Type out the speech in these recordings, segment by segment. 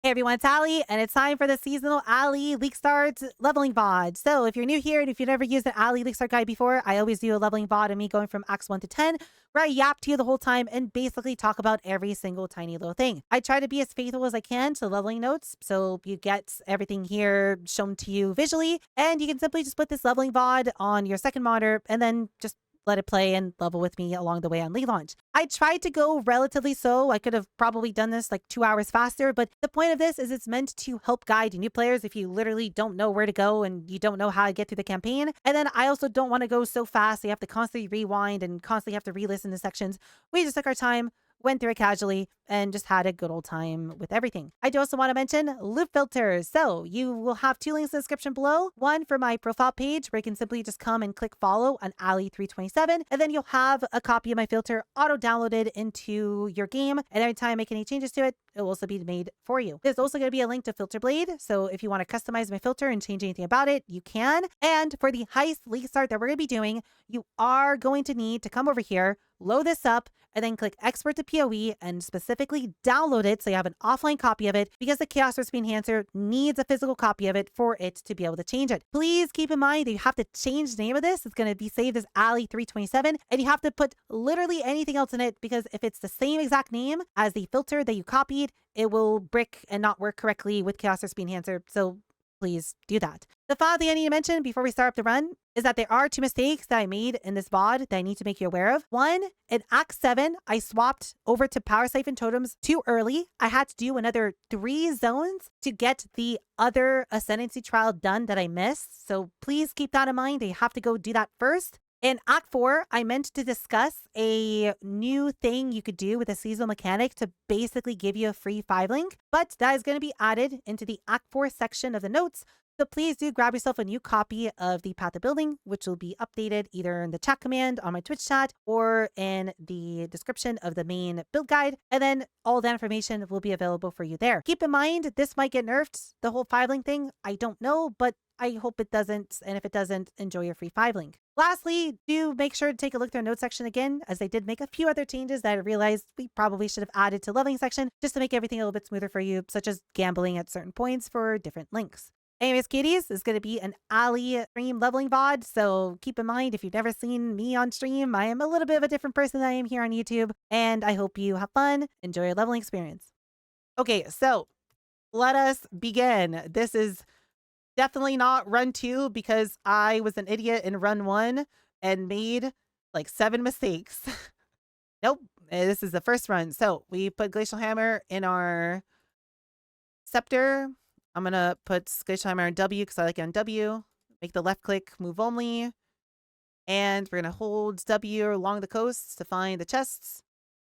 Hey everyone, it's Allie, and it's time for the seasonal Allie Leaguestart leveling VOD. So if you're new here and if you've never used an Allie Leaguestart guide before, I always do a leveling VOD of me going from Acts 1 to 10, where I yap to you the whole time and basically talk about every single tiny little thing. I try to be as faithful as I can to the leveling notes, so you get everything here shown to you visually, and you can simply just put this leveling VOD on your second monitor and then just let it play and level with me along the way on League Launch. I tried to go relatively slow. I could have probably done this like 2 hours faster, but the point of this is it's meant to help guide new players if you literally don't know where to go and you don't know how to get through the campaign. And then I also don't want to go so fast so you have to constantly rewind and constantly have to re-listen to sections. We just took our time, went through it casually, and just had a good old time with everything. I do also want to mention loop filters. So you will have 2 links in the description below. One for my profile page where you can simply just come and click follow on Allie327. And then you'll have a copy of my filter auto-downloaded into your game. And every time I make any changes to it, it will also be made for you. There's also going to be a link to Filter Blade. So if you want to customize my filter and change anything about it, you can. And for the Heist Leaguestart that we're going to be doing, you are going to need to come over here, load this up, and then click Export to PoE and specifically download it so you have an offline copy of it, because the Chaos Recipe Enhancer needs a physical copy of it for it to be able to change it. Please keep in mind that you have to change the name of this. It's going to be saved as Allie327, and you have to put literally anything else in it, because if it's the same exact name as the filter that you copied, it will brick and not work correctly with Chaos Recipe Enhancer. So please do that. The final thing I need to mention before we start up the run is that there are 2 mistakes that I made in this VOD that I need to make you aware of. One, in Act 7, I swapped over to Power Siphon totems too early. I had to do another 3 zones to get the other Ascendancy trial done that I missed. So please keep that in mind. You have to go do that first. In Act 4, I meant to discuss a new thing you could do with a seasonal mechanic to basically give you a free 5 link, but that is going to be added into the Act 4 section of the notes. So please do grab yourself a new copy of the Path of Building, which will be updated either in the chat command on my Twitch chat or in the description of the main build guide. And then all that information will be available for you there. Keep in mind, this might get nerfed, the whole 5 link thing. I don't know, but I hope it doesn't. And if it doesn't, enjoy your free 5 link. Lastly, do make sure to take a look at their notes section again, as they did make a few other changes that I realized we probably should have added to leveling section just to make everything a little bit smoother for you, such as gambling at certain points for different links. Anyways, cuties, this is going to be an Allie stream leveling VOD, so keep in mind, if you've never seen me on stream, I am a little bit of a different person than I am here on YouTube, and I hope you have fun, enjoy your leveling experience. Okay, so let us begin. This is definitely not run 2, because I was an idiot in run 1 and made like 7 mistakes. Nope, this is the first run. So we put Glacial Hammer in our scepter. I'm going to put Glacial Hammer on W because I like it on W. Make the left click move only. And we're going to hold W along the coast to find the chests.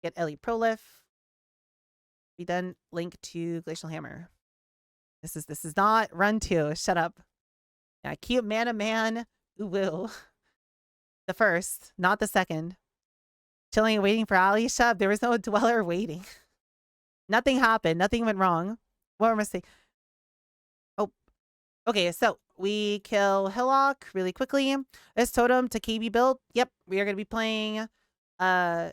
Get Ellie Prolif. We then link to Glacial Hammer. This is not run 2. Shut up. Yeah, cute man who will. The first, not the second. Chilling and waiting for Allie. Shut up. There was no dweller waiting. Nothing happened. Nothing went wrong. What were mistake? Oh, okay. So we kill Hillock really quickly. This totem to KB build. Yep, we are going to be playing Rolling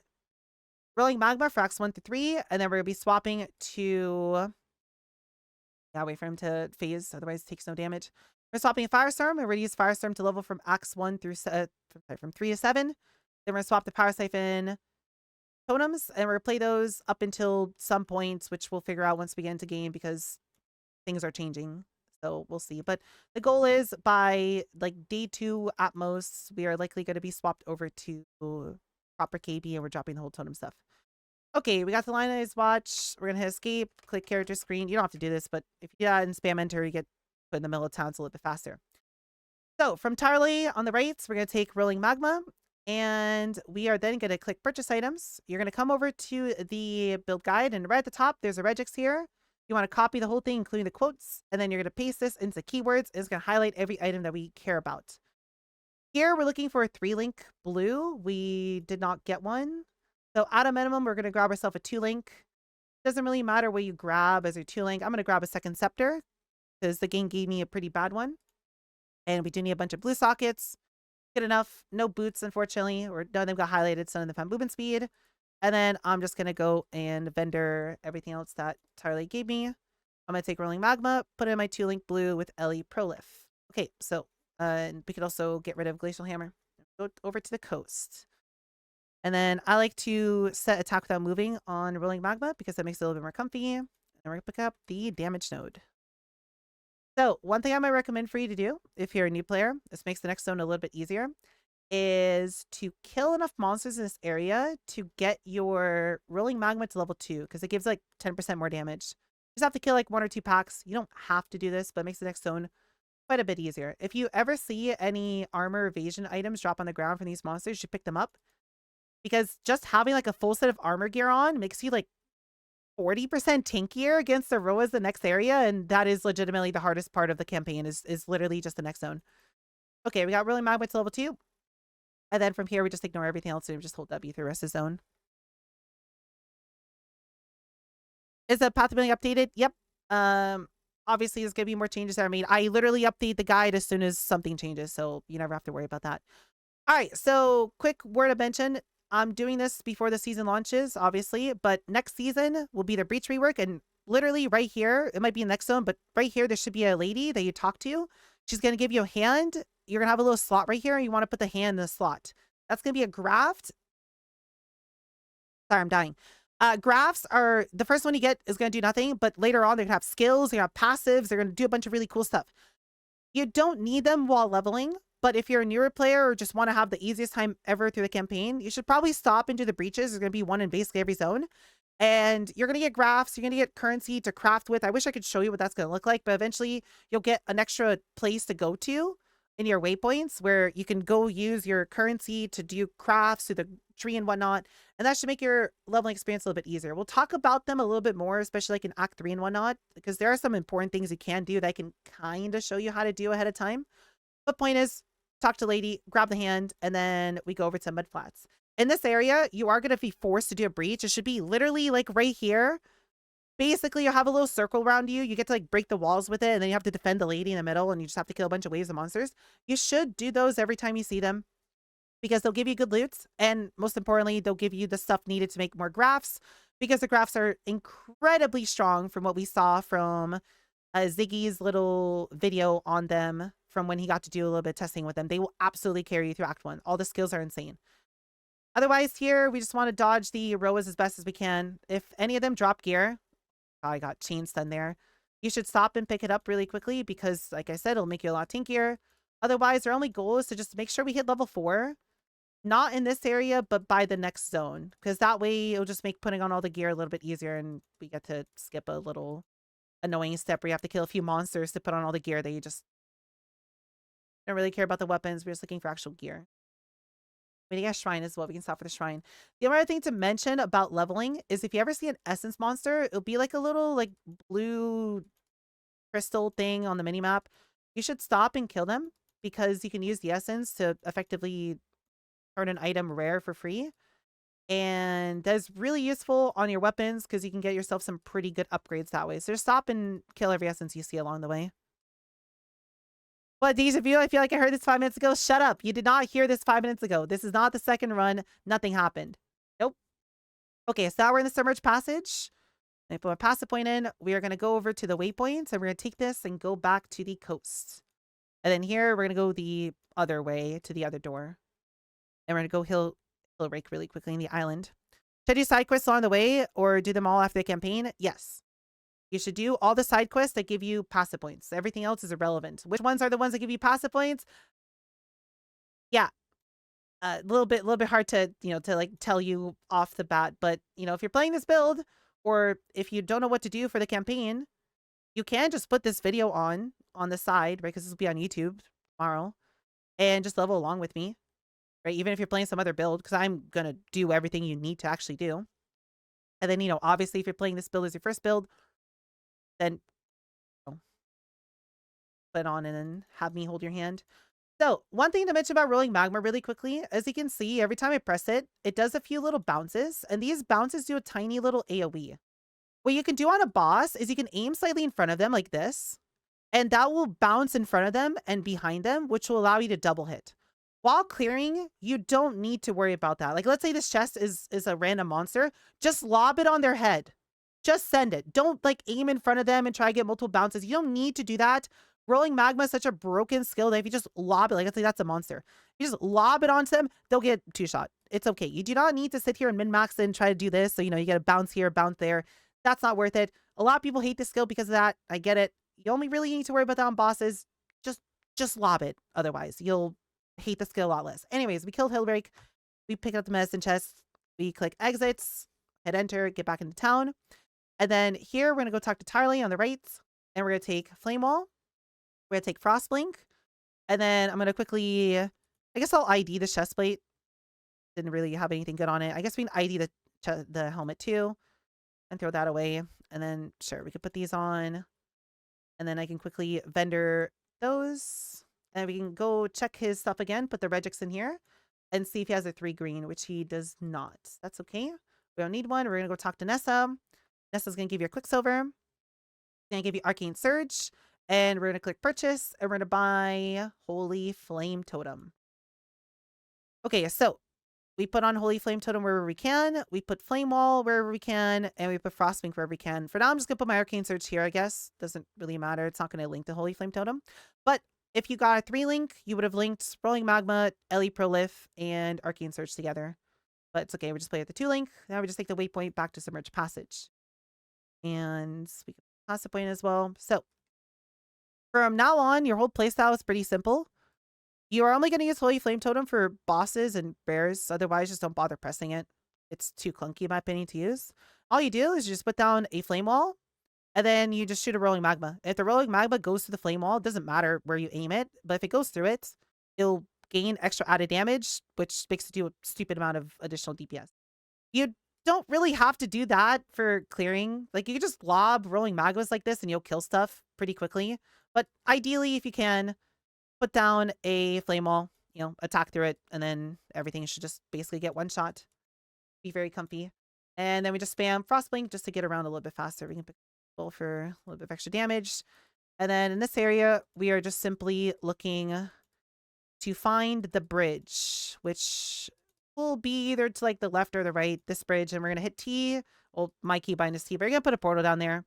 Magma for Acts 1 through 3, and then we're going to be swapping to. Yeah, wait for him to phase, otherwise it takes no damage. We're swapping Firestorm, and we're going to use Firestorm to level from Acts 1 through from 3 to 7. Then we're going to swap the Power Siphon totems, and we're going to play those up until some points, which we'll figure out once we get into game, because things are changing. So we'll see. But the goal is by like day 2 at most, we are likely going to be swapped over to proper KB, and we're dropping the whole totem stuff. Okay, we got the Lionized Watch. We're going to hit escape, click character screen. You don't have to do this, but if you do that and spam enter, you get put in the middle of town. It's a little bit faster. So from Tarley on the right, we're going to take Rolling Magma, and we are then going to click purchase items. You're going to come over to the build guide, and right at the top, there's a regex here. You want to copy the whole thing, including the quotes, and then you're going to paste this into keywords. It's going to highlight every item that we care about. Here, we're looking for a 3-link blue. We did not get one. So at a minimum, we're going to grab ourselves a 2-link. Doesn't really matter what you grab as your 2-link. I'm going to grab a second scepter because the game gave me a pretty bad one. And we do need a bunch of blue sockets. Good enough. No boots, unfortunately. Or none of them got highlighted, so none of them found movement speed. And then I'm just going to go and vendor everything else that Tarley gave me. I'm going to take Rolling Magma, put in my 2-link blue with Ellie Prolif. Okay, so we could also get rid of Glacial Hammer. Go over to the coast. And then I like to set attack without moving on Rolling Magma because that makes it a little bit more comfy. And we're going to pick up the damage node. So one thing I might recommend for you to do if you're a new player, this makes the next zone a little bit easier, is to kill enough monsters in this area to get your Rolling Magma to level 2 because it gives like 10% more damage. You just have to kill like 1 or 2 packs. You don't have to do this, but it makes the next zone quite a bit easier. If you ever see any armor evasion items drop on the ground from these monsters, you should pick them up. Because just having like a full set of armor gear on makes you like 40% tankier against the Roas the next area. And that is legitimately the hardest part of the campaign is literally just the next zone. Okay, we got Rolling Magma to level 2. And then from here, we just ignore everything else and we just hold W through the rest of the zone. Is the path building updated? Yep. Obviously, there's going to be more changes that are made. I literally update the guide as soon as something changes, so you never have to worry about that. All right, so quick word of mention. I'm doing this before the season launches, obviously, but next season will be the breach rework, and literally right here, it might be in the next zone, but right here, there should be a lady that you talk to. She's going to give you a hand. You're going to have a little slot right here, and you want to put the hand in the slot. That's going to be a graft. Sorry, I'm dying. Grafts are, the first one you get is going to do nothing, but later on, they're going to have skills, they're going to have passives, they're going to do a bunch of really cool stuff. You don't need them while leveling, but if you're a newer player or just want to have the easiest time ever through the campaign, you should probably stop and do the breaches. There's going to be one in basically every zone. And you're going to get grafts, you're going to get currency to craft with. I wish I could show you what that's going to look like, but eventually you'll get an extra place to go to in your waypoints where you can go use your currency to do crafts through the tree and whatnot. And that should make your leveling experience a little bit easier. We'll talk about them a little bit more, especially like in Act 3 and whatnot, because there are some important things you can do that I can kind of show you how to do ahead of time. But point is, talk to lady, grab the hand, and then we go over to mud flats. In this area, you are going to be forced to do a breach. It should be literally like right here. Basically, you'll have a little circle around you. You get to like break the walls with it, and then you have to defend the lady in the middle, and you just have to kill a bunch of waves of monsters. You should do those every time you see them because they'll give you good loot, and most importantly, they'll give you the stuff needed to make more grafts because the grafts are incredibly strong from what we saw from Ziggy's little video on them from when he got to do a little bit of testing with them. They will absolutely carry you through Act 1. All the skills are insane. Otherwise, here, we just want to dodge the Roas as best as we can. If any of them drop gear, I got chain stun there, you should stop and pick it up really quickly because, like I said, it'll make you a lot tankier. Otherwise, our only goal is to just make sure we hit level 4. Not in this area, but by the next zone. Because that way, it'll just make putting on all the gear a little bit easier and we get to skip a little annoying step where you have to kill a few monsters to put on all the gear that you just don't really care about the weapons. We're just looking for actual gear. Waiting at shrine as well. We can stop for the shrine. The other thing to mention about leveling is if you ever see an essence monster, it'll be like a little like blue crystal thing on the minimap. You should stop and kill them because you can use the essence to effectively turn an item rare for free. And that's really useful on your weapons because you can get yourself some pretty good upgrades that way. So just stop and kill every essence you see along the way. But these of you, I feel like I heard this 5 minutes ago. Shut up. You did not hear this 5 minutes ago. This is not the second run. Nothing happened. Nope. Okay, so now we're in the submerged passage. I put my passive point in. We are going to go over to the waypoints and we're going to take this and go back to the coast. And then here, we're going to go the other way to the other door. And we're going to go hill rake really quickly in the island. Should I do side quests along the way or do them all after the campaign? Yes. You should do all the side quests that give you passive points. Everything else is irrelevant. Which ones are the ones that give you passive points? Yeah. A little bit hard to, to like tell you off the bat. But, if you're playing this build or if you don't know what to do for the campaign, you can just put this video on the side, right? Because this will be on YouTube tomorrow and just level along with me, right? Even if you're playing some other build, because I'm going to do everything you need to actually do. And then, obviously, if you're playing this build as your first build, then put it on and then have me hold your hand. So one thing to mention about Rolling Magma really quickly, as you can see, every time I press it, it does a few little bounces, and these bounces do a tiny little AoE. What you can do on a boss is you can aim slightly in front of them like this, and that will bounce in front of them and behind them, which will allow you to double hit. While clearing, you don't need to worry about that. Like, let's say this chest is a random monster. Just lob it on their head. just send it. Don't like aim in front of them and try to get multiple bounces. You don't need to do that. Rolling magma is such a broken skill that if you just lob it, like let's say that's a monster. You just lob it onto them, they'll get 2-shot. It's okay. You do not need to sit here and min-max and try to do this. So, you know, you get a bounce here, bounce there. That's not worth it. A lot of people hate this skill because of that. I get it. You only really need to worry about that on bosses. Just lob it. Otherwise, you'll hate the skill a lot less. Anyways, we killed Hillbreak. We picked up the medicine chest. We click exits, hit enter, get back into town. And then here, we're going to go talk to Tarly on the right. And we're going to take Flame Wall. We're going to take Frostblink. And then I'm going to quickly, I guess I'll ID the chest plate. Didn't really have anything good on it. I guess we can ID the helmet too. And throw that away. And then, sure, we could put these on. And then I can quickly vendor those. And we can go check his stuff again. Put the Regix in here. And see if he has a 3 green, which he does not. That's okay. We don't need one. We're going to go talk to Nessa. Nessa's going to give you a Quicksilver. Going to give you Arcane Surge. And we're going to click purchase. And we're going to buy Holy Flame Totem. Okay, so we put on Holy Flame Totem wherever we can. We put Flame Wall wherever we can. And we put Frostwing wherever we can. For now, I'm just going to put my Arcane Surge here, I guess. Doesn't really matter. It's not going to link to Holy Flame Totem. But if you got a 3-link, you would have linked Rolling Magma, Ellie Prolif, and Arcane Surge together. But it's okay. We just play with the 2-link. Now we just take the waypoint back to Submerged Passage. And we can pass the point as well. So from now on, your whole playstyle is pretty simple. You are only going to use Holy Flame Totem for bosses and bears. Otherwise, just don't bother pressing it. It's too clunky, in my opinion, to use. All you do is you just put down a Flame Wall. And then you just shoot a Rolling Magma. If the Rolling Magma goes through the Flame Wall, it doesn't matter where you aim it. But if it goes through it, it'll gain extra added damage, which makes it do a stupid amount of additional DPS. You don't really have to do that for clearing. Like, you can just lob Rolling Magmas like this and you'll kill stuff pretty quickly. But ideally, if you can, put down a Flame Wall, you know, attack through it, and then everything should just basically get 1 shot. Be very comfy. And then we just spam Frostblink just to get around a little bit faster. We can pick for a little bit of extra damage. And then in this area, we are just simply looking to find the bridge, which will be either to like the left or the right, this bridge. And we're going to hit T. Well, my keybind is T, but we're going to put a portal down there.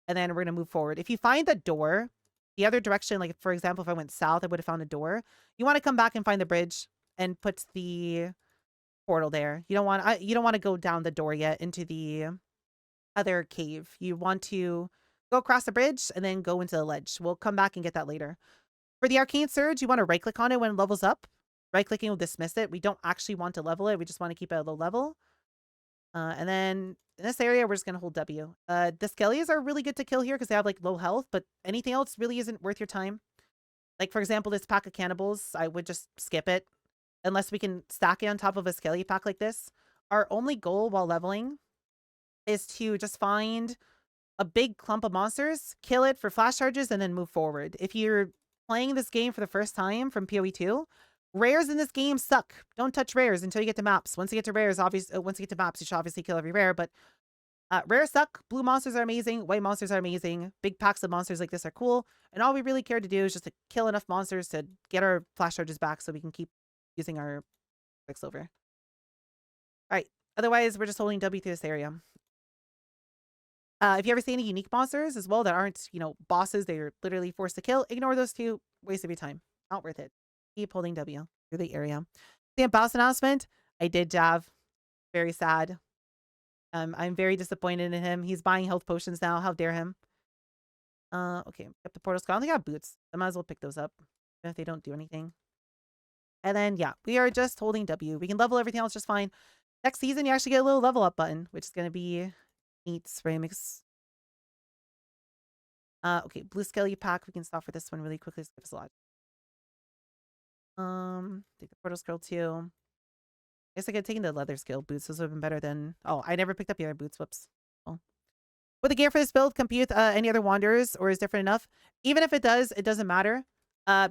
And then we're going to move forward. If you find the door, the other direction, like for example, if I went south, I would have found a door. You want to come back and find the bridge and put the portal there. You don't want to go down the door yet into the other cave. You want to go across the bridge and then go into the ledge. We'll come back and get that later. For the Arcane Surge, you want to right click on it when it levels up. Right clicking will dismiss it. We don't actually want to level it. We just want to keep it at a low level. And then in this area, we're just going to hold W. The Skellies are really good to kill here because they have like low health, but anything else really isn't worth your time. Like for example, this pack of cannibals, I would just skip it unless we can stack it on top of a Skelly pack like this. Our only goal while leveling is to just find a big clump of monsters, kill it for flash charges, and then move forward. If you're playing this game for the first time from PoE 2, rares in this game suck. Don't touch rares until you get to maps. Once you get to rares, obviously, once you get to maps, you should obviously kill every rare, but rares suck. Blue monsters are amazing. White monsters are amazing. Big packs of monsters like this are cool. And all we really care to do is just to kill enough monsters to get our flash charges back so we can keep using our Quicksilver. All right. Otherwise, we're just holding W through this area. If you ever see any unique monsters as well that aren't, you know, bosses, they're literally forced to kill, ignore those 2. Waste of your time. Not worth it. Keep holding W through the area. The boss announcement, I did Jav. Very sad. I'm very disappointed in him. He's buying health potions now. How dare him? Okay, up the portal skull. I only got boots. I might as well pick those up, even if they don't do anything. And then, yeah, we are just holding W. We can level everything else just fine. Next season, you actually get a little level up button, which is going to be neat. Ceramics. Okay, blue skelly pack. We can stop for this one really quickly. Skip us a lot. Take the portal scroll too. I guess I could have taken the leather skill boots. Those would have been better than... Oh, I never picked up the other boots. Whoops. Oh. Would the gear for this build compete with any other wanderers or is different enough? Even if it does, it doesn't matter.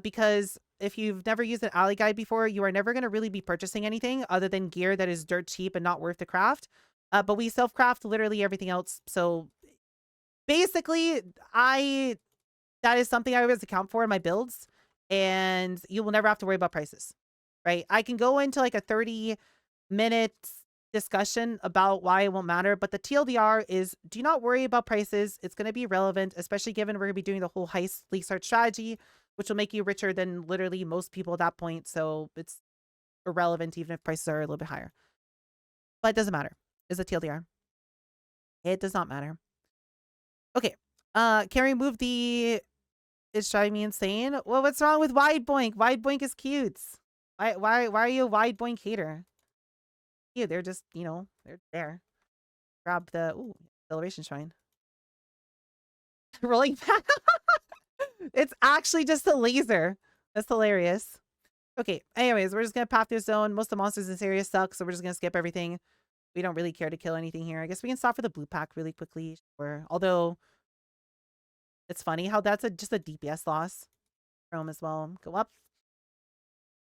Because if you've never used an Allie guide before, you are never going to really be purchasing anything other than gear that is dirt cheap and not worth the craft. But we self-craft literally everything else. So basically, that is something I always account for in my builds. And you will never have to worry about prices. Right? I can go into like a 30-minute discussion about why it won't matter, but the TLDR is do not worry about prices. It's going to be relevant, especially given we're going to be doing the whole heist Leaguestart strategy, which will make you richer than literally most people at that point. So it's irrelevant even if prices are a little bit higher. But it doesn't matter. Is a TLDR. It does not matter. Okay. Can we move the... It's driving me insane. Well, what's wrong with wide boink? Wide boink is cute. Why are you a wide boink hater? Yeah, they're just, you know, they're there. Grab the acceleration shrine. Rolling back. It's actually just a laser. That's hilarious. Okay, anyways, we're just gonna path this zone. Most of the monsters in this area suck, so we're just gonna skip everything. We don't really care to kill anything here. I guess we can stop for the blue pack really quickly. Sure. Although it's funny how that's just a DPS loss. Chrome as well. Go up.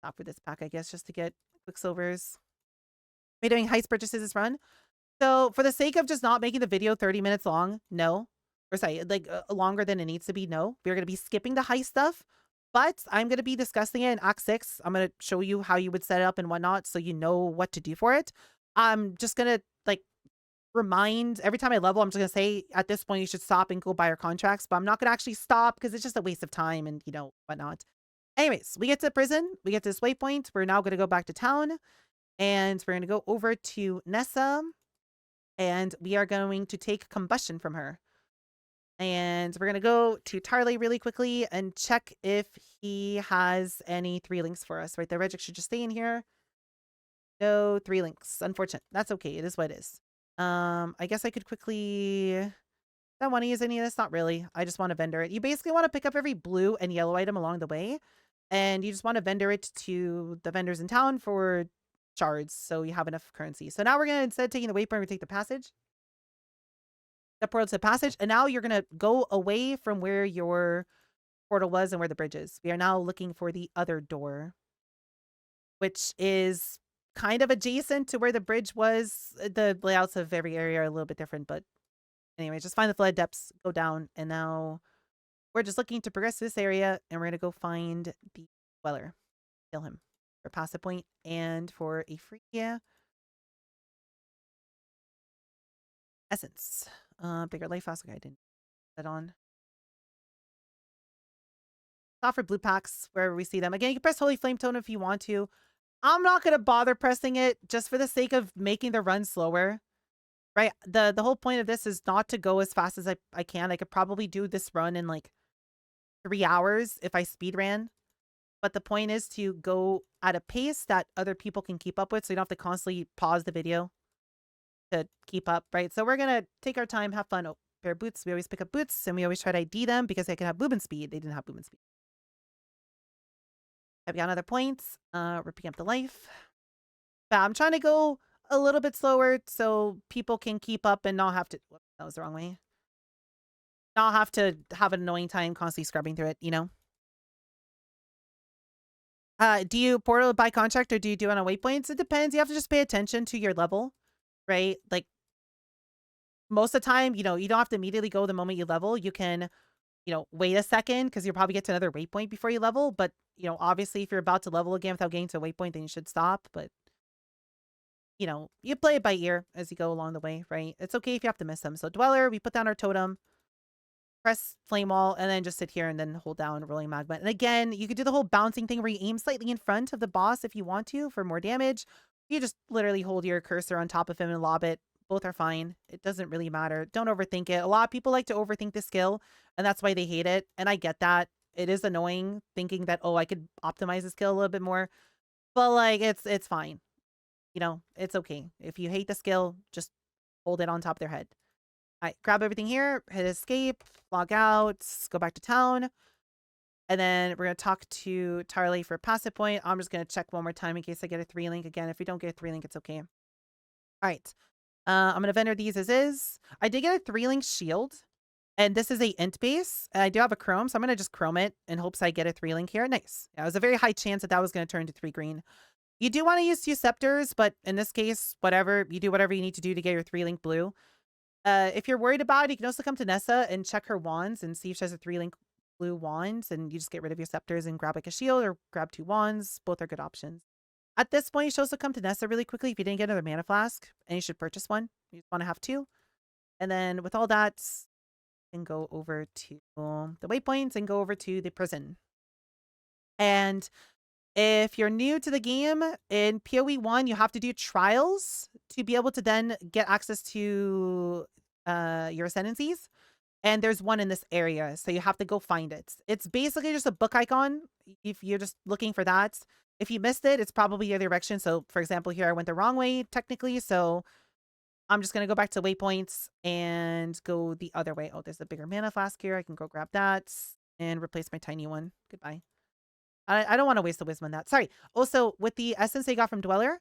Stop for this pack, I guess, just to get Quicksilvers. Are we doing heist purchases this run? So for the sake of just not making the video 30 minutes long, no. Or sorry, like longer than it needs to be, no. We're going to be skipping the heist stuff, but I'm going to be discussing it in Act 6. I'm going to show you how you would set it up and whatnot so you know what to do for it. I'm just going to like remind every time I level, I'm just going to say at this point you should stop and go buy your contracts, but I'm not going to actually stop because it's just a waste of time and, you know, whatnot. Anyways, we get to prison. We get to this waypoint. We're now going to go back to town and we're going to go over to Nessa. And we are going to take combustion from her. And we're going to go to Tarley really quickly and check if he has any 3 links for us. Right, the Regic should just stay in here. No 3 links. Unfortunate. That's okay. It is what it is. I guess I could quickly... I don't want to use any of this. Not really. I just want to vendor it. You basically want to pick up every blue and yellow item along the way. And you just want to vendor it to the vendors in town for shards so you have enough currency. So now we're going to, instead of taking the waypoint, we're going to take the passage. The portal to the passage. And now you're going to go away from where your portal was and where the bridge is. We are now looking for the other door, which is kind of adjacent to where the bridge was. The layouts of every area are a little bit different, but anyway, just find the flood depths, go down, and now we're just looking to progress this area, and we're going to go find the Dweller. Kill him for passive point and for a free essence. Bigger life fast. Okay, I didn't put that on. Stop for blue packs wherever we see them. Again, you can press Holy Flame Tone if you want to. I'm not going to bother pressing it just for the sake of making the run slower. Right? The whole point of this is not to go as fast as I can. I could probably do this run in like 3 hours if I speed ran. But the point is to go at a pace that other people can keep up with, so you don't have to constantly pause the video to keep up, right? So we're going to take our time, have fun. Oh, pair of boots. We always pick up boots, and we always try to ID them because they can have movement speed. They didn't have movement speed. I've got another points. We're picking up the life. But I'm trying to go a little bit slower so people can keep up and not have to... Whoops, that was the wrong way. Not have to have an annoying time constantly scrubbing through it, you know? Do you portal by contract or do you do it on waypoints? It depends. You have to just pay attention to your level, right? Like, most of the time, you know, you don't have to immediately go the moment you level. You can, you know, wait a second because you'll probably get to another waypoint before you level. But, you know, obviously, if you're about to level again without getting to a waypoint, then you should stop. But, you know, you play it by ear as you go along the way, right? It's okay if you have to miss them. So, Dweller, we put down our totem. Press flame wall and then just sit here and then hold down rolling magma. And again, you could do the whole bouncing thing where you aim slightly in front of the boss if you want to for more damage. You just literally hold your cursor on top of him and lob it. Both are fine. It doesn't really matter. Don't overthink it. A lot of people like to overthink the skill and that's why they hate it. And I get that. It is annoying thinking that, oh, I could optimize the skill a little bit more. But like, it's fine. You know, it's okay. If you hate the skill, just hold it on top of their head. All right, grab everything here, hit escape, log out, go back to town. And then we're going to talk to Tarley for passive point. I'm just going to check one more time in case I get a 3 link. Again, if we don't get a 3 link, it's okay. All right. I'm going to vendor these as is. I did get a 3 link shield. And this is a int base. And I do have a chrome, so I'm going to just chrome it in hopes I get a 3 link here. Nice. Yeah, it was a very high chance that was going to turn to 3 green. You do want to use 2 scepters, but in this case, whatever. You do whatever you need to do to get your 3 link blue. If you're worried about it, you can also come to Nessa and check her wands and see if she has a 3 link blue wand, and you just get rid of your scepters and grab like a shield or grab 2 wands. Both are good options. At this point, you should also come to Nessa really quickly if you didn't get another mana flask, and you should purchase one. You just want to have two. And then with all that, you can go over to the waypoints and go over to the prison. And if you're new to the game, in PoE 1, you have to do trials to be able to then get access to your ascendancies. And there's one in this area, so you have to go find it. It's basically just a book icon if you're just looking for that. If you missed it, it's probably your direction. So, for example, here I went the wrong way, technically. So I'm just going to go back to waypoints and go the other way. Oh, there's a bigger mana flask here. I can go grab that and replace my tiny one. Goodbye. I don't want to waste the wisdom on that. Sorry. Also, with the essence I got from Dweller,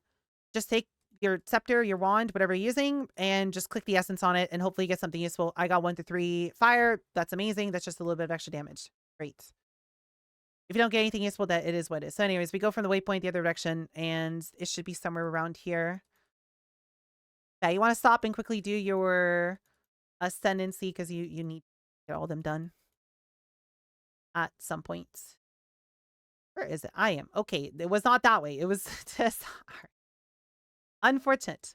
just take your scepter, your wand, whatever you're using, and just click the essence on it, and hopefully you get something useful. I got 1 to 3 fire. That's amazing. That's just a little bit of extra damage. Great. If you don't get anything useful, that it is what it is. So anyways, we go from the waypoint the other direction, and it should be somewhere around here. Yeah, you want to stop and quickly do your ascendancy because you need to get all of them done at some point. Where is it? I am. Okay, it was not that way. It was just unfortunate.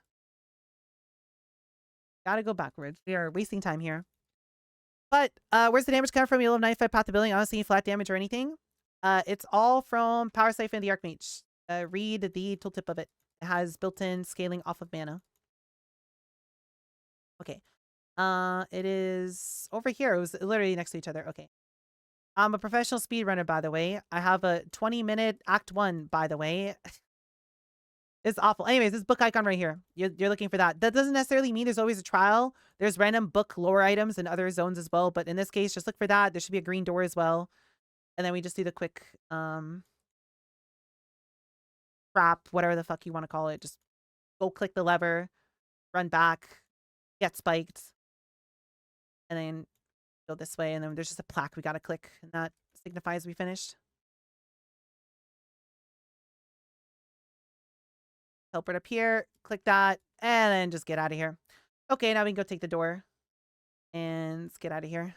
Gotta go backwards. We are wasting time here. But where's the damage coming from? You'll have 95 path to building. I don't see any flat damage or anything. It's all from Power Siphon and the Archmage. Read the tooltip of it. It has built-in scaling off of mana. Okay. It is over here. It was literally next to each other. Okay. I'm a professional speedrunner, by the way. I have a 20-minute Act 1, by the way. It's awful. Anyways, this book icon right here. You're looking for that. That doesn't necessarily mean there's always a trial. There's random book lore items in other zones as well. But in this case, just look for that. There should be a green door as well. And then we just do the quick trap, whatever the fuck you want to call it. Just go click the lever, run back, get spiked, and then go this way. And then there's just a plaque we got to click. And that signifies we finished. Teleport up here, click that, and then just get out of here. Okay, now we can go take the door. And let's get out of here.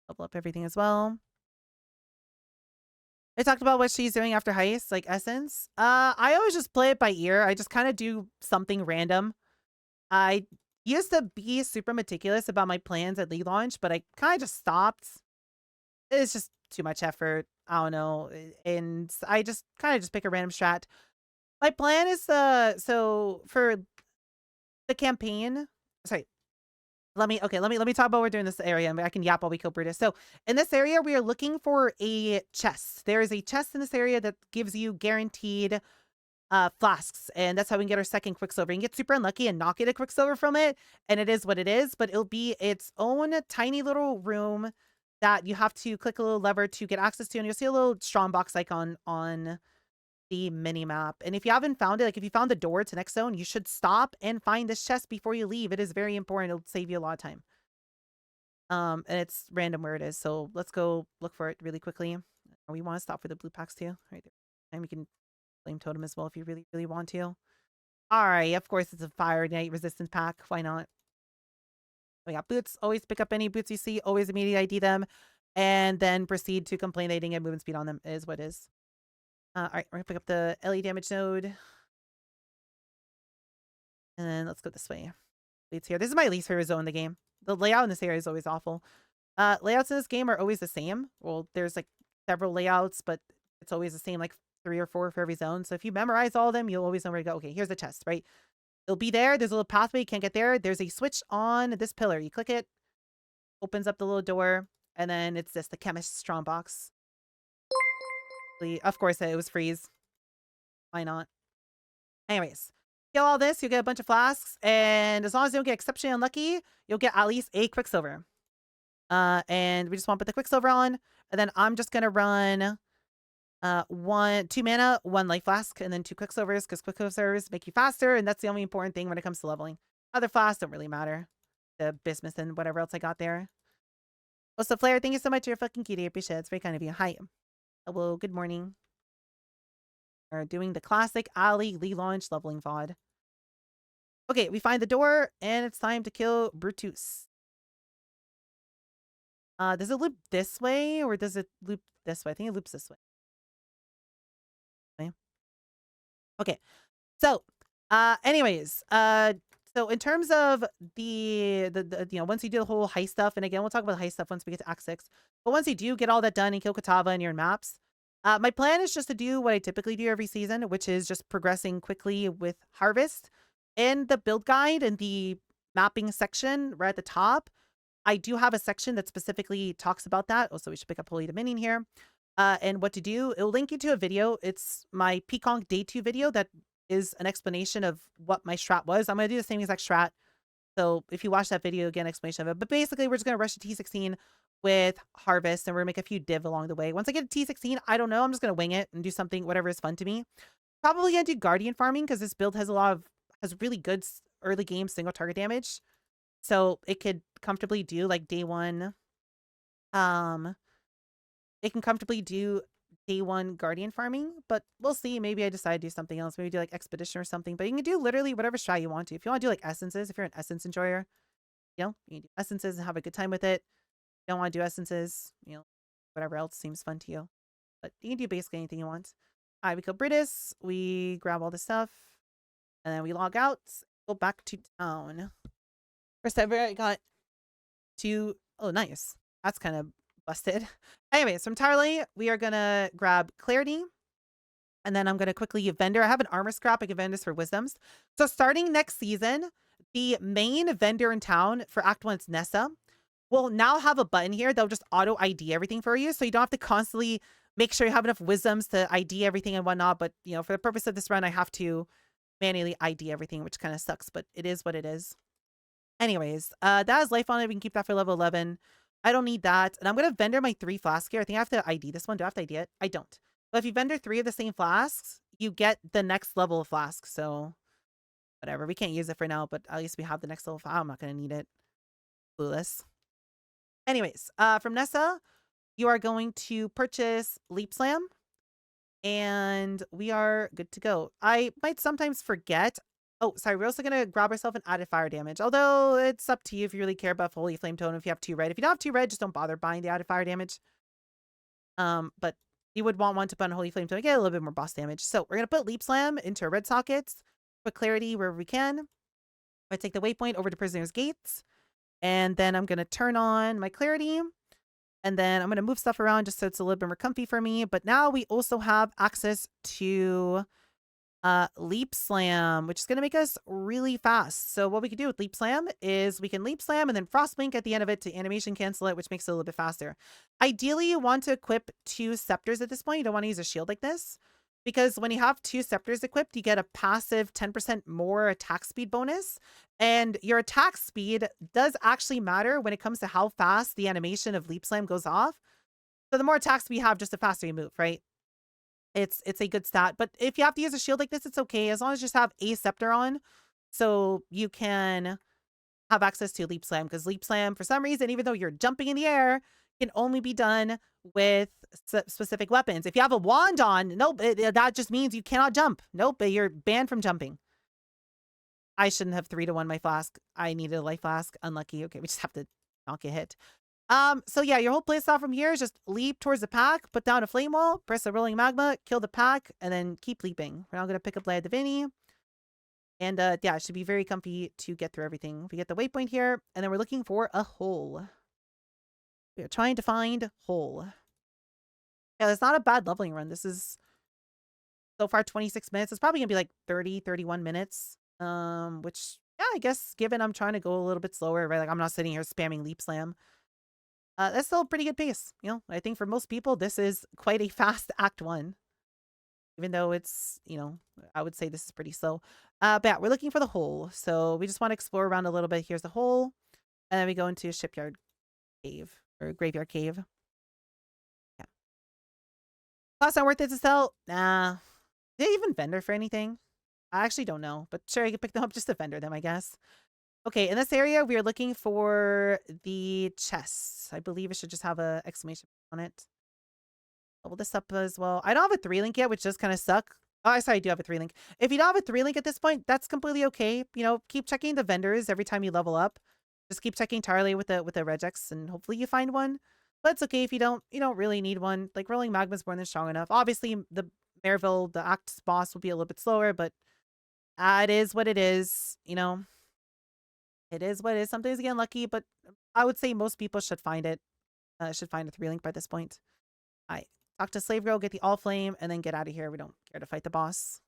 Level up everything as well. I talked about what she's doing after Heist, like Essence. I always just play it by ear. I just kind of do something random. I used to be super meticulous about my plans at League launch, but I kind of just stopped. It's just too much effort. I don't know. And I just kind of just pick a random strat. My plan is so for the campaign, sorry. Let me talk about what we're doing in this area. I can yap while we kill Brutus. So in this area, we are looking for a chest. There is a chest in this area that gives you guaranteed flasks, and that's how we can get our second Quicksilver. You can get super unlucky and not get a Quicksilver from it, and it is what it is, but it'll be its own tiny little room that you have to click a little lever to get access to, and you'll see a little strongbox icon on the mini map. And if you haven't found it, like if you found the door to next zone, you should stop and find this chest before you leave. It is very important. It'll save you a lot of time. And it's random where it is. So let's go look for it really quickly. We want to stop for the blue packs too. Right there. And we can flame totem as well if you really, really want to. All right. Of course, it's a fire ignite resistance pack. Why not? We got boots. Always pick up any boots you see. Always immediately ID them. And then proceed to complain they didn't get movement speed on them is what it is. All right, we're gonna pick up the Ellie damage node. And then let's go this way. Leads here. This is my least favorite zone in the game. The layout in this area is always awful. Layouts in this game are always the same. Well, there's like several layouts, but it's always the same, like 3 or 4 for every zone. So if you memorize all of them, you'll always know where to go. Okay, here's the chest, right? It'll be there. There's a little pathway. You can't get there. There's a switch on this pillar. You click it, opens up the little door, and then it's the chemist's strongbox. Of course, it was freeze. Why not? Anyways, kill all this, you'll get a bunch of flasks, and as long as you don't get exceptionally unlucky, you'll get at least a Quicksilver. And we just want to put the Quicksilver on, and then I'm just gonna run 2 mana, 1 life flask, and then 2 Quicksilvers, because Quicksilvers make you faster, and that's the only important thing when it comes to leveling. Other flasks don't really matter. The bismuth and whatever else I got there. Also, Flair, thank you so much. You're fucking cutie. I appreciate it. It's very kind of you. Hi. Hello, good morning. We're doing the classic Allie League launch leveling VOD. Okay, we find the door, and it's time to kill Brutus. Does it loop this way, or does it loop this way? I think it loops this way. Okay. Okay. So, anyways, so in terms of once you do the whole heist stuff, and again, we'll talk about the heist stuff once we get to Act 6. But once you do get all that done and kill Katava and you're in maps, my plan is just to do what I typically do every season, which is just progressing quickly with Harvest. In the build guide and the mapping section right at the top, I do have a section that specifically talks about that. Also, we should pick up Holy Dominion here. And what to do. It'll link you to a video. It's my Peaconk Day 2 video that is an explanation of what my strat was. I'm going to do the same exact strat. So if you watch that video, again, explanation of it. But basically, we're just going to rush to T16 with Harvest, and we're going to make a few div along the way. Once I get to T16, I don't know. I'm just going to wing it and do something, whatever is fun to me. Probably going to do Guardian farming because this build has has really good early game single target damage. So it could comfortably do like day one. It can comfortably do day one Guardian farming, but we'll see. Maybe I decide to do something else. Maybe do like Expedition or something. But you can do literally whatever strat you want to. If you want to do like Essences, if you're an Essence enjoyer, you can do Essences and have a good time with it. If you don't want to do Essences, whatever else seems fun to you. But you can do basically anything you want. All right, we kill Britus. We grab all the stuff. And then we log out. Go back to town. First ever, I got two. Oh, nice. That's kind of busted. Anyways, from Tarley, we are going to grab Clarity. And then I'm going to quickly vendor. I have an armor scrap. I can vendor this for wisdoms. So starting next season, the main vendor in town for Act 1 is Nessa. Will now have a button here that'll just auto ID everything for you. So you don't have to constantly make sure you have enough wisdoms to ID everything and whatnot. But, for the purpose of this run, I have to manually ID everything, which kind of sucks, but it is what it is. Anyways, that has life on it. We can keep that for level 11. I don't need that. And I'm going to vendor my 3 flasks here. I think I have to ID this one. Do I have to ID it? I don't. But if you vendor 3 of the same flasks, you get the next level of flask. So whatever. We can't use it for now, but at least we have the next level. I'm not going to need it. Clueless. Anyways, from Nessa, you are going to purchase Leap Slam. And we are good to go. I might sometimes forget. Oh, sorry. We're also going to grab ourselves an added fire damage. Although it's up to you if you really care about Holy Flame Tone. If you have 2 red. If you don't have 2 red, just don't bother buying the added fire damage. But you would want one to put on Holy Flame Tone to get a little bit more boss damage. So we're going to put Leap Slam into our red sockets. Put Clarity wherever we can. I take the waypoint over to Prisoner's Gates. And then I'm going to turn on my Clarity. And then I'm going to move stuff around just so it's a little bit more comfy for me. But now we also have access to Leap Slam, which is going to make us really fast. So what we can do with Leap Slam is we can Leap Slam and then Frost Blink at the end of it to animation cancel it, which makes it a little bit faster. Ideally, you want to equip 2 scepters at this point. You don't want to use a shield like this. Because when you have 2 scepters equipped, you get a passive 10% more attack speed bonus. And your attack speed does actually matter when it comes to how fast the animation of Leap Slam goes off. So the more attack speed you have, just the faster you move, right? It's a good stat. But if you have to use a shield like this, it's okay. As long as you just have a scepter on. So you can have access to Leap Slam. Because Leap Slam, for some reason, even though you're jumping in the air, can only be done with specific weapons. If you have a wand on, nope, that just means you cannot jump. Nope, you're banned from jumping. I shouldn't have 3-to-1 my flask. I needed a life flask. Unlucky. Okay, we just have to not get hit. So yeah, your whole playstyle from here is just leap towards the pack, put down a flame wall, press a rolling magma, kill the pack, and then keep leaping. We're now going to pick up Leia Divini. And yeah, it should be very comfy to get through everything. We get the waypoint here, and then we're looking for a hole. We are trying to find hole. Yeah, it's not a bad leveling run. This is so far 26 minutes. It's probably gonna be like 30, 31 minutes. Which, yeah, I guess given I'm trying to go a little bit slower, right? Like I'm not sitting here spamming Leap Slam. That's still a pretty good pace. I think for most people, this is quite a fast Act 1. Even though it's, I would say this is pretty slow. But yeah, we're looking for the hole. So we just want to explore around a little bit. Here's the hole. And then we go into a shipyard cave. Or graveyard cave. Yeah. Cost not worth it to sell? Nah. Did they even vendor for anything? I actually don't know. But sure, you can pick them up just to vendor them, I guess. Okay, in this area, we are looking for the chests. I believe it should just have a exclamation on it. Level this up as well. I don't have a 3-link yet, which does kind of suck. Oh, sorry, I do have a 3-link. If you don't have a 3-link at this point, that's completely okay. Keep checking the vendors every time you level up. Just keep checking Tarley with the regex, and hopefully you find one. But it's okay if you don't really need one. Like, Rolling Magma's more than strong enough. Obviously, the Maryville, the Act boss will be a little bit slower, but it is what it is. You know, it is what it is. Sometimes you get lucky, but I would say most people should find it. Should find a 3-link by this point. I talk to Slave Girl, get the All Flame, and then get out of here. We don't care to fight the boss.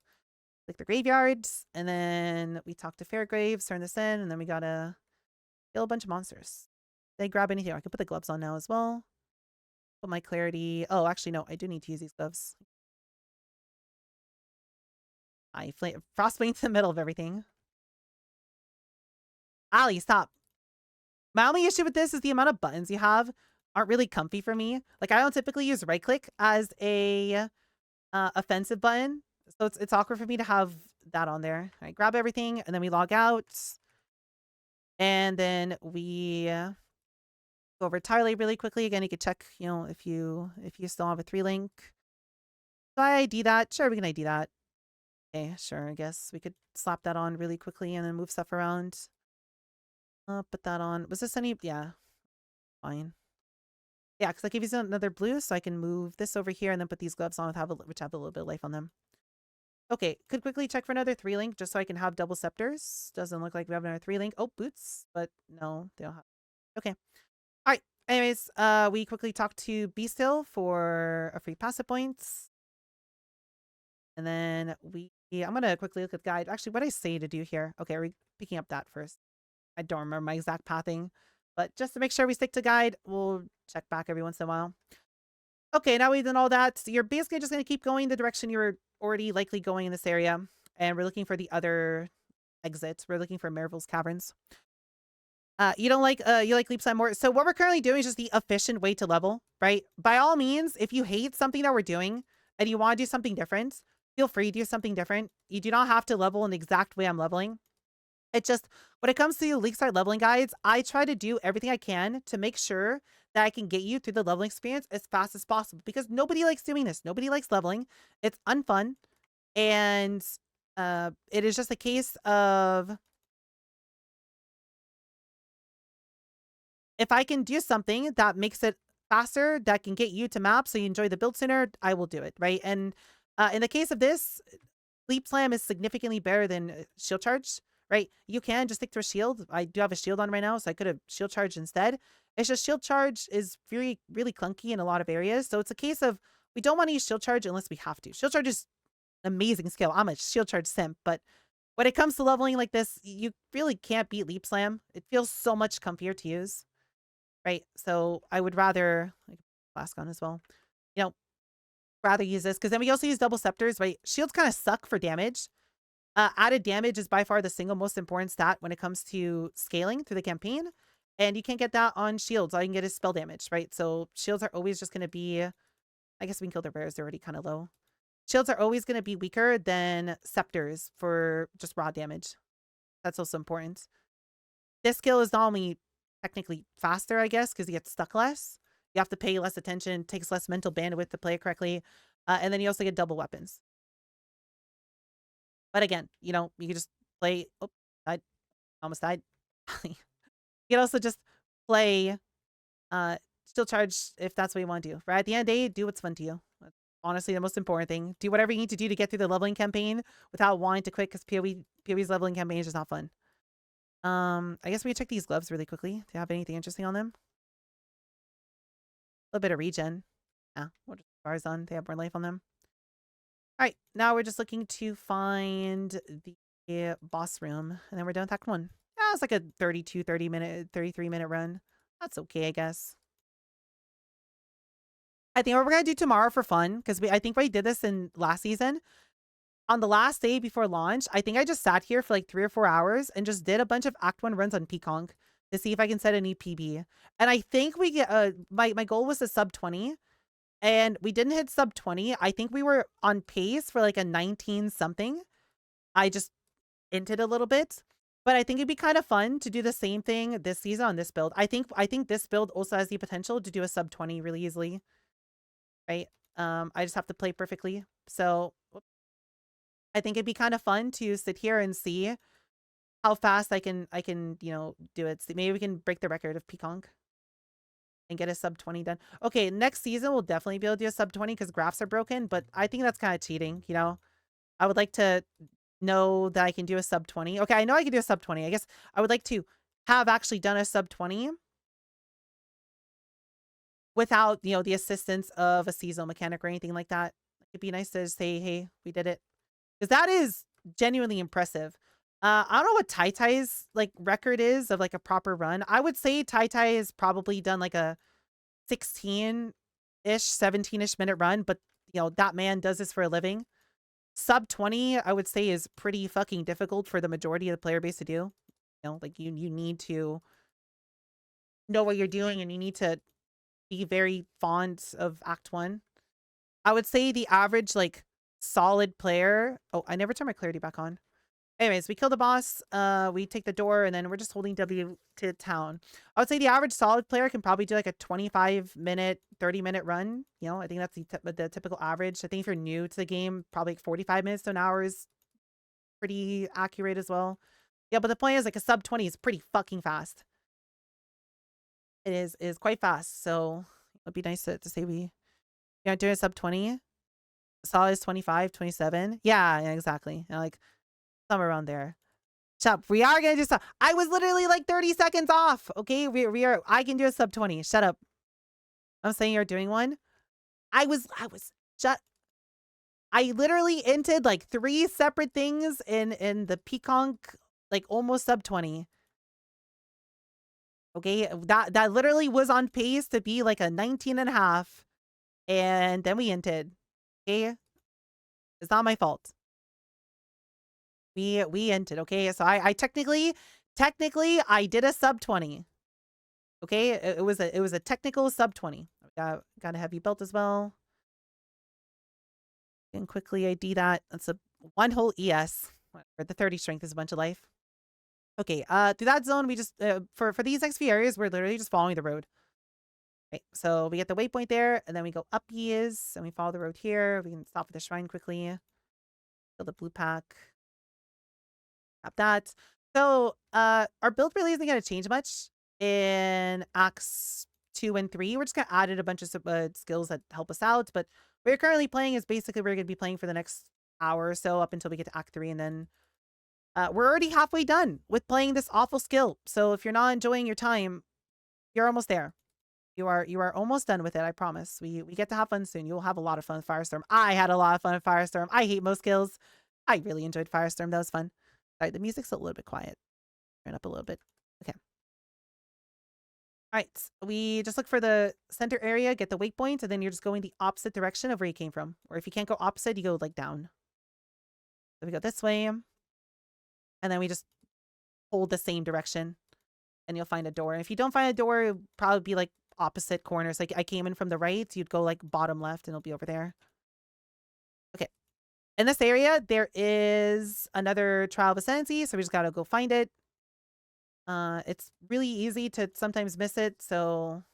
Like the graveyards, and then we talk to Fairgraves, turn this in, and then we gotta kill a bunch of monsters. They grab anything. I can put the gloves on now as well. Put my clarity. Oh, actually, no, I do need to use these gloves. I frostbite into the middle of everything. Allie, stop. My only issue with this is the amount of buttons you have aren't really comfy for me. Like, I don't typically use right click as a offensive button. So it's awkward for me to have that on there. All right, grab everything, and then we log out. And then we go over Tarley really quickly. Again, you can check, you know, if you still have a 3-link. So I ID that. Sure, we can ID that. Okay, sure, I guess we could slap that on really quickly and then move stuff around. Put that on. Was this any? Yeah, fine. Yeah, because I gave you another blue, so I can move this over here and then put these gloves on which have a little bit of life on them. Okay, could quickly check for another 3-link just so I can have double scepters. Doesn't look like we have another 3-link. Oh, boots, but no, they don't have. Okay. All right. Anyways, we quickly talk to Beastill for a free passive points. And then I'm going to quickly look at the guide. Actually, what I say to do here. Okay, we're picking up that first. I don't remember my exact pathing, but just to make sure we stick to guide, we'll check back every once in a while. Okay, now we've done all that. So you're basically just going to keep going the direction you were already likely going in this area. And we're looking for the other exits. We're looking for Maryville's Caverns. You like leap slide more. So what we're currently doing is just the efficient way to level, right? By all means, if you hate something that we're doing and you want to do something different, feel free to do something different. You do not have to level in the exact way I'm leveling. It's just, when it comes to Leaguestart leveling guides, I try to do everything I can to make sure that I can get you through the leveling experience as fast as possible, because nobody likes doing this. Nobody likes leveling. It's unfun. And it is just a case of, if I can do something that makes it faster, that can get you to map so you enjoy the build sooner, I will do it, right? And in the case of this, Leap Slam is significantly better than Shield Charge, right? You can just stick to a shield. I do have a shield on right now, so I could have Shield Charge instead. It's just Shield Charge is really clunky in a lot of areas. So it's a case of, we don't want to use Shield Charge unless we have to. Shield Charge is an amazing skill. I'm a Shield Charge simp, but when it comes to leveling like this, you really can't beat Leap Slam. It feels so much comfier to use. Right, so I would rather, like, flask on as well, you know, rather use this, because then we also use double scepters, right? Shields kind of suck for damage. Added damage is by far the single most important stat when it comes to scaling through the campaign, and you can't get that on shields. All you can get is spell damage, right? So shields are always just going to be, I guess we can kill the rares, they're already kind of low. Shields are always going to be weaker than scepters for just raw damage. That's also important. This skill is not only technically faster, I guess, because you get stuck less. You have to pay less attention, takes less mental bandwidth to play it correctly. And then you also get double weapons. But again, you know, you can just play. Oh, died. Almost died. You can also just play Still Charge if that's what you want to do. Right? At the end of the day, do what's fun to you. That's honestly the most important thing. Do whatever you need to do to get through the leveling campaign without wanting to quit, because PoE's leveling campaign is just not fun. I guess we can check these gloves really quickly. Do you have anything interesting on them? A little bit of regen. Yeah, we'll just bars on. They have more life on them. All right, now we're just looking to find the boss room, and then we're done with Act 1. Yeah, it's like a 33 minute run. That's okay, I guess. I think what we're gonna do tomorrow for fun, because I think we did this in last season. On the last day before launch, I think I just sat here for like 3 or 4 hours and just did a bunch of Act 1 runs on Peaconk to see if I can set a new PB. And I think we get my goal was a sub 20, and we didn't hit sub 20. I think we were on pace for like a 19 something. I just inted a little bit, but I think it'd be kind of fun to do the same thing this season on this build. I think this build also has the potential to do a sub 20 really easily, right? I just have to play perfectly. So I think it'd be kind of fun to sit here and see how fast I can, you know, do it. So maybe we can break the record of Peaconk. and get a sub 20 done. Okay, next season we'll definitely be able to do a sub 20 because graphs are broken, but I think that's kind of cheating, you know? I would like to know that I can do a sub 20. Okay, I know I can do a sub 20. I guess I would like to have actually done a sub 20 without, you know, the assistance of a seasonal mechanic or anything like that. It'd be nice to say, hey, we did it. Because that is genuinely impressive. I don't know what Tai Tai's like record is of like a proper run. I would say Tai Tai has probably done like a 16-ish, 17-ish minute run, but you know, that man does this for a living. Sub 20, I would say, is pretty fucking difficult for the majority of the player base to do. You know, like you need to know what you're doing and you need to be very fond of Act 1. I would say the average like solid player. Oh, I never turned my clarity back on. Anyways, we kill the boss. We take the door and then we're just holding W to town. I would say the average solid player can probably do like a 25-minute, 30-minute run. You know, I think that's the typical average. I think if you're new to the game, probably like 45 minutes to an hour is pretty accurate as well. Yeah, but the point is like a sub 20 is pretty fucking fast. It is quite fast. So it'd be nice to say we aren't doing a sub 20. Solid is 25, 27. Yeah, exactly. You know, like somewhere around there. Shut up. We are gonna do sub. I was literally like 30 seconds off. Okay, we are. I can do a sub 20. Shut up. I'm saying you're doing one. I was. Shut. I literally entered like 3 separate things in the Peaconk, like almost sub 20. Okay, that literally was on pace to be like a 19 and a half, and then we entered. Okay, it's not my fault. We entered. Okay, so I technically I did a sub 20. Okay, it was a technical sub 20. Got a heavy belt as well. And quickly ID that. That's a 1 whole ES. Whatever, the 30 strength is a bunch of life. Okay, through that zone, we just for these next few areas, we're literally just following the road. Okay, so we get the waypoint there, and then we go up ease, and we follow the road here. We can stop at the shrine quickly. Kill the blue pack. Grab that. So our build really isn't going to change much in Acts 2 and 3. We're just going to add a bunch of skills that help us out. But what you're currently playing is basically we're going to be playing for the next hour or so up until we get to Act 3. And then we're already halfway done with playing this awful skill. So if you're not enjoying your time, you're almost there. You are almost done with it, I promise. We get to have fun soon. You'll have a lot of fun with Firestorm. I had a lot of fun with Firestorm. I hate most skills. I really enjoyed Firestorm. That was fun. Sorry, the music's a little bit quiet. Turn up a little bit. Okay. All right. We just look for the center area, get the waypoint, and then you're just going the opposite direction of where you came from. Or if you can't go opposite, you go like down. So we go this way. And then we just hold the same direction. And you'll find a door. And if you don't find a door, it'll probably be like opposite corners. Like I came in from the right, you'd go like bottom left and it'll be over there. Okay. In this area, there is another Trial of Ascendancy, so we just gotta go find it. It's really easy to sometimes miss it, so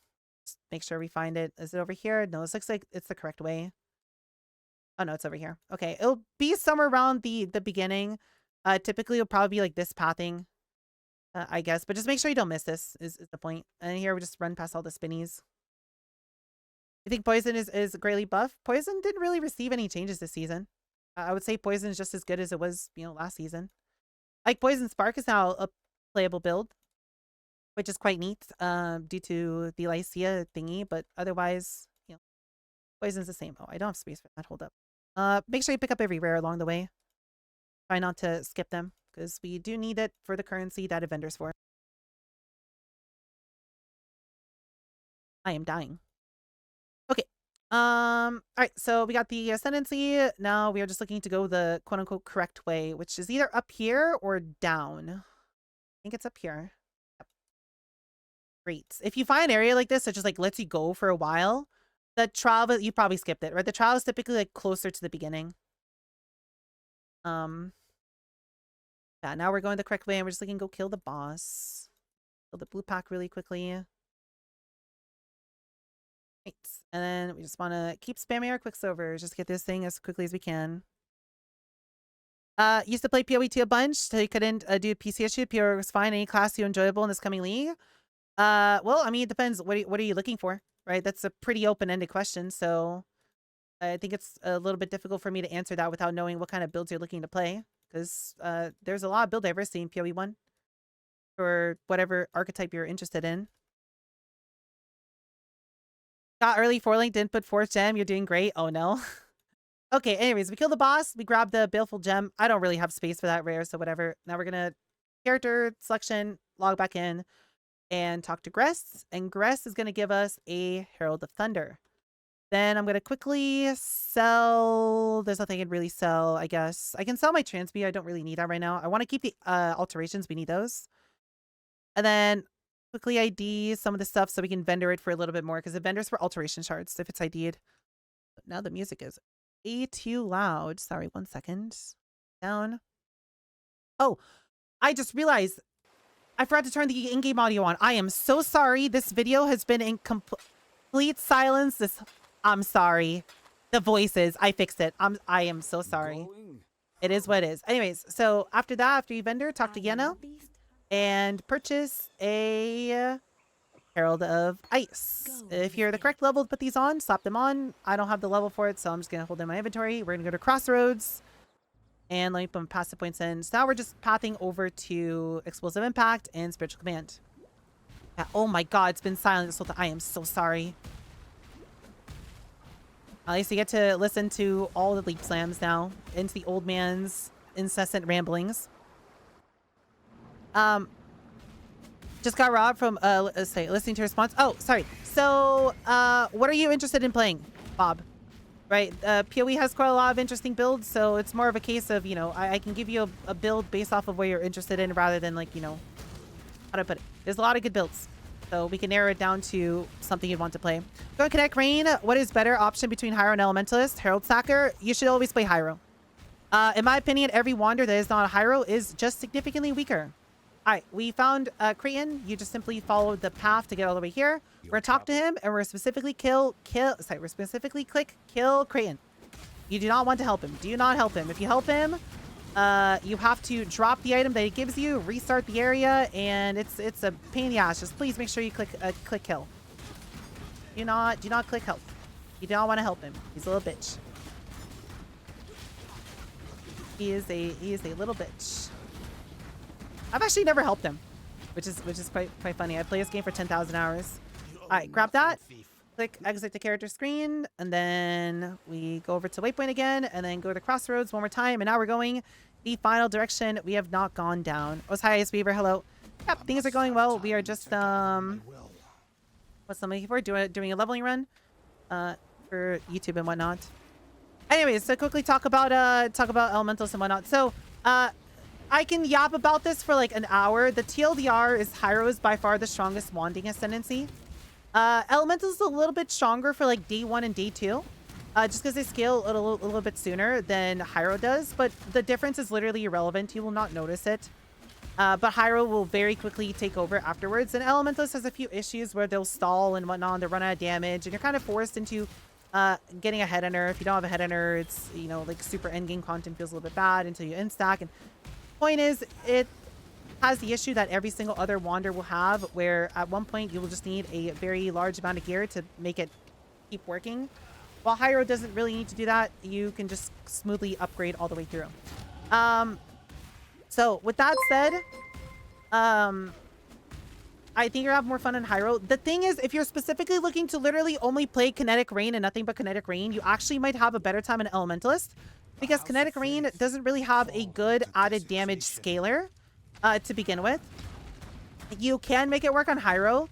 just make sure we find it. Is it over here? No, this looks like it's the correct way. Oh no, it's over here. Okay, it'll be somewhere around the beginning. Typically it'll probably be like this pathing, I guess, but just make sure you don't miss this is the point. And here we just run past all the spinnies. You think Poison is greatly buffed? Poison didn't really receive any changes this season. I would say Poison is just as good as it was, you know, last season. Like Poison Spark is now a playable build, which is quite neat, due to the Lycia thingy. But otherwise, you know, Poison's the same. Oh, I don't have space for that. Hold up. Make sure you pick up every rare along the way. Try not to skip them because we do need it for the currency that it vendors for. I am dying. Okay. All right, so we got the ascendancy. Now we are just looking to go the quote unquote correct way, which is either up here or down. I think it's up here. Yep. Great. If you find an area like this that just like lets you go for a while, the trial, you probably skipped it, right? The trial is typically like closer to the beginning. Yeah, now we're going the correct way and we're just looking to go kill the boss. Kill the blue pack really quickly. Right. And then we just want to keep spamming our quicksilvers. Just get this thing as quickly as we can. Used to play PoE 2 a bunch, so you couldn't do PCSU. PoE was fine. Any class you enjoyable in this coming league? Well, I mean, it depends. What are you looking for, right? That's a pretty open-ended question, so I think it's a little bit difficult for me to answer that without knowing what kind of builds you're looking to play, because there's a lot of build diversity in PoE 1 for whatever archetype you're interested in. Got early 4-link, didn't put 4th gem. You're doing great. Oh, no. Okay, anyways, we killed the boss. We grabbed the baleful gem. I don't really have space for that rare, so whatever. Now we're going to character selection, log back in, and talk to Gress. And Gress is going to give us a Herald of Thunder. Then I'm going to quickly sell... There's nothing I can really sell, I guess. I can sell my Transmute. I don't really need that right now. I want to keep the alterations. We need those. And then quickly ID some of the stuff so we can vendor it for a little bit more, because it vendors for alteration shards if it's ID'd. But now the music is way too loud. Sorry, 1 second. Down. Oh, I just realized I forgot to turn the in-game audio on. I am so sorry. This video has been in complete silence. I'm sorry. The voices. I fixed it. I am so sorry. It is what it is. Anyways, so after that, after you vendor, talk to Yeno and purchase a Herald of Ice. If you're the correct level to put these on, slap them on. I don't have the level for it, so I'm just going to hold them in my inventory. We're going to go to Crossroads. And let me put my passive points in. So now we're just pathing over to Explosive Impact and Spiritual Command. Yeah, oh my god, it's been silent this whole time. I am so sorry. At least you get to listen to all the leap slams now. Into the old man's incessant ramblings. Just got robbed from let's say listening to response. Oh, sorry. So what are you interested in playing, Bob? Right, PoE has quite a lot of interesting builds, so it's more of a case of, you know, I can give you a build based off of what you're interested in rather than, like, you know, how to put it. There's a lot of good builds, so we can narrow it down to something you'd want to play. Go and Kinetic Rain. What is better option between Hiero and Elementalist? Herald Stacker. You should always play Hiero. In my opinion, every Wander that is not a Hiero is just significantly weaker. All right, we found Creighton. You just simply follow the path to get all the way here. We're gonna talk to him, and we're specifically we're specifically click kill Creighton. You do not want to help him. Do not help him. If you help him, you have to drop the item that he gives you, restart the area, and it's a pain in the ass. Just please make sure you click kill. Do not click help. You don't want to help him. He's a little bitch. He is a little bitch. I've actually never helped him, which is quite funny. I play this game for 10,000 hours. All right, grab that. Click exit the character screen, and then we go over to waypoint again, and then go to Crossroads one more time. And now we're going the final direction. We have not gone down. Oh, hi, Weaver. Hello. Yep, things are going well. We are just what's something for doing a leveling run for YouTube and whatnot. Anyways, so quickly talk about elementals and whatnot. So I can yap about this for like an hour. The TLDR is Hiero is by far the strongest wanding ascendancy. Elementals is a little bit stronger for like day 1 and day 2. Just because they scale a little bit sooner than Hiero does. But the difference is literally irrelevant. You will not notice it. But Hiero will very quickly take over afterwards. And Elementalist has a few issues where they'll stall and whatnot. They'll run out of damage. And you're kind of forced into getting a headhunter. If you don't have a headhunter, it's, you know, like super endgame content feels a little bit bad until you instack. And point is, it has the issue that every single other Wander will have, where at one point you will just need a very large amount of gear to make it keep working. While Hiero doesn't really need to do that, you can just smoothly upgrade all the way through. So with that said, I think you're having more fun in Hiero. The thing is, if you're specifically looking to literally only play Kinetic Rain and nothing but Kinetic Rain, you actually might have a better time in Elementalist, because Kinetic Rain doesn't really have a good added damage scaler to begin with. You can make it work on Hiero,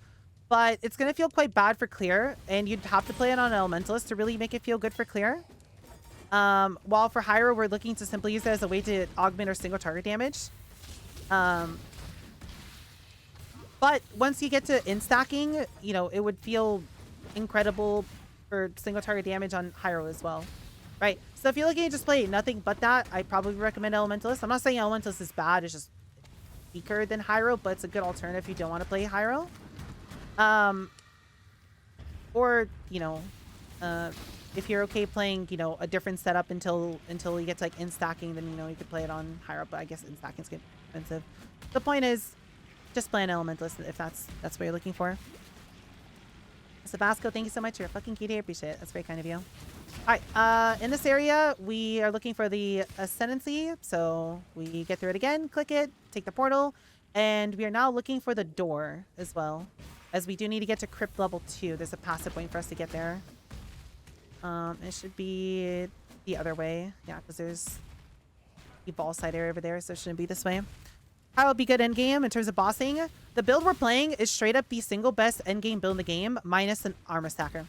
but it's going to feel quite bad for clear, and you'd have to play it on Elementalist to really make it feel good for clear. While for Hiero, we're looking to simply use it as a way to augment our single target damage. But once you get to instacking, you know, it would feel incredible for single target damage on Hiero as well. Right, so if you're looking to just play nothing but that, I probably recommend Elementalist. I'm not saying Elementalist is bad, it's just weaker than Hiero, but it's a good alternative if you don't want to play Hiero. Or, you know, if you're okay playing, you know, a different setup until you get to like instacking, then, you know, you could play it on Hiero, but I guess instacking is expensive. The point is, Just play an elementalist if that's what you're looking for. Sabasco, thank you so much. You're a fucking cutie. I appreciate it. That's very kind of you. All right, in this area, we are looking for the Ascendancy. So we get through it again, click it, take the portal, and we are now looking for the door as well, as we do need to get to Crypt level 2. There's a passive point for us to get there. It should be the other way. Yeah, because there's the ball side area over there, so it shouldn't be this way. How would be good endgame in terms of bossing? The build we're playing is straight up the single best endgame build in the game, minus an armor stacker.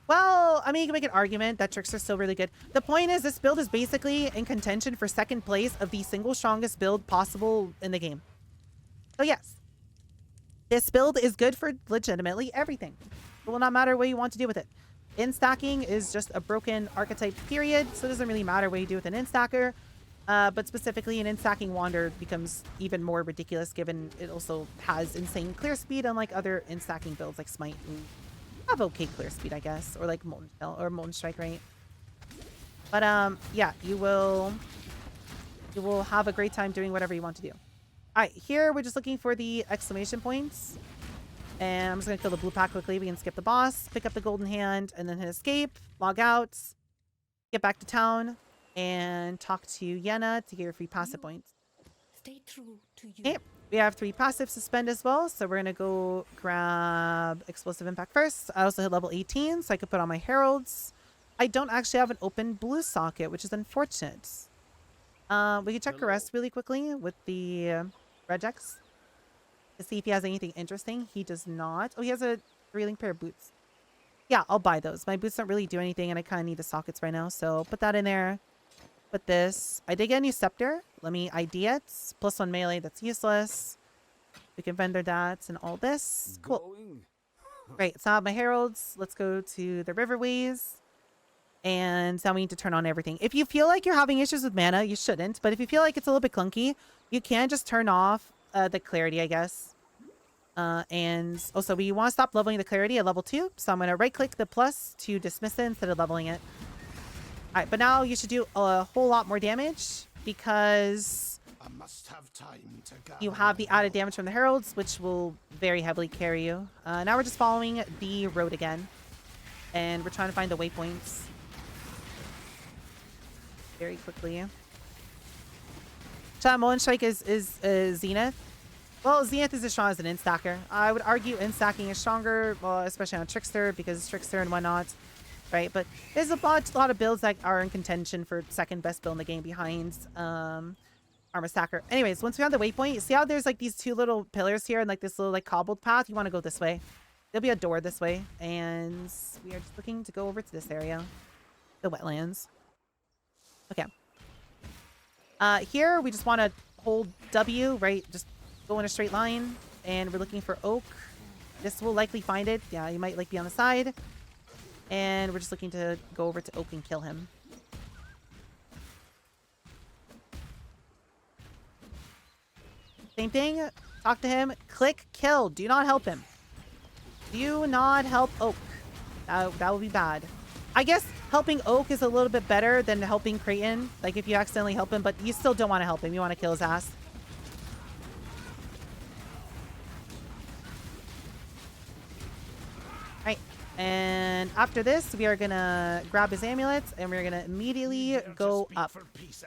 Well, I mean, you can make an argument that tricks are still really good. The point is, this build is basically in contention for second place of the single strongest build possible in the game. So yes, this build is good for legitimately everything. It will not matter what you want to do with it. In-stacking is just a broken archetype, period, so it doesn't really matter what you do with an in-stacker. But specifically, an in-stacking Wander becomes even more ridiculous given it also has insane clear speed, unlike other in-stacking builds like Smite, who have okay clear speed, I guess, or like Molten Shell or Molten Strike, right? But yeah, you will have a great time doing whatever you want to do. All right, here we're just looking for the exclamation points, and I'm just gonna kill the blue pack quickly. We can skip the boss, pick up the golden hand, and then hit escape, log out, get back to town, and talk to Yenna to get your free passive points. Stay true to you. Okay, we have 3 passives to spend as well, so we're gonna go grab Explosive Impact first. I also hit level 18, so I could put on my Heralds. I don't actually have an open blue socket, which is unfortunate. We can check Caress really quickly with the Regex to see if he has anything interesting. He does not. Oh, he has a 3-link pair of boots. Yeah, I'll buy those. My boots don't really do anything, and I kind of need the sockets right now, so put that in there. Put this. I did get a new scepter. Let me ID it. +1 melee. That's useless. We can vendor that and all this. Cool. Great. So I have my heralds. Let's go to the riverways. And now we need to turn on everything. If you feel like you're having issues with mana, you shouldn't. But if you feel like it's a little bit clunky, you can just turn off the clarity, I guess. And also, we want to stop leveling the clarity at level 2. So I'm going to right-click the plus to dismiss it instead of leveling it. Alright, but now you should do a whole lot more damage because you have the added damage from the heralds, which will very heavily carry you. Now we're just following the road again, and we're trying to find the waypoints very quickly. Molten Strike is Zenith. Well, Zenith is as strong as an in-stacker. I would argue in-stacking is stronger, well, especially on Trickster, because Trickster and whatnot. Right, but there's a lot of builds that are in contention for second best build in the game behind Armor Stacker. Anyways, once we have the waypoint, you see how there's like these 2 little pillars here and like this little like cobbled path? You want to go this way. There'll be a door this way, and we are just looking to go over to this area, the wetlands. Okay. Here we just want to hold W, right? Just go in a straight line, and we're looking for oak. This will likely find it. Yeah, you might like be on the side. And we're just looking to go over to Oak and kill him. Same thing. Talk to him. Click kill. Do not help him. Do not help Oak. That would be bad. I guess helping Oak is a little bit better than helping Creighton. Like if you accidentally help him, but you still don't want to help him. You want to kill his ass. Right. And after this, we are going to grab his amulets and we're going to immediately go up.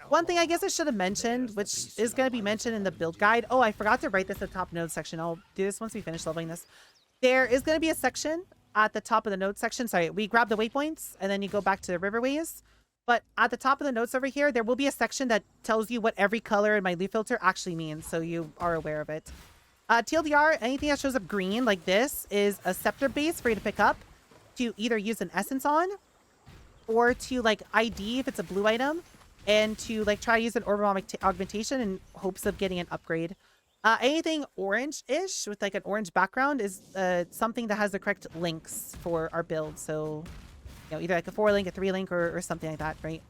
One thing I guess I should have mentioned, which is going to be mentioned in the build guide. Oh, I forgot to write this at the top node section. I'll do this once we finish leveling this. There is going to be a section at the top of the node section. Sorry, we grab the waypoints and then you go back to the riverways. But at the top of the notes over here, there will be a section that tells you what every color in my leaf filter actually means. So you are aware of it. TLDR, anything that shows up green like this is a scepter base for you to pick up to either use an essence on or to like ID if it's a blue item and to like try to use an orbital augmentation in hopes of getting an upgrade. Anything orange-ish with like an orange background is something that has the correct links for our build. So, you know, either like a 4-link, a 3-link, or something like that, right?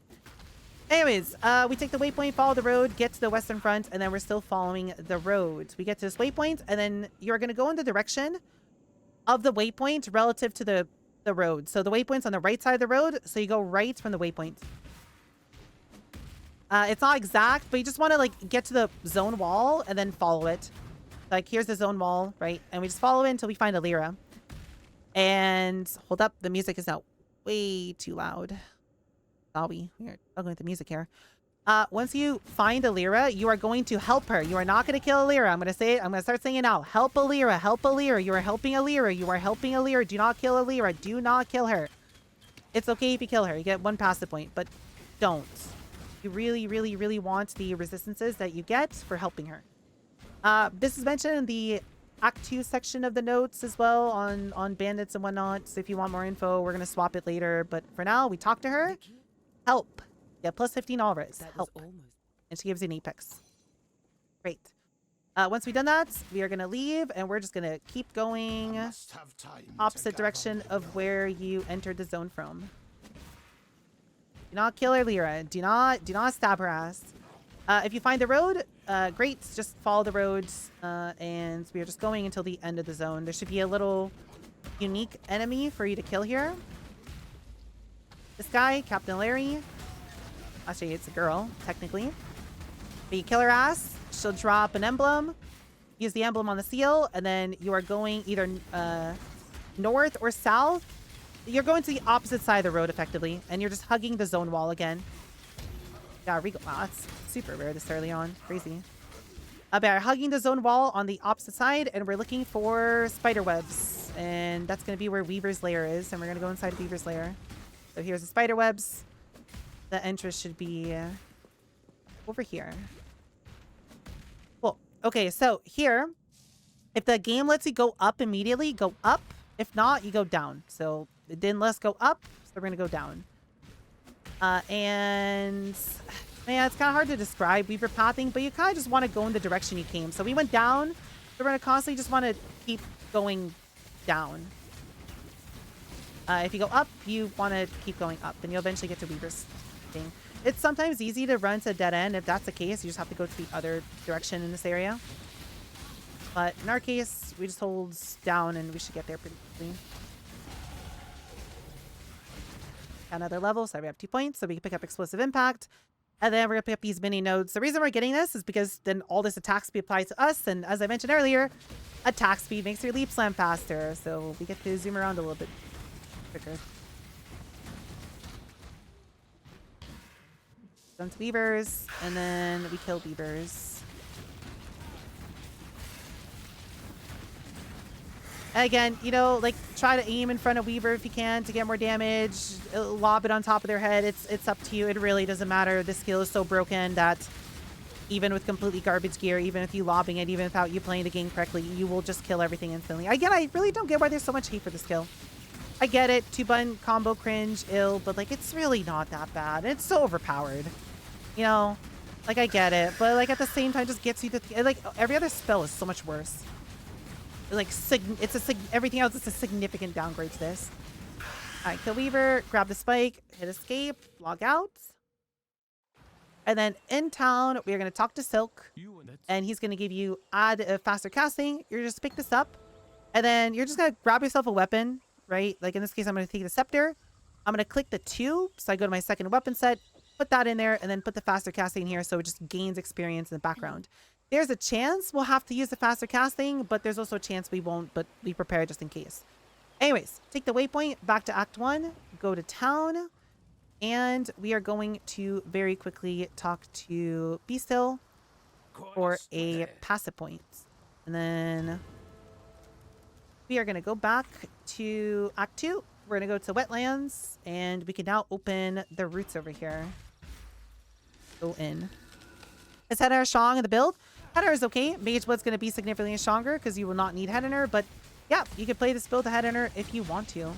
Anyways, we take the waypoint, follow the road, get to the western front, and then we're still following the road. We get to this waypoint, and then you're going to go in the direction of the waypoint relative to the road. So the waypoint's on the right side of the road, so you go right from the waypoint. It's not exact, but you just want to like get to the zone wall and then follow it. Like, here's the zone wall, right? And we just follow it until we find a Lyra. And hold up, the music is now way too loud. Sorry, we're struggling with the music here. Once you find a Lyra, you are going to help her. You are not going to kill a Lyra. I'm going to say it. I'm going to start saying it now. Help a Lyra. Help a Lyra. You are helping a Lyra. You are helping a Lyra. Do not kill a Lyra. Do not kill her. It's okay if you kill her. You get 1 passive point, but don't. You really, really, really want the resistances that you get for helping her. This is mentioned in the Act 2 section of the notes as well on bandits and whatnot. So if you want more info, we're going to swap it later. But for now, we talk to her. Help. Yeah, plus 15 all res. Help. And she gives you an apex. Great. Once we've done that, we are going to leave and we're just going to keep going opposite direction of where you entered the zone from. Do not kill her, Lyra. Do not stab her ass. If you find the road, great. Just follow the roads. And we are just going until the end of the zone. There should be a little unique enemy for you to kill here. This guy, Captain Larry. Actually, it's a girl, technically. But you kill her ass, she'll drop an emblem. Use the emblem on the seal, and then you are going either north or south. You're going to the opposite side of the road, effectively, and you're just hugging the zone wall again. Yeah, wow, that's super rare this early on. Crazy. We're hugging the zone wall on the opposite side, and we're looking for spider webs. And that's going to be where Weaver's lair is, and we're going to go inside Weaver's lair. So here's the spider webs. The entrance should be over here. Cool. Okay, so here, if the game lets you go up immediately, go up. If not, you go down. So it didn't let us go up, so we're going to go down. And man, it's kind of hard to describe Weaver pathing, but you kind of just want to go in the direction you came. So we went down, so we're going to constantly just want to keep going down. If you go up, you want to keep going up, and you'll eventually get to Weaver's thing. It's sometimes easy to run to a dead end. If that's the case, you just have to go to the other direction in this area. But in our case, we just hold down, and we should get there pretty quickly. Another level, so we have 2 points, so we can pick up Explosive Impact. And then we're going to pick up these mini nodes. The reason we're getting this is because then all this attack speed applies to us. And as I mentioned earlier, attack speed makes your leap slam faster. So we get to zoom around a little bit quicker. Done to Weavers, and then we kill Weavers. Again, you know, like, try to aim in front of Weaver if you can to get more damage. Lob it on top of their head. It's up to you. It really doesn't matter. This skill is so broken that even with completely garbage gear, even if you lobbing it, even without you playing the game correctly, you will just kill everything instantly. Again, I really don't get why there's so much hate for the skill. I get it. 2-button combo cringe, ill, but like, it's really not that bad. It's so overpowered. You know, like, I get it, but like at the same time, just gets you to like every other spell is so much worse. Like, everything else is a significant downgrade to this. All right, kill Weaver, grab the spike, hit escape, log out. And then in town, we're going to talk to Silk, and he's going to give you add a faster casting. You're just pick this up, and then you're just going to grab yourself a weapon, right? Like in this case, I'm going to take the scepter. I'm going to click the 2, so I go to my second weapon set, put that in there, and then put the faster casting here, so it just gains experience in the background. There's a chance we'll have to use the faster casting, but there's also a chance we won't, but be prepared just in case. Anyways, take the waypoint back to Act 1, go to town, and we are going to very quickly talk to Be Still for a passive point. And then we are going to go back to Act 2. We're going to go to Wetlands, and we can now open the roots over here. Go in. Is Headhunter strong in the build? Headhunter is okay. Mage Blood's going to be significantly stronger because you will not need Headhunter, but yeah, you can play this build to Headhunter if you want to.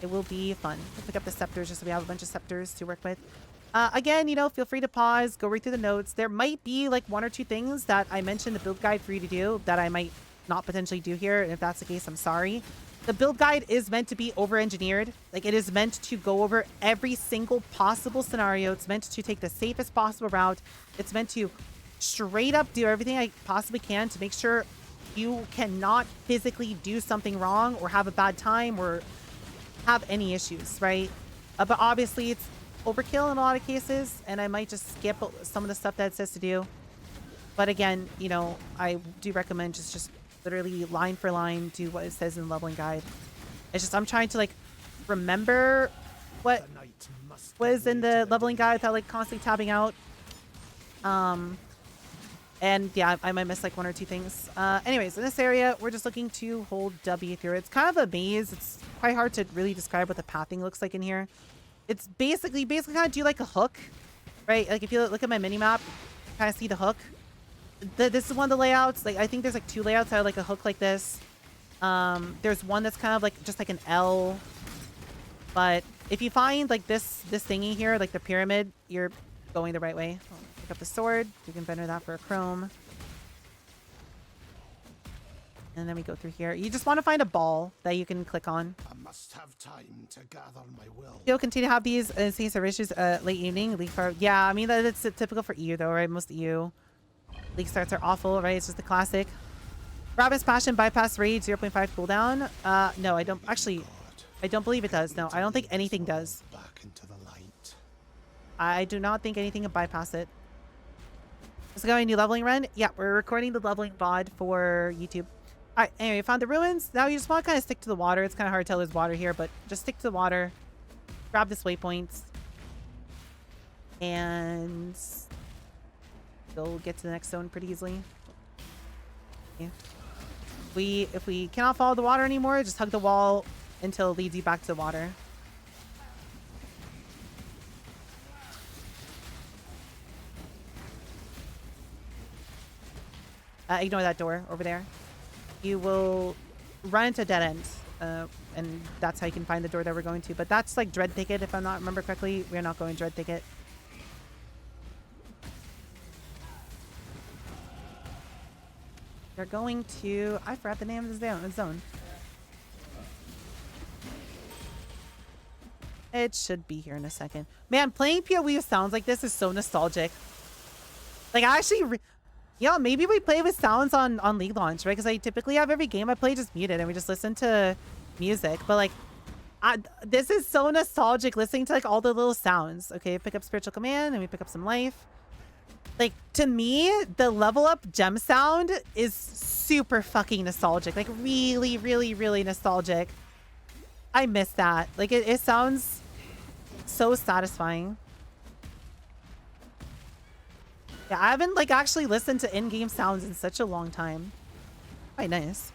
It will be fun. We'll pick up the scepters just so we have a bunch of scepters to work with. Again, you know, feel free to pause, go read through the notes. There might be like 1 or 2 things that I mentioned the build guide for you to do that I might not potentially do here. And if that's the case, I'm sorry. The build guide is meant to be over-engineered. Like, it is meant to go over every single possible scenario. It's meant to take the safest possible route. It's meant to straight up do everything I possibly can to make sure you cannot physically do something wrong or have a bad time or have any issues, right? But obviously, it's overkill in a lot of cases, and I might just skip some of the stuff that it says to do. But again, you know, I do recommend just literally line for line do what it says in the leveling guide. It's just I'm trying to like remember what was in the leveling guide without like constantly tabbing out. And yeah, I might miss like one or two things. Anyways, in this area, we're just looking to hold W through. It's kind of a maze. It's quite hard to really describe what the pathing looks like in here. It's basically kind of do like a hook, right? Like if you look at my mini map, kind of see the hook. This is one of the layouts. Like I think there's like two layouts that are like a hook like this. There's one that's kind of like just like an L. But if you find like this thingy here, like the pyramid, you're going the right way. Pick up the sword. You can vendor that for a chrome. And then we go through here. You just want to find a ball that you can click on. I must have time to gather my will. You'll continue to have these seasons of issues late evening. Leaguestart. Yeah, I mean that's typical for EU though, right? Most EU Leaguestarts are awful, right? It's just the classic. Ravenous Passion bypass rage 0.5 cooldown. No, I don't actually. I don't believe it does. No, I don't think anything does. Back into the light. I do not think anything can bypass it. Let's go a new leveling run. Yeah, we're recording the leveling VOD for YouTube. All right, anyway, found the ruins. Now you just want to kind of stick to the water. It's kind of hard to tell there's water here, but just stick to the water. Grab this waypoint. And you'll get to the next zone pretty easily. Yeah. If we cannot follow the water anymore, just hug the wall until it leads you back to the water. Ignore that door over there. You will run into a dead end, and that's how you can find the door that we're going to. But that's like Dread Thicket, if I'm not remember correctly. We're not going Dread Thicket. They're going to... I forgot the name of the zone. It should be here in a second. Man, playing PoE with sounds like this is so nostalgic. Like, I actually... Yeah, maybe we play with sounds on League launch, right? Because I typically have every game I play just muted and we just listen to music. But like, this is so nostalgic listening to like all the little sounds. Okay, pick up Spiritual Command and we pick up some life. Like, to me, the level up gem sound is super fucking nostalgic. Like, really, really, really nostalgic. I miss that. Like, it sounds so satisfying. Yeah, I haven't like actually listened to in-game sounds in such a long time. Quite nice.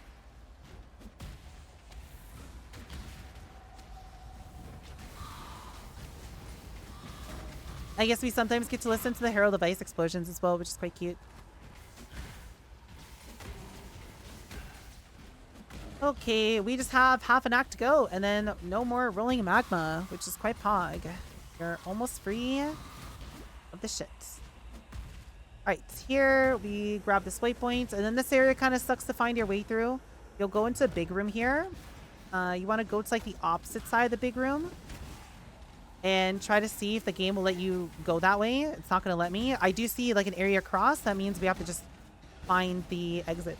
I guess we sometimes get to listen to the Herald of Ice explosions as well, which is quite cute. Okay, we just have half an act to go, and then no more rolling magma, which is quite pog. You're almost free of the shit. Alright, here we grab this waypoint, and then this area kind of sucks to find your way through. You'll go into a big room here. You want to go to like the opposite side of the big room and try to see if the game will let you go that way. It's not going to let me. I do see like an area across. That means we have to just find the exit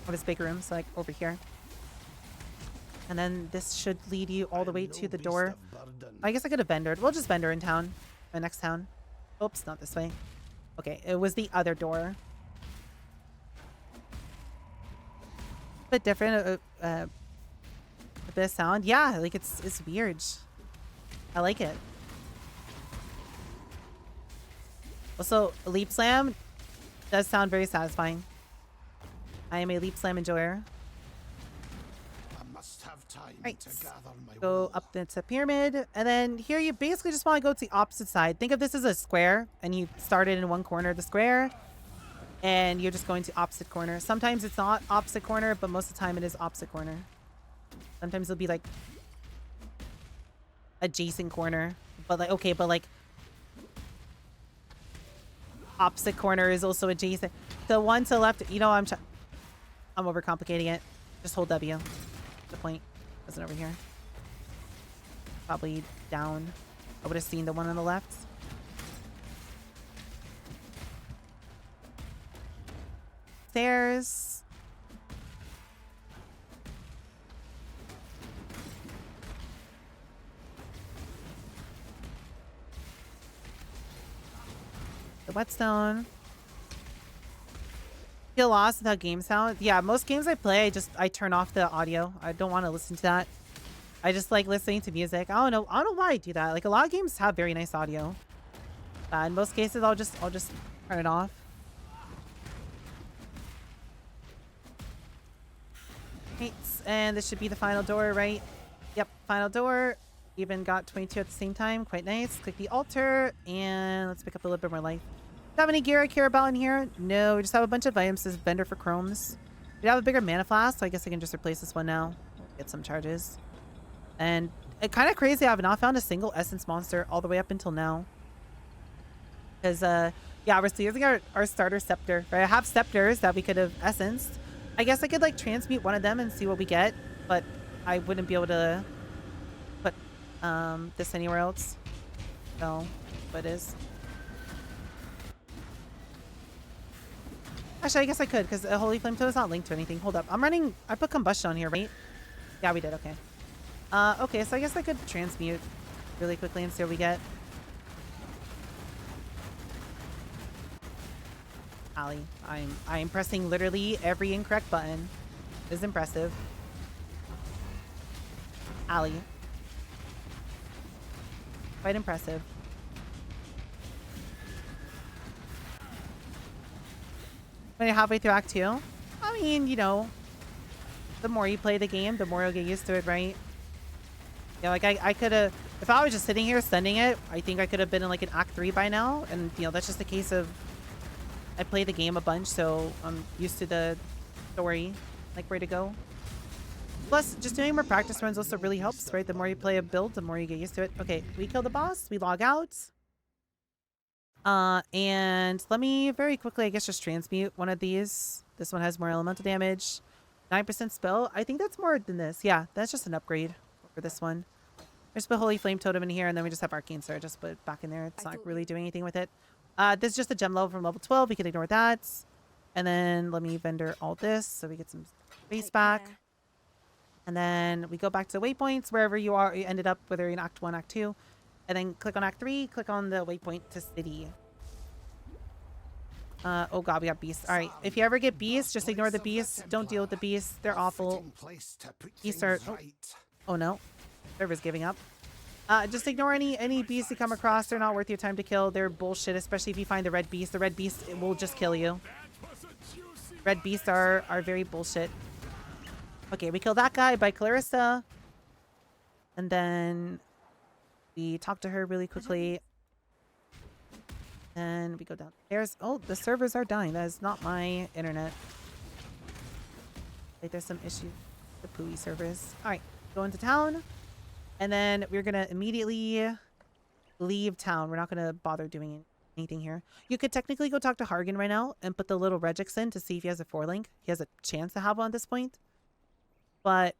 of this big room. So like over here. And then this should lead you all the way to the door. I guess I could have vendored. We'll just vendor in town. The next town. Oops, not this way. Okay, it was the other door. A bit different. A bit of sound. Yeah, like it's weird. I like it. Also, Leap Slam does sound very satisfying. I am a Leap Slam enjoyer. I must have time Right. to gather my Go will. up into pyramid, and then here you basically just want to go to the opposite side. Think of this as a square, and you started in one corner of the square, and you're just going to opposite corner. Sometimes it's not opposite corner, but most of the time it is opposite corner. Sometimes it'll be like adjacent corner, but like okay, but like opposite corner is also adjacent. The one to the left, you know, I'm overcomplicating it. Just hold W. The point wasn't over here. Probably down. I would have seen the one on the left. Stairs. The whetstone. Feel lost without game sound? Yeah, most games I play, I turn off the audio. I don't want to listen to that. I just like listening to music. I don't know. I don't know why I do that. Like a lot of games have very nice audio. In most cases, I'll just turn it off. Right, and this should be the final door, right? Yep, final door. Even got 22 at the same time. Quite nice. Click the altar, and let's pick up a little bit more life. Do you have any gear I care about in here? No, we just have a bunch of items. This vendor for chromes. We have a bigger mana flask, so I guess I can just replace this one now. Get some charges. And it's kind of crazy. I have not found a single essence monster all the way up until now. Because, yeah, we're still using our starter scepter. Right? I have scepters that we could have essenced. I guess I could, like, transmute one of them and see what we get. But I wouldn't be able to put this anywhere else. So, what it is. Actually, I guess I could, because a Holy Flame Totem is not linked to anything. Hold up. I put Combustion on here, right? Yeah, we did. Okay. Okay, so I guess I could transmute really quickly and see what we get. Allie, I'm pressing literally every incorrect button. This is impressive. Allie. Quite impressive. When you're halfway through Act 2? I mean, you know, the more you play the game, the more you'll get used to it, right? Yeah, like I could have, if I was just sitting here sending it, I think I could have been in like an Act 3 by now. And, you know, that's just a case of I play the game a bunch, so I'm used to the story, like where to go. Plus, just doing more practice runs also really helps, right? The more you play a build, the more you get used to it. Okay, we kill the boss, we log out. And let me very quickly, I guess, just transmute one of these. This one has more elemental damage. 9% spell. I think that's more than this. Yeah, that's just an upgrade for this one. There's the Holy Flame Totem in here, and then we just have Arcane Sword. Just put it back in there. It's not really doing anything with it. This is just a gem level from level 12. We can ignore that. And then let me vendor all this so we get some space back. And then we go back to waypoints, wherever you are. You ended up, whether you're in Act 1, Act 2. And then click on Act 3, click on the waypoint to city. Oh god, we got beasts. Alright, if you ever get beasts, just ignore the beasts. Don't deal with the beasts. They're awful. Beasts are... Oh no. Server's giving up. Just ignore any beasts you come across. They're not worth your time to kill. They're bullshit, especially if you find the red beast. The red beast will just kill you. Red beasts are very bullshit. Okay, we kill that guy by Clarissa. And then... we talk to her really quickly. And we go downstairs. Oh, the servers are dying. That is not my internet. Like, there's some issues with the PoE servers. Alright, go into town. And then we're going to immediately leave town. We're not going to bother doing anything here. You could technically go talk to Hargan right now and put the little regex in to see if he has a 4-link. He has a chance to have one at this point. But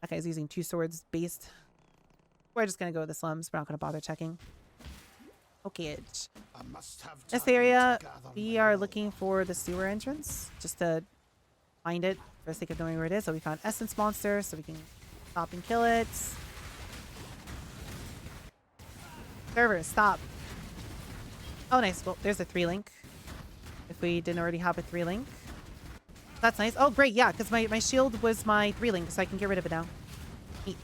that guy's using 2 swords based. We're just going to go with the slums. We're not going to bother checking. Okay. This area, we are looking for the sewer entrance. Just to find it for the sake of knowing where it is. So we found Essence Monster, so we can stop and kill it. Server, stop. Oh, nice. Well, there's a 3-link. If we didn't already have a 3-link. That's nice. Oh, great. Yeah, because my shield was my 3-link, so I can get rid of it now. Neat.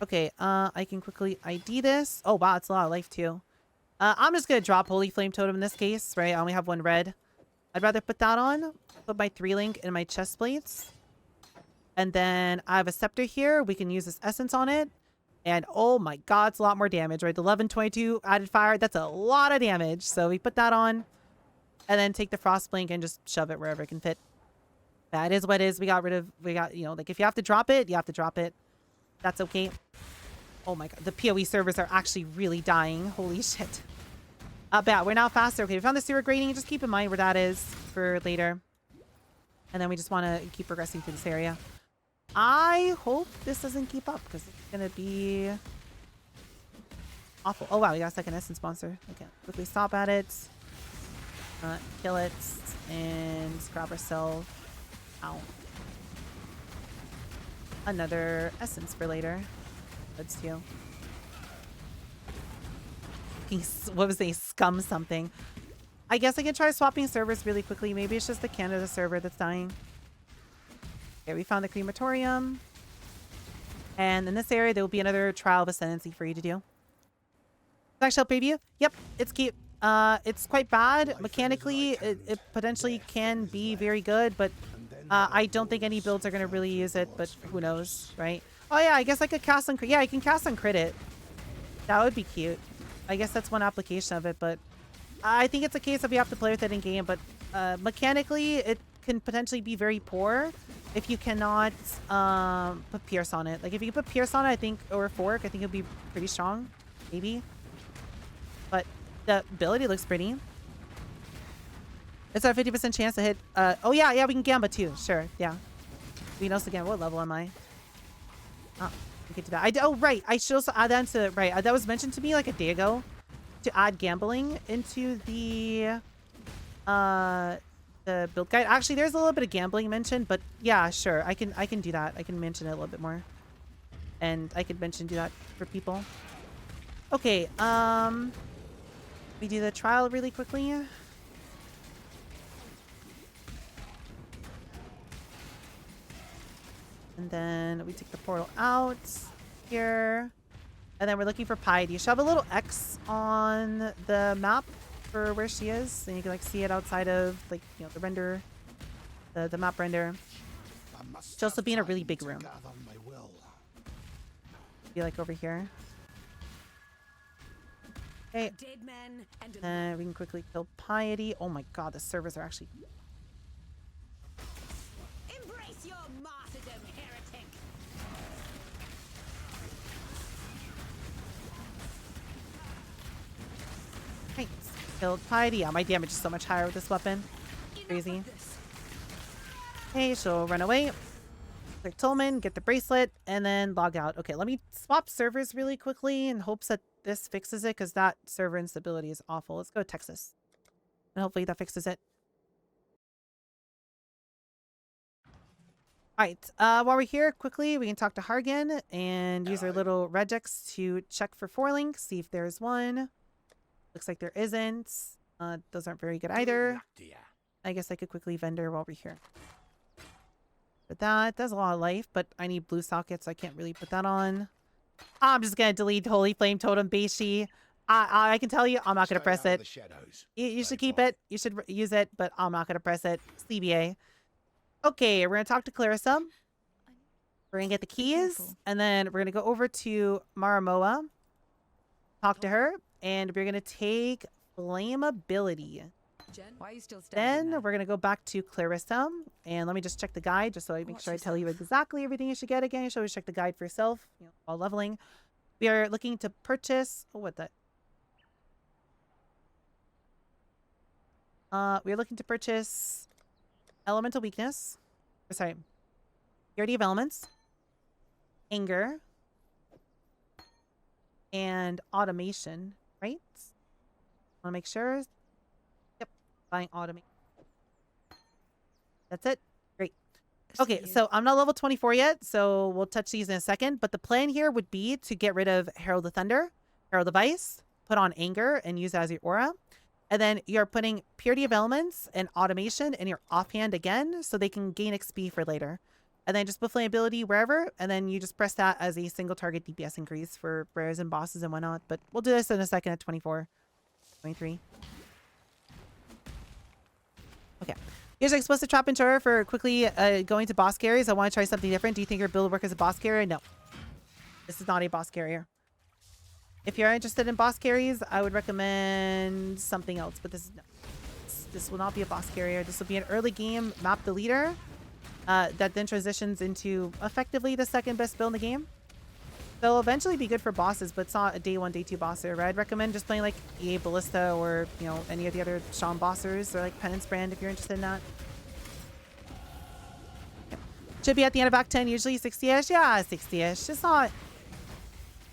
Okay, I can quickly ID this. Oh, wow, it's a lot of life, too. I'm just going to drop Holy Flame Totem in this case, right? I only have 1 red. I'd rather put that on. Put my 3-link in my chest plates. And then I have a scepter here. We can use this essence on it. And oh my god, it's a lot more damage, right? The 1122 added fire, that's a lot of damage. So we put that on. And then take the Frost Blink and just shove it wherever it can fit. That is what it is. We got, you know, like if you have to drop it, you have to drop it. That's okay. Oh my god, the PoE servers are actually really dying. Holy shit. But we're now faster. Okay, we found the sewer grating. Just keep in mind where that is for later. And then we just want to keep progressing through this area. I hope this doesn't keep up because it's going to be awful. Oh wow, we got a second essence monster. Okay, quickly stop at it. Kill it. And grab ourselves. Ow. Another essence for later. Let's do. What was a scum something? I guess I can try swapping servers really quickly. Maybe it's just the Canada server that's dying. Okay, we found the crematorium. And in this area, there will be another Trial of Ascendancy for you to do. Actual preview. Yep, it's cute. It's quite bad. Mechanically, it potentially can be very good, but I don't think any builds are going to really use it, but who knows, right? Oh yeah, I guess I could cast on crit. Yeah, I can cast on crit it. That would be cute. I guess that's one application of it, but I think it's a case of you have to play with it in game, but mechanically, it can potentially be very poor if you cannot put Pierce on it. Like, if you put Pierce on it, I think, or Fork, I think it'll be pretty strong, maybe. But the ability looks pretty. It's our 50% chance to hit. Oh, yeah, we can Gamba too. Sure, yeah. We know again. What level am I? Oh, we can do that. Oh, right. I should also add that into. Right. That was mentioned to me like a day ago to add gambling into the build guide. Actually, there's a little bit of gambling mentioned, but yeah, sure. I can do that. I can mention it a little bit more. And I could do that for people. Okay, we do the trial really quickly. And then we take the portal out here. And then we're looking for Piety. You should have a little X on the map for where she is. And you can like see it outside of like, you know, the render, the map render. She'll also be in a really big room. Be like over here. Okay. We can quickly kill Piety. Oh my god, the servers are actually... Embrace your martyrdom, heretic. Right. Killed Piety. Yeah, my damage is so much higher with this weapon. Crazy. Okay, she'll run away. Click Tolman, get the bracelet, and then log out. Okay, let me swap servers really quickly in hopes that this fixes it, because that server instability is awful. Let's go to Texas. And hopefully that fixes it. Alright, while we're here, quickly, we can talk to Hargan and use our little regex to check for 4 links, see if there's one. Looks like there isn't. Those aren't very good either. I guess I could quickly vendor while we're here. But that's a lot of life, but I need blue sockets, so I can't really put that on. I'm just going to delete Holy Flame Totem Beishi. I can tell you, I'm not going to press it. You should keep it. You should use it, but I'm not going to press it. CBA. Okay, we're going to talk to Clarissa. We're going to get the keys, and then we're going to go over to Maramoa. Talk to her, and we're going to take Flammability. Jen, why are you still standing Then we're going to go back to Clarissa, and let me just check the guide just so I make sure I tell you exactly everything you should get again. You should always check the guide for yourself, you know, while leveling. We are looking to purchase... Oh, what the... we are looking to purchase Elemental Weakness. Or, sorry. Purity of Elements. Anger. And Automation, right? Want to make sure... Buying automate. That's it. Great. Okay, so I'm not level 24 yet, so we'll touch these in a second. But the plan here would be to get rid of Herald of Thunder, Herald of Ice, put on Anger, and use it as your aura. And then you're putting Purity of Elements and Automation in your offhand again, so they can gain XP for later. And then just put Flammability wherever, and then you just press that as a single target DPS increase for rares and bosses and whatnot. But we'll do this in a second at 24, 23. Okay. Here's an explosive trap insurer for quickly going to boss carriers. I want to try something different. Do you think your build will work as a boss carrier? No. This is not a boss carrier. If you're interested in boss carries, I would recommend something else. But this will not be a boss carrier. This will be an early game map deleter that then transitions into effectively the second best build in the game. They'll eventually be good for bosses, but it's not a day 1, day 2 bosser, right? I'd recommend just playing like EA Ballista or, you know, any of the other Sean bossers or like Penance Brand if you're interested in that. Yep. Should be at the end of Act 10, usually 60-ish. Yeah, 60-ish. It's not...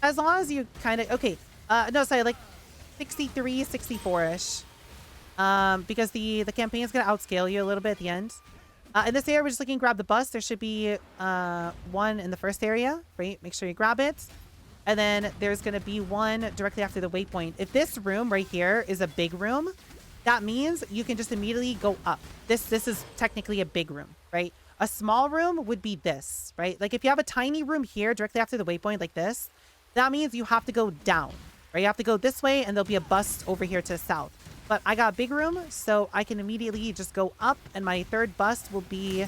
As long as you kind of... Okay. No, sorry, like 63, 64-ish. Because the campaign is going to outscale you a little bit at the end. In this area, we're just looking to grab the bus. There should be one in the first area, right? Make sure you grab it. And then there's going to be one directly after the waypoint. If this room right here is a big room, that means you can just immediately go up. This is technically a big room, right? A small room would be this, right? Like if you have a tiny room here directly after the waypoint like this, that means you have to go down, right? You have to go this way and there'll be a bust over here to the south. But I got a big room, so I can immediately just go up and my third bust will be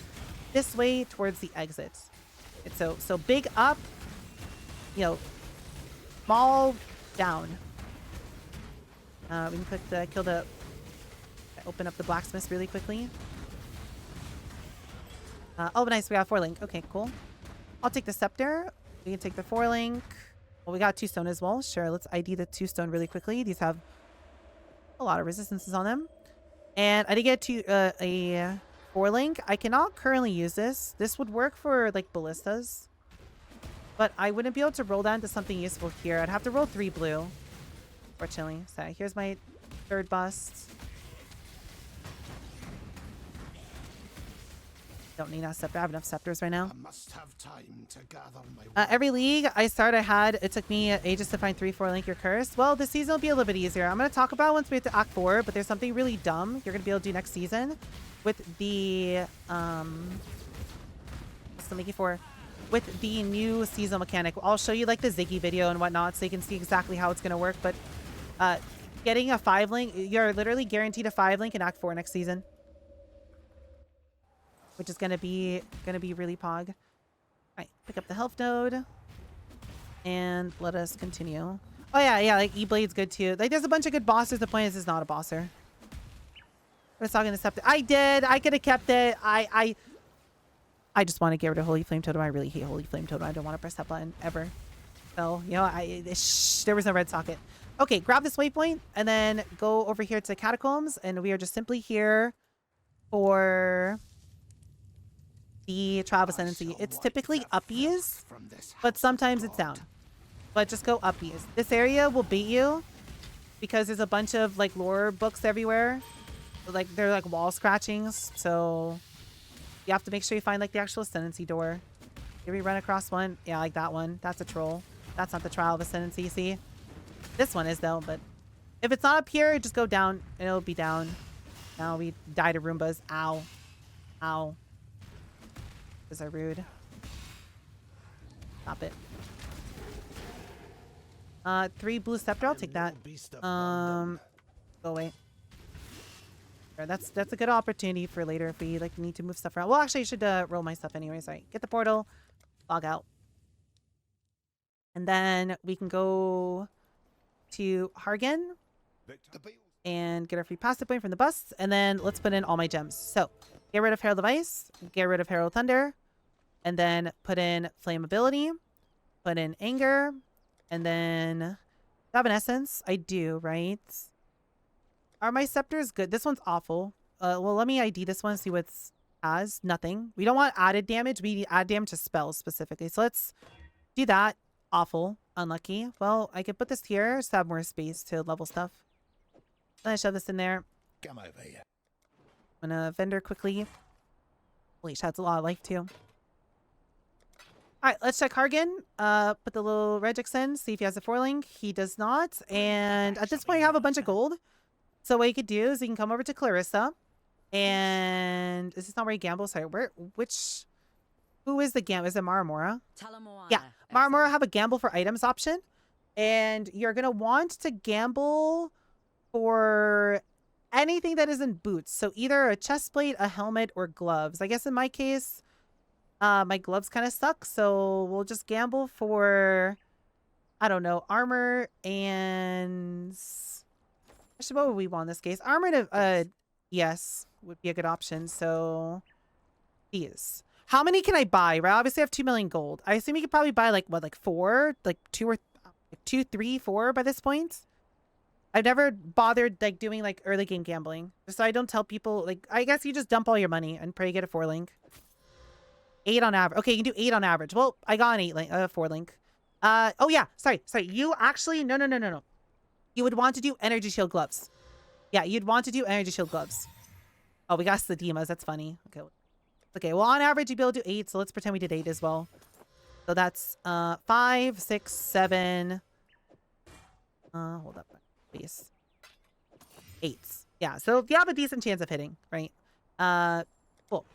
this way towards the exit. So big up, you know, small down. We can click the kill the open up the blacksmith really quickly. Oh, nice. We got 4-link. Okay, cool. I'll take the scepter. We can take the 4-link. Well, we got 2 stone as well. Sure, let's ID the 2 stone really quickly. These have a lot of resistances on them. And I did get to a 4-link. I cannot currently use this. This would work for like ballistas, but I wouldn't be able to roll down to something useful here. I'd have to roll 3 blue, fortunately. So here's my third bust. Don't need a scepter. I have enough scepters right now. I must have time to gather my Every league I had, it took me ages to find 3-4 link your curse. Well, this season will be a little bit easier. I'm going to talk about once we get to Act 4, but there's something really dumb you're going to be able to do next season with the, what's the Mickey for? With the new seasonal mechanic. I'll show you like the Ziggy video and whatnot so you can see exactly how it's going to work. But getting a 5-link, you're literally guaranteed a 5-link in Act 4 next season, which is gonna be really pog. All right, pick up the health node, and let us continue. Oh yeah, like E-Blade's good too. Like there's a bunch of good bosses. The point is, it's not a bosser. I was talking to Scepter. I did. I could have kept it. I just want to get rid of Holy Flame Totem. I really hate Holy Flame Totem. I don't want to press that button ever. So you know, there was no red socket. Okay, grab this waypoint and then go over here to Catacombs, and we are just simply here for the Trial of Ascendancy. It's typically uppies, but sometimes it's down. But just go uppies. This area will beat you because there's a bunch of like lore books everywhere. Like they're like wall scratchings, so you have to make sure you find like the actual Ascendancy door. Here we run across one. Yeah, like that one. That's a troll. That's not the Trial of Ascendancy, see? This one is though, but if it's not up here, just go down and it'll be down. Now we die to Roombas. Ow. Ow. Those are rude. Stop it. 3 blue scepter. I'll take that. Go away. That's a good opportunity for later if we like need to move stuff around. Well, actually, I should roll my stuff anyways. All right, get the portal, log out, and then we can go to Hargan and get our free passive point from the busts, and then let's put in all my gems. So get rid of Herald of Ice, get rid of Herald of Thunder, and then put in Flame Ability, put in Anger, and then do I have an Essence? I do, right? Are my scepters good? This one's awful. Well, let me ID this one, see what's has. Nothing. We don't want added damage. We need add damage to spells specifically. So let's do that. Awful. Unlucky. Well, I could put this here just to have more space to level stuff. Then I shove this in there. Come over here. I'm gonna vendor quickly. Holy shit, that's a lot of life too. Alright, let's check Hargan. Put the little regex in, see if he has a 4-link. He does not. And at this point, I have a bunch of gold. So what you could do is you can come over to Clarissa. And is this not where you gamble? Sorry, who is the gamble? Is it Maramora? Yeah, Maramora have a gamble for items option. And you're gonna want to gamble for anything that isn't boots. So either a chest plate, a helmet, or gloves. I guess in my case, my gloves kind of suck. So we'll just gamble for, I don't know, armor and... Actually, what would we want in this case? Armor to, yes, would be a good option. So these. How many can I buy? Right? Obviously, I have 2 million gold. I assume you could probably buy like, what, like 4? Like 2, 3, 4 by this point? I've never bothered like doing like early game gambling. Just so I don't tell people, like, I guess you just dump all your money and pray you get a 4-link. 8 on average. Okay, you can do 8 on average. Well, I got an 4-link. Oh yeah, sorry. You actually, no. You would want to do energy shield gloves. Yeah, you'd want to do energy shield gloves. Oh, we got Sadimas. That's funny. Okay, well, on average, you'd be able to do 8, so let's pretend we did 8 as well. So that's 5, 6, 7. Hold up, please. 8. Yeah, so you have a decent chance of hitting, right? Cool.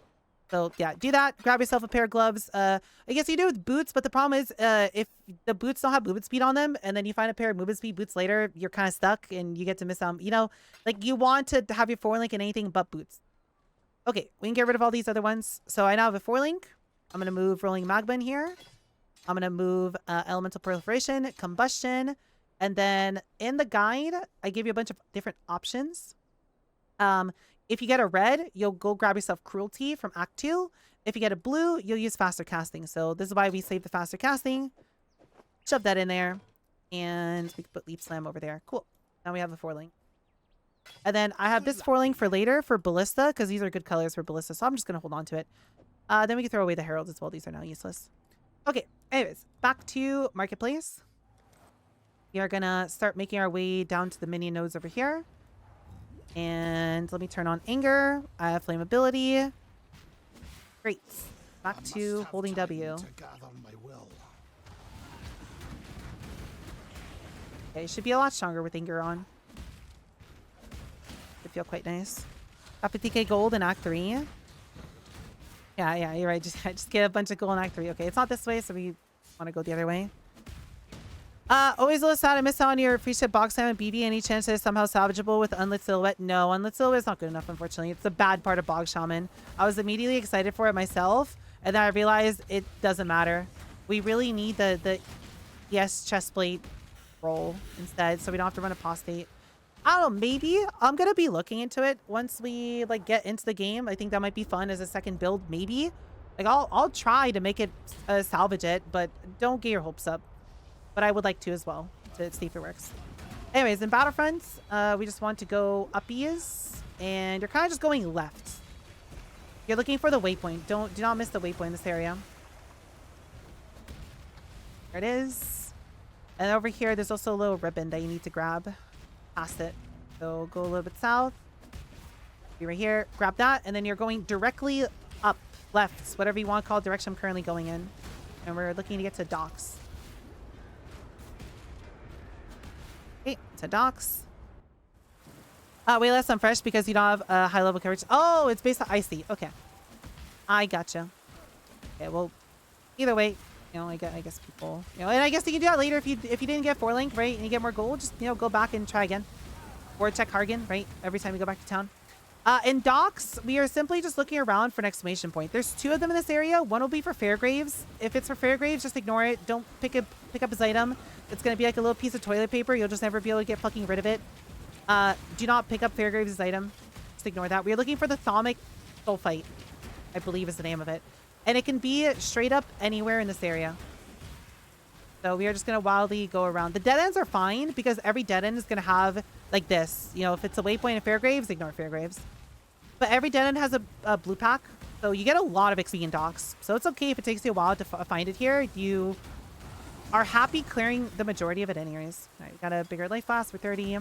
So yeah, do that. Grab yourself a pair of gloves. I guess you do with boots, but the problem is, if the boots don't have movement speed on them, and then you find a pair of movement speed boots later, you're kind of stuck, and you get to miss out. You know, like you want to have your 4-link in anything but boots. Okay, we can get rid of all these other ones. So I now have a 4-link. I'm gonna move rolling magma in here. I'm gonna move elemental proliferation, combustion, and then in the guide, I give you a bunch of different options. If you get a red, you'll go grab yourself Cruelty from Act 2. If you get a blue, you'll use Faster Casting. So this is why we save the Faster Casting. Shove that in there. And we can put Leap Slam over there. Cool. Now we have a 4-link. And then I have this 4-link for later for Ballista, because these are good colors for Ballista. So I'm just going to hold on to it. Then we can throw away the Heralds as well. These are now useless. Okay. Anyways, back to Marketplace. We are going to start making our way down to the minion nodes over here. And let me turn on Anger. I have Flammability. Great. Back to holding W. Okay, should be a lot stronger with Anger on. Should feel quite nice. Got 50k gold in Act 3. Yeah, you're right. Just get a bunch of gold in Act 3. Okay, it's not this way, so we want to go the other way. Always a little sad I missed out on your free ship box time at BB. Any chance that it's somehow salvageable with Unlit Silhouette? No, Unlit Silhouette is not good enough, unfortunately. It's the bad part of Bog Shaman. I was immediately excited for it myself, and then I realized it doesn't matter. We really need the yes chestplate roll instead, so we don't have to run apostate. I don't know, maybe I'm gonna be looking into it once we like get into the game. I think that might be fun as a second build, maybe. Like I'll try to make it salvage it, but don't get your hopes up. But I would like to as well, to see if it works. Anyways, in Battlefront, we just want to go uppies, and you're kind of just going left. You're looking for the waypoint. Do not miss the waypoint in this area. There it is. And over here, there's also a little ribbon that you need to grab past it. So go a little bit south. Be right here. Grab that, and then you're going directly up, left, whatever you want to call the direction I'm currently going in. And we're looking to get to docks. Okay, to docks. Way less on fresh because you don't have high level coverage. Oh, it's based on icy. Okay, I gotcha. Okay, well, either way, you know, I guess people, you know, and I guess you can do that later if you didn't get 4-link, right, and you get more gold. Just, you know, go back and try again, or check Hargan, right, every time you go back to town. In docks, we are simply just looking around for an exclamation point. There's 2 of them in this area. One will be for Fairgraves. If it's for Fairgraves, just ignore it. Don't pick up his item. It's going to be like a little piece of toilet paper. You'll just never be able to get fucking rid of it. Do not pick up Fairgraves' item. Just ignore that. We are looking for the Thaumic Sulfite, I believe is the name of it. And it can be straight up anywhere in this area. So we are just going to wildly go around. The dead ends are fine because every dead end is going to have like this. You know, if it's a waypoint in Fairgraves, ignore Fairgraves. But every dead end has a blue pack. So you get a lot of XP in docks. So it's okay if it takes you a while to find it here. You are happy clearing the majority of it anyways. All right, we got a bigger life flask for 30.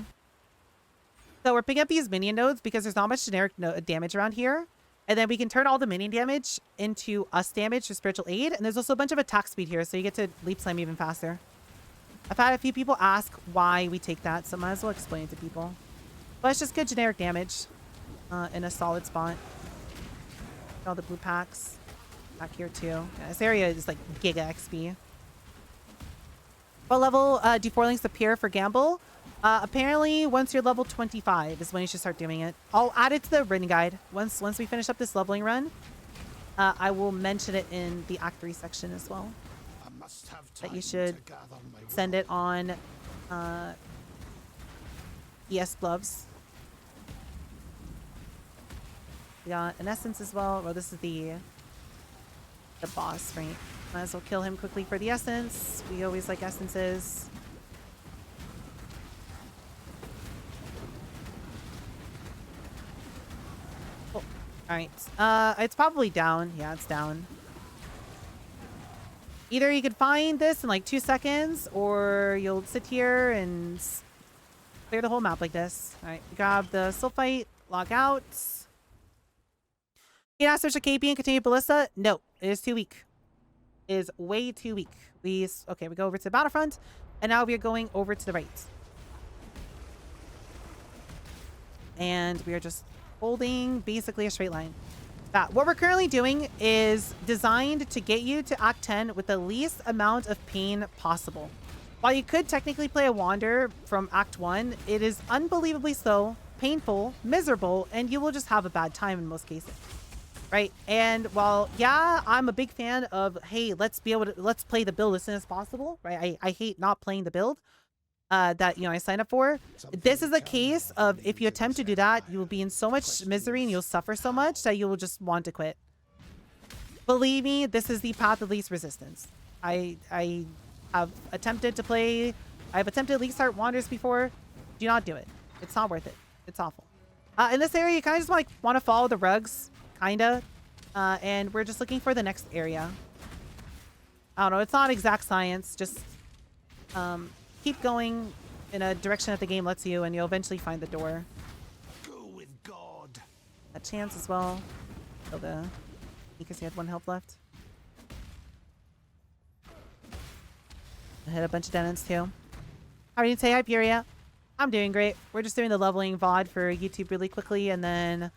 So we're picking up these minion nodes because there's not much generic damage around here. And then we can turn all the minion damage into us damage for spiritual aid. And there's also a bunch of attack speed here, so you get to leap slam even faster. I've had a few people ask why we take that, so I might as well explain it to people. But it's just good generic damage in a solid spot. All the blue packs back here too. Yeah, this area is like giga XP. What level do 4-links appear for Gamble? Apparently, once you're level 25 is when you should start doing it. I'll add it to the written guide. Once we finish up this leveling run, I will mention it in the Act 3 section as well. That you should send it on ES gloves. We got an essence as well. Well, this is the boss, right? Might as well kill him quickly for the essence. We always like essences. Cool. All right. It's probably down. Yeah, it's down. Either you could find this in like 2 seconds, or you'll sit here and clear the whole map like this. All right. Grab the sulfite. Log out. You not search a KP and continue Ballista? No, it is too weak. It is way too weak. Okay, we go over to the Battlefront, and now we are going over to the right. And we are just holding basically a straight line. What we're currently doing is designed to get you to Act 10 with the least amount of pain possible. While you could technically play a Wander from Act 1, it is unbelievably slow, painful, miserable, and you will just have a bad time in most cases. Right? And while, yeah, I'm a big fan of, hey, let's play the build as soon as possible, right? I hate not playing the build that, you know, I signed up for. This is a case of if you attempt to do that, you will be in so much misery and you'll suffer so much that you will just want to quit. Believe me, this is the path of least resistance. I have attempted to play, I've attempted Leaguestart Wanders before. Do not do it. It's not worth it. It's awful. In this area, you kind of just want to follow the rugs, kinda. And we're just looking for the next area. I don't know. It's not exact science. Just keep going in a direction that the game lets you, and you'll eventually find the door. Go with God. A chance as well. So because he had 1 health left. I hit a bunch of dead ends too. How are you say, Hyperia? I'm doing great. We're just doing the leveling VOD for YouTube really quickly, and then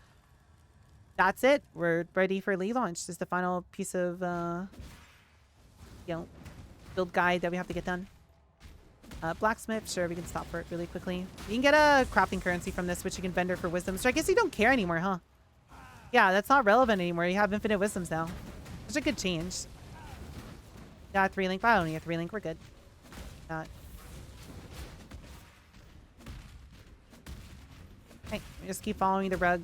that's it. We're ready for League launch. Just the final piece of build guide that we have to get done. Blacksmith, sure, we can stop for it really quickly. You can get a crafting currency from this, which you can vendor for wisdom. So I guess you don't care anymore, huh? Yeah, that's not relevant anymore. You have infinite wisdoms now. It's a good change. Got 3 link. I don't need a 3 link. We're good. Got. Okay, just keep following the rug.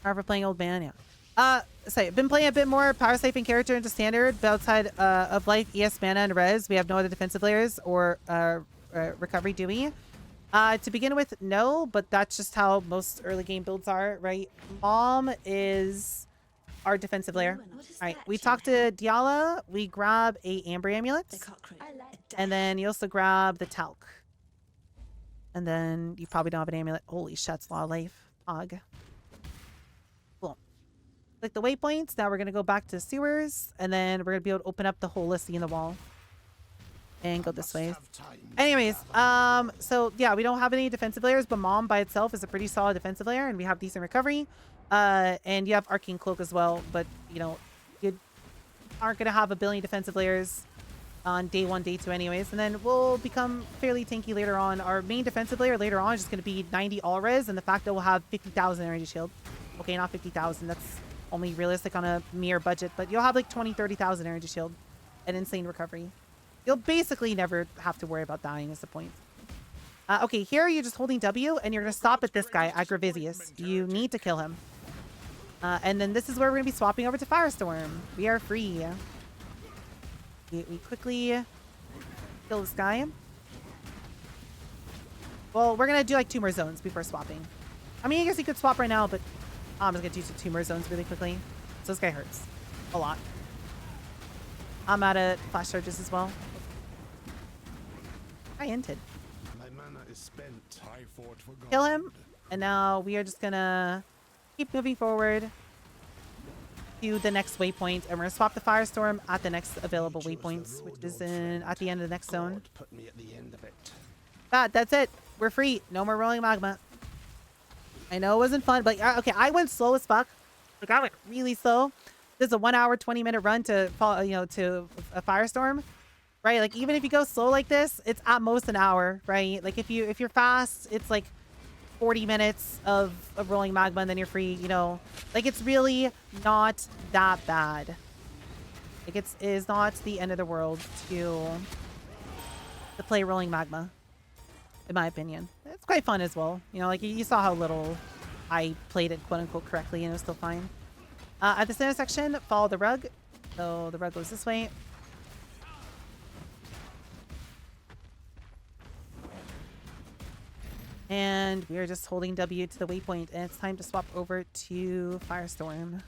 However, playing old man, yeah. I've been playing a bit more power Siphon character into standard, but outside of life, ES mana and res, we have no other defensive layers or recovery, do we? To begin with, no, but that's just how most early game builds are, right? Mom is our defensive layer. All right, we talk to Diala, we grab a Amber Amulet, and then you also grab the Talc. And then you probably don't have an amulet. Holy shit, that's a lot of life. Og. Click the waypoints. Now we're going to go back to sewers, and then we're going to be able to open up the hole listing in the wall and go this way. Anyways, so yeah, we don't have any defensive layers, but Mom by itself is a pretty solid defensive layer, and we have decent recovery. And you have Arcane Cloak as well, but you know, you aren't going to have a billion defensive layers on day 1, day 2 anyways, and then we'll become fairly tanky later on. Our main defensive layer later on is just going to be 90 all res, and the fact that we'll have 50,000 energy shield. Okay, not 50,000. That's only realistic on a mere budget, but you'll have like 20-30,000 energy shield and insane recovery. You'll basically never have to worry about dying is the point. Okay, here you're just holding W, and you're going to stop at this guy, Agravisius. You need to kill him. And then this is where we're going to be swapping over to Firestorm. We are free. We quickly kill this guy. Well, we're going to do like 2 more zones before swapping. I mean, I guess you could swap right now, but I'm just going to do 2 more zones really quickly. So this guy hurts a lot. I'm out of flash charges as well. I inted. My mana is spent. I fought for God. Kill him. And now we are just going to keep moving forward to the next waypoint, and we're gonna swap the Firestorm at the next available waypoints, which is at the end of the next zone. Put me at the end of it. That's it. We're free. No more rolling magma. I know it wasn't fun, but okay, I went slow as fuck. Like I went really slow. This is a 1 hour, 20-minute run to to a Firestorm, right? Like even if you go slow like this, it's at most an hour, right? Like if you're fast, it's like 40 minutes of rolling magma, and then you're free, you know. Like it's really not that bad. Like it is not the end of the world to play rolling magma, in my opinion. It's quite fun as well, you know. Like you saw how little I played it quote unquote correctly, and it was still fine. At this intersection, follow the rug. So the rug goes this way. And we are just holding W to the waypoint, and it's time to swap over to Firestorm.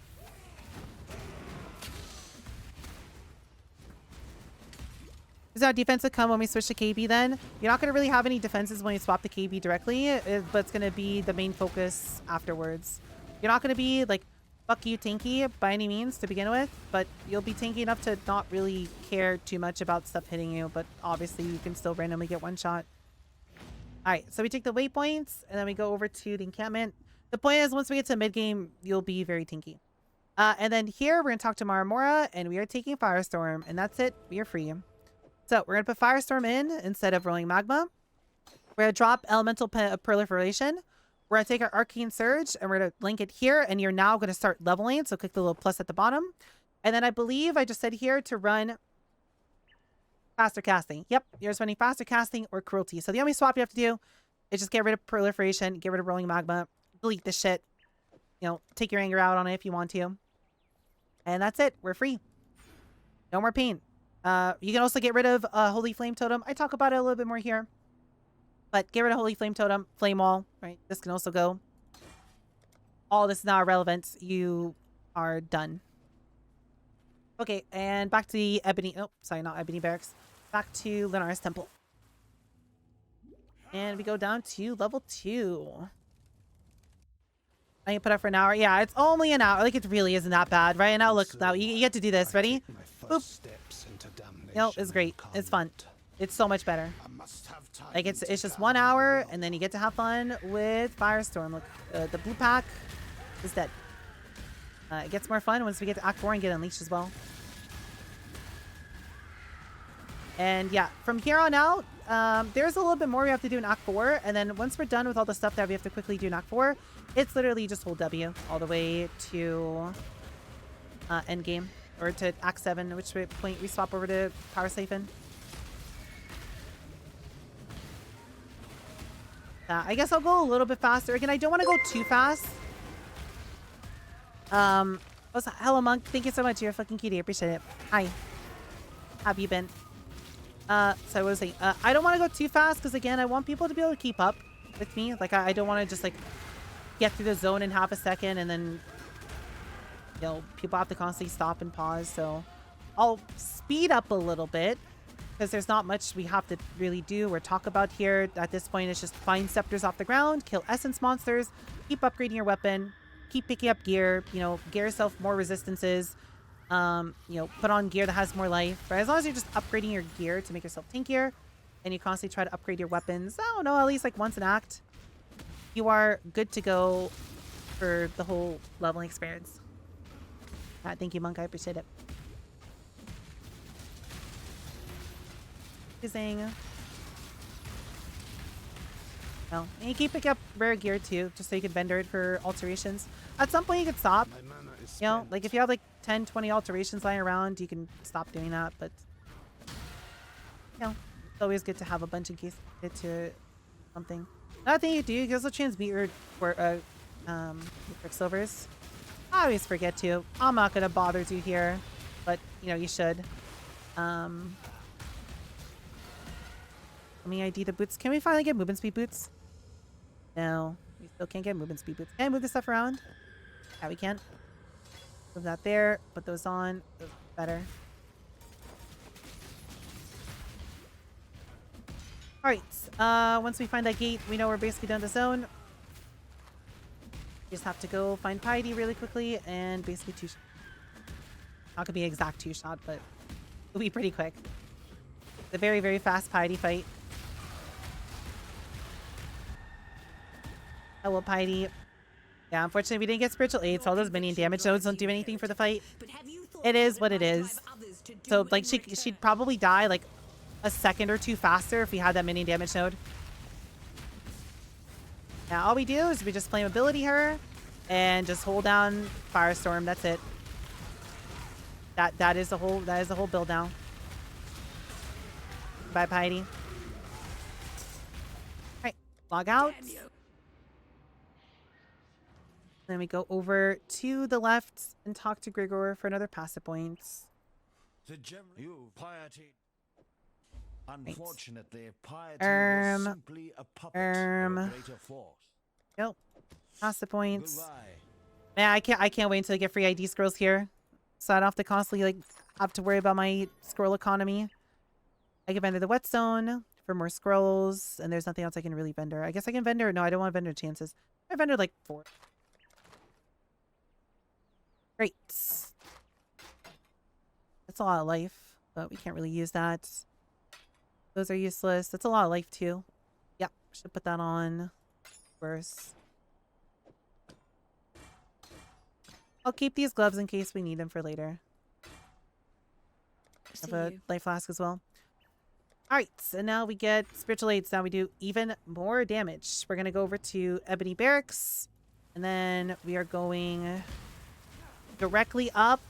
Is our defense to come when we switch to KB then? You're not going to really have any defenses when you swap to KB directly, but it's going to be the main focus afterwards. You're not going to be like, fuck you tanky by any means to begin with, but you'll be tanky enough to not really care too much about stuff hitting you, but obviously you can still randomly get one shot. All right, so we take the waypoints and then we go over to the encampment. The point is, once we get to mid game, you'll be very tinky. And then here we're gonna talk to Maramora, and we are taking Firestorm, and that's it. We are free. So we're gonna put Firestorm in instead of rolling Magma. We're gonna drop Elemental Proliferation. We're gonna take our Arcane Surge, and we're gonna link it here, and you're now gonna start leveling. So click the little plus at the bottom, and then I believe I just said here to run faster casting. Yep, you're just running faster casting or cruelty. So the only swap you have to do is just get rid of proliferation, get rid of rolling magma, delete this shit. You know, take your anger out on it if you want to. And that's it. We're free. No more pain. You can also get rid of Holy Flame Totem. I talk about it a little bit more here. But get rid of Holy Flame Totem, Flame Wall, right? This can also go. All this is not relevant. You are done. Okay, and back to the Ebony... Oh, sorry, not Ebony Barracks. Back to Lenar's Temple. And we go down to level 2. I can put up for an hour. Yeah, it's only an hour. Like, it really isn't that bad, right? And now, look, now you get to do this. Ready? Boop. No, it's great. It's fun. It's so much better. Like, it's just 1 hour, and then you get to have fun with Firestorm. Look, the blue pack is dead. It gets more fun once we get to Act 4 and get Unleashed as well. And yeah, from here on out, there's a little bit more we have to do in Act 4. And then once we're done with all the stuff that we have to quickly do in Act 4, it's literally just hold W all the way to endgame. Or to Act 7, which point we swap over to Power Siphon. I guess I'll go a little bit faster. Again, I don't want to go too fast. Hello, Monk. Thank you so much. You're a fucking cutie. I appreciate it. Hi. How have you been? So what was I saying? I don't want to go too fast because, again, I want people to be able to keep up with me. Like, I don't want to just, like, get through the zone in half a second and then, you know, people have to constantly stop and pause. So I'll speed up a little bit because there's not much we have to really do or talk about here. At this point, it's just find scepters off the ground, kill essence monsters, keep upgrading your weapon, keep picking up gear, you know, get yourself more resistances, you know, put on gear that has more life. But as long as you're just upgrading your gear to make yourself tankier and you constantly try to upgrade your weapons, I don't know, at least like once an act, you are good to go for the whole leveling experience. Thank you, Monk. I appreciate it. Using. No, and you keep picking up rare gear too, just so you can vendor it for alterations. At some point, you could stop. You know, like if you have like 10, 20 alterations lying around, you can stop doing that. But you know, it's always good to have a bunch in case you get to something. Another thing you do, you can also transmute your Quicksilvers. I always forget to. I'm not gonna bother to here, but you know you should. Let me ID the boots. Can we finally get movement speed boots? No, we still can't get movement speed boots. Can I move this stuff around? Yeah, we can. Move that there. Put those on. Those better. All right. Once we find that gate, we know we're basically done the zone. We just have to go find Piety really quickly and basically two-shot. Not gonna be an exact two-shot, but it'll be pretty quick. It's a very, very fast Piety fight. Hello, Piety. Yeah, unfortunately, we didn't get spiritual aid, so all those minion damage nodes don't do anything for the fight. It is what it is. So, like, she'd probably die, like, a second or two faster if we had that minion damage node. Now, all we do is we just flame ability her and just hold down Firestorm. That's it. That is the whole build now. Bye, Piety. All right, log out. Then we go over to the left and talk to Grigor for another passive points. Piety. Unfortunately, piety was simply a puppet of a greater force. Nope. Passive points. Man, I can't wait until I get free ID scrolls here. So I don't have to constantly like have to worry about my scroll economy. I can vendor the whetstone for more scrolls, and there's nothing else I can really vendor. I guess I can vendor. No, I don't want to vendor chances. I vendor like 4. Great. That's a lot of life, but we can't really use that. Those are useless. That's a lot of life too. Yep, should put that on first. I'll keep these gloves in case we need them for later. Have a life flask as well. Alright, so now we get spiritual aids. Now we do even more damage. We're going to go over to Ebony Barracks. And then we are going directly up.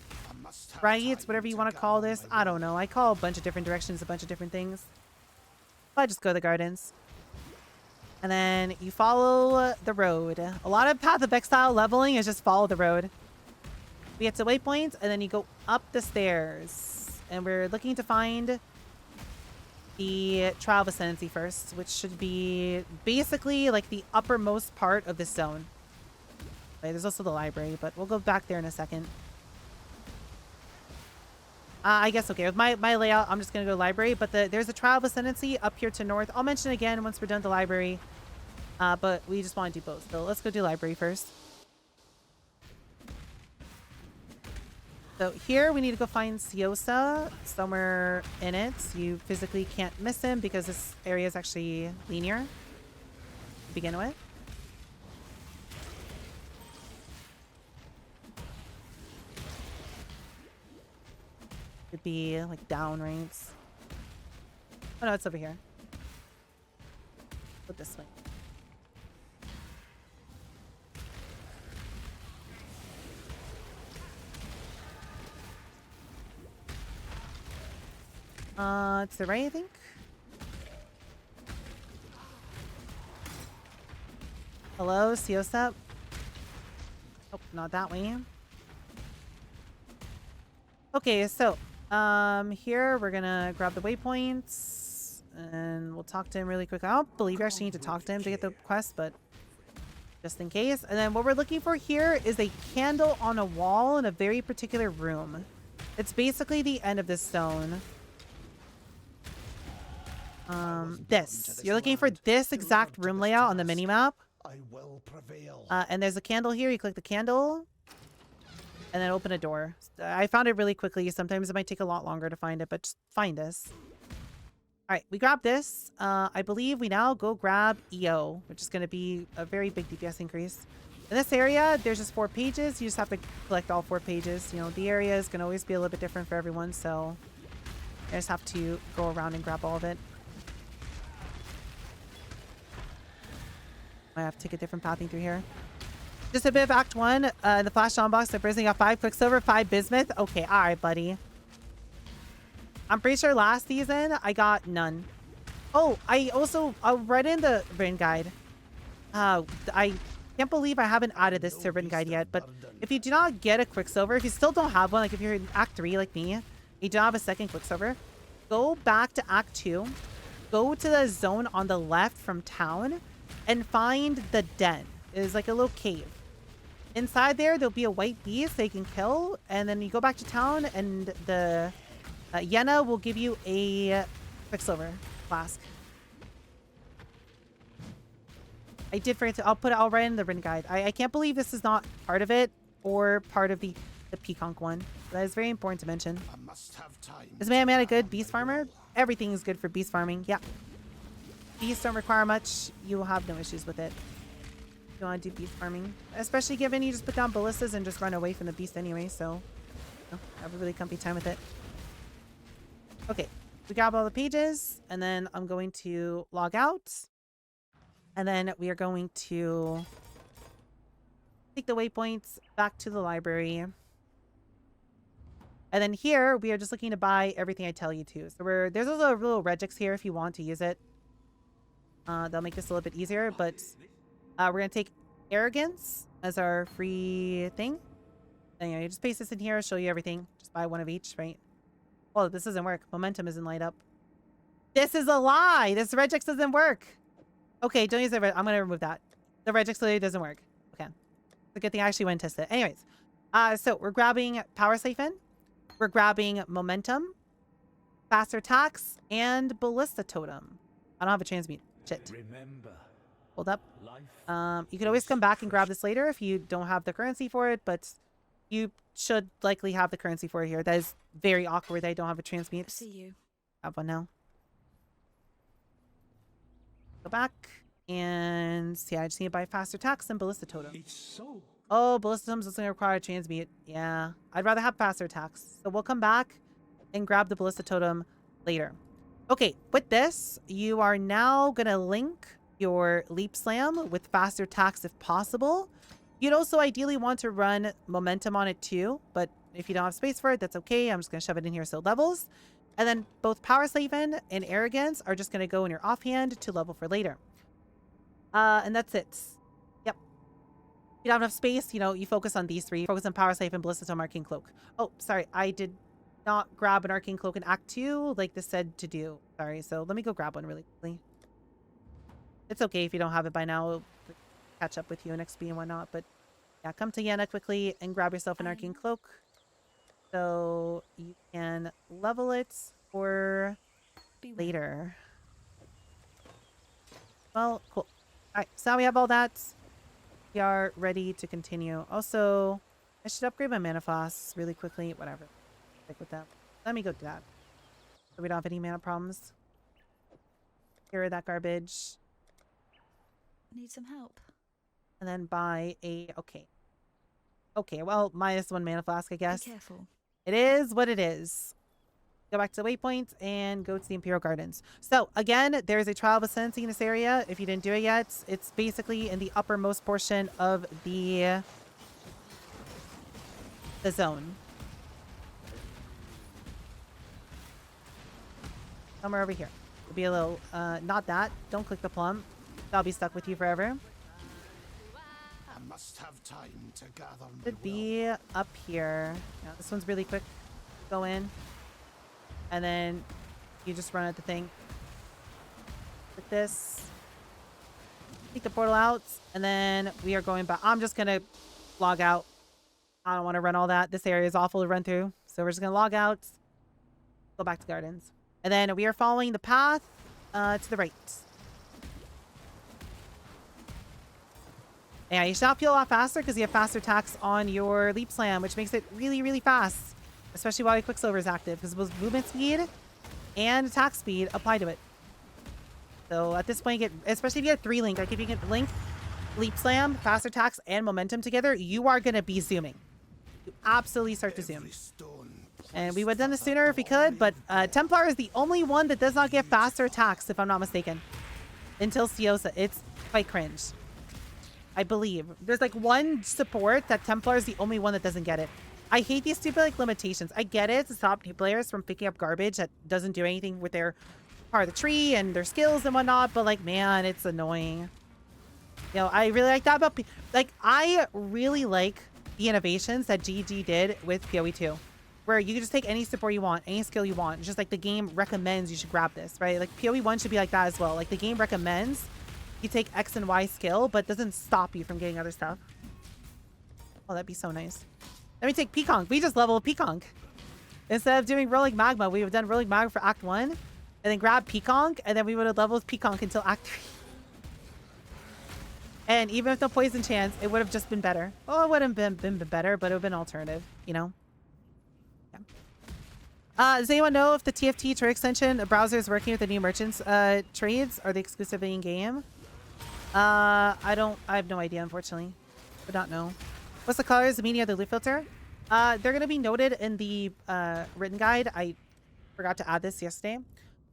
Right? It's whatever you want to call this. I don't know. I call a bunch of different directions a bunch of different things. But I just go to the gardens. And then you follow the road. A lot of Path of Exile leveling is just follow the road. We get to waypoints, and then you go up the stairs. And we're looking to find the Trial of Ascendancy first, which should be basically like the uppermost part of this zone. Okay, there's also the library, but we'll go back there in a second. I guess, okay, with my layout, I'm just going to go library, but there's a Trial of Ascendancy up here to north. I'll mention it again once we're done the library, but we just want to do both. So let's go do library first. So here we need to go find Siosa somewhere in it. You physically can't miss him because this area is actually linear to begin with. Could be like down ranks. Oh no, it's over here. Go this way. It's the right, I think. Hello, Siosa. Oh, not that way. Okay, so here we're gonna grab the waypoints and we'll talk to him really quick. I don't believe you actually need to talk to him to get the quest, but just in case. And then what we're looking for here is a candle on a wall in a very particular room. It's basically the end of this zone. This. You're looking for this exact room layout on the mini-map. And there's a candle here. You click the candle and then open a door. I found it really quickly. Sometimes it might take a lot longer to find it, but just find this. All right, we grab this. I believe we now go grab EO, which is going to be a very big DPS increase. In this area, there's just 4 pages. You just have to collect all 4 pages. You know, the area is going to always be a little bit different for everyone, so I just have to go around and grab all of it. I have to take a different pathing through here. Just a bit of Act 1. The Flash on box, the person got 5 Quicksilver, 5 Bismuth. Okay, alright, buddy. I'm pretty sure last season I got none. Oh, I read in the written guide. I can't believe I haven't added this to written guide yet, but if you do not get a Quicksilver, if you still don't have one, like if you're in Act 3 like me, you don't have a second Quicksilver, go back to Act 2, go to the zone on the left from town, and find the den. It is like a little cave. Inside there'll be a white beast they can kill, and then you go back to town, and the Yenna will give you a Quicksilver flask. I did forget to. I'll write in the written guide. I can't believe this is not part of it or part of the Peaconk one. That is very important to mention. Is man a good beast farmer? Everything is good for beast farming. Yeah. Beasts don't require much. You will have no issues with it. You want to do beast farming, especially given you just put down ballistas and just run away from the beast anyway. So, have a really comfy time with it. Okay, we grab all the pages, and then I'm going to log out, and then we are going to take the waypoints back to the library. And then here we are just looking to buy everything I tell you to. So there's also a little regex here if you want to use it. That'll make this a little bit easier, but we're going to take Arrogance as our free thing. And, you just paste this in here, I'll show you everything. Just buy one of each, right? Oh, this doesn't work. Momentum isn't light up. This is a lie! This regex doesn't work! Okay, don't use it. I'm going to remove that. The regex literally doesn't work. Okay. It's a good thing I actually went and tested it. Anyways, so we're grabbing Power Siphon. We're grabbing Momentum, Faster Attacks, and Ballista Totem. I don't have a transmute. Shit. Hold up. You can always come back and grab this later if you don't have the currency for it, but you should likely have the currency for it here. That is very awkward that I don't have a transmute. See you. Have one now. Go back. And yeah, I just need to buy faster attacks and ballista totem. It's so. Oh, ballista totems is going to require a transmute. Yeah, I'd rather have faster attacks. So we'll come back and grab the ballista totem later. Okay, with this, you are now going to link your leap slam with faster attacks if possible. You'd also ideally want to run momentum on it too, but if you don't have space for it, that's okay. I'm just going to shove it in here so it levels. And then both power Siphon and arrogance are just going to go in your offhand to level for later. And that's it. Yep. If you don't have enough space, you know, you focus on these three. Focus on power Siphon, ballista totem, arcane cloak. Oh, sorry. I did not grab an arcane cloak in Act 2 like this said to do. Sorry. So let me go grab one really quickly. It's okay if you don't have it by now. We'll catch up with you in XP and whatnot. But yeah, come to Yana quickly and grab yourself an arcane cloak. So you can level it for later. Well, cool. All right, so now we have all that. We are ready to continue. Also, I should upgrade my mana flasks really quickly. Whatever. Stick with that. Let me go do that. So we don't have any mana problems. Here that garbage. Need some help. And then buy a... Okay. Okay, well, -1 mana flask, I guess. Be careful. It is what it is. Go back to the waypoint and go to the Imperial Gardens. So, again, there's a Trial of Ascendancy in this area. If you didn't do it yet, it's basically in the uppermost portion of the zone. Somewhere over here. It'll be a little, not that. Don't click the plum. That'll be stuck with you forever. I must have time to gather my Should be up here. Yeah, this one's really quick. Go in. And then you just run at the thing. Like this. Take the portal out. And then we are going back. I'm just going to log out. I don't want to run all that. This area is awful to run through. So we're just going to log out. Go back to gardens. And then we are following the path to the right. Yeah, you should now feel a lot faster because you have faster attacks on your leap slam, which makes it really, really fast. Especially while your Quicksilver is active, because both movement speed and attack speed apply to it. So at this point, you get, especially if you get 3 link, like if you get link, leap slam, fast attacks, and momentum together, you are going to be zooming. You absolutely start to zoom. And we would have done this sooner if we could, but Templar is the only one that does not get faster attacks, if I'm not mistaken. Until Siosa. It's quite cringe. I believe. There's like one support that Templar is the only one that doesn't get it. I hate these stupid like limitations. I get it to stop new players from picking up garbage that doesn't do anything with their part of the tree and their skills and whatnot, but like, man, it's annoying. You know, I really like that, but like, I really like the innovations that GG did with PoE 2, where you can just take any support you want, any skill you want. It's just like the game recommends you should grab this, right? Like PoE 1 should be like that as well. Like the game recommends you take X and Y skill, but doesn't stop you from getting other stuff. Oh, that'd be so nice. Let me take Peaconk. We just leveled Peaconk. Instead of doing Rolling Magma, we would have done Rolling Magma for Act 1, and then grab Peaconk, and then we would have leveled Peaconk until Act 3. And even with no poison chance, it would have just been better. Well, it wouldn't have been better, but it would have been an alternative, you know? Yeah. Does anyone know if the TFT trade extension browser is working with the new merchants trades? Are they exclusively in-game? I have no idea, unfortunately. Would not know. What's the colors, the meaning of the loot filter? They're going to be noted in the written guide. I forgot to add this yesterday.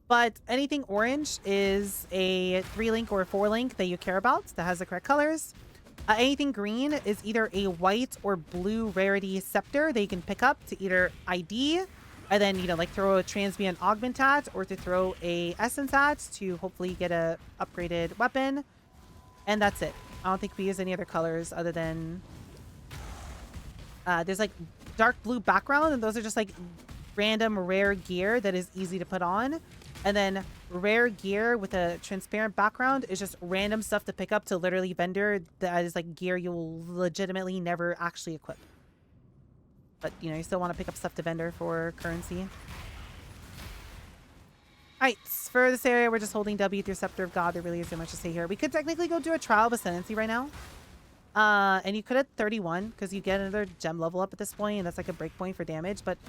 But anything orange is a 3-link or a 4-link that you care about that has the correct colors. Anything green is either a white or blue rarity scepter that you can pick up to either ID and then, you know, like throw a transmute augment at, or to throw a essence at to hopefully get a upgraded weapon. And that's it. I don't think we use any other colors other than... there's like dark blue background, and those are just like random rare gear that is easy to put on. And then rare gear with a transparent background is just random stuff to pick up to literally vendor that is like gear you'll legitimately never actually equip. But, you know, you still want to pick up stuff to vendor for currency. Alright, for this area, we're just holding W through Scepter of God. There really isn't much to say here. We could technically go do a Trial of Ascendancy right now. And you could at 31, because you get another gem level up at this point, and that's like a break point for damage. But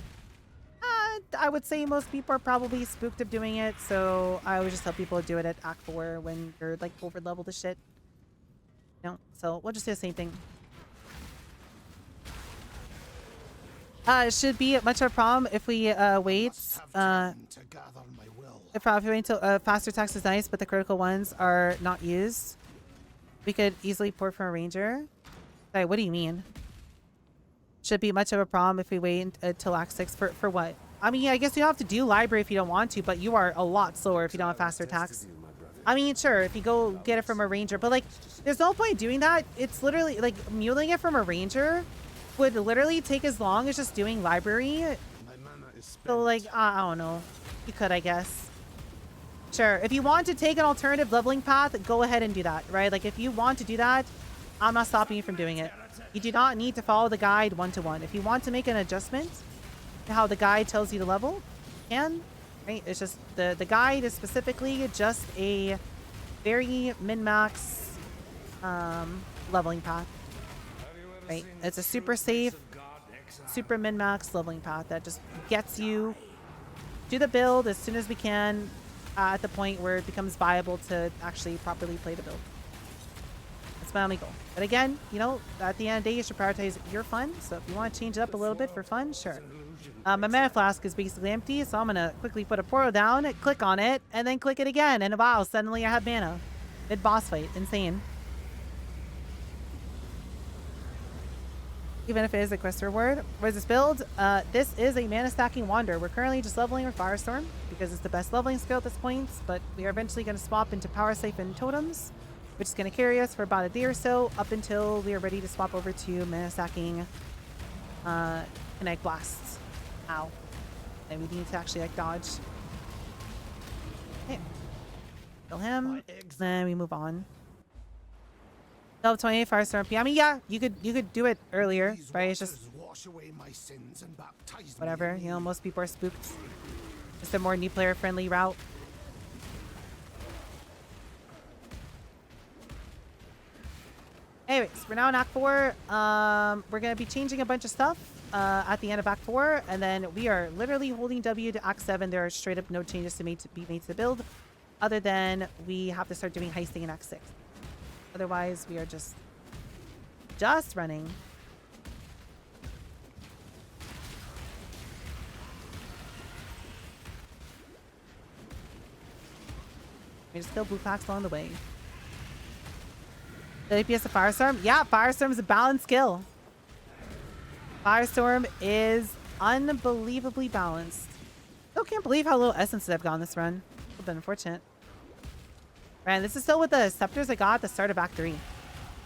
I would say most people are probably spooked of doing it, so I would just tell people to do it at Act 4 when you're like over level to shit. No, so we'll just do the same thing. It should be much of a problem if we wait. If we wait until faster attacks is nice, but the critical ones are not used. We could easily port from a ranger. Sorry, what do you mean? Should be much of a problem if we wait until Act 6 for what? I mean, I guess you don't have to do library if you don't want to, but you are a lot slower if you don't have faster attacks. I mean, sure, if you go get it from a ranger, but like, there's no point doing that. It's literally like muling it from a ranger would literally take as long as just doing library. So like, I don't know. You could, I guess. Sure, if you want to take an alternative leveling path, go ahead and do that, right? Like, if you want to do that, I'm not stopping you from doing it. You do not need to follow the guide one-to-one. If you want to make an adjustment to how the guide tells you to level, you can, right? It's just the guide is specifically just a very min-max leveling path, right? It's a super safe, super min-max leveling path that just gets you to the build as soon as we can at the point where it becomes viable to actually properly play the build. That's my only goal. But again, you know, at the end of the day, you should prioritize your fun. So if you want to change it up a little bit for fun, sure. My mana flask is basically empty, so I'm going to quickly put a portal down, click on it, and then click it again. And wow, suddenly I have mana. Mid-boss fight. Insane. Even if it is a quest reward. What is this build? This is a mana stacking wander. We're currently just leveling with Firestorm because it's the best leveling skill at this point, but we are eventually going to swap into Power Siphon Totems, which is going to carry us for about a day or so up until we are ready to swap over to mana stacking Kinetic Blasts. Ow. And we need to actually like dodge. Okay. Kill him. Then we move on. Level 28 Firestorm P. I mean, yeah, you could do it earlier, right? It's just whatever. You know, most people are spooked. Just a more new player friendly route. Anyways, we're now in Act 4. We're going to be changing a bunch of stuff at the end of Act 4, and then we are literally holding W to Act 7. There are straight up no changes to be made to the build, other than we have to start doing heisting in Act 6. Otherwise, we are just running. We just kill blue packs along the way. The DPS of Firestorm? Yeah, Firestorm is a balanced skill. Firestorm is unbelievably balanced. Still can't believe how little essences I've gotten this run. It's been unfortunate. Right, this is still with the scepters I got at the start of Act 3.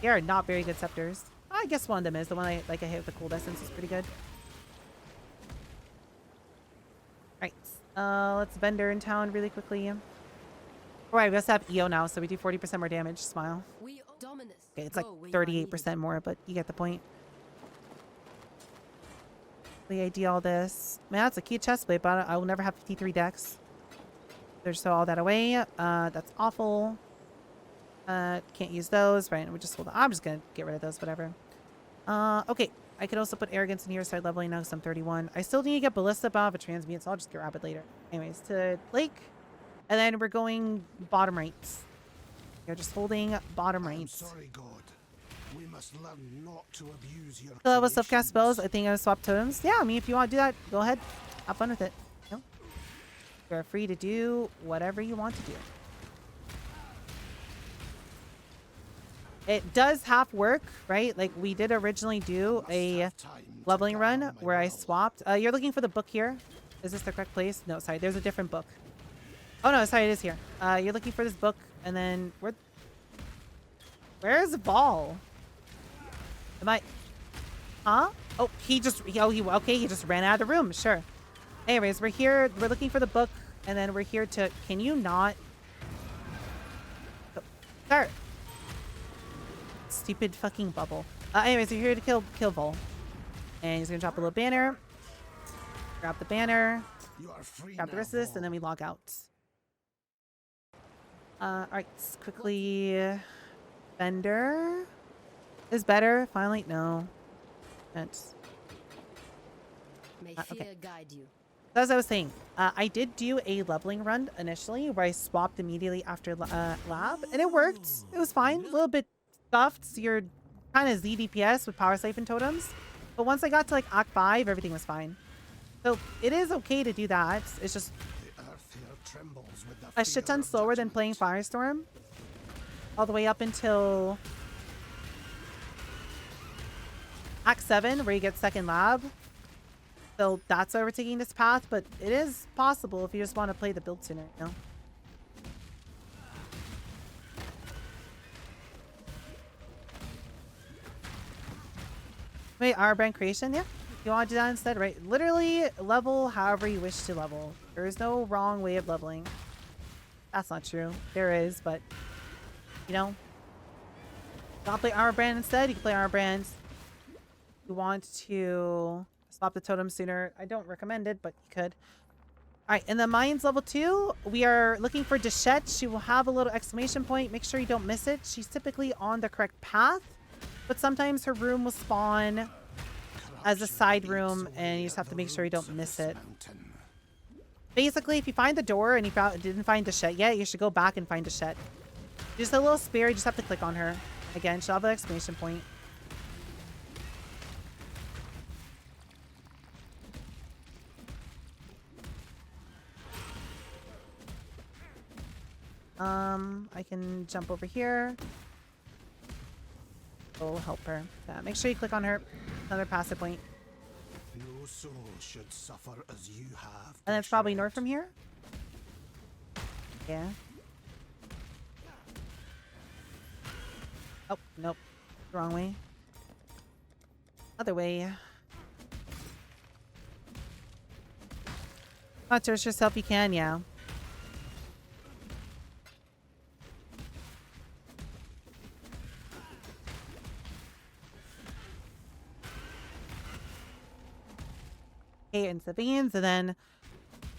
They are not very good scepters. I guess one of them is. The one I hit with the cold essence is pretty good. Right. Let's vendor in town really quickly. Alright, we also have EO now, so we do 40% more damage. Smile. Okay, it's like 38% more, but you get the point. The ID all this. Man, that's a key chest plate, but I will never have 53 decks. There's so all that away. That's awful. Can't use those. Right, we just hold on. I'm just gonna get rid of those, whatever. Okay. I could also put arrogance in here, start leveling now because I'm 31. I still need to get ballista, but I have a transmute, so I'll just grab it later. Anyways, to Lake. And then we're going bottom right. You're just holding bottom right. Sorry, God. We must learn not to abuse your So with self-cast spells, I think I'm gonna swap totems. Yeah, I mean, if you want to do that, go ahead. Have fun with it. You know? You're free to do whatever you want to do. It does half work, right? Like we did originally do a leveling run where I swapped. You're looking for the book here. Is this the correct place? No, sorry. There's a different book. Oh no, sorry, it is here. You're looking for this book, and then where's the ball? Am I? Huh? Oh, he just ran out of the room. Sure. Anyways, we're here. We're looking for the book, and then we're here to. Can you not? Oh, sir. Stupid fucking bubble. Anyways, we're here to kill Vol, and he's gonna drop a little banner. Grab the banner. Grab the rest of this, and then we log out. Alright, quickly. Vendor is better. Finally, no. That's May okay. fear guide you. As I was saying, I did do a leveling run initially where I swapped immediately after lab, and it worked. It was fine. A little bit stuffed. So you're kind of ZDPS with power siphon totems. But once I got to like Act 5, everything was fine. So it is okay to do that. It's just The earth here trembles with the a shit fear ton of slower than judgment. playing Firestorm. All the way up until Act 7, where you get second lab. So that's why we're taking this path, but it is possible if you just want to play the build sooner, you know? Wait, our brand creation? Yeah. You want to do that instead, right? Literally level however you wish to level. There is no wrong way of leveling. That's not true. There is, but you know, you want to play armor brand instead? You can play armor brand. You want to swap the totem sooner? I don't recommend it, but you could. All right, in the mines level 2, we are looking for Deshette. She will have a little exclamation point. Make sure you don't miss it. She's typically on the correct path, but sometimes her room will spawn as a side room, and you just have to make sure you don't miss it. Basically, if you find the door and you didn't find Deshette yet, you should go back and find Deshette. Just a little spear. You just have to click on her. Again, she'll have an exclamation point. I can jump over here. We'll help her. Yeah, make sure you click on her. Another passive point. No soul should suffer as you have. And it's probably north from here. Yeah. Oh, nope. Wrong way. Other way. Not search yourself, you can, yeah. Okay, into the veins, and then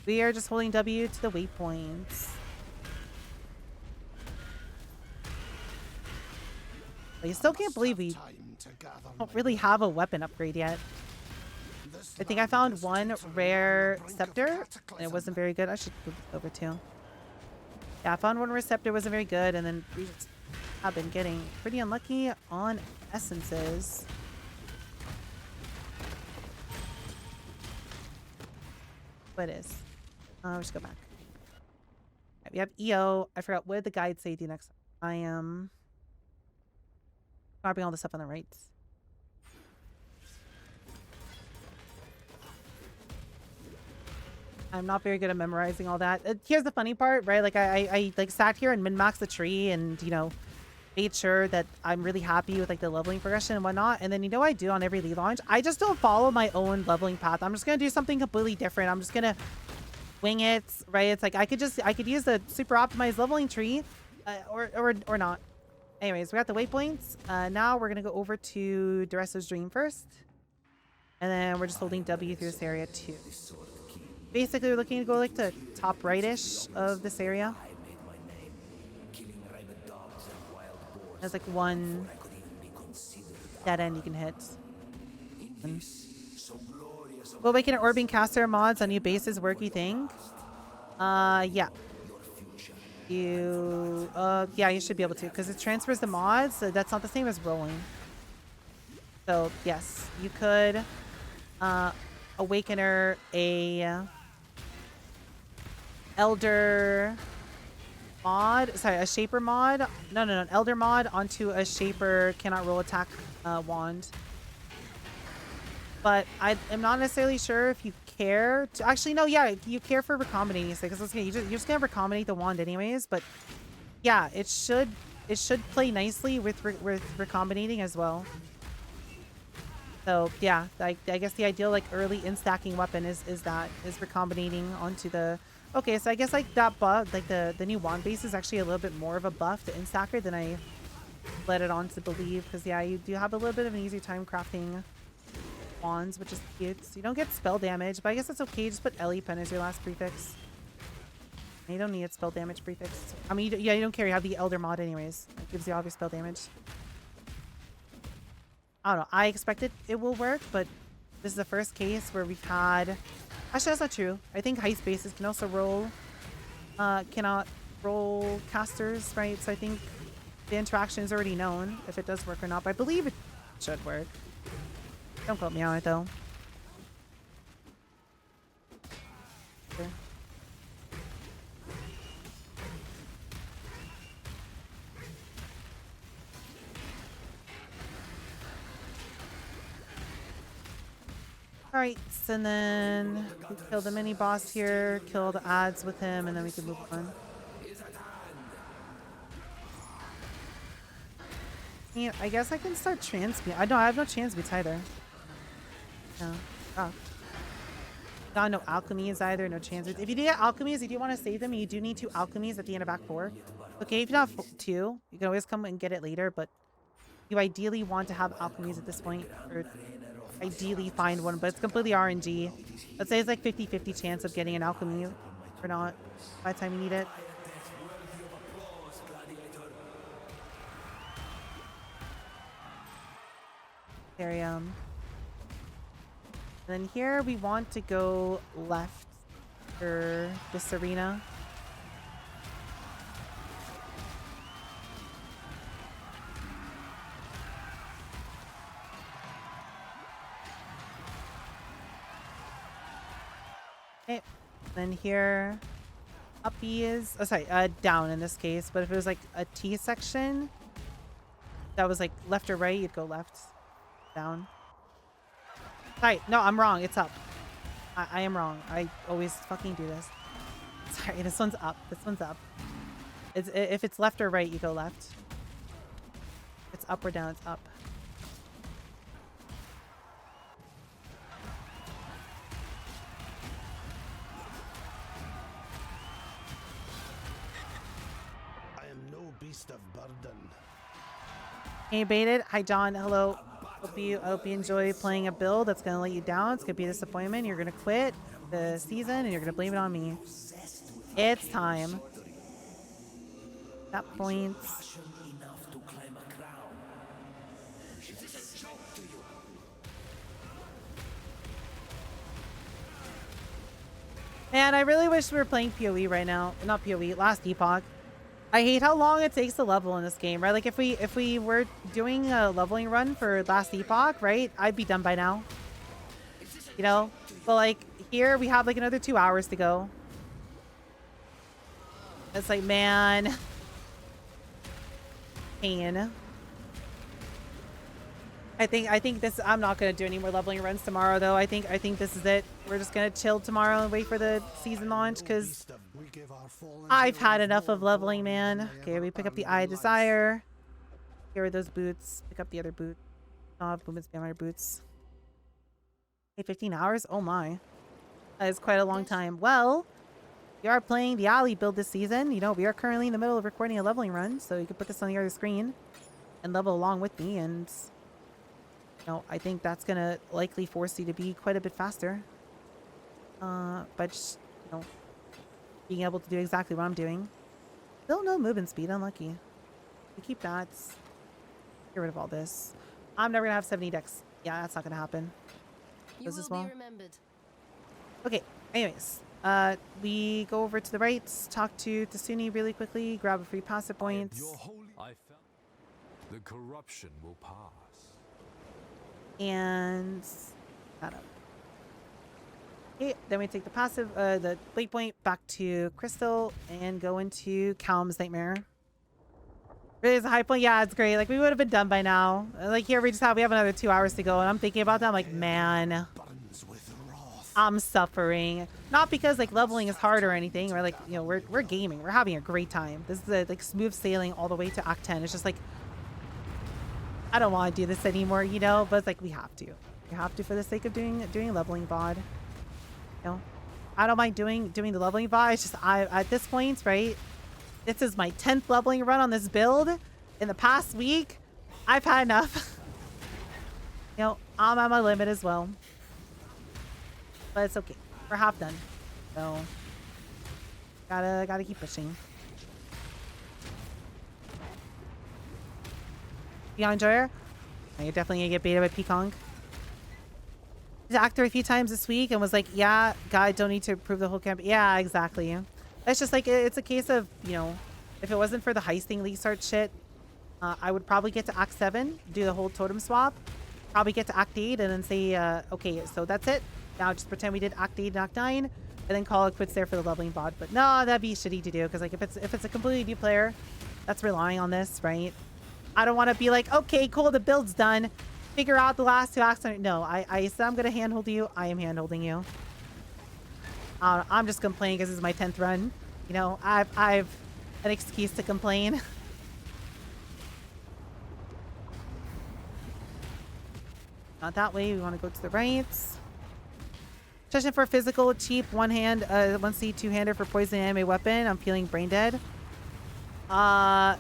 we are just holding W to the waypoints. But you still can't believe we don't really have a weapon upgrade yet. I think I found one rare scepter, and it wasn't very good. I should move it over too. Yeah, I found one rare scepter, wasn't very good, and then we just have been getting pretty unlucky on essences. What is? Let's go back. Right, we have EO. I forgot, what did the guide say do next? I am grabbing all this up on the right. I'm not very good at memorizing all that. Here's the funny part, right? Like I like sat here and min-maxed the tree and, you know, made sure that I'm really happy with like the leveling progression and whatnot. And then, you know what I do on every league launch? I just don't follow my own leveling path. I'm just going to do something completely different. I'm just going to wing it, right? It's like I could use the super optimized leveling tree or not. Anyways, we got the waypoints. Now we're going to go over to Dureso's Dream first. And then we're just holding W through this area too. Basically, we're looking to go like to top right-ish of this area. There's like one dead end you can hit. Will making an Orbing Caster mods on new bases work, you think? Yeah. Yeah, you should be able to, because it transfers the mods, so that's not the same as rolling. So, yes, you could Awakener a Elder mod, sorry, a Shaper mod. No, an Elder mod onto a Shaper cannot roll attack wand. But I am not necessarily sure if you care to, actually no, yeah, you care for recombinating, because you're just gonna recombinate the wand anyways. But yeah, it should play nicely with recombinating as well. So yeah, I guess the ideal like early in stacking weapon is recombinating onto the. Okay, so I guess like that buff, like the new wand base is actually a little bit more of a buff to instacker than I led it on to believe, because yeah, you do have a little bit of an easier time crafting wands, which is cute. So you don't get spell damage, but I guess it's okay. Just put Ellie Pen as your last prefix. You don't need a spell damage prefix. I mean, you don't care. You have the Elder mod anyways. It gives you obvious spell damage. I don't know. I expected it will work, but this is the first case where we've had Actually, that's not true. I think Heist bases can also roll, cannot roll casters, right? So I think the interaction is already known if it does work or not, but I believe it should work. Don't quote me on it though. Okay. Alright, so then we kill the mini boss here, kill the ads with him, and then we can move on. Yeah, I guess I can start transmute. I have no transmutes either. No. Oh. Got no alchemies either, no transmutes. If you do get alchemies, if you want to save them, you do need 2 alchemies at the end of Act 4. Okay, if you don't have 2, you can always come and get it later, but you ideally want to have alchemies at this point, or ideally find one, but it's completely RNG. Let's say it's like 50-50 chance of getting an alchemy or not by the time you need it. Therium. And then here we want to go left for this arena. Okay. Then here, up is, oh sorry, down in this case. But if it was like a T section, that was like left or right, you'd go left, down. Sorry, no, I'm wrong. It's up. I am wrong. I always fucking do this. Sorry, this one's up. This one's up. If it's left or right, you go left. If it's up or down, it's up. I am no beast of burden. Hey, Baited. Hi, John. Hello. I hope you enjoy playing a build that's going to let you down. It's going to be a disappointment. You're going to quit the season and you're going to blame it on me. It's time. That point. Man, I really wish we were playing PoE right now. Not PoE, Last Epoch. I hate how long it takes to level in this game, right? Like if we were doing a leveling run for Last Epoch, right? I'd be done by now. You know? But like here we have like another 2 hours to go. It's like, man. Pain. I think this, I'm not gonna do any more leveling runs tomorrow though. I think this is it. We're just gonna chill tomorrow and wait for the season launch because I've had enough of leveling, man. Okay, we pick up the Eye of Desire. Here are those boots. Pick up the other boot. Oh, movement spammer boots. Hey, 15 hours? Oh my. That is quite a long time. Well, we are playing the Allie build this season. You know, we are currently in the middle of recording a leveling run, so you can put this on the other screen and level along with me, and you know, I think that's gonna likely force you to be quite a bit faster. But just, you know, being able to do exactly what I'm doing. Still no movement speed, unlucky. We keep that. Get rid of all this. I'm never gonna have 70 decks. Yeah, that's not gonna happen. You This will as well. be remembered. Okay, anyways. We go over to the right, talk to Tasuni really quickly, grab a free passive points. I felt the corruption will pass. And that up. Okay, then we take the passive, the blade point back to Crystal and go into Calm's Nightmare. Really is a high point? Yeah, it's great. Like, we would have been done by now. Like, here we have another 2 hours to go, and I'm thinking about that. I'm like, man, I'm suffering. Not because, like, leveling is hard or anything, or, like, you know, we're gaming. We're having a great time. This is, like, smooth sailing all the way to Act 10. It's just, like, I don't want to do this anymore, you know? But it's like, we have to. We have to for the sake of doing leveling VOD. You know? I don't mind doing the leveling VOD. It's just, at this point, right? This is my 10th leveling run on this build. In the past week, I've had enough. You know, I'm at my limit as well. But it's okay. We're half done. So, gotta keep pushing. Beyond Enjoyer? You're definitely gonna get baited by Pekong. The actor a few times this week and was like, yeah, God, don't need to prove the whole camp. Yeah, exactly. It's just like, it's a case of, you know, if it wasn't for the heisting Leaguestart shit, I would probably get to Act 7, do the whole totem swap, probably get to Act 8 and then say, okay, so that's it. Now just pretend we did Act 8 and Act 9 and then call it quits there for the leveling bot. But no, that'd be shitty to do because like if it's a completely new player that's relying on this, right? I don't want to be like, okay, cool, the build's done. Figure out the last 2 acts. No, I said I'm going to handhold you. I am handholding you. I'm just complaining because this is my 10th run. You know, I've an excuse to complain. Not that way. We want to go to the right. Session for physical, cheap, one hand, 1C, two-hander for poison anime weapon. I'm feeling brain dead. I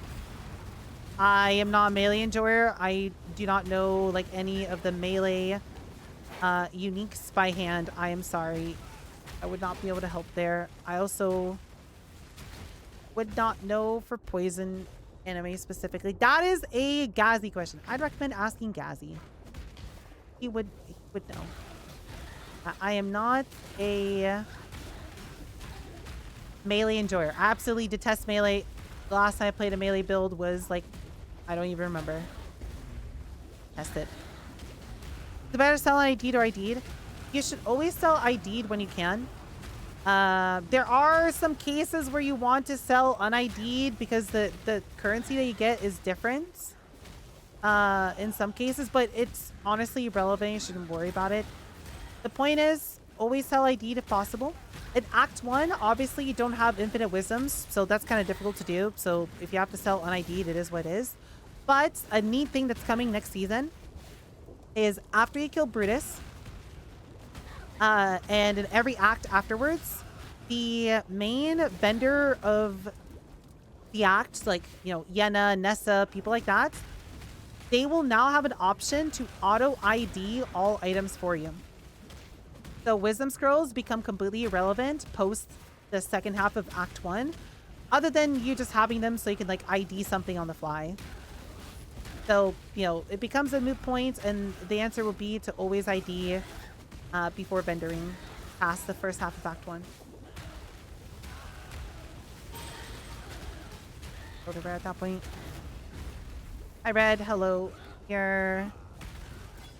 am not a melee enjoyer. I do not know like any of the melee uniques by hand. I am sorry. I would not be able to help there. I also would not know for poison anime specifically. That is a Gazzy question. I'd recommend asking Gazzy. He would know. I am not a melee enjoyer. I absolutely detest melee. The last time I played a melee build was like, I don't even remember. Test it. Is it better to sell an ID'd or ID'd? You should always sell ID'd when you can. There are some cases where you want to sell un-ID'd because the currency that you get is different. In some cases, but it's honestly irrelevant. You shouldn't worry about it. The point is, always sell ID'd if possible. In Act 1, obviously you don't have infinite wisdoms, so that's kind of difficult to do. So if you have to sell un-ID'd, it is what it is. But a neat thing that's coming next season is after you kill Brutus, and in every act afterwards, the main vendor of the act, like, you know, Yenna, Nessa, people like that, they will now have an option to auto ID all items for you. So wisdom scrolls become completely irrelevant post the second half of Act 1, other than you just having them so you can like ID something on the fly. So, you know, it becomes a moot point, and the answer will be to always ID before vendoring past the first half of Act 1. Go to Red at that point. Hi Red, hello. Here,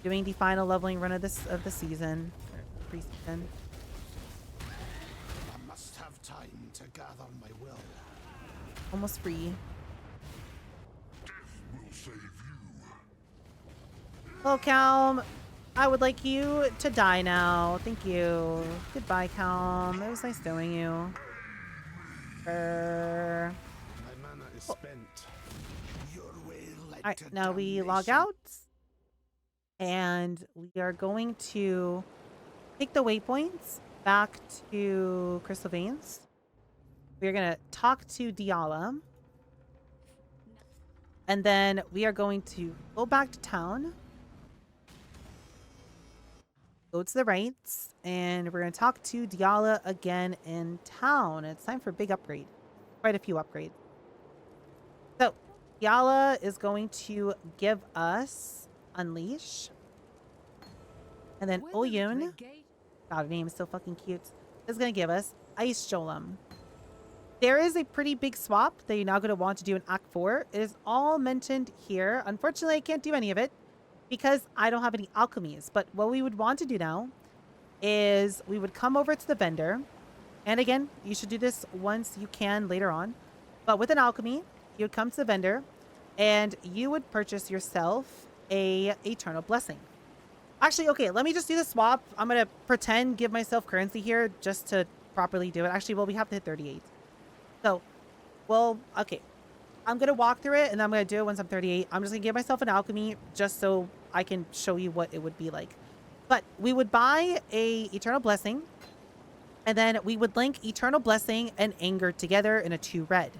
doing the final leveling run of the season, or preseason. I must have time to gather my will. Almost free. Death will save you. Hello, Calm. I would like you to die now. Thank you. Goodbye, Calm. It was nice knowing you. My mana is spent. Your way led Alright, to now we log damnation. out. And we are going to take the waypoints back to Crystal Veins. We're going to talk to Diala. And then we are going to go back to town. Go to the right. And we're going to talk to Diala again in town. It's time for a big upgrade. Quite a few upgrades. So, Diala is going to give us Unleash. And then Oyun, God, her name is so fucking cute, is going to give us Ice Golem. There is a pretty big swap that you're now going to want to do in Act 4. It is all mentioned here. Unfortunately, I can't do any of it because I don't have any alchemies. But what we would want to do now is we would come over to the vendor. And again, you should do this once you can later on. But with an alchemy, you would come to the vendor and you would purchase yourself a Eternal Blessing. Actually, okay, let me just do the swap. I'm going to pretend, give myself currency here just to properly do it. Actually, well, we have to hit 38. So, well, okay. I'm going to walk through it and I'm going to do it once I'm 38. I'm just going to give myself an alchemy just so I can show you what it would be like. But we would buy a Eternal Blessing and then we would link Eternal Blessing and Anger together in a 2 red.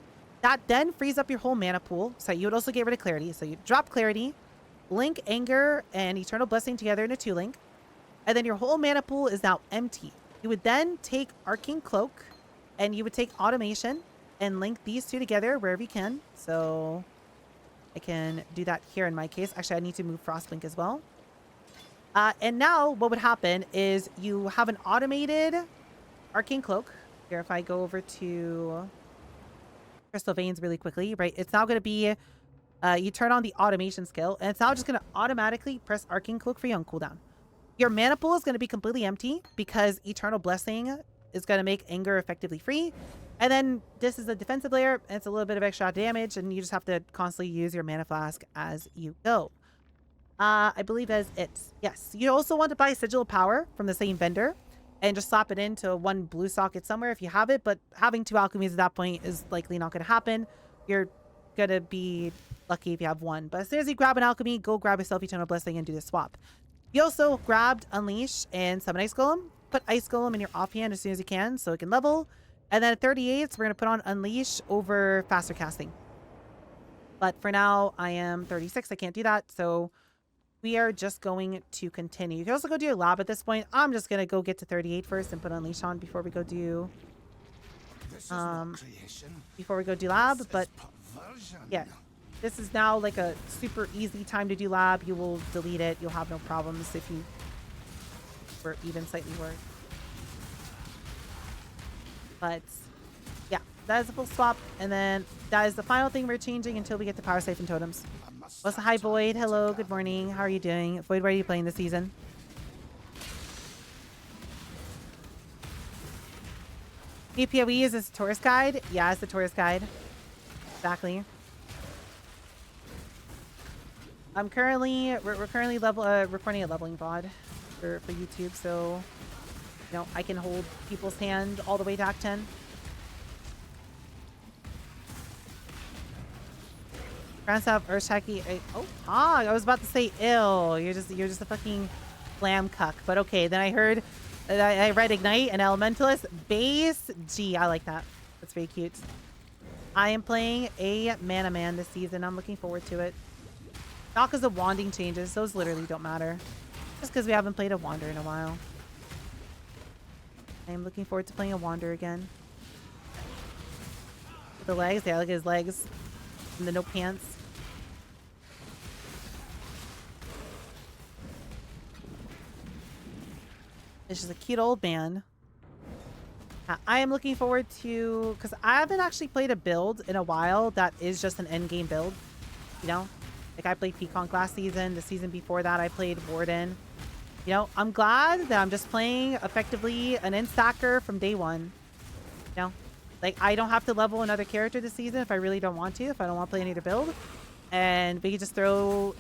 That then frees up your whole mana pool. So you would also get rid of Clarity. So you drop Clarity, link Anger and Eternal Blessing together in a 2 link. And then your whole mana pool is now empty. You would then take Arcane Cloak and you would take Automation and link these 2 together wherever you can. So I can do that here in my case. Actually, I need to move Frostblink as well. And now what would happen is you have an automated arcane cloak. Here, if I go over to crystal veins really quickly, right? It's now going to be, you turn on the automation skill, and it's now just going to automatically press arcane cloak for you on cooldown. Your mana pool is going to be completely empty because Eternal Blessing is going to make anger effectively free. And then this is a defensive layer, and it's a little bit of extra damage, and you just have to constantly use your mana flask as you go. I believe that's it. Yes. You also want to buy Sigil of Power from the same vendor and just slap it into one blue socket somewhere if you have it. But having 2 alchemies at that point is likely not going to happen. You're going to be lucky if you have 1. But as soon as you grab an alchemy, go grab yourself Eternal Blessing and do the swap. You also grabbed Unleash and Summon Ice Golem. Put Ice Golem in your offhand as soon as you can so it can level. And then at 38, we're going to put on Unleash over faster casting. But for now, I am 36. I can't do that. So we are just going to continue. You can also go do a lab at this point. I'm just going to go get to 38 first and put Unleash on before we go do lab. But yeah, this is now like a super easy time to do lab. You will delete it. You'll have no problems if you were even slightly worried. But yeah, that is a full swap. And then that is the final thing we're changing until we get to Power Siphon Totems. What's the hi, Void? Hello, good morning. How are you doing? Void, where are you playing this season? New PoE, is this a tourist guide? Yeah, it's the tourist guide. Exactly. I'm currently, we're currently recording a leveling VOD for YouTube, so you know, I can hold people's hand all the way to Act 10. France have Urshaki. I was about to say ill. You're just a fucking glam cuck. But okay, then I heard, I read Ignite and Elementalist. Base G. I like that. That's very cute. I am playing a Mana Man this season. I'm looking forward to it. Not because of wanding changes. Those literally don't matter. Just because we haven't played a Wander in a while. I am looking forward to playing a Wander again. The legs. Yeah, look at his legs. And the no pants. It's just a cute old man. I am looking forward to, because I haven't actually played a build in a while that is just an end game build. You know, like I played Peaconk last season. The season before that, I played Warden. You know, I'm glad that I'm just playing effectively an end stacker from day one. You know, like I don't have to level another character this season if I really don't want to, if I don't want to play any other build. And we can just throw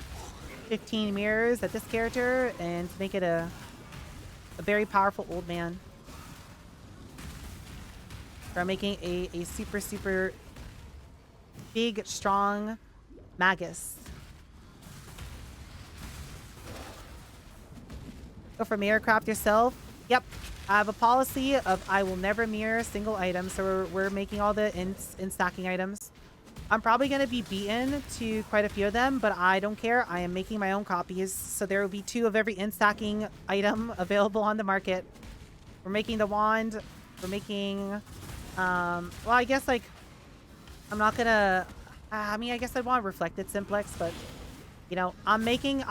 15 mirrors at this character and make it a very powerful old man. We're making a super, super big, strong Magus. Go for mirror craft yourself. Yep. I have a policy of I will never mirror a single item. So we're making all the in stacking items. I'm probably going to be beaten to quite a few of them, but I don't care. I am making my own copies. So there will be 2 of every in-stacking item available on the market. We're making the wand. We're making, well, I guess like, I'm not going to, I mean, I guess I want reflected simplex, but you know, I'm making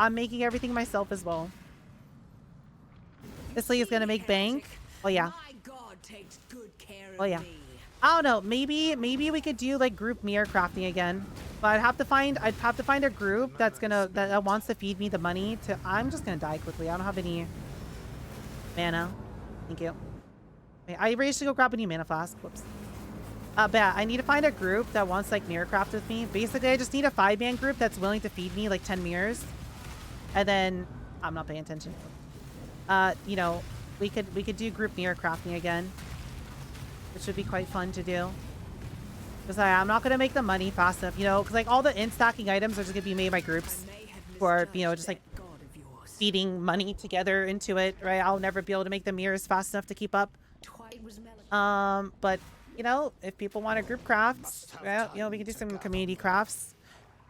everything myself as well. This league is going to make bank. Oh yeah. My God takes good care of Oh yeah. me. I don't know. Maybe we could do like group mirror crafting again. But I'd have to find a group that wants to feed me the money to. I'm just gonna die quickly. I don't have any mana. Thank you. Okay, I really should go grab a new mana flask. Whoops. But yeah, I need to find a group that wants like mirror craft with me. Basically, I just need a 5-man group that's willing to feed me like 10 mirrors. And then I'm not paying attention. You know, we could do group mirror crafting again, which would be quite fun to do. Because I'm not going to make the money fast enough, you know, because like all the in-stacking items are just going to be made by groups who are, you know, just like feeding money together into it, right? I'll never be able to make the mirrors fast enough to keep up. But, you know, if people want a group craft, well, you know, we can do some community crafts.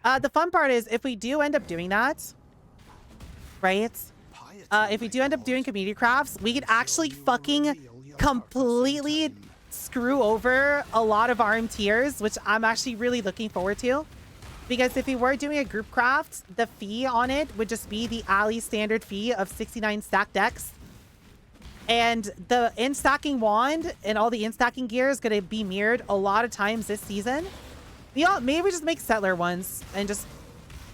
The fun part is if we do end up doing that, right? If we do end up doing community crafts, we could actually fucking completely screw over a lot of RMTers, which I'm actually really looking forward to. Because if we were doing a group craft, the fee on it would just be the Allie standard fee of 69 stacked decks. And the in-stacking wand and all the in-stacking gear is going to be mirrored a lot of times this season. Maybe we just make settler ones and just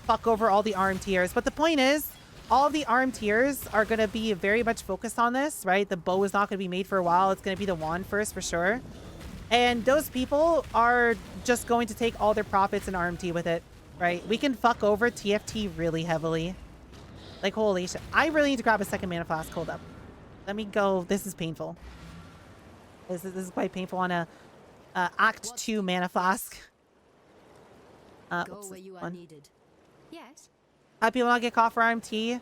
fuck over all the arm tiers. But the point is, all of the arm tiers are going to be very much focused on this, right? The bow is not going to be made for a while. It's going to be the wand first for sure. And those people are just going to take all their profits and RMT with it, right? We can fuck over TFT really heavily. Like, holy shit. I really need to grab a second mana flask. Hold up. Let me go. This is painful. This is quite painful on a Act 2 mana flask. Go Oops, where you are one. needed. Yes. How people not get caught for RMT?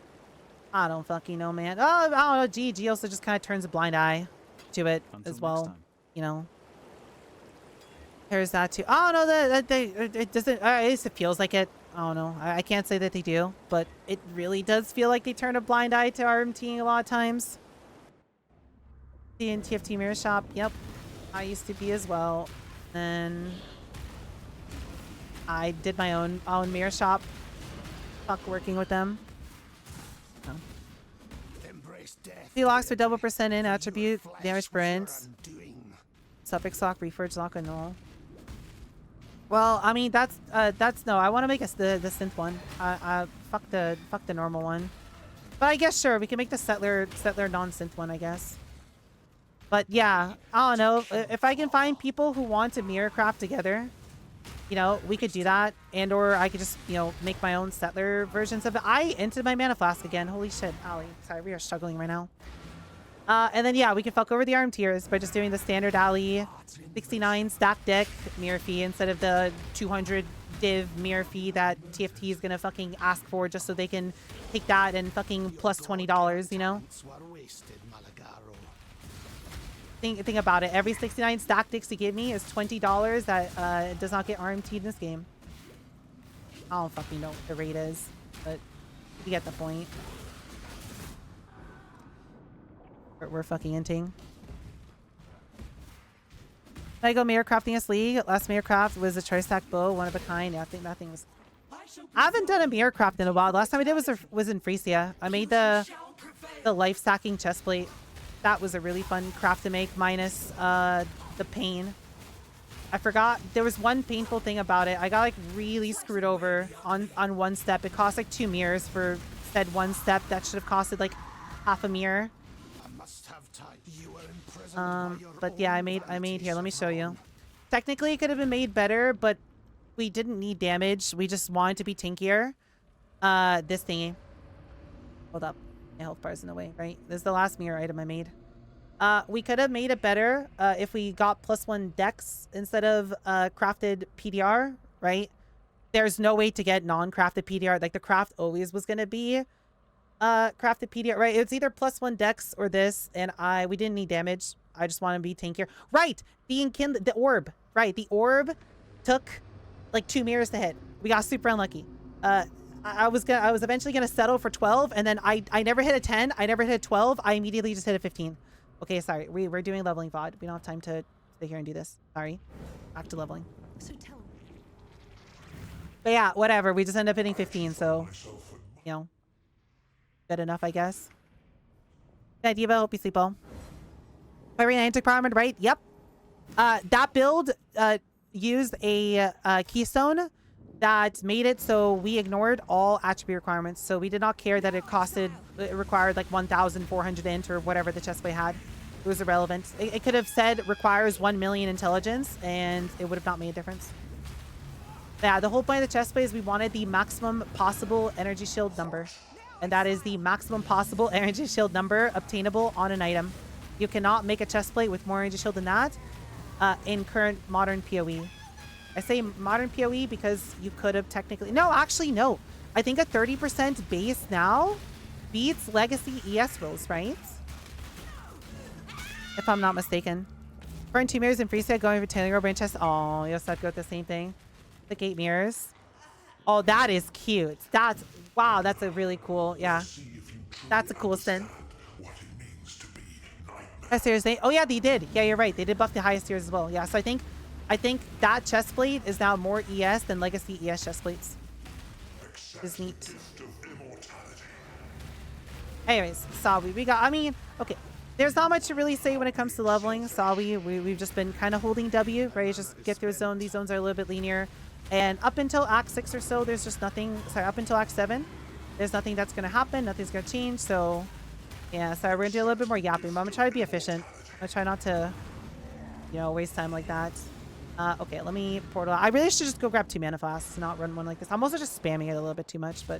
I don't fucking know, man. Oh, I don't know. G also just kind of turns a blind eye to it as well. You know. There's that too. Oh no, it doesn't. At least it feels like it. I don't know. I can't say that they do, but it really does feel like they turn a blind eye to RMTing a lot of times. The TFT mirror shop. Yep, I used to be as well. And I did my own mirror shop. Fuck working with them. Oh. Embrace death. He locks with double % in attribute Flesh damage per was your int. undoing. Suffix lock, reforge lock, and null. Well, I mean that's no. I want to make the synth one. Fuck the normal one. But I guess sure we can make the settler non-synth one. I guess. But yeah, I don't know if I can find people who want to mirror craft together. You know, we could do that, and or I could just make my own settler versions of it. I entered my mana flask again. Holy shit, Allie. Sorry, we are struggling right now. And then, yeah, we can fuck over the arm tiers by just doing the standard Allie 69 stack deck mirror fee instead of the 200 div mirror fee that TFT is going to fucking ask for just so they can take that and fucking plus $20, you know? Talents were wasted, Malagaro. Think about it. Every 69 stack dicks you give me is $20 that does not get RMT'd in this game. I don't fucking know what the rate is, but you get the point. We're fucking inting. I go mirror crafting this league. Last mirror craft was a tri-stack bow, one of a kind. Yeah, I think that thing was. I haven't done a mirror craft in a while. The last time I did was in Frisia. I made the life stacking chest plate. That was a really fun craft to make, minus the pain. I forgot there was one painful thing about it. I got like really screwed over on one step. It cost like 2 mirrors for said one step that should have costed like half a mirror. But yeah, I made here. Let me show you. Technically, it could have been made better, but we didn't need damage. We just wanted to be tankier. This thingy. Hold up. My health bar's in the way, right? This is the last mirror item I made. We could have made it better if we got +1 dex instead of crafted PDR, right? There's no way to get non-crafted PDR. Like the craft always was going to be crafted PDR, right? It's either +1 dex or this, and we didn't need damage. I just want to be tankier. Right, the orb. Right, the orb took like 2 mirrors to hit. We got super unlucky. I was eventually gonna settle for 12, and then I never hit a 10. I never hit a 12. I immediately just hit a 15. Okay, sorry. We're doing leveling VOD. We don't have time to sit here and do this. Sorry. Back to leveling. So tell me. But yeah, whatever. We just end up hitting 15, so good enough, I guess. Good idea, but I hope you sleep well. Every antic requirement, right? Yep. That build used a keystone that made it so we ignored all attribute requirements. So we did not care that it required like 1,400 int or whatever the chestplate had. It was irrelevant. It could have said requires 1 million intelligence and it would have not made a difference. Yeah, the whole point of the chestplate is we wanted the maximum possible energy shield number. And that is the maximum possible energy shield number obtainable on an item. You cannot make a chestplate with more energy shield than that in current modern PoE. I say modern PoE because you could have technically... No, actually, no. I think a 30% base now beats Legacy ES rules, right? If I'm not mistaken. Burn 2 mirrors in Freeset going for 10 brain chest. Oh, yes, I'd go with the same thing. The gate mirrors. Oh, that is cute. Wow, that's a really cool... Yeah. That's a cool sin. Seriously? Oh, yeah, they did. Yeah, you're right. They did buff the highest tiers as well. Yeah, so I think I think that chest plate is now more ES than Legacy ES chest plates. Is neat. Anyways, Sawi, we got, I mean, okay. There's not much to really say when it comes to leveling. Sawi, we've just been kind of holding W, right? Just get through a zone. These zones are a little bit linear. And up until Act 6 or so, there's just nothing, sorry, up until Act 7, there's nothing that's going to happen. Nothing's going to change. So, yeah, sorry, we're going to do a little bit more yapping. But I'm going to try to be efficient. I'm going to try not to, you know, waste time like that. Okay, let me portal. I really should just go grab 2 mana flasks, not run one like this. I'm also just spamming it a little bit too much, but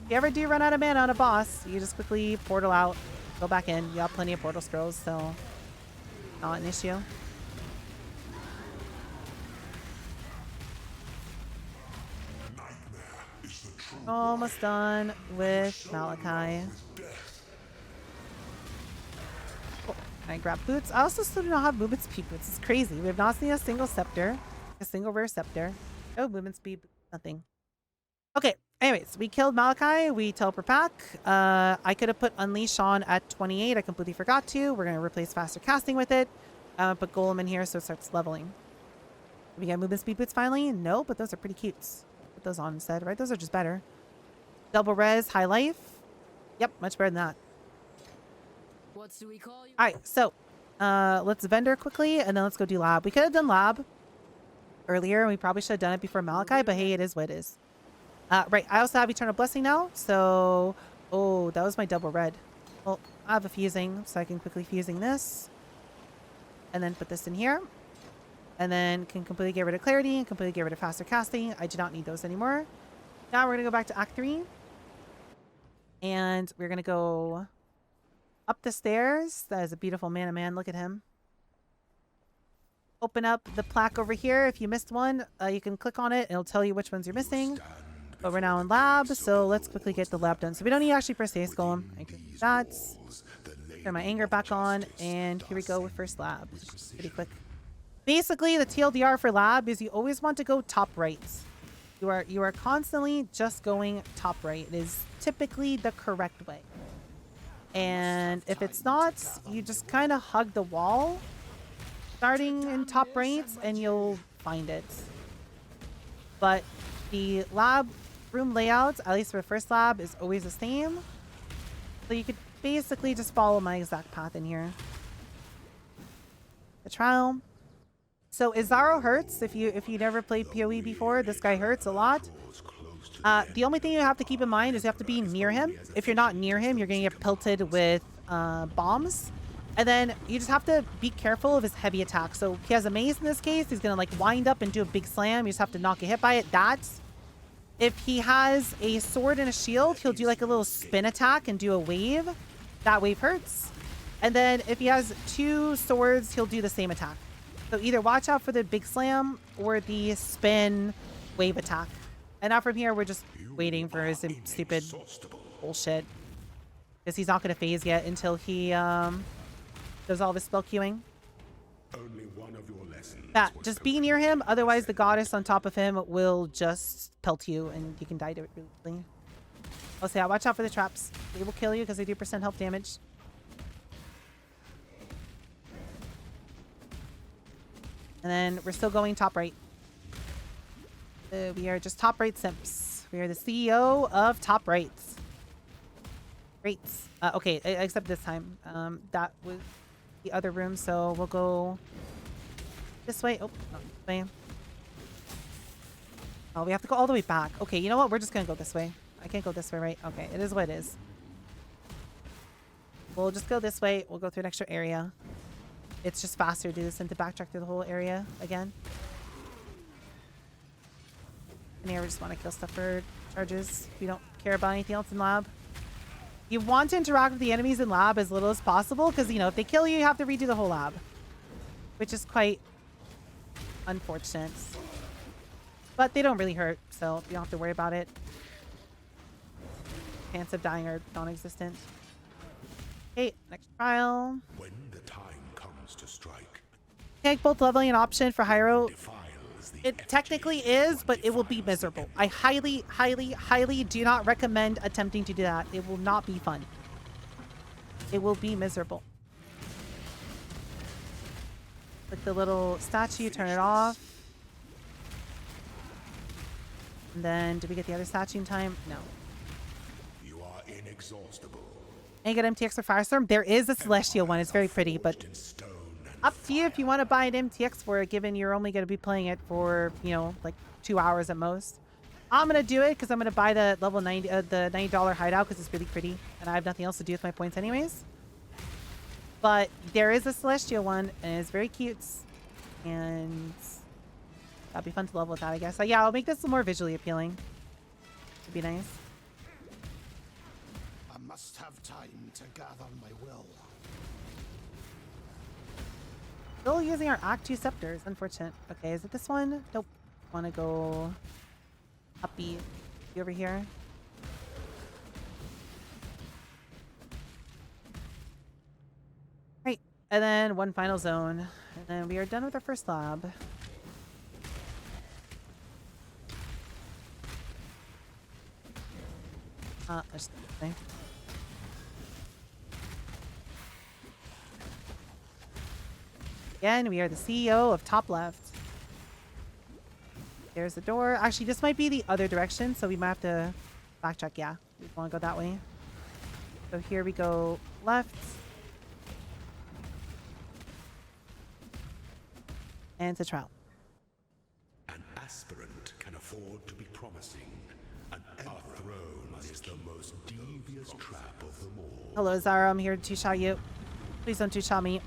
if you ever do run out of mana on a boss, you just quickly portal out, go back in. You have plenty of portal scrolls, so not an issue. Almost done with Malachi. I grab boots. I also still do not have movement speed boots. It's crazy. We have not seen a single scepter, a single rare scepter. No movement speed, nothing. Okay. Anyways, we killed Malachi. We teleport back. I could have put Unleash on at 28. I completely forgot to. We're going to replace faster casting with it. Put Golem in here so it starts leveling. Did we get movement speed boots finally? No, but those are pretty cute. Put those on instead, right? Those are just better. Double res, high life. Yep, much better than that. What do we call you? All right, so let's vendor quickly, and then let's go do lab. We could have done lab earlier, and we probably should have done it before Malachi, but hey, it is what it is. Right, I also have Eternal Blessing now, so... Oh, that was my double red. Well, I have a fusing, so I can quickly fusing this. And then put this in here. And then can completely get rid of Clarity and completely get rid of faster casting. I do not need those anymore. Now we're going to go back to Act 3. And we're going to go up the stairs. That is a beautiful man. Look at him. Open up the plaque over here. If you missed one, you can click on it. It'll tell you which ones you're missing. But we're now in lab, so let's quickly get the lab done. So we don't need actually first ace golem. I can do that. Turn my anger back on, and here we go with first lab. Pretty quick. Basically, the TLDR for lab is you always want to go top right. You are constantly just going top right. It is typically the correct way. And if it's not, you just kind of hug the wall, starting in top right, and you'll find it. But the lab room layout, at least for the first lab, is always the same. So you could basically just follow my exact path in here. The trial. So Izaro hurts if you never played PoE before. This guy hurts a lot. The only thing you have to keep in mind is you have to be near him. If you're not near him, you're going to get pelted with bombs. And then you just have to be careful of his heavy attack. So he has a mace in this case. He's going to like wind up and do a big slam. You just have to not get hit by it. That's... If he has a sword and a shield, he'll do like a little spin attack and do a wave. That wave hurts. And then if he has 2 swords, he'll do the same attack. So either watch out for the big slam or the spin wave attack. And now from here, we're just waiting for his stupid bullshit. Because he's not going to phase yet until he does all of his spell queuing. Only one of your lessons. Yeah, just be near him. Otherwise, the goddess on top of him will just pelt you and you can die to it really quickly. Oh, so yeah, watch out for the traps. They will kill you because they do % health damage. And then we're still going top right. We are just top right simps. We are the CEO of top rights. Great. Okay, except this time. That was the other room, so we'll go this way. Oh, not this way. Oh, we have to go all the way back. Okay, you know what? We're just gonna go this way. I can't go this way, right? Okay, it is what it is. We'll just go this way. We'll go through an extra area. It's just faster to do this than to backtrack through the whole area again. And here we just want to kill stuff for charges. We don't care about anything else in lab. You want to interact with the enemies in lab as little as possible because, you know, if they kill you, you have to redo the whole lab. Which is quite unfortunate. But they don't really hurt, so you don't have to worry about it. Chance of dying are non-existent. Okay, next trial. When the time comes to strike, Take both leveling an option for Hiero. It technically is, but it will be miserable. I highly, highly, highly do not recommend attempting to do that. It will not be fun. It will be miserable. Click the little statue, turn it off. And then, did we get the other statue in time? No. You are inexhaustible. And you get MTX or Firestorm. There is a Celestial one. It's very pretty, but up to you if you want to buy an MTX for it, given you're only going to be playing it for, you know, like 2 hours at most. I'm going to do it because I'm going to buy the level 90, the $90 hideout because it's really pretty. And I have nothing else to do with my points anyways. But there is a Celestial one, and it's very cute. And that'd be fun to level with that, I guess. So yeah, I'll make this more visually appealing. It'd be nice. I must have time to gather my will. Still using our Act 2 scepters. Unfortunate. Okay, is it this one? Nope. Want to go uppy over here. Right. And then one final zone. And then we are done with our first lab. There's nothing. Again, we are the CEO of top left. There's the door. Actually, this might be the other direction, so we might have to backtrack. Yeah, we want to go that way. So here we go left. And to trial. An aspirant can afford to be promising. Our throne is the most devious trap of them all. Hello, Zara. I'm here to two-shot you. Please don't two-shot me.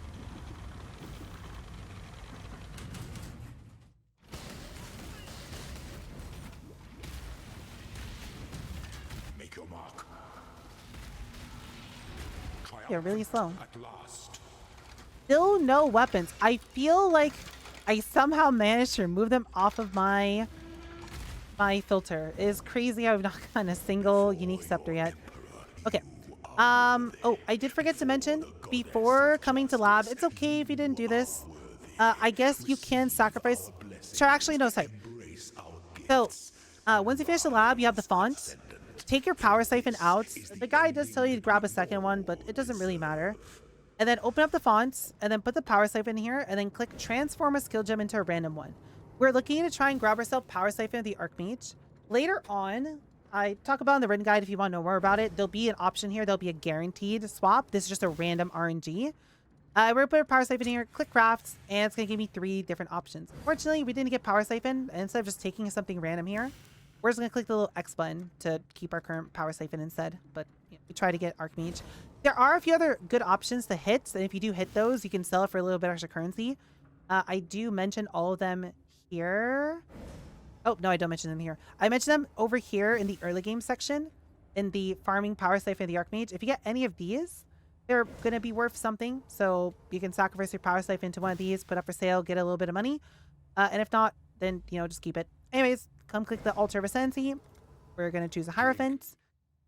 Make your mark. You're really slow. At last. Still no weapons. I feel like I somehow managed to remove them off of my filter. It is crazy I've not gotten a single unique scepter yet. Okay. Oh, I did forget to mention before coming to lab, it's okay if you didn't do this. I guess you can sacrifice. Sure, actually, no, sorry. So, once you finish the lab, you have the font. Take your power siphon out. The guy does tell you to grab a second one, but it doesn't really matter. And then open up the fonts, and then put the power siphon here, and then click transform a skill gem into a random one. We're looking to try and grab ourselves power siphon of the Archmage. Later on, I talk about in the written guide if you want to know more about it. There'll be an option here. There'll be a guaranteed swap. This is just a random RNG. We're going to put a power siphon here, click crafts, and it's going to give me 3 different options. Unfortunately, we didn't get power siphon. And instead of just taking something random here, we're just going to click the little X button to keep our current power siphon instead. But you know, we try to get Archmage. There are a few other good options to hit. And if you do hit those, you can sell it for a little bit extra currency. I do mention all of them here. Oh, no, I don't mention them here. I mention them over here in the early game section, in the farming power siphon of the Archmage. If you get any of these, they're going to be worth something. So you can sacrifice your power siphon into one of these, put up for sale, get a little bit of money. And if not, then, you know, just keep it. Anyways, come click the Altar of Ascendancy. We're going to choose a Hierophant.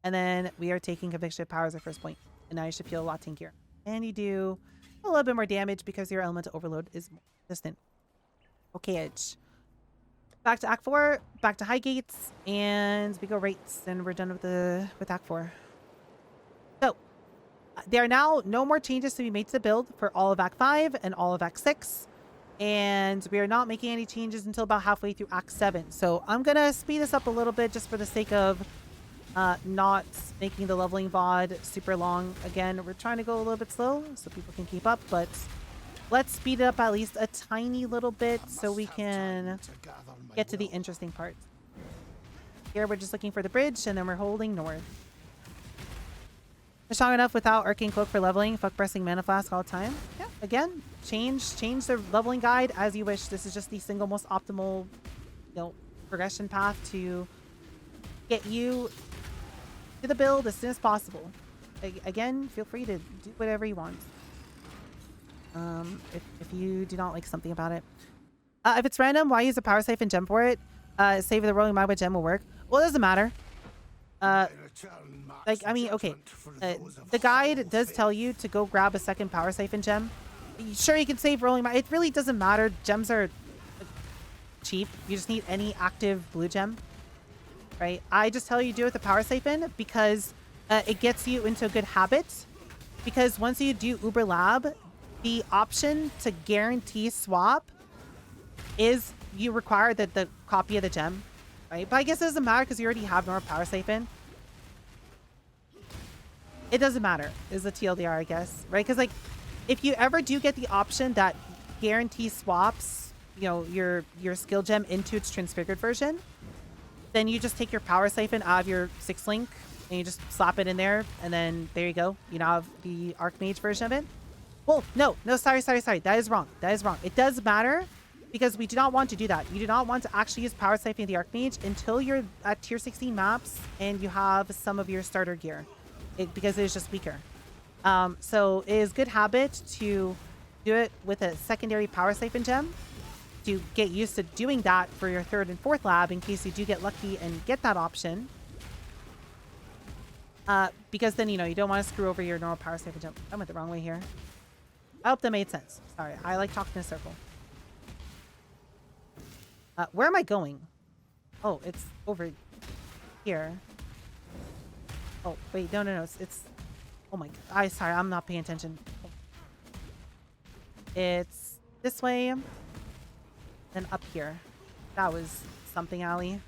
And then we are taking Conviction of Power as our first point. And now you should feel a lot tankier. And you do a little bit more damage because your elemental overload is more resistant. Okay, Edge. Back to Act 4, back to High Gates, and we go right, and we're done with Act 4. So, there are now no more changes to be made to the build for all of Act 5 and all of Act 6. And we are not making any changes until about halfway through Act 7. So, I'm going to speed this up a little bit just for the sake of not making the leveling VOD super long. Again, we're trying to go a little bit slow so people can keep up, but let's speed it up at least a tiny little bit so we can get to the interesting parts. Here we're just looking for the bridge, and then we're holding north. We're strong enough without Arcane Cloak for leveling. Fuck pressing Mana Flask all the time. Yeah, again, change the leveling guide as you wish. This is just the single most optimal, you know, progression path to get you to the build as soon as possible. Again, feel free to do whatever you want. If you do not like something about it. If it's random, why use a power siphon gem for it? Save the rolling magma gem will work. Well, it doesn't matter. Like, I mean, okay. The guide does tell you to go grab a second power siphon gem. Sure, you can save rolling magma. It really doesn't matter. Gems are cheap. You just need any active blue gem. Right? I just tell you to do it with the power siphon because it gets you into a good habit. Because once you do Uber Lab, the option to guarantee swap is you require the copy of the gem, right? But I guess it doesn't matter because you already have normal power Siphon. It doesn't matter is the TLDR, I guess, right? Because like if you ever do get the option that guarantee swaps, you know, your skill gem into its transfigured version, then you just take your power Siphon out of your 6-link and you just slap it in there, and then there you go. You now have the Archmage version of it. Well, no, sorry. That is wrong. It does matter because we do not want to do that. You do not want to actually use power Siphon the Archmage until you're at tier 16 maps and you have some of your starter gear, because it is just weaker. So it is good habit to do it with a secondary power Siphon gem to get used to doing that for your 3rd and 4th lab in case you do get lucky and get that option. Because then, you know, you don't want to screw over your normal power Siphon jump. I went the wrong way here. I hope that made sense. Sorry, I like talking in a circle. Where am I going? Oh, it's over here. Oh, wait, no. It's oh my god. Sorry, I'm not paying attention. It's this way. Then up here. That was something, Allie.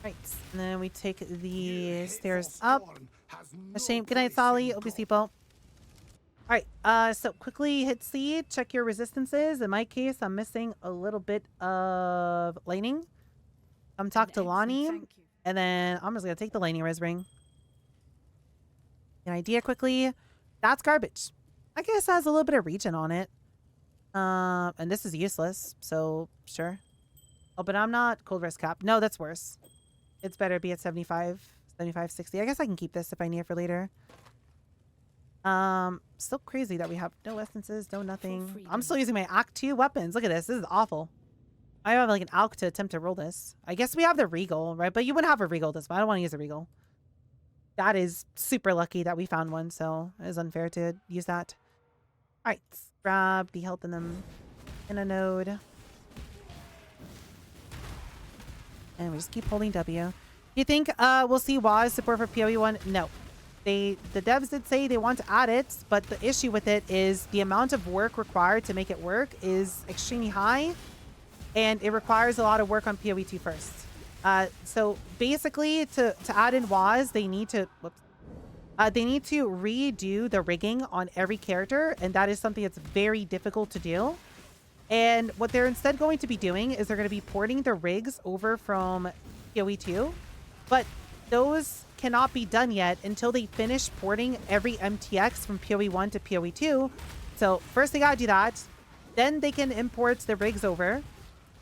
Right, and then we take the stairs up. A shame. Good night, Sally. Obviously, people. Alright, so quickly hit C, check your resistances. In my case, I'm missing a little bit of lightning. I'm talk to Lonnie, and then I'm just gonna take the lightning res ring. An idea quickly. That's garbage. I guess it has a little bit of regen on it. And this is useless, so sure. Oh, but I'm not cold rest cap. No, that's worse. It's better be at 75, 60. I guess I can keep this if I need it for later. Still crazy that we have no essences, no nothing. I'm still using my Act 2 weapons. Look at this. This is awful. I have like an Alk to attempt to roll this. I guess we have the Regal, right? But you wouldn't have a Regal this one. I don't want to use a Regal. That is super lucky that we found one, so it is unfair to use that. Alright, grab the health in them in a node. And we just keep holding W. You think we'll see WAS support for PoE 1? No. The devs did say they want to add it, but the issue with it is the amount of work required to make it work is extremely high, and it requires a lot of work on PoE 2 first. So basically, to add in WAS, they need to redo the rigging on every character, and that is something that's very difficult to do. And what they're instead going to be doing is they're going to be porting the rigs over from PoE 2, but those cannot be done yet until they finish porting every MTX from PoE 1 to PoE 2. So first they gotta do that, then they can import the rigs over,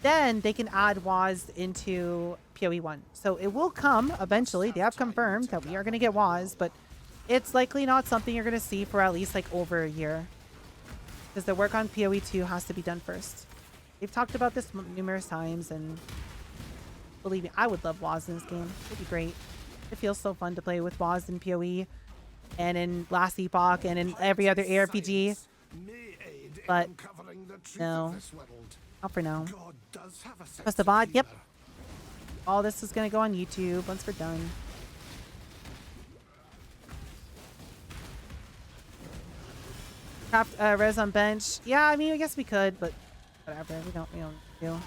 then they can add WAS into PoE 1. So it will come eventually. They have confirmed that we are going to get WAS, but it's likely not something you're going to see for at least like over a year, because the work on PoE 2 has to be done first. They've talked about this numerous times, and believe me, I would love WAS in this game. It'd be great. It feels so fun to play with WAS in PoE and in Last Epoch and in every other ARPG. But no, not for now. Press the bot. Yep. All this is going to go on YouTube once we're done. Craft res on bench. Yeah, I mean, I guess we could, but whatever. We don't do.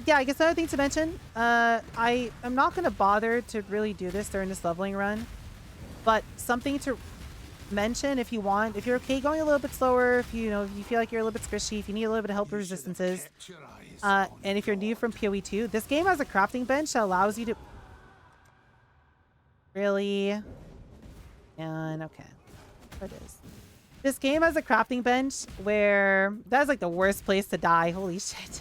Yeah, I guess another thing to mention, I'm not going to bother to really do this during this leveling run, but something to mention if you want, if you're okay going a little bit slower, if you know, you feel like you're a little bit squishy, if you need a little bit of help with resistances, and if you're new from PoE 2, this game has a crafting bench that allows you to... Really? And okay. What is? This game has a crafting bench where... That's like the worst place to die. Holy shit.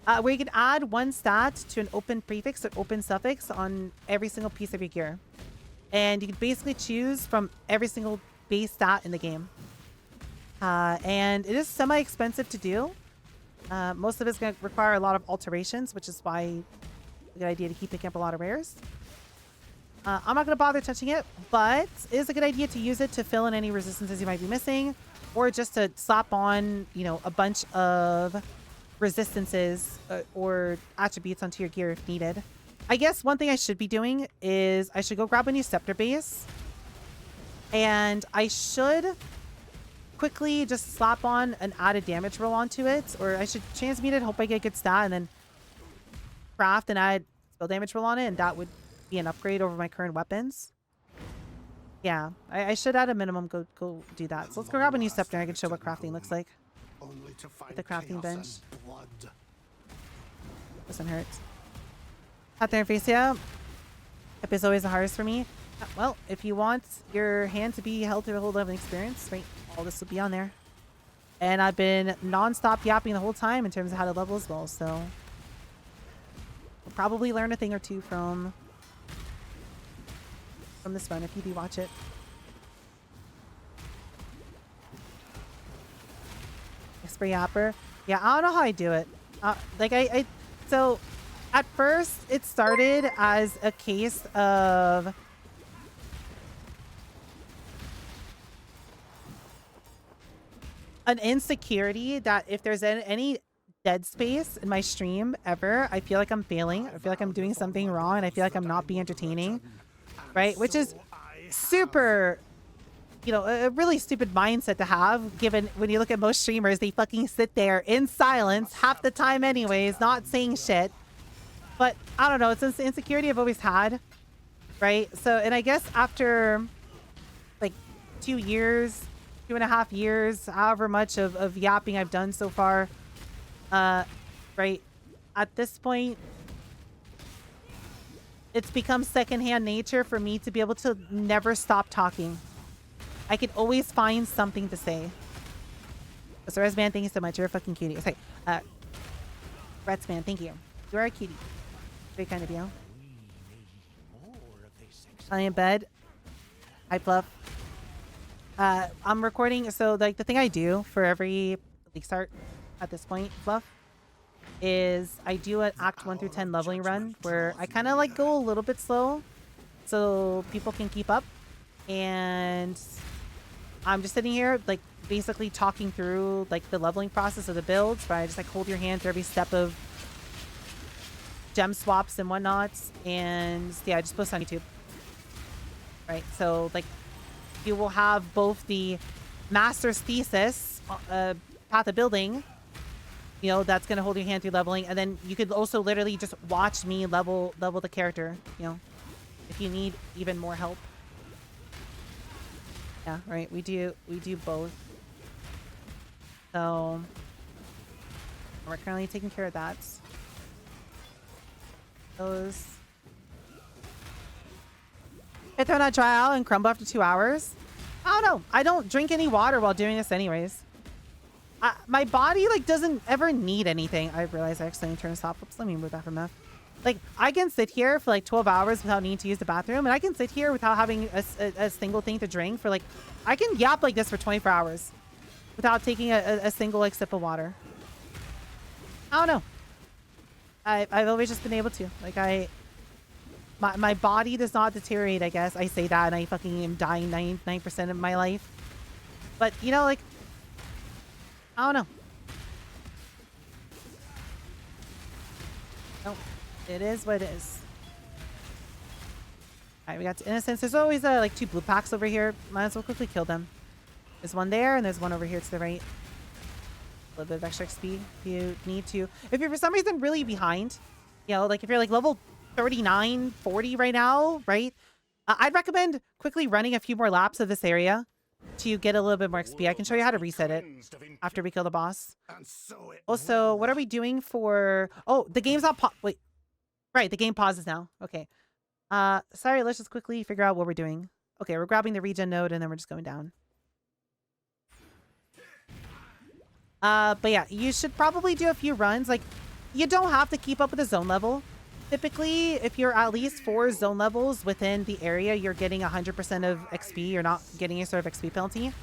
Where you can add one stat to an open prefix or open suffix on every single piece of your gear. And you can basically choose from every single base stat in the game. And it is semi-expensive to do. Most of it's going to require a lot of alterations, which is why it's a good idea to keep picking up a lot of rares. I'm not going to bother touching it, but it is a good idea to use it to fill in any resistances you might be missing, or just to slap on, you know, a bunch of resistances or attributes onto your gear if needed. I guess one thing I should be doing is I should go grab a new scepter base. And I should quickly just slap on an added damage roll onto it. Or I should transmute it, hope I get good stat, and then craft and add spell damage roll on it. And that would be an upgrade over my current weapons. Yeah, I should at a minimum go do that. So let's go grab a new scepter. I can show what crafting looks like. With the crafting bench. Doesn't hurt. Hat there, face, yeah. Ep is always the hardest for me. Well, if you want your hand to be held to a whole leveling experience, right, all this will be on there. And I've been non-stop yapping the whole time in terms of how to level as well, so we'll probably learn a thing or two from this one if you do watch it. Spray yapper. Yeah, I don't know how I do it. So at first it started as a case of an insecurity that if there's any dead space in my stream ever, I feel like I'm failing. I feel like I'm doing something wrong and I feel like I'm not being entertaining. Right? Which is super, you know, a really stupid mindset to have, given when you look at most streamers, they fucking sit there in silence half the time anyways, not saying shit. But I don't know, it's an insecurity I've always had, right? So, and I guess after like 2 years, 2.5 years, however much of yapping I've done so far, right, at this point, it's become secondhand nature for me to be able to never stop talking. I can always find something to say. Sorez man, thank you so much. You're a fucking cutie. Okay. Rats man, thank you. You are a cutie. Very kind of you. I am in bed. Hi, Fluff. I'm recording. So, like, the thing I do for every Leaguestart at this point, Fluff, is I do an Act 1 through 10 leveling run where I kind of like go a little bit slow so people can keep up. And I'm just sitting here like basically talking through like the leveling process of the builds, where I just like hold your hand through every step of gem swaps and whatnot. And yeah, I just post on YouTube. Right, so like you will have both the master's thesis, path of building, you know, that's going to hold your hand through leveling. And then you could also literally just watch me level the character, you know, if you need even more help. Yeah, right. We do both. So we're currently taking care of that. Those. If they're not dry out and crumble after 2 hours, I don't know. I don't drink any water while doing this anyways. My body like doesn't ever need anything. I realized I accidentally turned this off. Oops, let me move that from F. Like I can sit here for like 12 hours without needing to use the bathroom, and I can sit here without having a single thing to drink for like, I can yap like this for 24 hours without taking a single like sip of water. I don't know. I've always just been able to. Like my body does not deteriorate, I guess. I say that and I fucking am dying 99% of my life. But you know, like, I don't know. Nope. It is what it is. Alright, we got to Innocence. There's always like 2 blue packs over here. Might as well quickly kill them. There's one there and there's one over here to the right. A little bit of extra XP if you need to. If you're for some reason really behind, you know, like if you're like level 39, 40 right now, right? I'd recommend quickly running a few more laps of this area to get a little bit more XP. I can show you how to reset it after we kill the boss. Also, what are we doing for... Oh, the game's not... Wait. Right, the game pauses now. Okay. Sorry, let's just quickly figure out what we're doing. Okay, we're grabbing the regen node and then we're just going down. But yeah, you should probably do a few runs. Like, you don't have to keep up with the zone level. Typically, if you're at least 4 zone levels within the area, you're getting 100% of XP. You're not getting any sort of XP penalty.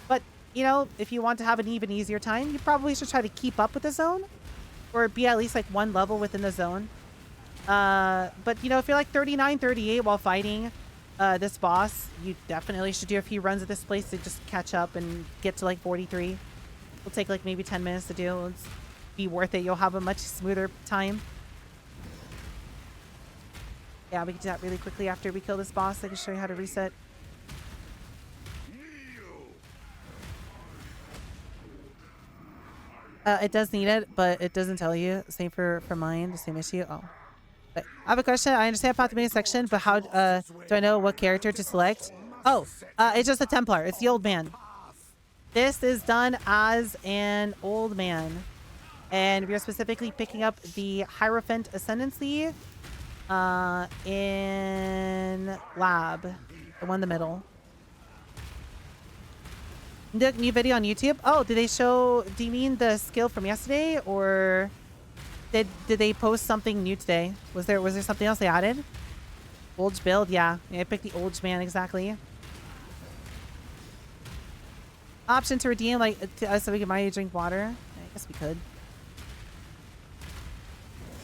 But, you know, if you want to have an even easier time, you probably should try to keep up with the zone. Or be at least like 1 level within the zone. But, you know, if you're like 39, 38 while fighting this boss, you definitely should do a few runs at this place to just catch up and get to like 43. It'll take like maybe 10 minutes to do. be worth it. You'll have a much smoother time. Yeah, we can do that really quickly after we kill this boss. I can show you how to reset. It does need it, but it doesn't tell you. Same for mine. The same issue. Oh. But I have a question. I understand about the main section, but how do I know what character to select? Oh, it's just a Templar. It's the old man. This is done as an old man. And we are specifically picking up the Hierophant Ascendancy in Lab. The one in the middle. New video on YouTube. Oh, did they show... Do you mean the skill from yesterday? Or did they post something new today? Was there something else they added? Olge build? Yeah. I picked the Olge man, exactly. Option to redeem, like, so we can buy you drink water? I guess we could.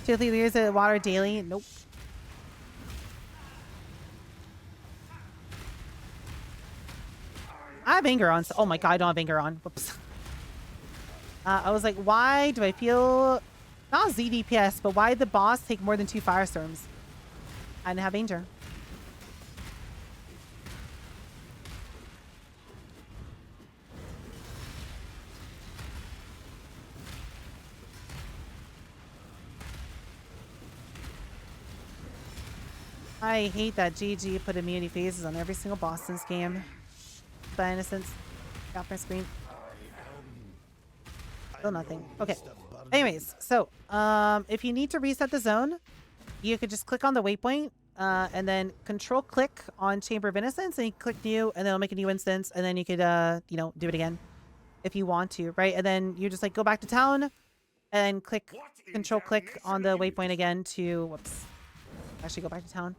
2 to 3 liters of water daily? Nope. I have anger on. Oh my god, I don't have anger on. Whoops. I was like, why do I feel... Not ZDPS, but why did the boss take more than 2 firestorms? I didn't have anger. I hate that GG put immunity phases on every single boss in this game. By innocence. Got my screen. Still nothing. Okay. Anyways, so if you need to reset the zone, you could just click on the waypoint and then control click on Chamber of Innocence and you click new and then it'll make a new instance and then you could you know, do it again if you want to, right? And then you just like go back to town and click control click on the waypoint again to whoops. Actually go back to town.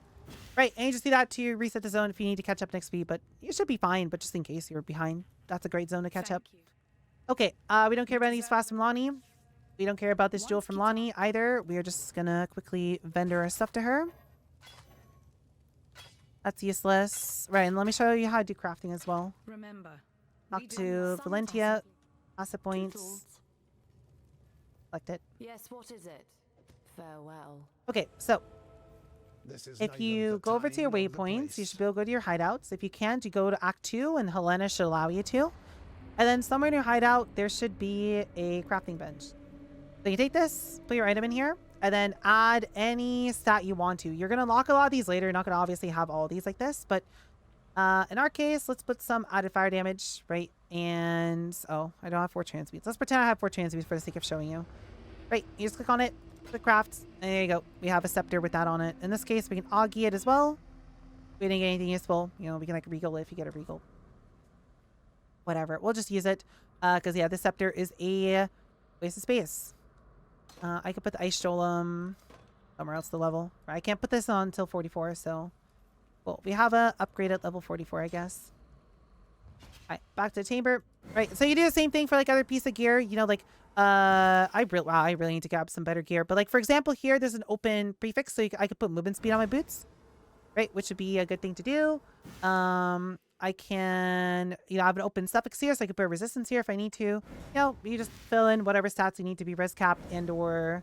Right, and you just do that to reset the zone if you need to catch up next week, but you should be fine, but just in case you're behind, that's a great zone to catch up. Okay, we don't care about these fast from Lonnie. We don't care about this jewel from Lonnie either. We are just gonna quickly vendor our stuff to her. That's useless. Right, and let me show you how to do crafting as well. Remember, Talk to Valentia, asset points. Select it. Yes, what is it? Farewell. Okay, so if you go over to your waypoints, you should be able to go to your hideouts. If you can't, you go to Act 2 and Helena should allow you to. And then somewhere in your hideout, there should be a crafting bench. So you take this, put your item in here, and then add any stat you want to. You're going to unlock a lot of these later. You're not going to obviously have all of these like this, but in our case, let's put some added fire damage, right? And, oh, I don't have 4 transmutes. Let's pretend I have 4 transmutes for the sake of showing you. Right, you just click on it. The craft, and there you go. We have a scepter with that on it. In this case, we can augie it as well. We didn't get anything useful. You know, we can like regal it if you get a regal. Whatever. We'll just use it. Because yeah, the scepter is a waste of space. I could put the ice golem somewhere else to level. I can't put this on until 44, so well, we have a upgrade at level 44, I guess. Alright, back to the chamber. Right, so you do the same thing for like other piece of gear, you know, like I really need to grab some better gear. But like, for example, here, there's an open prefix. So I could put movement speed on my boots, right? Which would be a good thing to do. I can, you know, I have an open suffix here. So I could put a resistance here if I need to. You know, you just fill in whatever stats you need to be res capped and or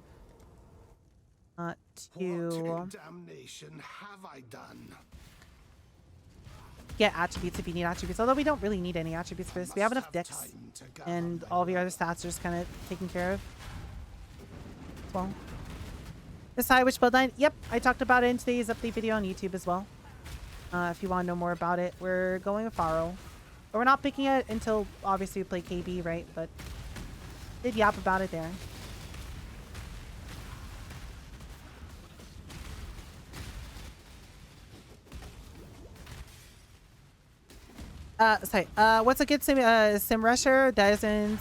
What damnation have I done? Get attributes if you need attributes. Although we don't really need any attributes for this. We have enough dex. And all of your other stats are just kind of taken care of. Well, decide which bloodline. Yep, I talked about it in today's update video on YouTube as well. If you want to know more about it, we're going with Faro. But we're not picking it until obviously we play KB, right? But did yap about it there. Sorry. What's a good sim rusher that isn't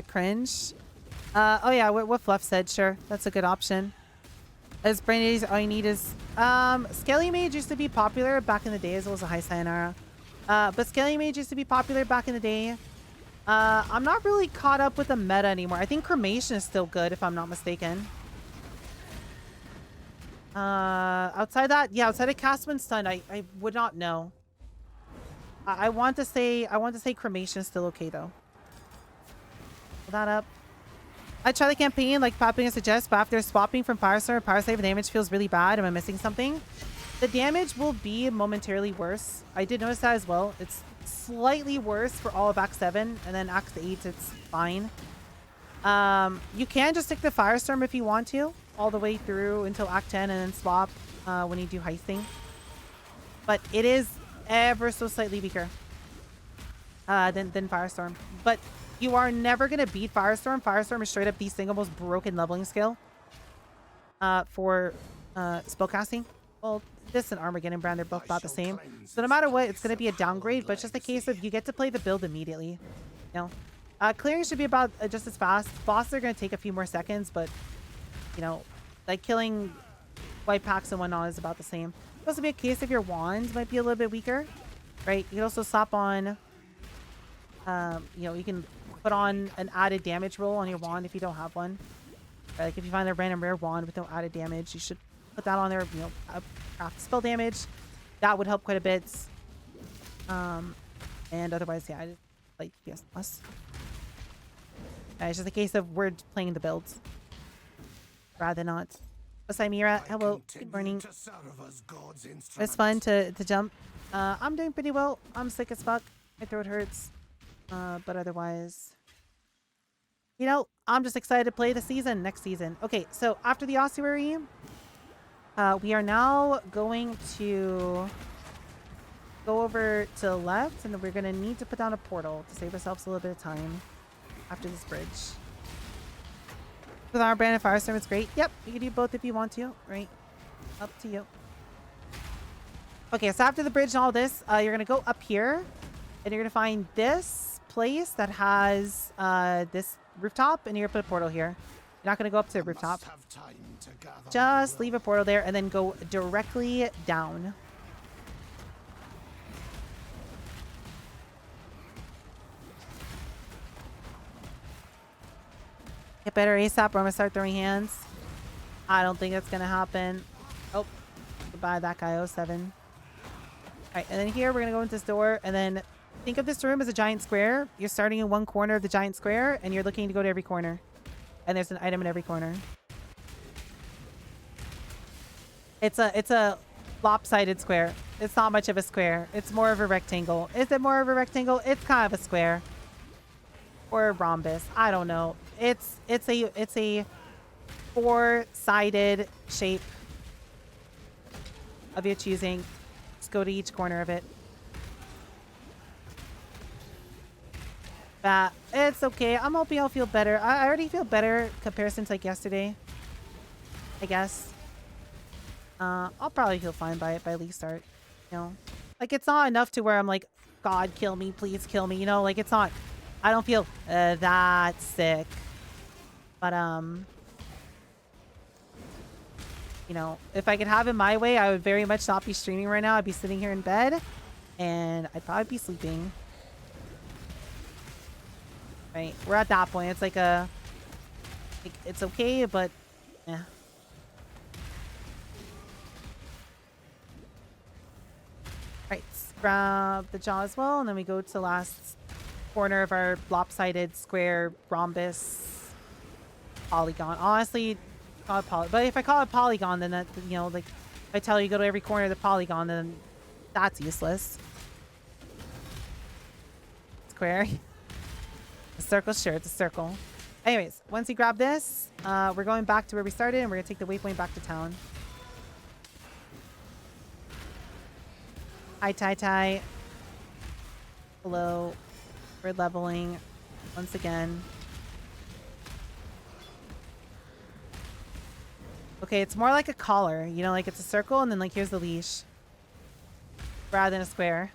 cringe? Oh yeah, what Fluff said. Sure, that's a good option. As brain days, all you need is Scaly Mage used to be popular back in the day as well as a high sayonara. But Scaly Mage used to be popular back in the day. I'm not really caught up with the meta anymore. I think Cremation is still good if I'm not mistaken. Outside that, yeah, outside of Castman Stun, I would not know. I want to say Cremation is still okay though. Pull that up. I try the campaign like Popping suggests, but after swapping from Firestorm, Power Slave, the damage feels really bad. Am I missing something? The damage will be momentarily worse. I did notice that as well. It's slightly worse for all of Act 7, and then Act 8, it's fine. You can just stick the Firestorm if you want to, all the way through until Act 10, and then swap when you do heisting. But it is ever so slightly weaker than Firestorm. But you are never going to beat Firestorm. Firestorm is straight up the single most broken leveling skill for spellcasting. Well, this and Armageddon Brand, they're both about the same. So no matter what, it's going to be a downgrade, but it's just a case of you get to play the build immediately. You know, clearing should be about just as fast. Bosses are going to take a few more seconds, but, you know, like killing white packs and whatnot is about the same. It'll also be a case of your wand might be a little bit weaker, right? You can also slap on, you know, you can put on an added damage roll on your wand if you don't have one. Right? Like if you find a random rare wand with no added damage, you should put that on there, you know, craft spell damage. That would help quite a bit. And otherwise, yeah, I just like PS Plus. It's just a case of we're playing the builds rather than not. Osaimira, hello, good morning. It's fun to jump. I'm doing pretty well. I'm sick as fuck. My throat hurts. But otherwise, you know, I'm just excited to play the season next season. Okay, so after the ossuary, we are now going to go over to the left, and then we're going to need to put down a portal to save ourselves a little bit of time after this bridge. With our brand of Firestorm, it's great. Yep, you can do both if you want to, right? Up to you. Okay, so after the bridge and all this, you're going to go up here, and you're going to find this place that has this rooftop, and you're going to put a portal here. You're not going to go up to the rooftop. Just leave a portal there, and then go directly down. Get better ASAP, or I'm going to start throwing hands. I don't think that's going to happen. Oh, goodbye, that guy, 07. Alright, and then here we're going to go into this door, and then think of this room as a giant square. You're starting in one corner of the giant square, and you're looking to go to every corner. And there's an item in every corner. It's a lopsided square. It's not much of a square. It's more of a rectangle. Is it more of a rectangle? It's kind of a square. Or a rhombus. I don't know. It's a four-sided shape of your choosing. Just go to each corner of it. That it's okay. I'm hoping I'll feel better. I already feel better comparison to like yesterday, I guess. I'll probably feel fine by Leaguestart. You know, like it's not enough to where I'm like, God, kill me, please kill me. You know, like it's not. I don't feel that sick. But you know, if I could have it my way, I would very much not be streaming right now. I'd be sitting here in bed, and I'd probably be sleeping. Right, we're at that point. It's like it's okay, but yeah. Right, grab the jaw as well, and then we go to the last corner of our lopsided square rhombus polygon. Honestly, call it but if I call it polygon, then that, you know, like if I tell you go to every corner of the polygon, then that's useless. Square. A circle, sure, it's a circle. Anyways, once you grab this, we're going back to where we started, and we're gonna take the waypoint back to town. Hi, Tai. Hello. We're leveling once again. Okay, it's more like a collar. You know, like it's a circle, and then like here's the leash. Rather than a square.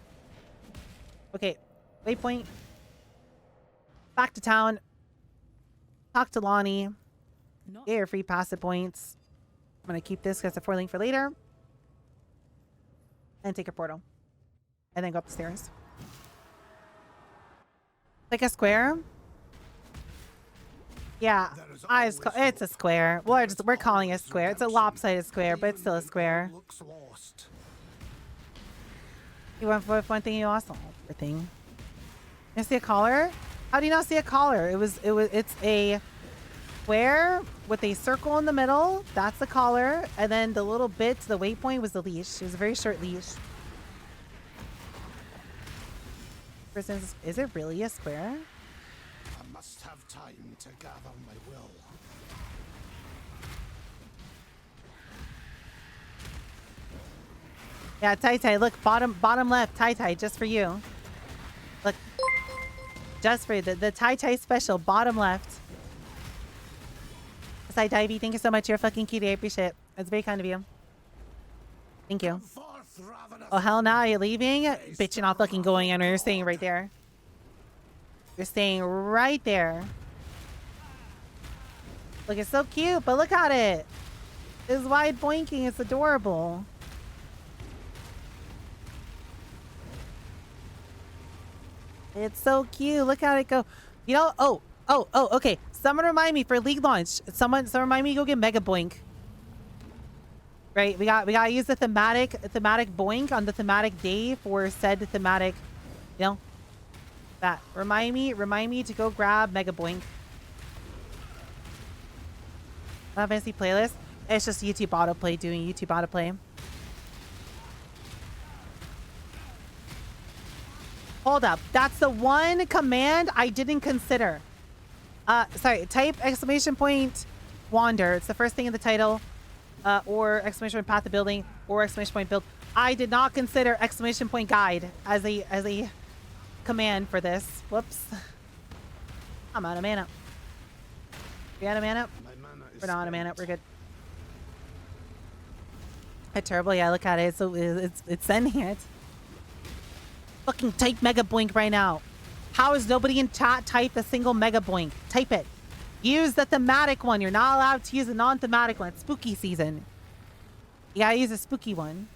Okay, waypoint. Back to town. Talk to Lonnie. Get your free passive points. I'm going to keep this because it's a 4-link for later. And take a portal. And then go up the stairs. Like a square? Yeah. It's a square. We're calling it a square. It's a lopsided square, but it's still a square. You went for one thing, you lost the whole thing. You see a collar? How do you not see a collar? It's a square with a circle in the middle. That's the collar. And then the little bit, the waypoint was the leash. It was a very short leash. For instance, is it really a square? I must have time to gather my will. Yeah, Tai, look, bottom left, Tai, just for you. Look, just for you, the Tai special, bottom left. Side Divey, thank you so much. You're fucking cutie. I appreciate it. It's very kind of you. Thank you. Oh, hell no. Are you leaving? Bitch, you're not fucking going anywhere. You're staying right there. You're staying right there. Look, it's so cute, but look at it. It's wide boinking. It's adorable. It's so cute. Look at it go. You know, oh, okay. Someone remind me for League launch. Someone remind me to go get Mega Boink. Right, we gotta use the thematic boink on the thematic day for said thematic, you know, that. Remind me to go grab Mega Boink. Not fancy playlist. It's just YouTube autoplay doing YouTube autoplay. Hold up, that's the one command I didn't consider. Sorry, type exclamation point wander. It's the first thing in the title. Or exclamation point path of building, or exclamation point build. I did not consider exclamation point guide as a command for this. Whoops. I'm out of mana. We out of mana? We're not out of mana. We're good. It's terrible. Yeah, look at it. So it's sending it. Fucking type Mega Boink right now. How is nobody in chat type a single Mega Boink? Type it. Use the thematic one. You're not allowed to use a non-thematic one. It's spooky season. You gotta use a spooky one.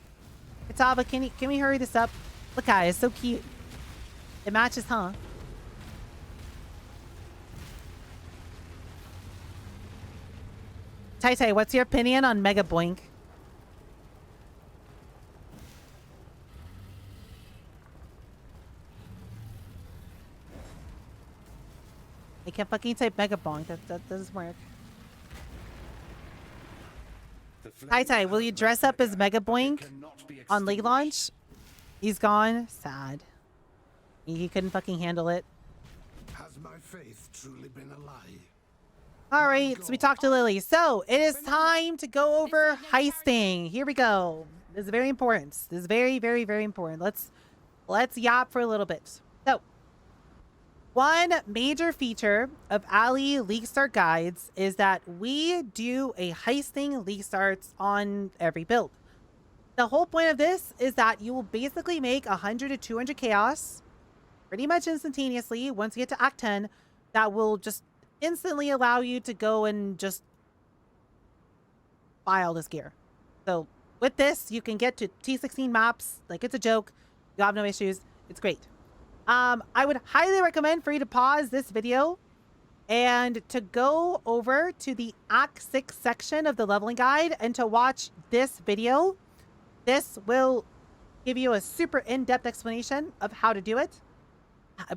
Kataba, can we hurry this up? Look at it. It's so cute. It matches, huh? Tai, what's your opinion on Mega Boink? I can't fucking type Mega Bonk. That doesn't work. Tai, will you dress up as Mega Boink on League launch? He's gone. Sad. He couldn't fucking handle it. Has my faith truly been a lie? All right, so we talked to Lily. So it is time to go over heisting. Here we go. This is very important. This is very, very, very important. Let's yap for a little bit. So, one major feature of Allie Leaguestart guides is that we do a heisting Leaguestarts on every build. The whole point of this is that you will basically make 100 to 200 chaos pretty much instantaneously once you get to Act 10. That will just instantly allow you to go and just buy all this gear. So with this, you can get to T16 maps like it's a joke. You have no issues. It's great. I would highly recommend for you to pause this video and to go over to the Act 6 section of the leveling guide and to watch this video. This will give you a super in-depth explanation of how to do it.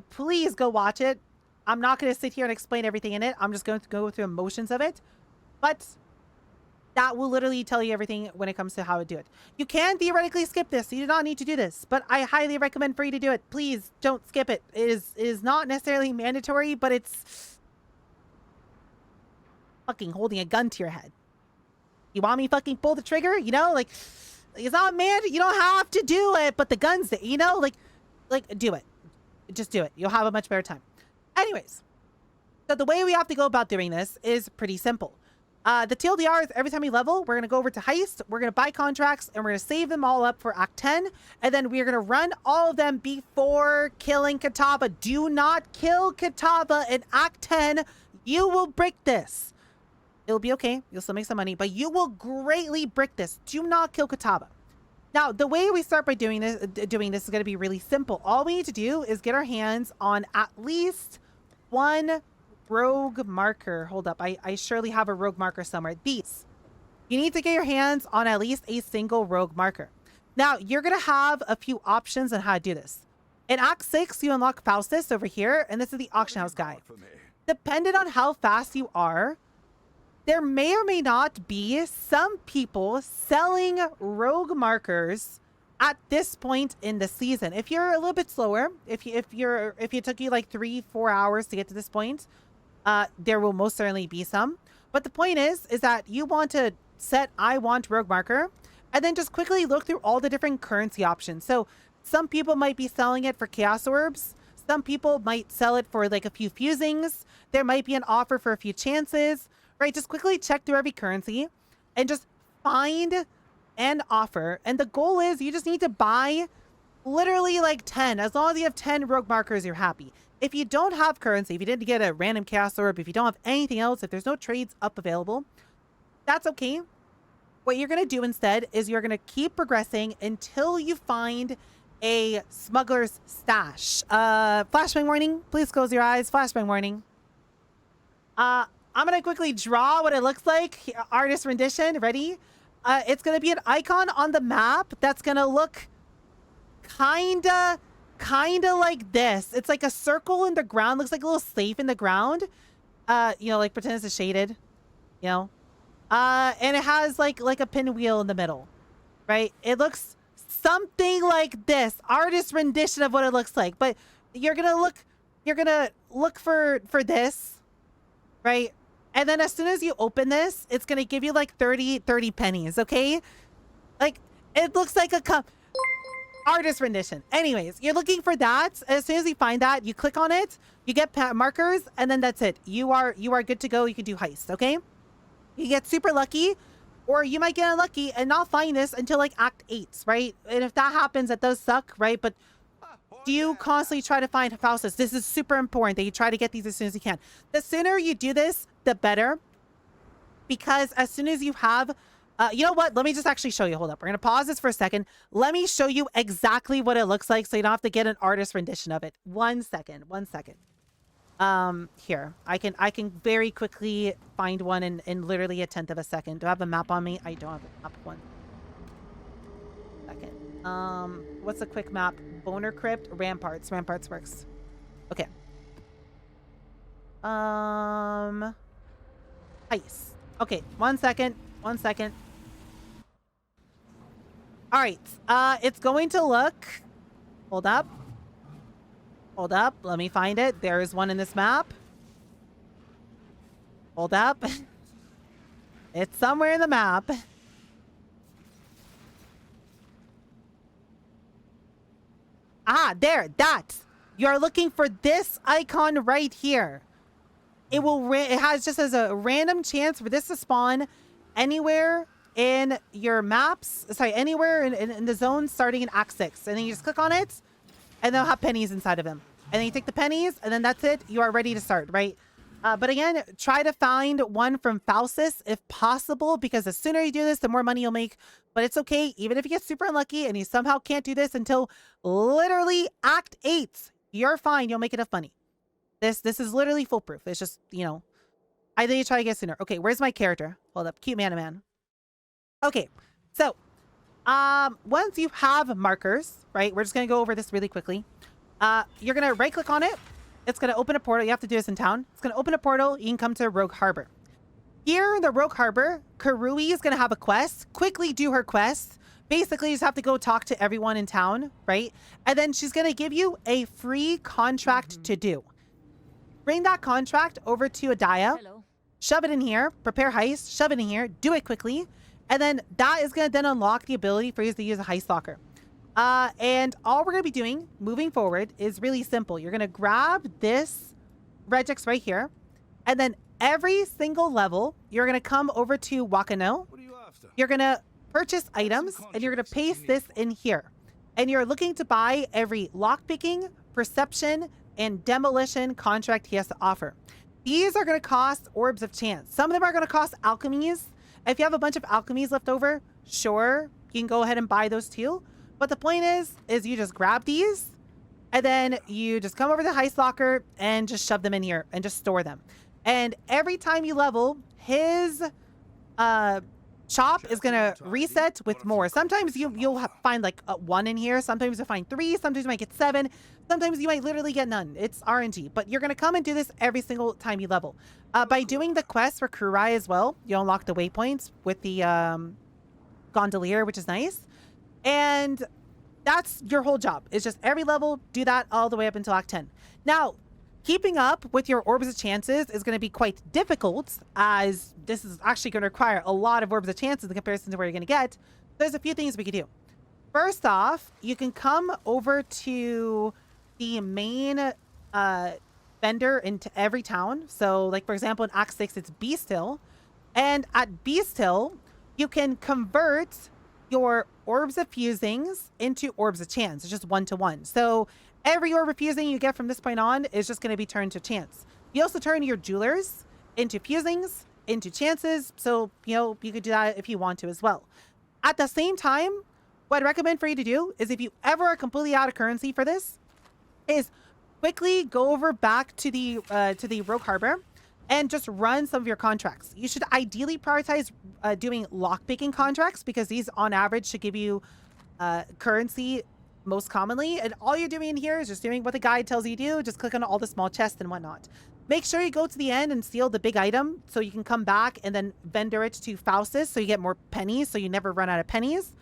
Please go watch it. I'm not going to sit here and explain everything in it. I'm just going to go through emotions of it. But that will literally tell you everything when it comes to how to do it. You can theoretically skip this. You do not need to do this, but I highly recommend for you to do it. Please don't skip it. It is not necessarily mandatory, but it's fucking holding a gun to your head. You want me to fucking pull the trigger? You know, like, it's not mandatory. You don't have to do it, but the gun's there, you know, like do it. Just do it. You'll have a much better time. Anyways, so the way we have to go about doing this is pretty simple. The TLDR is every time we level, we're going to go over to Heist, we're going to buy contracts, and we're going to save them all up for Act 10. And then we're going to run all of them before killing Kataba. Do not kill Kataba in Act 10. You will break this. It'll be okay. You'll still make some money, but you will greatly break this. Do not kill Kataba. Now, the way we start by doing this is going to be really simple. All we need to do is get our hands on at least one rogue marker. Hold up. I surely have a rogue marker somewhere. These. You need to get your hands on at least a single rogue marker. Now, you're going to have a few options on how to do this. In Act 6, you unlock Faustus over here, and this is the auction house guide. Depending on how fast you are, there may or may not be some people selling rogue markers at this point in the season. If you're a little bit slower, if it took you like 3-4 hours to get to this point, there will most certainly be some. But the point is that you want to set I want rogue marker and then just quickly look through all the different currency options. So some people might be selling it for chaos orbs. Some people might sell it for like a few fusings. There might be an offer for a few chances, right? Just quickly check through every currency and just find an offer. And the goal is you just need to buy literally like 10. As long as you have 10 rogue markers, you're happy. If you don't have currency, if you didn't get a random chaos orb, if you don't have anything else, if there's no trades up available, that's okay. What you're going to do instead is you're going to keep progressing until you find a smuggler's stash. Flashbang warning. Please close your eyes. Flashbang warning. I'm going to quickly draw what it looks like. Artist rendition. Ready? It's going to be an icon on the map that's going to look kinda like this. It's like a circle in the ground. Looks like a little safe in the ground. Like pretend it's shaded. And it has like a pinwheel in the middle, right? It looks something like this. Artist rendition of what it looks like. But you're gonna look for this, right? And then as soon as you open this, it's gonna give you like 30 pennies, okay? Like it looks like a artist rendition. Anyways, you're looking for that. As soon as you find that, you click on it, you get markers, and then that's it. You are good to go. You can do heist, okay? You get super lucky, or you might get unlucky and not find this until like Act 8, right? And if that happens, that does suck, right? But do you constantly try to find Faustus? This is super important that you try to get these as soon as you can. The sooner you do this, the better. Because as soon as you have... you know what? Let me just actually show you. Hold up. We're going to pause this for a second. Let me show you exactly what it looks like so you don't have to get an artist rendition of it. 1 second. 1 second. Here. I can very quickly find one in literally a 10th of a second. Do I have a map on me? I don't have a map. 1 second. What's a quick map? Boner Crypt, Ramparts. Ramparts works. Okay. Heist. Okay, 1 second. 1 second. All right. It's going to look... Hold up. Hold up. Let me find it. There is one in this map. Hold up. It's somewhere in the map. Ah, there. That. You're looking for this icon right here. It will. It has just as a random chance for this to spawn anywhere in your maps. Sorry, anywhere in the zone starting in Act 6. And then you just click on it, and they'll have pennies inside of them. And then you take the pennies, and then that's it. You are ready to start, right? But again, try to find one from Faustus if possible, because the sooner you do this, the more money you'll make. But it's okay. Even if you get super unlucky and you somehow can't do this until literally Act 8, you're fine. You'll make enough money. This is literally foolproof. It's just, I think you try to get sooner. Okay, where's my character? Hold up. Cute man. Okay, so once you have markers, right? We're just going to go over this really quickly. You're going to right click on it. It's going to open a portal. You have to do this in town. It's going to open a portal. You can come to Rogue Harbor. Here in the Rogue Harbor, Karui is going to have a quest. Quickly do her quest. Basically, you just have to go talk to everyone in town, right? And then she's going to give you a free contract to do. Bring that contract over to Adaya. Hello. Shove it in here. Prepare heist. Shove it in here. Do it quickly. And then that is going to then unlock the ability for you to use a heist locker. And all we're going to be doing moving forward is really simple. You're going to grab this regex right here. And then every single level, you're going to come over to Wakano. What are you after? You're going to purchase items and you're going to paste this in here. And you're looking to buy every lockpicking, perception, and demolition contract he has to offer. These are going to cost orbs of chance. Some of them are going to cost alchemies. If you have a bunch of alchemies left over, sure, you can go ahead and buy those too. But the point is you just grab these and then you just come over to the heist locker and just shove them in here and just store them. And every time you level, his Chop is gonna reset with more. Sometimes you'll find like a 1 in here. Sometimes you'll find 3. Sometimes you might get 7. Sometimes you might literally get none. It's RNG. But you're gonna come and do this every single time you level. By doing the quest for Kurai as well, you unlock the waypoints with the gondolier, which is nice. And that's your whole job. It's just every level, do that all the way up until Act 10. Now, keeping up with your Orbs of Chances is going to be quite difficult, as this is actually going to require a lot of Orbs of Chances in comparison to where you're going to get. There's a few things we could do. First off, you can come over to the main vendor into every town. So, like, for example, in Act 6, it's Beast Hill. And at Beast Hill, you can convert your Orbs of Fusings into Orbs of Chance. It's just 1-to-1. So every Orb of Fusing you get from this point on is just going to be turned to Chance. You also turn your Jewelers into Fusings, into Chances. So, you know, you could do that if you want to as well. At the same time, what I'd recommend for you to do is, if you ever are completely out of currency for this, is quickly go over back to the Rogue Harbor and just run some of your contracts. You should ideally prioritize doing lockpicking contracts, because these on average should give you currency most commonly. And all you're doing here is just doing what the guide tells you to do. Just click on all the small chests and whatnot. Make sure you go to the end and steal the big item so you can come back and then vendor it to Faustus so you get more pennies, so you never run out of pennies.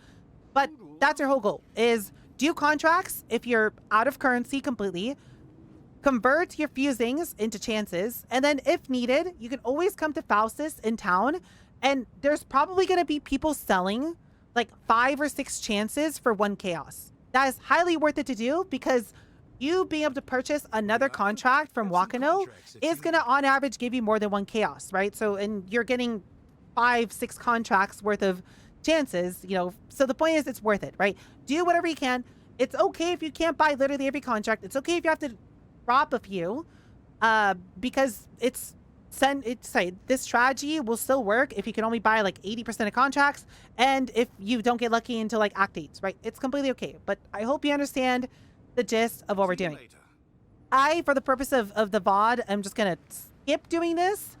But that's your whole goal, is do contracts if you're out of currency completely. Convert your fusings into chances, and then if needed, you can always come to Faustus in town, and there's probably going to be people selling like 5 or 6 chances for 1 chaos. That is highly worth it to do, because you being able to purchase another contract from Wakano is going to on average give you more than 1 chaos, right? So, and you're getting 5-6 contracts worth of chances, you know, so the point is it's worth it, right? Do whatever you can. It's okay if you can't buy literally every contract. It's okay if you have to drop a few, because this strategy will still work if you can only buy like 80% of contracts, and if you don't get lucky until like Act 8, right? It's completely okay. But I hope you understand the gist of what we're doing. For the purpose of the VOD, I'm just gonna skip doing this,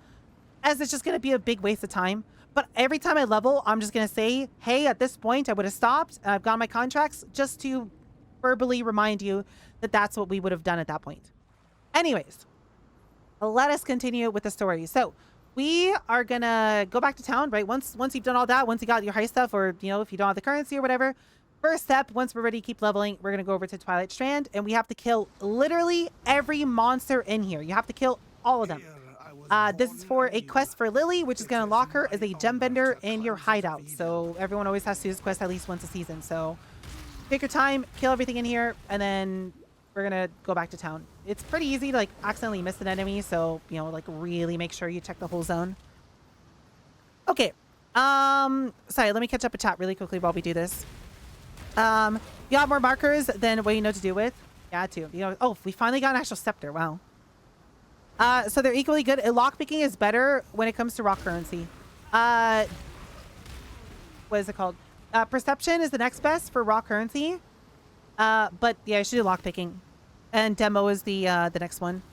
as it's just gonna be a big waste of time. But every time I level, I'm just gonna say, hey, at this point I would have stopped and I've got my contracts, just to verbally remind you that that's what we would have done at that point. Anyways, let us continue with the story. So we are gonna go back to town, right? Once you've done all that, once you got your heist stuff, or, you know, if you don't have the currency or whatever, first step, once we're ready to keep leveling, we're gonna go over to Twilight Strand, and we have to kill literally every monster in here. You have to kill all of them. This is for a quest for Lily, which is going to unlock her as a gem vendor in your hideout. So everyone always has to do this quest at least once a season. So take your time, kill everything in here, and then we're going to go back to town. It's pretty easy to like accidentally miss an enemy. So, you know, like really make sure you check the whole zone. Okay. Sorry, let me catch up a chat really quickly while we do this. You have more markers than what you know to do with. Yeah, too. You know, oh, we finally got an actual scepter. Wow. So they're equally good. Lockpicking is better when it comes to rock currency. What is it called? Perception is the next best for rock currency. But yeah, I should do lockpicking. And demo is the next one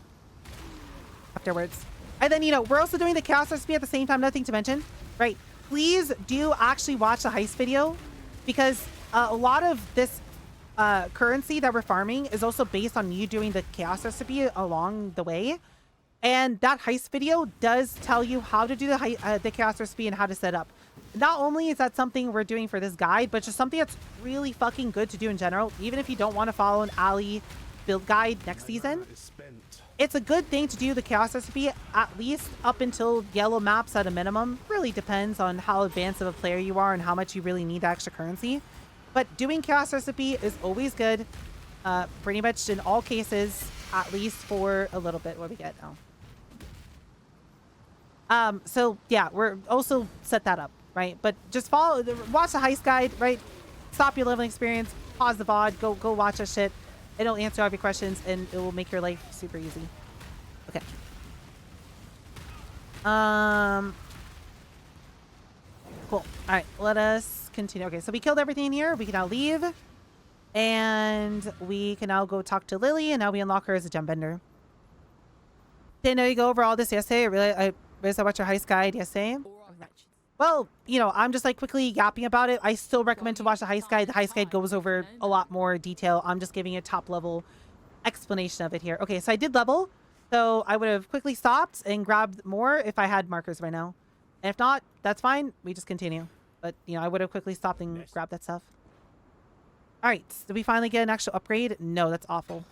afterwards. And then, you know, we're also doing the chaos recipe at the same time. Nothing to mention, right? Please do actually watch the heist video, because a lot of this currency that we're farming is also based on you doing the chaos recipe along the way. And that heist video does tell you how to do the chaos recipe and how to set up. Not only is that something we're doing for this guide, but just something that's really fucking good to do in general. Even if you don't want to follow an Allie build guide next season, it's a good thing to do the chaos recipe at least up until yellow maps at a minimum. Really depends on how advanced of a player you are and how much you really need the extra currency. But doing chaos recipe is always good, pretty much in all cases, at least for a little bit. What do we get now? So yeah, we're also set that up, right? But just watch the heist guide, right? Stop your leveling experience, pause the VOD, go watch that shit. It'll answer all your questions and it will make your life super easy. Okay. Cool. All right, let us continue. Okay, so we killed everything in here. We can now leave, and we can now go talk to Lily, and now we unlock her as a gem vendor. Didn't know you go over all this yesterday. I watched your heist guide yesterday. Well, you know, I'm just like quickly yapping about it. I still recommend to watch the Heist guide. The Heist guide goes over a lot more detail. I'm just giving you a top level explanation of it here. Okay, so I did level. So I would have quickly stopped and grabbed more if I had markers right now. And if not, that's fine. We just continue. But, you know, I would have quickly stopped and grabbed that stuff. All right. Did we finally get an actual upgrade? No, that's awful.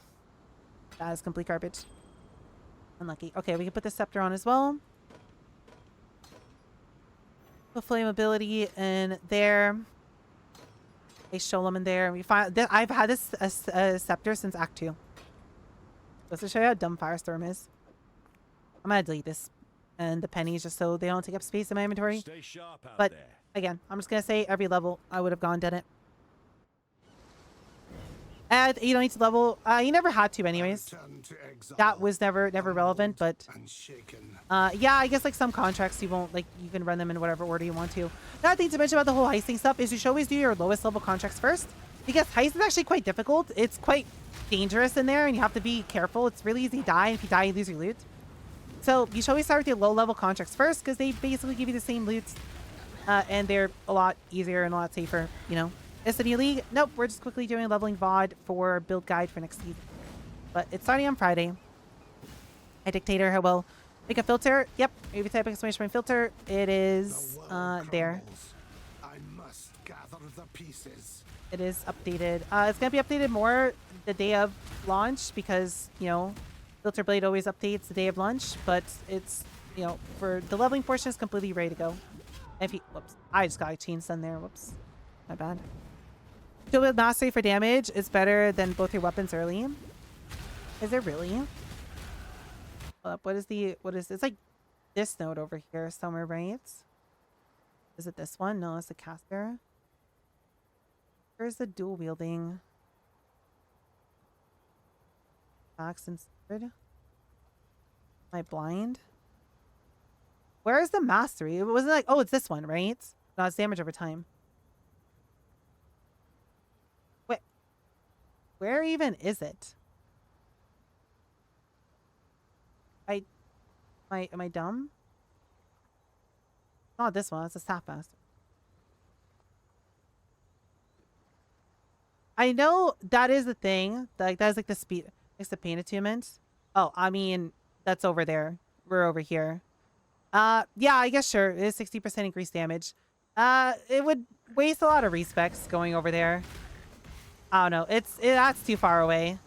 That is complete garbage. Unlucky. Okay, we can put the scepter on as well. Put flammability in there. A Sholem in there. We find I've had this scepter since Act 2. Just to show you how dumb Firestorm is. I'm gonna delete this and the pennies just so they don't take up space in my inventory. Stay sharp out But there. again, I'm just gonna say every level I would have gone done it. And you don't need to level. You never had to, anyways. That was never relevant. But yeah, I guess like some contracts you won't like. You can run them in whatever order you want to. Another thing to mention about the whole heisting stuff is you should always do your lowest level contracts first, because heist is actually quite difficult. It's quite dangerous in there, and you have to be careful. It's really easy to die, and if you die, you lose your loot. So you should always start with your low level contracts first, because they basically give you the same loot, and they're a lot easier and a lot safer. You know. Is the new league? Nope, we're just quickly doing leveling VOD for build guide for next season. But it's starting on Friday. Hey, Dictator, how well? Make a filter. Yep, maybe type exclamation point filter. It is there. I must gather the pieces. It is updated. It's going to be updated more the day of launch because, you know, Filter Blade always updates the day of launch. But it's, you know, for the leveling portion is completely ready to go. If you, whoops, I just got a chain stun there. Whoops, my bad. Dual wield mastery for damage is better than both your weapons early. Is it really? Hold up. What is it's like this node over here somewhere, right? Is it this one? No, it's the caster. Where's the dual wielding? Axe and sword. Am I blind? Where is the mastery? It wasn't like, oh, it's this one, right? No, it's damage over time. Where even is it? Am I dumb? Not this one. It's a staff master. I know that is the thing. Like that is like the speed. It's the pain attunement. Oh, I mean that's over there. We're over here. Yeah, I guess sure. It is 60% increased damage. It would waste a lot of respecs going over there. I don't know. That's too far away.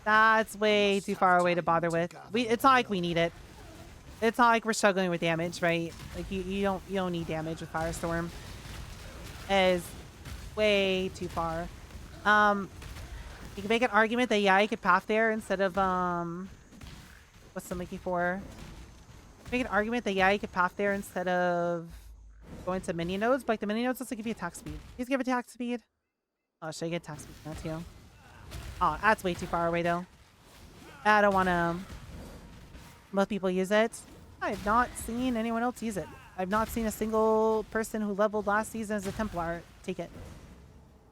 That's way too far away to bother with. It's not like we need it. It's not like we're struggling with damage, right? Like you don't need damage with Firestorm. It is way too far. You can make an argument that yeah, you could path there instead of what's the Mickey for? Make an argument that yeah, you could path there instead of going to minion nodes, but like the minion nodes also give you attack speed. Please give attack speed. Oh, should I get attack speed now too? Oh, that's way too far away though. I don't want to. Most people use it. I have not seen anyone else use it. I've not seen a single person who leveled last season as a Templar take it.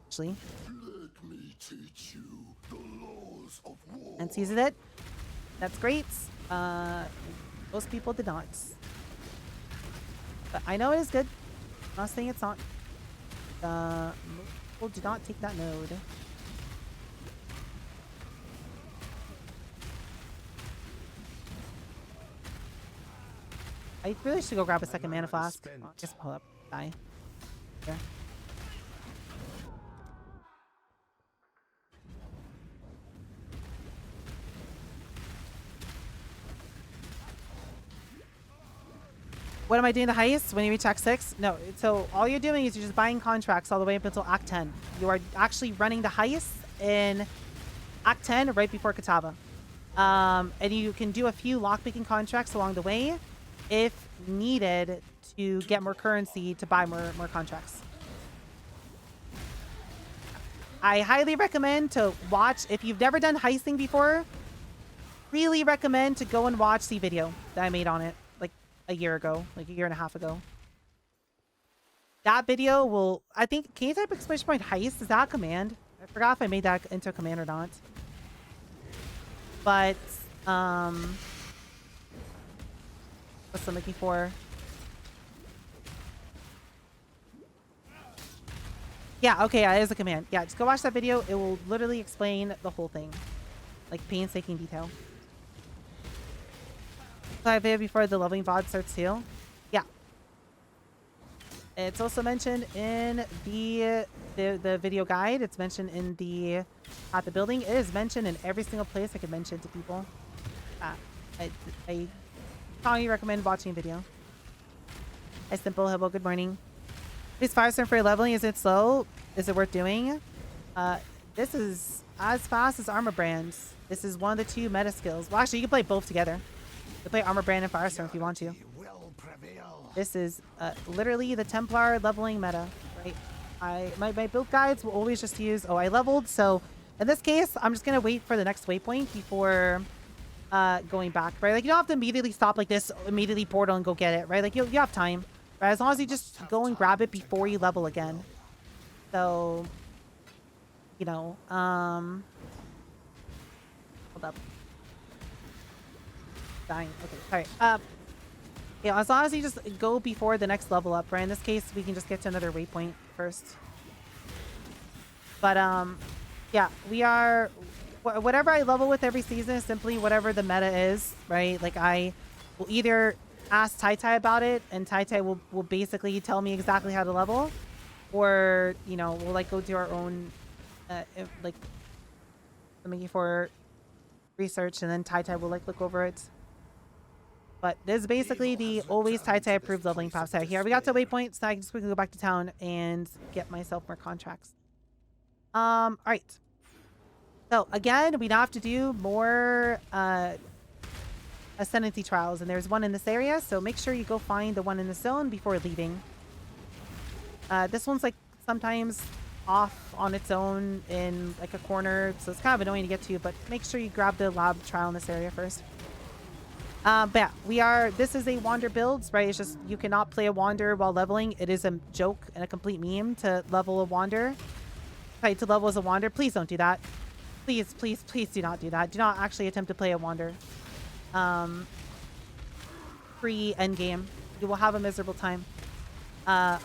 Actually. Let me teach you the laws of war. And sees it. That's great. Most people did not. But I know it is good. I'm not saying it's not. Most people do not take that node. I really should go grab a second mana flask. Oh, just pull up. Die. Here. What am I doing the heist when you reach Act 6? No, so all you're doing is you're just buying contracts all the way up until Act 10. You are actually running the heist in Act 10 right before Katava. And you can do a few lockpicking contracts along the way if needed to get more currency to buy more contracts. I highly recommend to watch, if you've never done heisting before, really recommend to go and watch the video that I made on it like a year ago, like a year and a half ago. That video will, I think, can you type exclamation point heist? Is that a command? I forgot if I made that into a command or not. But, what's I'm looking for? Yeah, okay, yeah, it is a command. Yeah, just go watch that video. It will literally explain the whole thing. Like, painstaking detail. Live video before the leveling VOD starts too. Yeah. It's also mentioned in the video guide. It's mentioned in the at the building. It is mentioned in every single place I could mention to people. I strongly recommend watching a video. Hi, Simple Hubble. Good morning. This Firestorm for leveling, is it slow? Is it worth doing? This is as fast as Armor Brands. This is one of the two meta skills. Well, actually, you can play both together. You can play Armor Brand and Firestorm if you want to. This is literally the Templar leveling meta, right? My build guides will always just use, I leveled. So in this case, I'm just going to wait for the next waypoint before going back, right? Like, you don't have to immediately stop like this, immediately portal and go get it, right? Like, you have time, right? As long as you just go and grab it before you level again. So, you know, hold up. Dying. Okay, sorry. Yeah, as long as you just go before the next level up, right? In this case, we can just get to another waypoint first. But, yeah, we are... Whatever I level with every season is simply whatever the meta is, right? Like, I will either ask Tai Tai about it, and Tai Tai will basically tell me exactly how to level. Or, you know, we'll, like, go do our own, like, making for research, and then Tai Tai will, like, look over it. But this is basically the always Tai Tai approved leveling path. So here we got to waypoint, so I can just quickly go back to town and get myself more contracts. All right. So again, we now have to do more ascendancy trials, and there's one in this area. So make sure you go find the one in the zone before leaving. This one's like sometimes off on its own in like a corner, so it's kind of annoying to get to. But make sure you grab the lab trial in this area first. But yeah, this is a wander build, right? It's just, you cannot play a wander while leveling. It is a joke and a complete meme to level a wander. Right, to level as a wander. Please don't do that. Please, please, please do not do that. Do not actually attempt to play a wander. Pre-endgame. You will have a miserable time. Okay.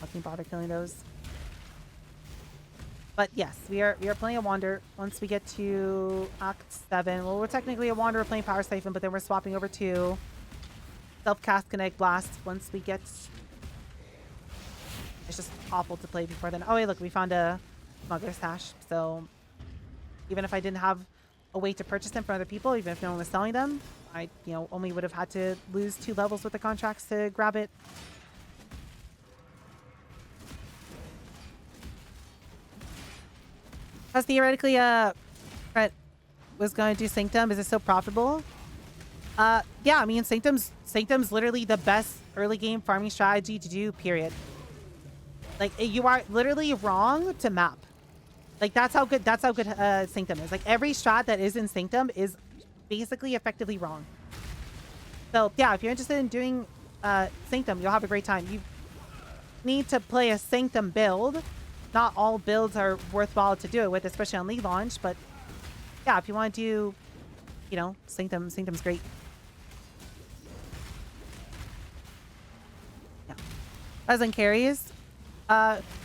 Let me bother killing those. But yes, we are playing a wander once we get to Act 7. Well, we're technically a wander, we're playing Power Siphon, but then we're swapping over to Self-Cast Kinetic Blast once we get... It's just awful to play before then. Oh, wait, look, we found a smuggler stash. So even if I didn't have a way to purchase them from other people, even if no one was selling them, I, only would have had to lose 2 levels with the contracts to grab it. As theoretically, Brett was going to do Sanctum. Is it so profitable? Yeah, I mean, Sanctum's literally the best early game farming strategy to do, period. Like, you are literally wrong to map. Like, that's how good Sanctum is. Like, every strat that is in Sanctum is basically effectively wrong. So, yeah, if you're interested in doing Sanctum, you'll have a great time. You need to play a Sanctum build. Not all builds are worthwhile to do it with, especially on League launch, but yeah, if you want to do, Sanctum's great. Yeah. As in carries,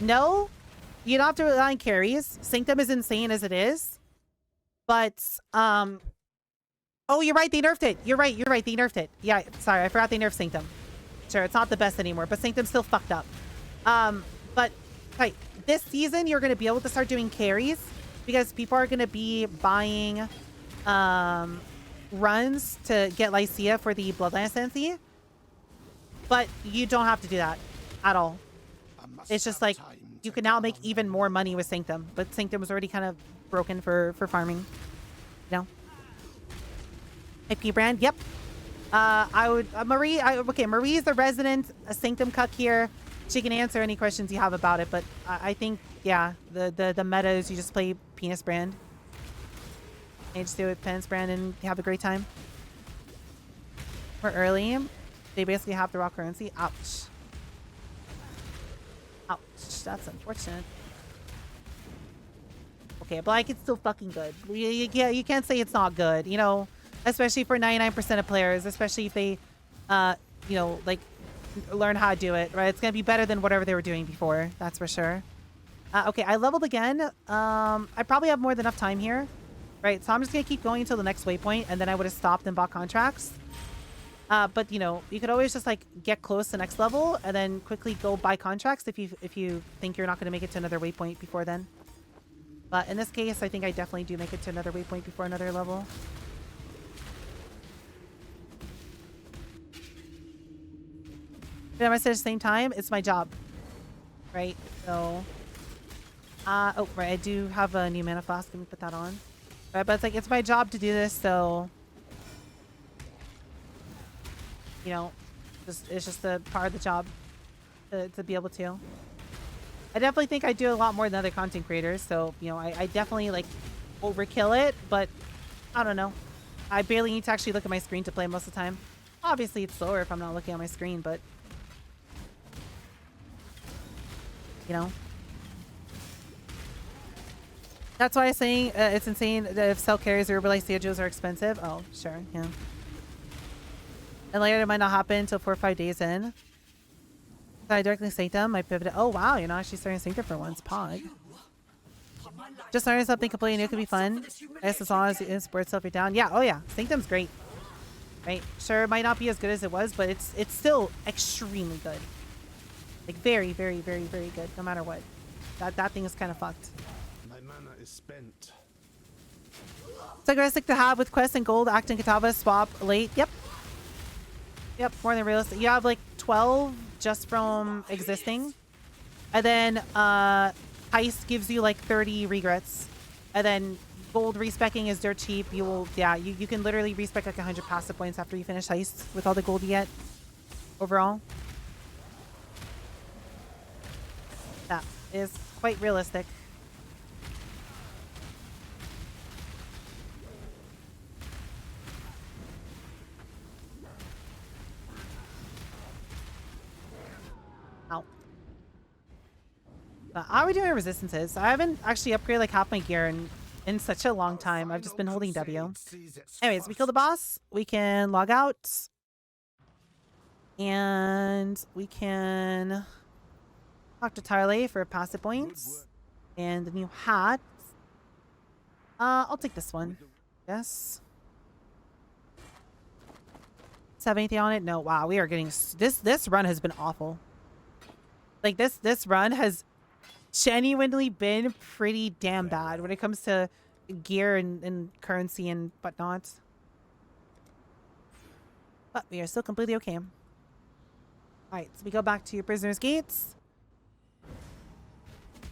no, you don't have to rely on carries. Sanctum is insane as it is, but oh, you're right, they nerfed it. You're right, they nerfed it. Yeah, sorry, I forgot they nerfed Sanctum. Sure, it's not the best anymore, but Sanctum's still fucked up. But right. This season, you're going to be able to start doing carries because people are going to be buying runs to get Lycia for the Bloodline Ascendancy. But you don't have to do that at all. It's just like you can now make even more money with Sanctum, but Sanctum was already kind of broken for farming. IP brand, yep. I would Marie. Marie is the resident Sanctum cuck here. She can answer any questions you have about it, but I think, yeah, the meta is you just play Penis Brand. And just do it Penis Brand and have a great time. We're early. They basically have the raw currency. Ouch. Ouch. That's unfortunate. Okay, but like, it's still fucking good. You can't say it's not good, especially for 99% of players, especially if they, like, learn how to do it, right? It's gonna be better than whatever they were doing before, that's for sure. Okay, I leveled again. I probably have more than enough time here. Right, so I'm just gonna keep going until the next waypoint, and then I would have stopped and bought contracts. But you know, you could always just like get close to next level and then quickly go buy contracts if you think you're not gonna make it to another waypoint before then. But in this case, I think I definitely do make it to another waypoint before another level. Did I message at the same time? It's my job, right? So, oh right, I do have a new mana flask. Let me put that on. Right, but it's like it's my job to do this, so you know, it's just a part of the job to be able to. I definitely think I do a lot more than other content creators, so you know, I definitely like overkill it, but I don't know. I barely need to actually look at my screen to play most of the time. Obviously, it's slower if I'm not looking at my screen, but you know. That's why I'm saying it's insane that if cell carriers or like Sejos are expensive. Oh, sure, yeah. And later it might not happen until 4 or 5 days in. So I directly sync them. I pivoted. Oh wow, you're not actually starting to sync them for once. Pog. Just learning something completely new could be fun. As long as it supports itself, you're down. Yeah, oh yeah. Sync them's great. Right? Sure, it might not be as good as it was, but it's still extremely good. Like very, very, very, very good, no matter what. That thing is kind of fucked. My mana is spent. It's aggressive to have with quest and gold, Act and Katava, swap late. Yep. Yep, more than realistic. You have like 12 just from existing. And then Heist gives you like 30 regrets. And then gold respecking is dirt cheap. You will, yeah, you can literally respec like 100 passive points after you finish Heist with all the gold you get overall. That is quite realistic. Ow. How are we doing resistances? I haven't actually upgraded like half my gear in such a long time. I've just been holding W. Anyways, we killed the boss. We can log out. And we can talk to Tarley for passive points. And the new hat. I'll take this one. Yes. Does it have anything on it? No. Wow, we are getting... This run has been awful. Like, this run has genuinely been pretty damn bad when it comes to gear and currency and whatnot. But we are still completely okay. Alright, so we go back to your prisoner's gates.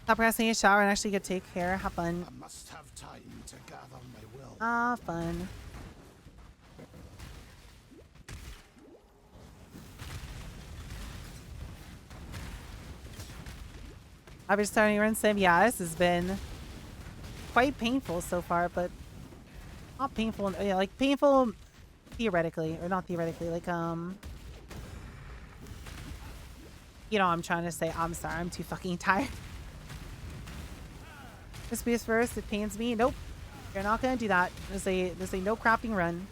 Stop procrastinating, shower, and actually get take care. Have fun. I must have time to gather my will. Ah, fun. I've been starting to run sim. Yeah, this has been quite painful so far, but not painful. Yeah, like painful theoretically, or not theoretically. Like you know, I'm trying to say. I'm sorry. I'm too fucking tired. This piece first. It pains me. Nope. You're not gonna do that. There's a no crafting run.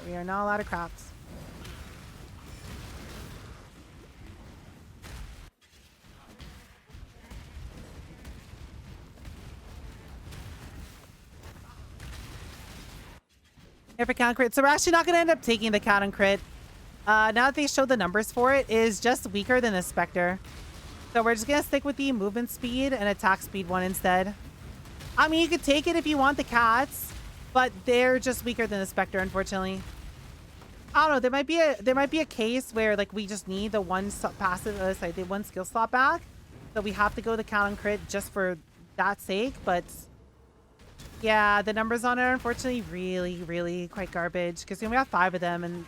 We are not allowed to craft. Here for count crit. So we're actually not going to end up taking the count and crit. Now that they showed the numbers for it, is just weaker than the Spectre. So we're just going to stick with the movement speed and attack speed one instead. I mean, you could take it if you want the cats, but they're just weaker than the Spectre, unfortunately. I don't know. There might be a case where like we just need the one passive, the one skill slot back, so we have to go the count and crit just for that sake. But yeah, the numbers on it are unfortunately really, really quite garbage because we only have 5 of them and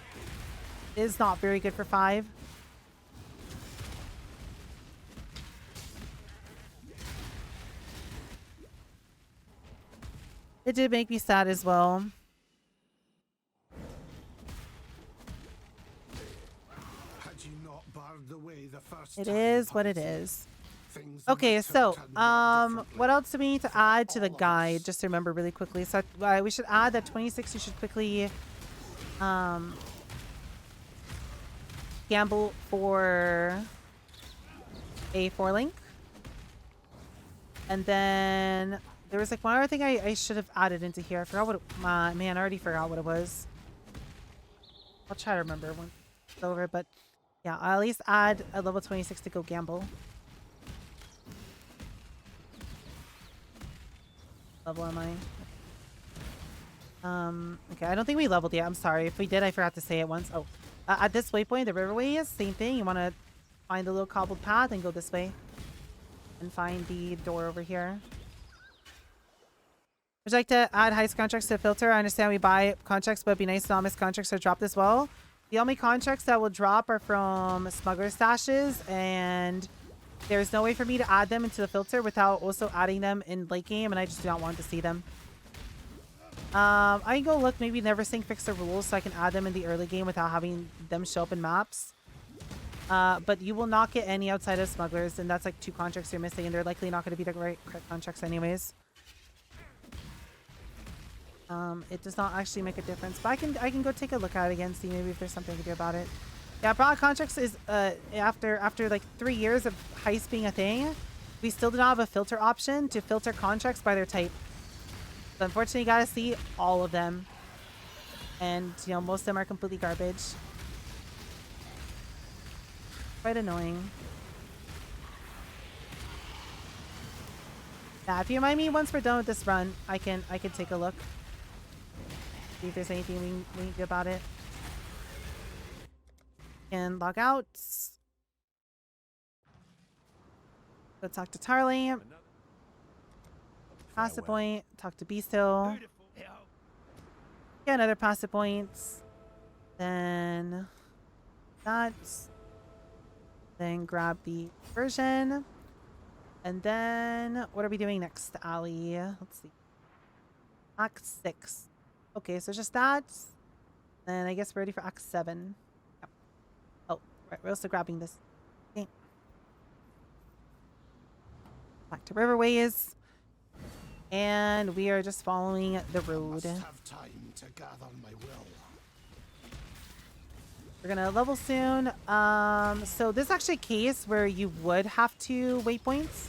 it is not very good for 5. It did make me sad as well. Had you not barred the way the first It time, is what it is. Okay, so what else do we need to add to the guide? Just to remember really quickly. So we should add that 26. You should quickly gamble for a 4 link. And then there was like one other thing I should have added into here. I forgot what it, man, I already forgot what it was. I'll try to remember when it's over, but yeah, I'll at least add a level 26 to go gamble. Level am I? Okay, I don't think we leveled yet. I'm sorry. If we did, I forgot to say it once. Oh, at this waypoint, the riverway is same thing. You want to find the little cobbled path and go this way. And find the door over here. Would you like to add heist contracts to the filter? I understand we buy contracts, but it'd be nice to not miss contracts are dropped as well. The only contracts that will drop are from smuggler stashes, and there's no way for me to add them into the filter without also adding them in late game, and I just do not want to see them. I can go look, maybe NeverSync fix the rules so I can add them in the early game without having them show up in maps. But you will not get any outside of smugglers, and that's like 2 contracts you're missing, and they're likely not going to be the correct contracts anyways. It does not actually make a difference, but I can go take a look at it again, see maybe if there's something to do about it. Yeah, broad contracts is after like 3 years of Heist being a thing, we still do not have a filter option to filter contracts by their type. So unfortunately, you gotta see all of them, and you know most of them are completely garbage. Quite annoying. Yeah, if you remind me once we're done with this run, I can take a look. See if there's anything we need to do about it. And log out. Go talk to Tarly. Passive point. Talk to Beastill. Get another passive point. Then that. Then grab the version. And then what are we doing next, Allie? Let's see. Act 6. Okay, so just that. And I guess we're ready for Act 7. Yep. Oh, right. We're also grabbing this. Okay. Back to Riverways. And we are just following the road. Have time to gather my will. We're gonna level soon. So this is actually a case where you would have to waypoints.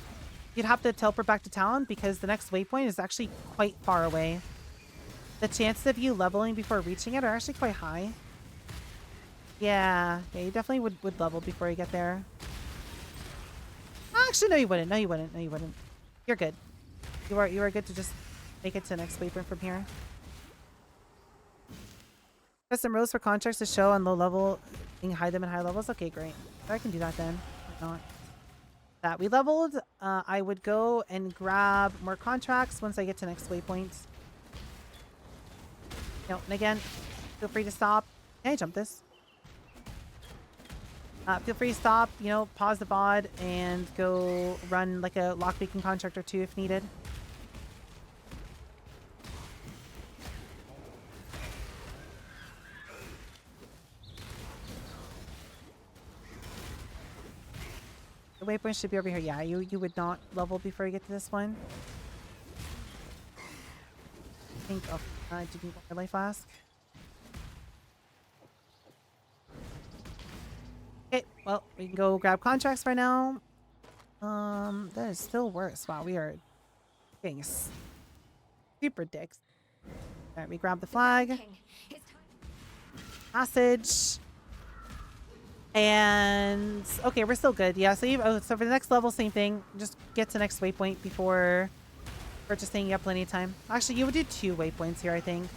You'd have to teleport back to town because the next waypoint is actually quite far away. The chances of you leveling before reaching it are actually quite high. Yeah, you definitely would level before you get there. Actually, no, you wouldn't. No, you wouldn't. No, you wouldn't. You're good. You are good to just make it to the next waypoint from here. There's some rules for contracts to show on low level. You can hide them in high levels. Okay, great. So I can do that then. Why not? That we leveled. I would go and grab more contracts once I get to next waypoint. No, and again, feel free to stop. Can I jump this? Feel free to stop, you know, pause the VOD and go run like a lockpicking contract or 2 if needed. The waypoint should be over here. Yeah, you would not level before you get to this one. I think, oh, I didn't want my life flask. Okay, well, we can go grab contracts right now. That is still worse. Wow, we are getting super dicks. Alright, we grab the flag. Passage. And okay, we're still good. Yeah, so so for the next level, same thing. Just get to next waypoint before purchasing. You have plenty of time. Actually, you would do 2 waypoints here, I think.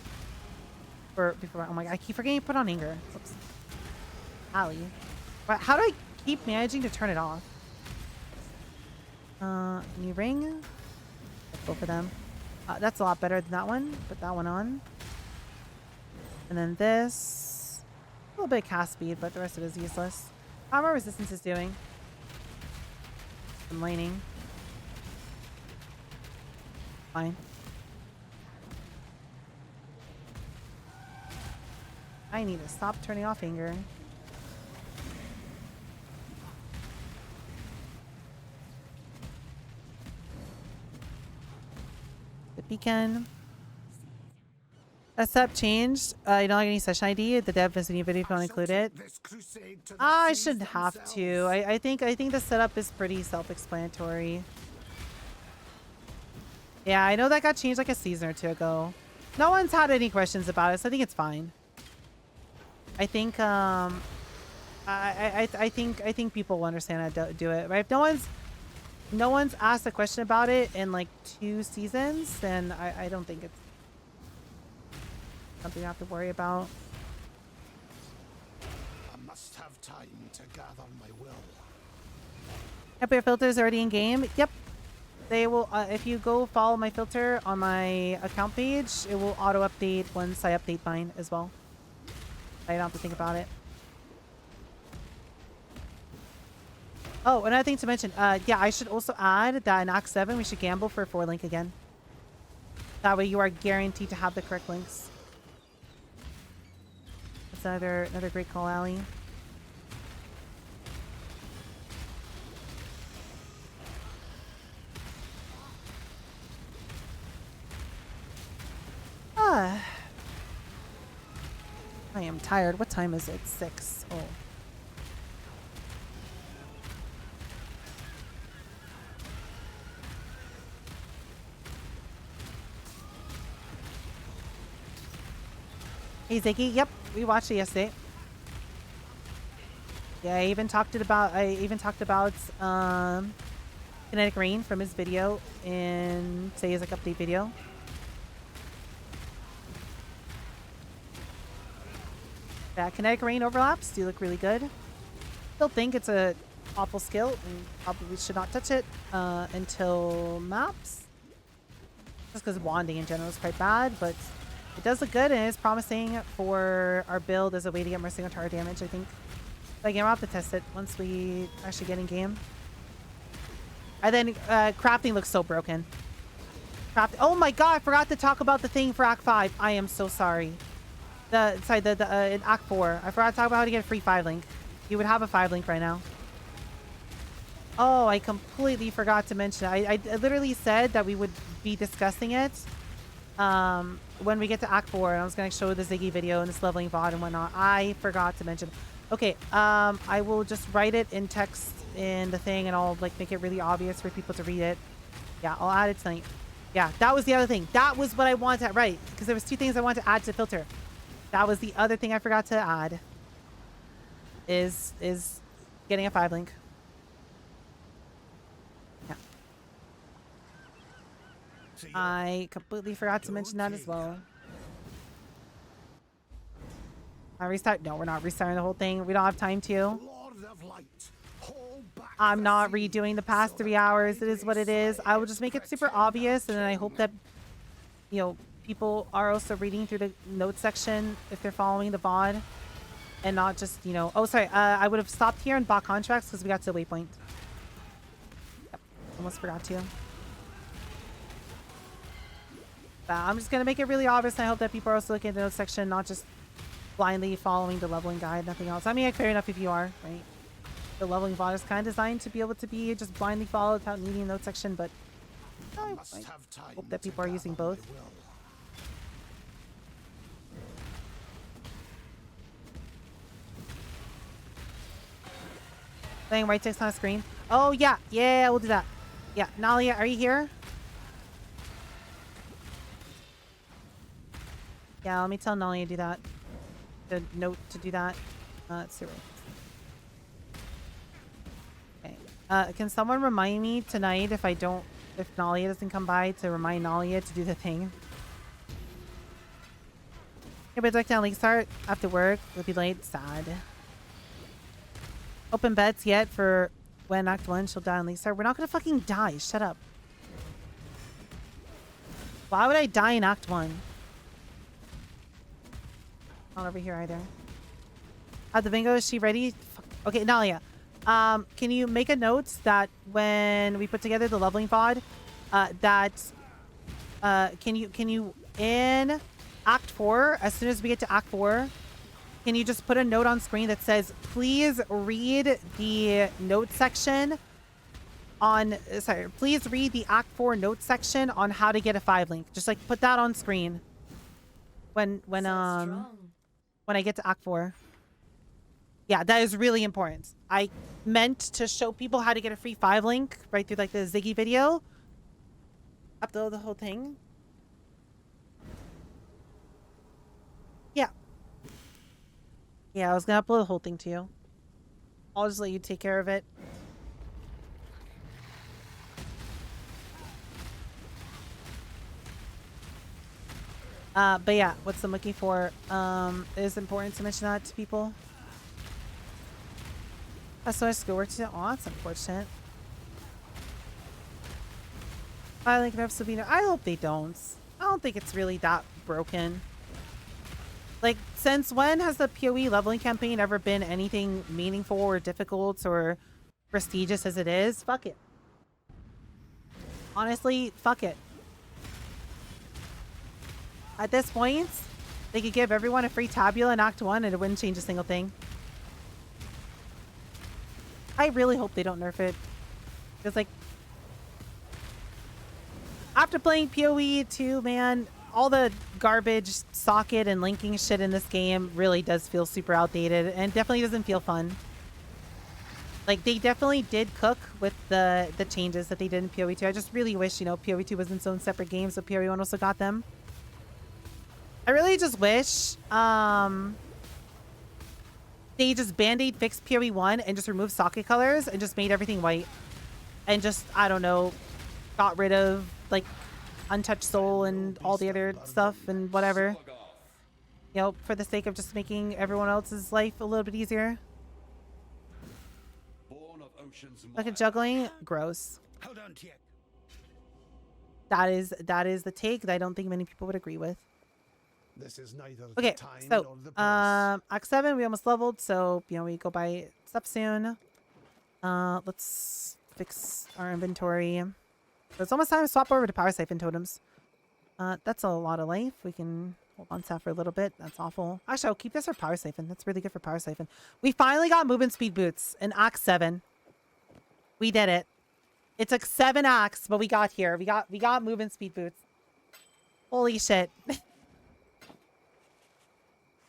Before, oh my god, I keep forgetting to put on anger. Oops. Allie. But how do I keep managing to turn it off? New ring. Let's go for them. That's a lot better than that one. Put that one on. And then this. A little bit of cast speed, but the rest of it is useless. How my resistance is doing? I'm laning. Fine. I need to stop turning off anger. The beacon. That setup changed. You don't have any session ID. The dev doesn't even if you want to include it. I shouldn't have to. I think the setup is pretty self-explanatory. Yeah, I know that got changed like a season or two ago. No one's had any questions about it, so I think it's fine. I think I think people will understand how to do it, right? If no one's asked a question about it in like 2 seasons, then I don't think it's something you have to worry about. I must have time to gather my will. Yep, your filter is already in game. Yep. They will, if you go follow my filter on my account page, it will auto update once I update mine as well. I don't have to think about it. Oh, another thing to mention. Yeah, I should also add that in Act 7, we should gamble for a 4-link again. That way you are guaranteed to have the correct links. That's another great call, Allie. I am tired. What time is it? 6. Oh. Hey Ziggy, yep, we watched it yesterday. Yeah, I even talked about Kinetic Rain from his video in today's like update video. Yeah, Kinetic Rain overlaps do look really good. Still think it's a awful skill and probably should not touch it until maps. Just because wanding in general is quite bad, but it does look good and is promising for our build as a way to get more single target damage, I think. But again, we'll have to test it once we actually get in game. And then crafting looks so broken. Oh my god, I forgot to talk about the thing for Act 5. I am so sorry. In Act 4. I forgot to talk about how to get a free 5-link. You would have a 5-link right now. Oh, I completely forgot to mention it. I literally said that we would be discussing it when we get to Act 4. And I was going to show the Ziggy video and this leveling VOD and whatnot. I forgot to mention. Okay, I will just write it in text in the thing and I'll like make it really obvious for people to read it. Yeah, I'll add it tonight. Yeah, that was the other thing. That was what I wanted to write because there was 2 things I wanted to add to the filter. That was the other thing I forgot to add. Is getting a 5-link. Yeah. I completely forgot to mention that as well. Restart? No, we're not restarting the whole thing. We don't have time to. I'm not redoing the past 3 hours. It is what it is. I will just make it super obvious, and then I hope that, you know, people are also reading through the notes section if they're following the VOD, and not just, you know. Oh, sorry. I would have stopped here and bought contracts because we got to the waypoint. Yep, almost forgot to. But I'm just gonna make it really obvious, and I hope that people are also looking at the notes section, not just blindly following the leveling guide, nothing else. I mean, fair enough if you are, right? The leveling VOD is kind of designed to be able to be just blindly followed without needing a note section, but I hope that people are using both. Playing right text on a screen. Oh, yeah. Yeah, we'll do that. Yeah. Nalia, are you here? Yeah, let me tell Nalia to do that. The note to do that. Let's see. Okay. Can someone remind me tonight if Nalia doesn't come by to remind Nalia to do the thing? Yeah, but like down Leaguestart after work. It'll be late. Sad. Open bets yet for when Act 1 she'll die on Leaguestart. We're not gonna fucking die. Shut up. Why would I die in Act 1? Not over here either. The bingo, is she ready? Fuck. Okay, Nalia. Can you make a note that when we put together the leveling VOD, can you in Act 4, as soon as we get to Act 4, can you just put a note on screen that says, please read the note section on, please read the Act 4 note section on how to get a 5-link. Just like put that on screen when I get to Act 4. Yeah, that is really important. I meant to show people how to get a free 5-link right through like the Ziggy video. Upload the whole thing. Yeah. Yeah, I was gonna upload the whole thing to you. I'll just let you take care of it. But yeah, what's I'm looking for? It is important to mention that to people. That's so much schoolwork to do. Oh, that's unfortunate. I like have Sabina. I hope they don't. I don't think it's really that broken. Like, since when has the PoE leveling campaign ever been anything meaningful or difficult or prestigious as it is? Fuck it. Honestly, fuck it. At this point, they could give everyone a free tabula in Act 1 and it wouldn't change a single thing. I really hope they don't nerf it. Because, like, after playing PoE 2, man, all the garbage socket and linking shit in this game really does feel super outdated and definitely doesn't feel fun. Like, they definitely did cook with the changes that they did in PoE 2. I just really wish, you know, PoE 2 was in its own separate game, so PoE 1 also got them. I really just wish they just band-aid fixed PoE 1 and just removed socket colors and just made everything white. And just, I don't know, got rid of, like, Untouched Soul and all the other stuff and whatever. You know, for the sake of just making everyone else's life a little bit easier. Look at juggling. Gross. That is the take that I don't think many people would agree with. This is neither Okay, the time so nor the place. Act 7 we almost leveled, so you know we go buy stuff soon. Let's fix our inventory. So it's almost time to swap over to power siphon totems. That's a lot of life. We can hold on to that for a little bit. That's awful. Actually, I'll keep this for power siphon. That's really good for power siphon. We finally got movement speed boots in Act 7. We did it. It took 7 acts, but we got here. We got movement speed boots. Holy shit.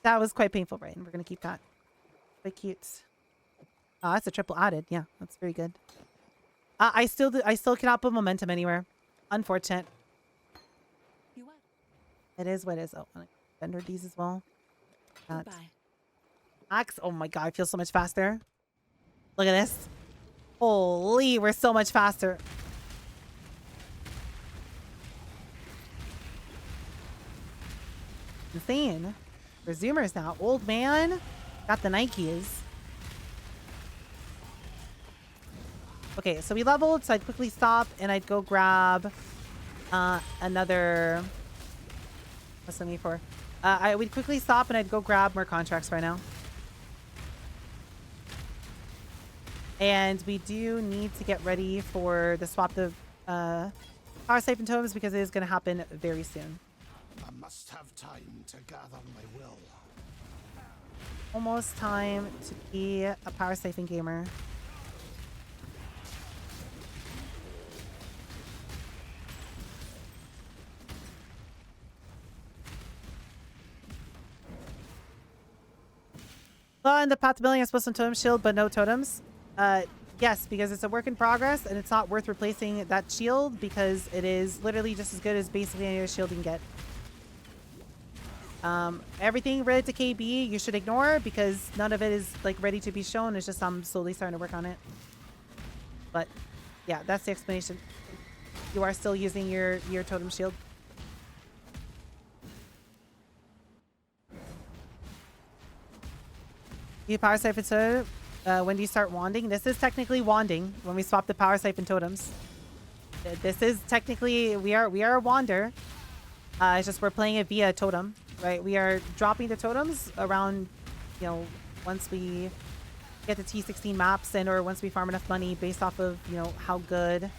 That was quite painful, right? And we're gonna keep that. Quite cute. Oh, that's a triple added. Yeah, that's very good. I still cannot put momentum anywhere. Unfortunate. You what? It is what it is. Oh, I render these as well. That Goodbye. axe. Oh my god, I feel so much faster. Look at this. Holy, we're so much faster. Insane. We're zoomers now. Old man got the Nikes. Okay, so we leveled, so I'd quickly stop and I'd go grab another. What's the need for? We'd quickly stop and I'd go grab more contracts right now. And we do need to get ready for the swap of power siphon totems because it is going to happen very soon. I must have time to gather my will. Almost time to be a power siphon gamer. Well, in the path to building a supposed to totem shield, but no totems. Yes, because it's a work in progress and it's not worth replacing that shield because it is literally just as good as basically any other shield you can get. Everything related to KB you should ignore because none of it is like ready to be shown. It's just I'm slowly starting to work on it. But yeah, that's the explanation. You are still using your totem shield. You power siphon totem. When do you start wanding? This is technically wanding when we swap the power siphon totems. This is technically we are a wander. It's just we're playing it via totem, right? We are dropping the totems around, you know, once we get the T16 maps and or once we farm enough money based off of, you know, how good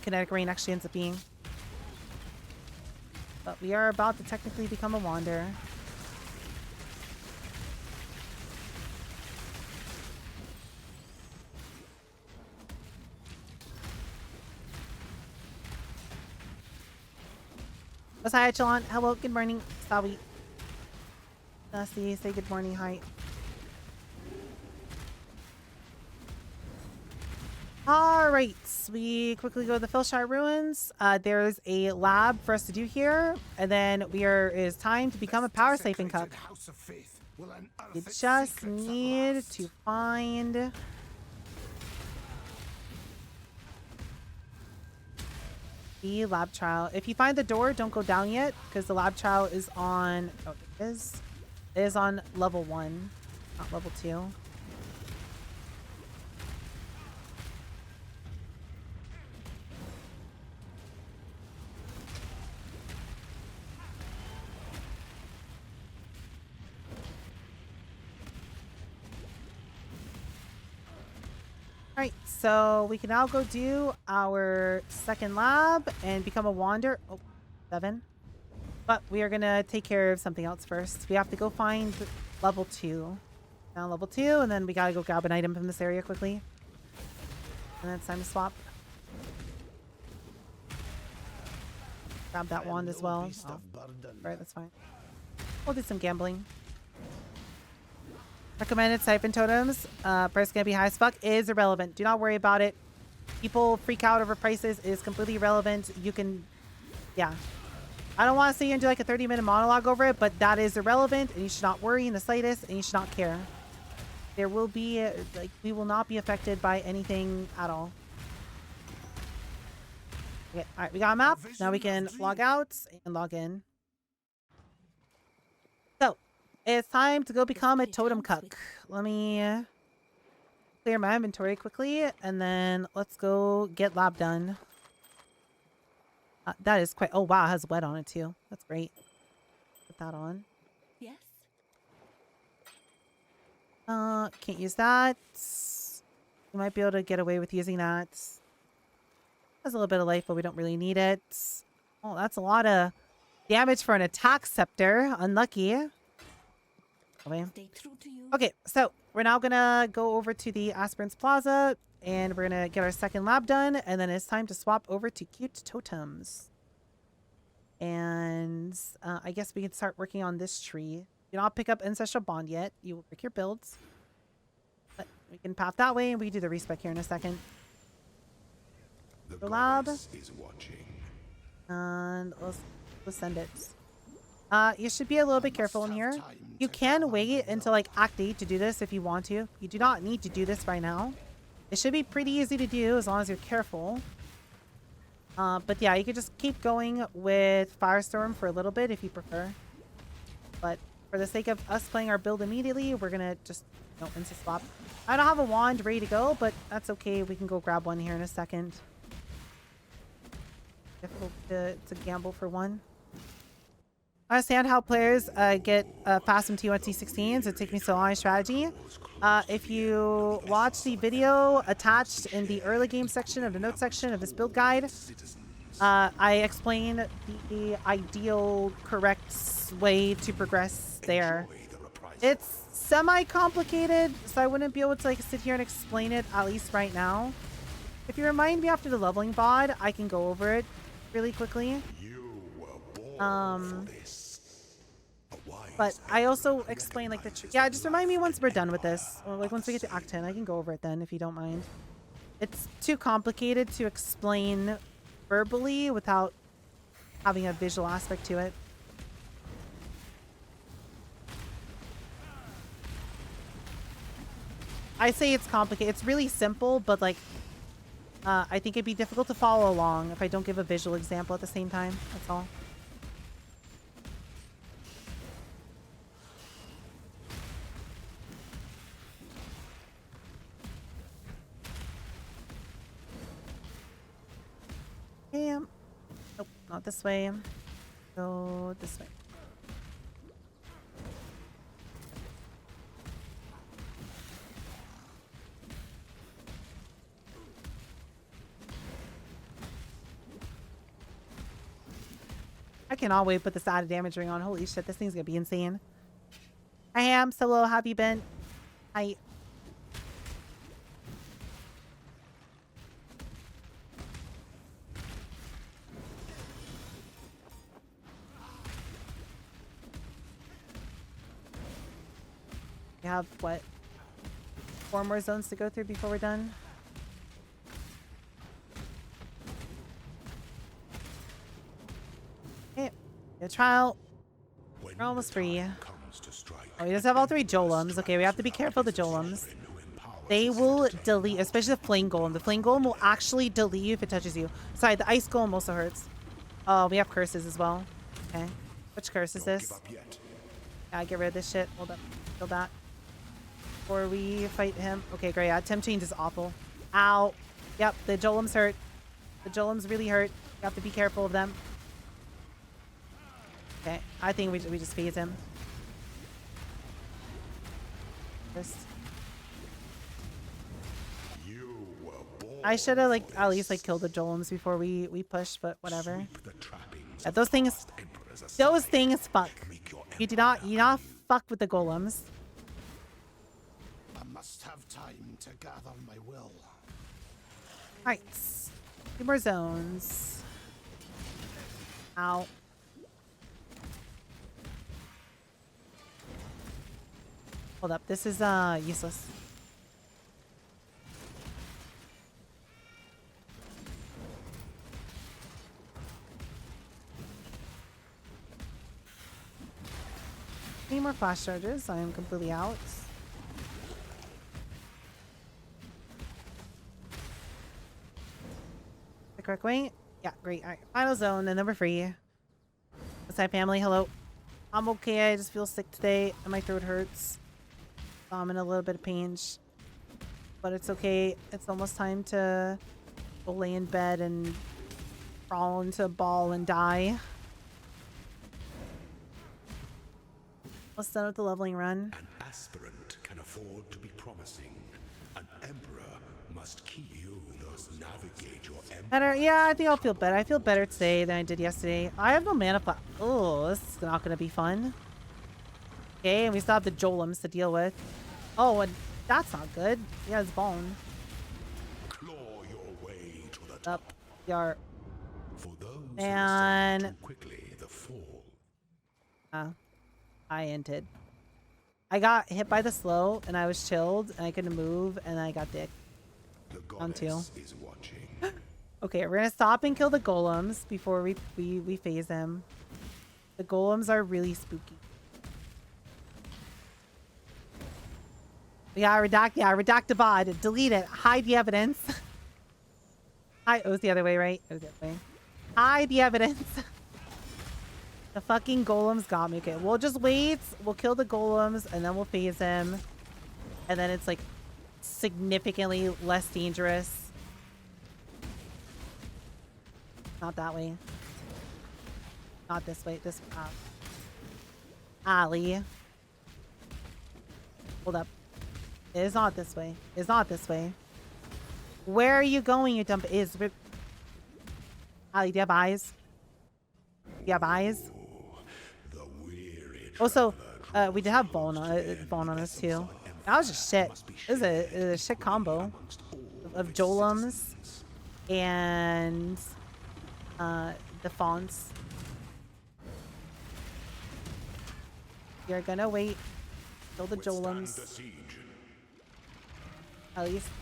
kinetic rain actually ends up being. But we are about to technically become a wander. What's hi, Chalon? Hello, good morning. Sawi. Nasty, say good morning, hi. All right, we quickly go to the Philshire Ruins. There's a lab for us to do here, and then is time to become a power Siphon cook. House of Faith will unearth You its just secrets at need last. to find the lab trial. If you find the door, don't go down yet, because the lab trial is on. Oh, it is. It is on level 1, not level 2. Alright, so we can now go do our second lab and become a wander. Oh, 7. But we are going to take care of something else first. We have to go find level 2. Now level 2, and then we got to go grab an item from this area quickly. And then it's time to swap. Grab that wand as well. Oh, right, that's fine. We'll do some gambling. Recommended Siphon totems. Price gonna be high as fuck. Is irrelevant. Do not worry about it. People freak out over prices. It is completely irrelevant. You can, yeah. I don't want to sit here and do like a 30-minute monologue over it, but that is irrelevant, and you should not worry in the slightest, and you should not care. There will be like we will not be affected by anything at all. Okay, all right, we got a map. Now we can log out and log in. So it's time to go become a totem cook. Let me clear my inventory quickly, and then let's go get lab done. That is quite. Oh wow, it has wet on it too. That's great. Put that on. Yes. Can't use that. You might be able to get away with using that. Has a little bit of life, but we don't really need it. Oh, that's a lot of damage for an attack scepter. Unlucky. Okay. Stay true to you. Okay, so we're now gonna go over to the Aspirants Plaza, and we're gonna get our second lab done, and then it's time to swap over to cute totems. And I guess we can start working on this tree. Do not pick up Ancestral Bond yet. You will break your builds. But we can path that way, and we can do the respec here in a second. The lab. goddess is watching. And let's send it. You should be a little bit careful in here. You can wait until like Act 8 to do this if you want to. You do not need to do this right now. It should be pretty easy to do as long as you're careful. But yeah, you could just keep going with Firestorm for a little bit if you prefer. But for the sake of us playing our build immediately, we're gonna just instant swap. I don't have a wand ready to go, but that's okay. We can go grab one here in a second. Difficult to gamble for one. I understand how players get fast from T1 T16s. It takes me so long in strategy. If you watch the video attached in the early game section of the notes section of this build guide, I explain the ideal correct way to progress there. It's semi-complicated, so I wouldn't be able to like sit here and explain it at least right now. If you remind me after the leveling VOD, I can go over it really quickly. You were born for this. But I also explain like yeah, just remind me once we're done with this, or like once we get to Act 10, I can go over it then if you don't mind. It's too complicated to explain verbally without having a visual aspect to it. I say it's complicated. It's really simple, but like I think it'd be difficult to follow along if I don't give a visual example at the same time. That's all. Okay, nope, not this way. Go this way. I cannot wait to put this added damage ring on. Holy shit, this thing's gonna be insane. I am solo. How have you been? Hi. We have what? 4 more zones to go through before we're done. The trial. When We're almost the free. time comes to strike, Oh, he does have all 3 Jolems. Okay, we have to be careful of the Jolems. They will delete, especially the Flame Golem. The Flame Golem will actually delete you if it touches you. Sorry, the Ice Golem also hurts. Oh, we have curses as well. Okay. Which curse is Don't this? give up yet. Yeah, get rid of this shit. Hold up. Kill that. Before we fight him. Okay, great. Yeah, Temp Change is awful. Ow. Yep, the Jolems hurt. The Jolems really hurt. You have to be careful of them. Okay, I think we just phase him. Just... You were born I should have, like, for at least, this. like, killed the Jolems before we push, but whatever. Sweep the trappings Yeah, of those the things... past emperors Those aside. things fuck. Make your You do empire not fuck with the Golems. I must have time to gather my will. Alright. 2 more zones. Ow. Hold up. This is useless. Need more flash charges. I am completely out. The correct way? Yeah, great. Alright. Final zone, and then we're free. What's up, family? Hello. I'm okay. I just feel sick today, and my throat hurts. So I'm in a little bit of pain. But it's okay. It's almost time to go lay in bed and crawl into a ball and die. Almost done with the leveling run. An aspirant can afford to be promising. An emperor must keep you. Thus navigate your empire. Better? Yeah, I think I'll feel better. I feel better today than I did yesterday. I have no mana flash. Oh, this is not going to be fun. Okay, and we still have the Jolems to deal with. Oh, and that's not good. Yeah, it's bone. Claw your way to the top. Up. Yar. For those And- who ascend too quickly, the fall. I entered. I got hit by the slow, and I was chilled, and I couldn't move, and I got dick. The On two. goddess is watching. Okay, we're gonna stop and kill the Golems before we phase them. The Golems are really spooky. Yeah, redact the VOD. Delete it. Hide the evidence. It was the other way, right? It was the other way. Hide the evidence. The fucking Golems got me. Okay, we'll just wait. We'll kill the Golems, and then we'll phase them. And then it's, like, significantly less dangerous. Not that way. Not this way. This Allie. Hold up. It is not this way. It's not this way. Where are you going, you dumb is? Allie, do you have eyes? Do you have eyes? The weary Also, we did have bone on us too. That was just shit. It was a shit combo of Jolems and the fonts. You're gonna wait till the Jolems. the siege.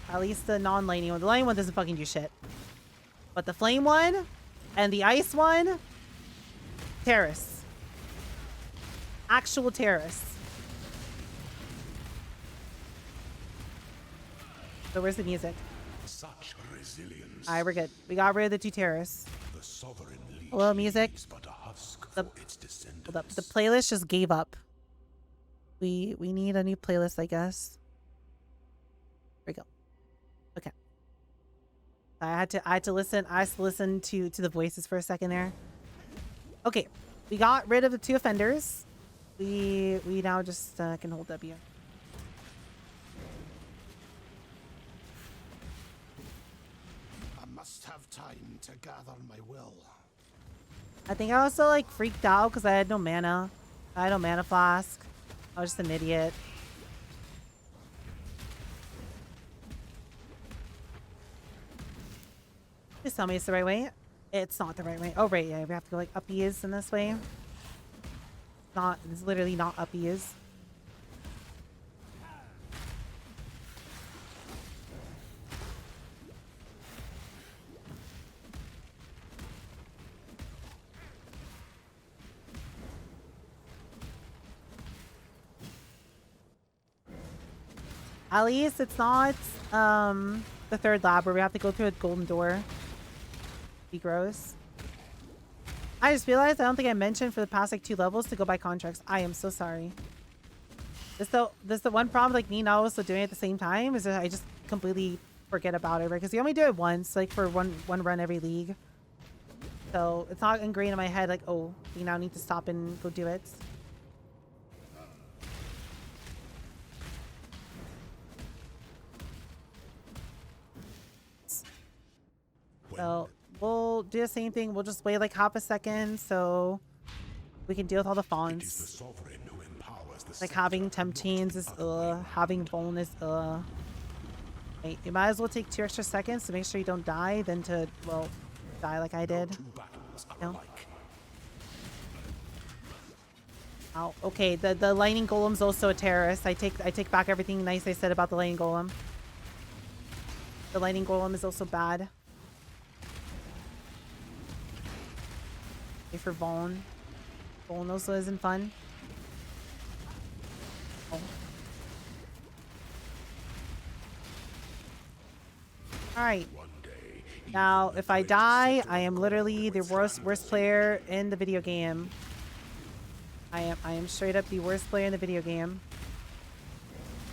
At least the non-lightning one. The lightning one doesn't fucking do shit. But the flame one and the ice one, terrorists. Actual terrorists. So where's the music? Such resilience. Alright, we're good. We got rid of the 2 terrorists. The sovereign leech Hello, music. is but a husk The- for its descendants. Hold up. The playlist just gave up. We need a new playlist, I guess. There we go. Okay. I had to listen. I had to listen to the voices for a second there. Okay. We got rid of the 2 offenders. We now just can hold W. I must have time to gather my will. I think I also like freaked out because I had no mana. I had no mana flask. I was just an idiot. Please tell me it's the right way. It's not the right way. Oh, right. Yeah, we have to go like up ease in this way. It's literally not up ease. At least it's not the third lab where we have to go through a golden door. Be gross. I just realized I don't think I mentioned for the past like 2 levels to go by contracts. I am so sorry. This the one problem like me not also doing it at the same time is that I just completely forget about it, right? Because you only do it once, like for one run every league. So it's not ingrained in my head like, oh, you now need to stop and go do it. So we'll do the same thing. We'll just wait like half a second so we can deal with all the It is the fawns. sovereign who empowers the Like senses having of temp chains is having bone is Hey, you might as well take 2 extra seconds to make sure you don't die than to, well, die like I did. two battles are No. alike. Ow. Okay, the lightning golem's also a terrorist. I take back everything nice I said about the lightning golem. The lightning golem is also bad. Okay, for Vaughn. Vaughn also isn't fun. Oh. Alright. One day, Now, if I die, I am literally the worst player in the video game. I am straight up the worst player in the video game.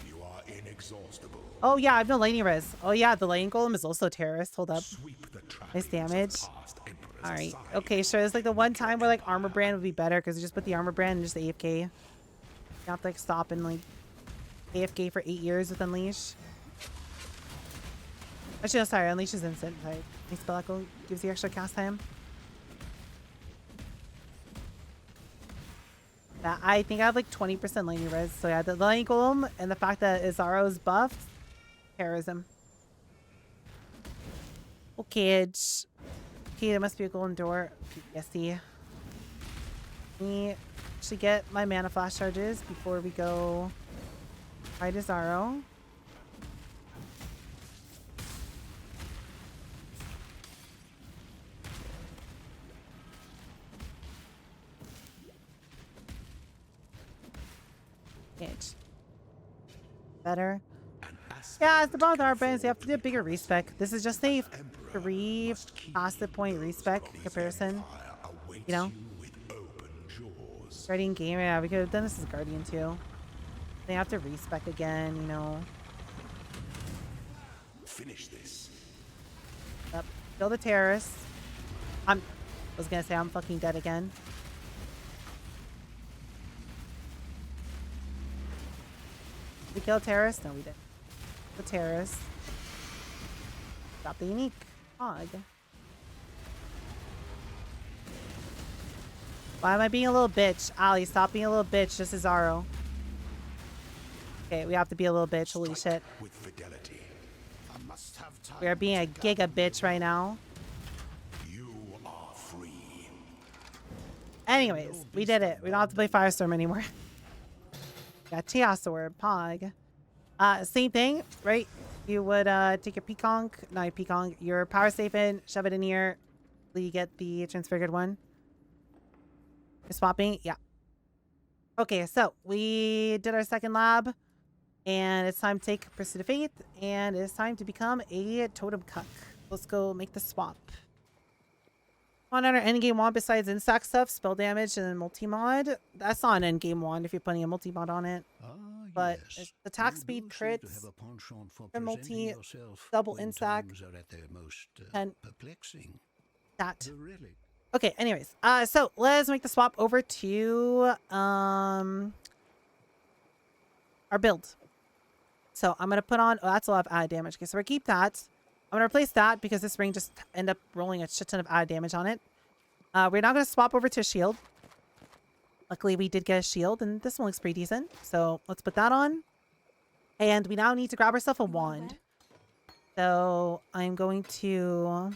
you are inexhaustible. Oh yeah, I have no lightning res. Oh yeah, the lightning golem is also a terrorist. Hold up. Sweep the Nice trappings of damage. past emperors Alright. aside. Okay, sure. It's like the one time where like armor brand would be better because you just put the armor brand and just AFK. You don't have to like stop and like AFK for 8 years with Unleash. Actually, no, sorry. Unleash is instant. Sorry. Nice spell echo gives you extra cast time. Yeah, I think I have like 20% lightning res. So yeah, the lightning golem and the fact that Izaro is buffed, terrorism. Okay, okay, there must be a golden door. Yes, see. Let me actually get my mana flash charges before we go fight Izaro. Better. Yeah, it's the problem with our brands. You have to do a bigger respec. This is just a 3 passive point respec comparison. You know? Guardian game, yeah, we could have done this as Guardian too. They have to respec again, you know. Finish this. Yep. Kill the terrorists. I was gonna say I'm fucking dead again. Did we kill a terrorist? No, we didn't. The terrorist. Stop the unique. Hog. Why am I being a little bitch? Allie, stop being a little bitch. This is Zaro. Okay, we have to be a little bitch. Holy shit. With fidelity. I must have time. We are being a giga bitch right now. You are free. Anyways, we did it. We don't have to play Firestorm anymore. Got Chaos Orb, Pog. Same thing, right? You would take your Peaconk, not your Peaconk, your Power Siphon, shove it in here. You get the Transfigured one. You're swapping? Yeah. Okay, so we did our second lab. And it's time to take Pursuit of Faith. And it's time to become a Totem Cuck. Let's go make the swap. On our endgame wand besides instack stuff, spell damage, and then multi-mod. That's not an endgame wand if you're putting a multi-mod on it. But it's attack speed, crits, the multi, double instack, and that. Okay, anyways. So let's make the swap over to our build. So I'm gonna put on, oh, that's a lot of added damage. Okay, so we're gonna keep that. I'm gonna replace that because this ring just end up rolling a shit ton of added damage on it. We're not gonna swap over to a shield. Luckily we did get a shield and this one looks pretty decent. So let's put that on. And we now need to grab ourselves a wand. So I'm going to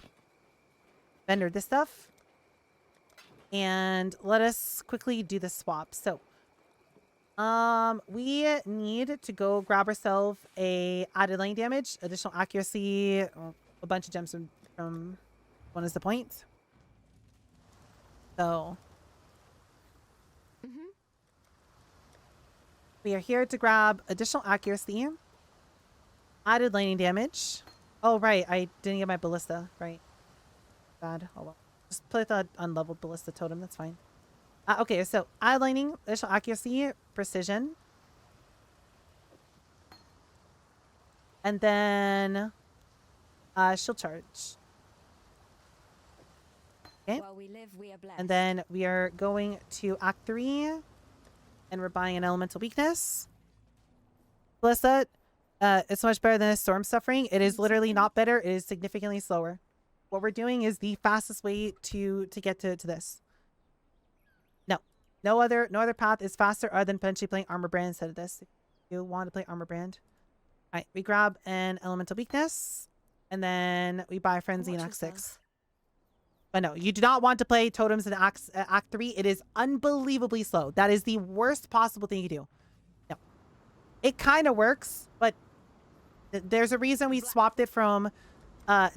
vendor this stuff. And let us quickly do the swap. So we need to go grab ourselves a added lane damage, additional accuracy, a bunch of gems from one is the point. So we are here to grab additional accuracy Added lightning damage. Oh, right. I didn't get my ballista. Right. Bad. Oh, well. Just put the unleveled ballista totem. That's fine. Okay, so add lightning, additional accuracy, precision. And then shield charge. Okay. While we live, we are blessed. And then we are going to Act 3. And we're buying an elemental weakness. Ballista, it's much better than a storm suffering. It is literally not better. It is significantly slower. What we're doing is the fastest way to get to this. No other path is faster other than potentially playing armor brand instead of this. If you want to play armor brand. All right, we grab an elemental weakness. And then we buy frenzy in Act 6. But no, you do not want to play totems in Act 3. It is unbelievably slow. That is the worst possible thing you do. No. It kind of works, but there's a reason we swapped it from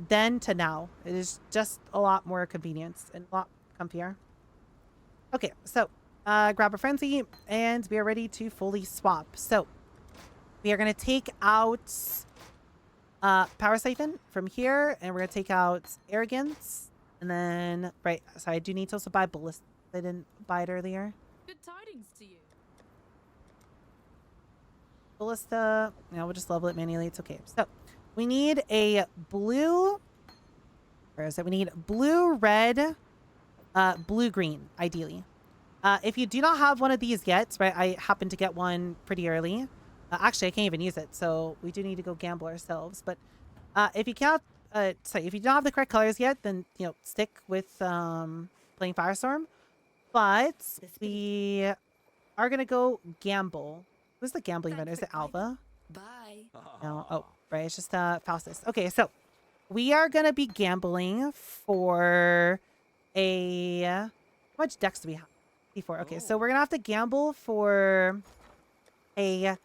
then to now. It is just a lot more convenience and a lot comfier. Okay, so grab a frenzy and we are ready to fully swap. So we are going to take out Power Siphon from here, and we're going to take out Arrogance. And then, right, sorry, I do need to also buy Ballista. I didn't buy it earlier. Good tidings to you. Ballista, no, we'll just level it manually. It's okay. So we need a blue, where is it? We need blue, red, blue, green, ideally. If you do not have one of these yet, right, I happen to get one pretty early. Actually, I can't even use it, so we do need to go gamble ourselves. But if you can't, if you don't have the correct colors yet, then, you know, stick with playing Firestorm. But we are going to go gamble. Who's the gambling vendor? Is it Alva? Bye. No. Oh, right. It's just Faustus. Okay, so we are going to be gambling for a... How much dex do we have? D4. Okay, so we're going to have to gamble for a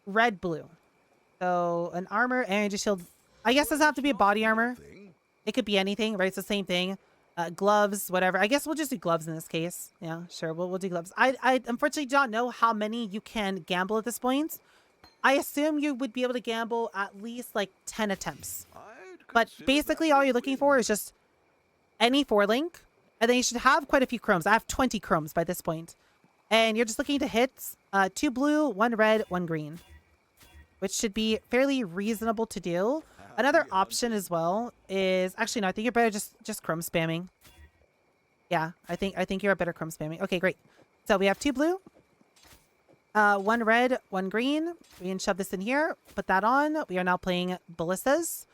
red-blue. So an armor, energy shield. I guess it doesn't have to be a body armor. It could be anything, right? It's the same thing. Gloves, whatever. I guess we'll just do gloves in this case. Yeah, sure. We'll do gloves. I unfortunately do not know how many you can gamble at this point. I assume you would be able to gamble at least like 10 attempts. But basically all you're looking for is just any 4-link. And then you should have quite a few chromes. I have 20 chromes by this point. And you're just looking to hit 2 blue, 1 red, 1 green. Which should be fairly reasonable to do. Another option as well is... Actually, no, I think you're better just chrome spamming. Yeah, I think you're a better chrome spamming. Okay, great. So we have 2 blue. 1 red, 1 green. We can shove this in here. Put that on. We are now playing ballistas.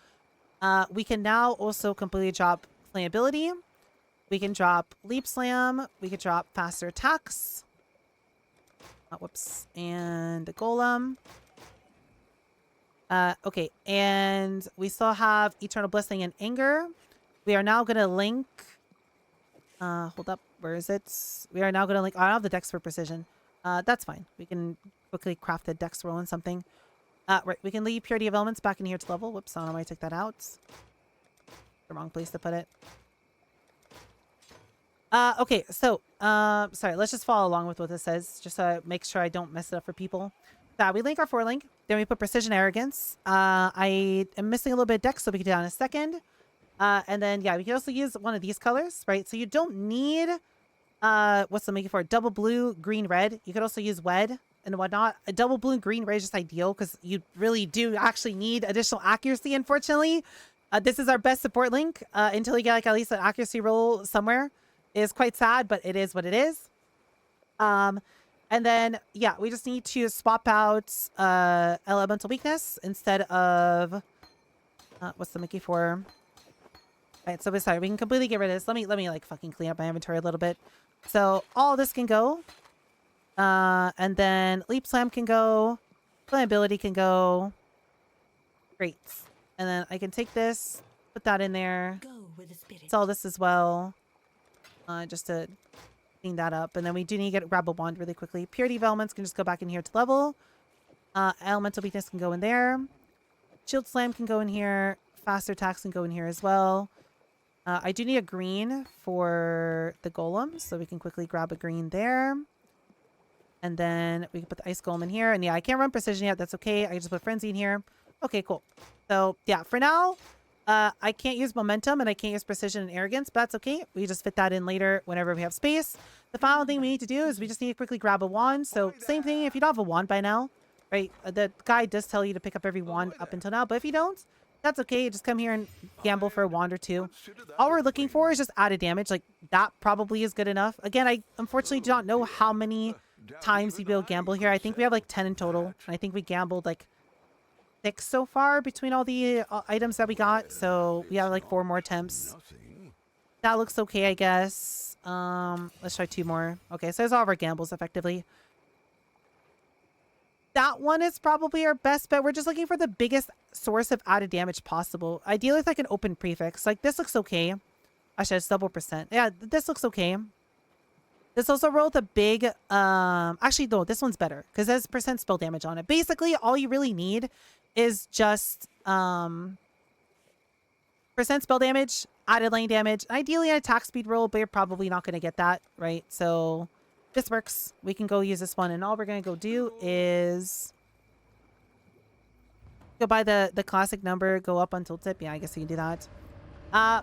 We can now also completely drop flammability. We can drop leap slam. We can drop faster attacks. Whoops. And a golem. Okay, and we still have Eternal Blessing and Anger. We are now going to link... hold up. Where is it? We are now going to link... I don't have the Dex for Precision. That's fine. We can quickly craft a Dex roll and something. Right, we can leave Purity of Elements back in here to level. Whoops, I don't know why I took that out. The wrong place to put it. Okay, so... sorry, let's just follow along with what this says. Just to make sure I don't mess it up for people. We link our 4-link. Then we put Precision Arrogance. I am missing a little bit of Dex, so we can do that in a second. And then, yeah, we can also use one of these colors, right? So you don't need, what's the making for? Double blue, green, red. You could also use Wed and whatnot. A double blue, green, red is just ideal because you really do actually need additional accuracy, unfortunately. This is our best support link until you get like at least an accuracy roll somewhere. It is quite sad, but it is what it is. And then, yeah, we just need to swap out Elemental Weakness instead of... what's the Mickey for? Alright, so sorry, we can completely get rid of this. Let me like fucking clean up my inventory a little bit. So all this can go. And then Leap Slam can go. Flammability can go. Great. And then I can take this, put that in there. Go with the spirit. Sell this as well. Just to... clean that up, and then we do need to grab a wand really quickly. Purity of Elements can just go back in here to level. Elemental Weakness can go in there. Shield Slam can go in here. Faster attacks can go in here as well. I do need a green for the golem, so we can quickly grab a green there. And then we can put the ice golem in here. And yeah, I can't run precision yet. That's okay. I can just put frenzy in here. Okay, cool. So yeah, for now, I can't use momentum and I can't use precision and arrogance, but that's okay. We just fit that in later whenever we have space. The final thing we need to do is we just need to quickly grab a wand. So same thing if you don't have a wand by now, right? The guide does tell you to pick up every wand up until now, but if you don't, that's okay. Just come here and gamble for a wand or two. All we're looking for is just added damage. Like that probably is good enough. Again, I unfortunately do not know how many times we will gamble here. I think we have like 10 in total. And I think we gambled like 6 so far between all the items that we got. So we have like 4 more attempts. That looks okay, I guess. Let's try 2 more. Okay, so there's all of our gambles effectively. That one is probably our best bet. We're just looking for the biggest source of added damage possible. Ideally with like an open prefix. Like this looks okay. Actually, it's double percent. Yeah, this looks okay. This also rolled a big, actually no, this one's better because there's percent spell damage on it. Basically, all you really need is just percent spell damage, added lane damage, ideally an attack speed roll, but you're probably not going to get that, right? So this works. We can go use this one, and all we're going to go do is go by the classic number, go up until tip. Yeah, I guess you can do that.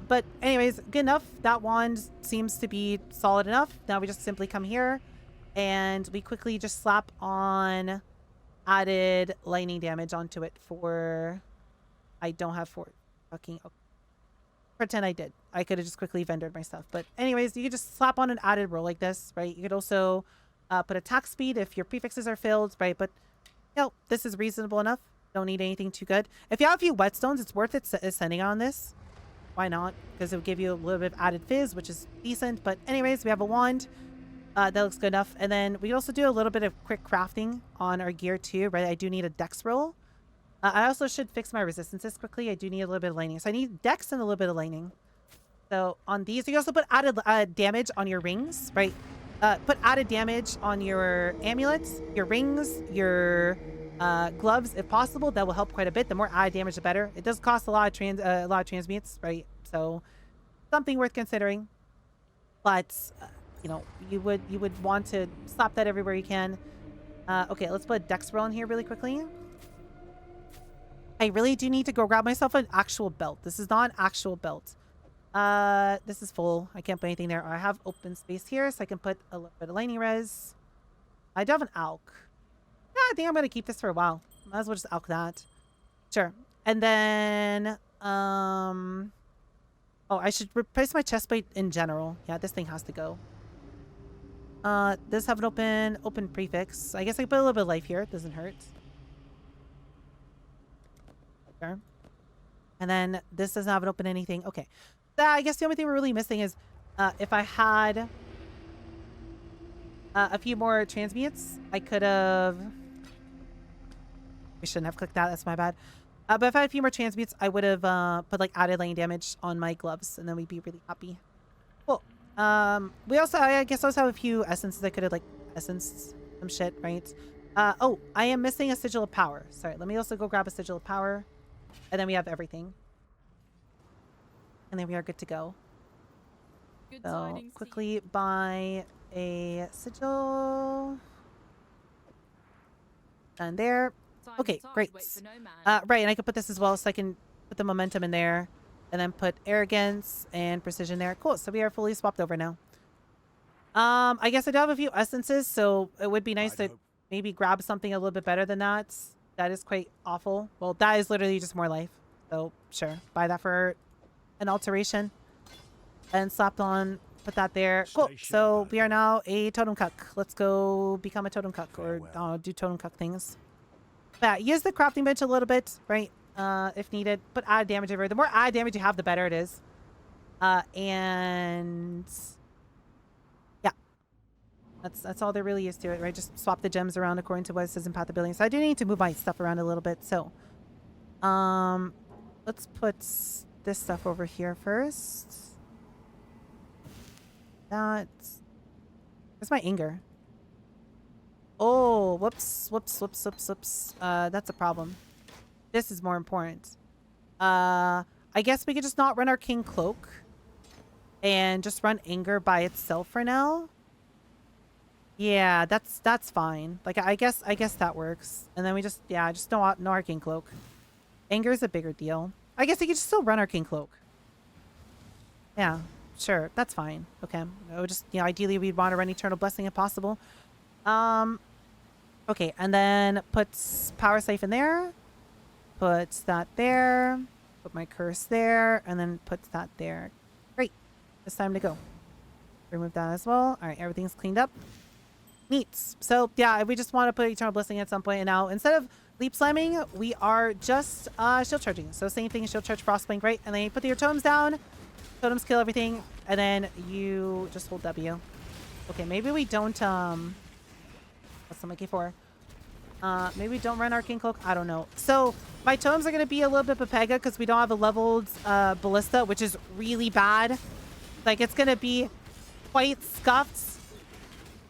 But anyways, good enough. That wand seems to be solid enough. Now we just simply come here and we quickly just slap on added lightning damage onto it for, I don't have for fucking, okay. Pretend I did. I could have just quickly vendored my stuff. But anyways, you could just slap on an added roll like this, right? You could also put attack speed if your prefixes are filled, right? But you know, this is reasonable enough. Don't need anything too good. If you have a few whetstones, it's worth it sending on this. Why not? Because it will give you a little bit of added fizz, which is decent. But anyways, we have a wand. That looks good enough. And then we also do a little bit of quick crafting on our gear too, right? I do need a dex roll. I also should fix my resistances quickly. I do need a little bit of lightning. So I need dex and a little bit of lightning. So on these, you can also put added damage on your rings, right? Put added damage on your amulets, your rings, your gloves, if possible. That will help quite a bit. The more added damage, the better. It does cost a lot of transmutes, right? So something worth considering. But you know, you would want to slap that everywhere you can. Okay, let's put a dex roll in here really quickly. I really do need to go grab myself an actual belt. This is not an actual belt. This is full. I can't put anything there. I have open space here, so I can put a little bit of lightning res. I do have an alk. Yeah, I think I'm gonna keep this for a while. Might as well just alk that. Sure. And then oh, I should replace my chest plate in general. Yeah, this thing has to go. Does have an open prefix. I guess I can put a little bit of life here. It doesn't hurt. Sure. And then this doesn't have an open anything. Okay. I guess the only thing we're really missing is if I had a few more transmutes, I could have... We shouldn't have clicked that. That's my bad. But if I had a few more transmutes, I would have put like added lane damage on my gloves, and then we'd be really happy. Cool. We also, I guess, also have a few essences. I could have like essenced some shit, right? Oh, I am missing a sigil of power. Sorry, let me also go grab a sigil of power. And then we have everything. And then we are good to go. Good So tidings, quickly buy a sigil. And there. Time Okay, and tide great. wait for no man. Right, and I could put this as well, so I can put the momentum in there. And then put arrogance and precision there. Cool, so we are fully swapped over now. I guess I do have a few essences, so it would be nice to maybe grab something a little bit better than that. That is quite awful. Well, that is literally just more life. So, sure. Buy that for an alteration. And slapped on, put that there. Cool. So, we are now a totem cuck. Let's go become a totem cuck or do totem cuck things. But use the crafting bench a little bit, right? If needed. Put added damage everywhere. The more added damage you have, the better it is. And... That's all there really is to it, right? Just swap the gems around according to what it says in Path of Billions. So I do need to move my stuff around a little bit. So, let's put this stuff over here first. That's... Where's my anger? Oh, whoops. That's a problem. This is more important. I guess we could just not run our King Cloak. And just run anger by itself for now. Yeah, that's fine. Like I guess that works. And then we just just no arcane cloak. Anger is a bigger deal. I guess you could still run arcane cloak. Yeah, sure, that's fine. Okay, I would just ideally we'd want to run eternal blessing if possible. Okay, and then puts power siphon there. Puts that there. Put my curse there, and then puts that there. Great. It's time to go. Remove that as well. All right, everything's cleaned up. Neat. So yeah, we just want to put eternal blessing at some point. And now instead of leap slamming, we are just shield charging. So same thing, shield charge, frostblink, right? And then you put your totems down. Totems kill everything, and then you just hold W. Okay, maybe we don't what's the monkey for? Maybe we don't run arcane cloak. I don't know. So my totems are gonna be a little bit Pepega because we don't have a leveled ballista, which is really bad. Like it's gonna be quite scuffed.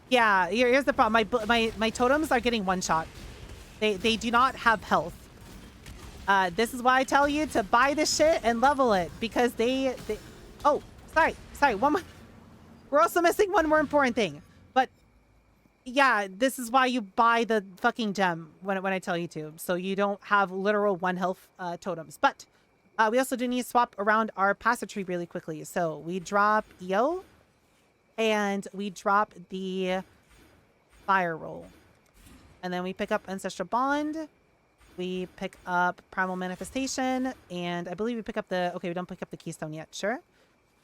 Yeah, here's the problem. My totems are getting one shot. They do not have health. This is why I tell you to buy this shit and level it, because they oh, sorry, one more. We're also missing one more important thing. But yeah, this is why you buy the fucking gem when I tell you to, so you don't have literal one health totems. But we also do need to swap around our passive tree really quickly. So we drop EO and we drop the fire roll, and then we pick up ancestral bond. We pick up primal manifestation, and I believe we pick up the we don't pick up the keystone yet. Sure.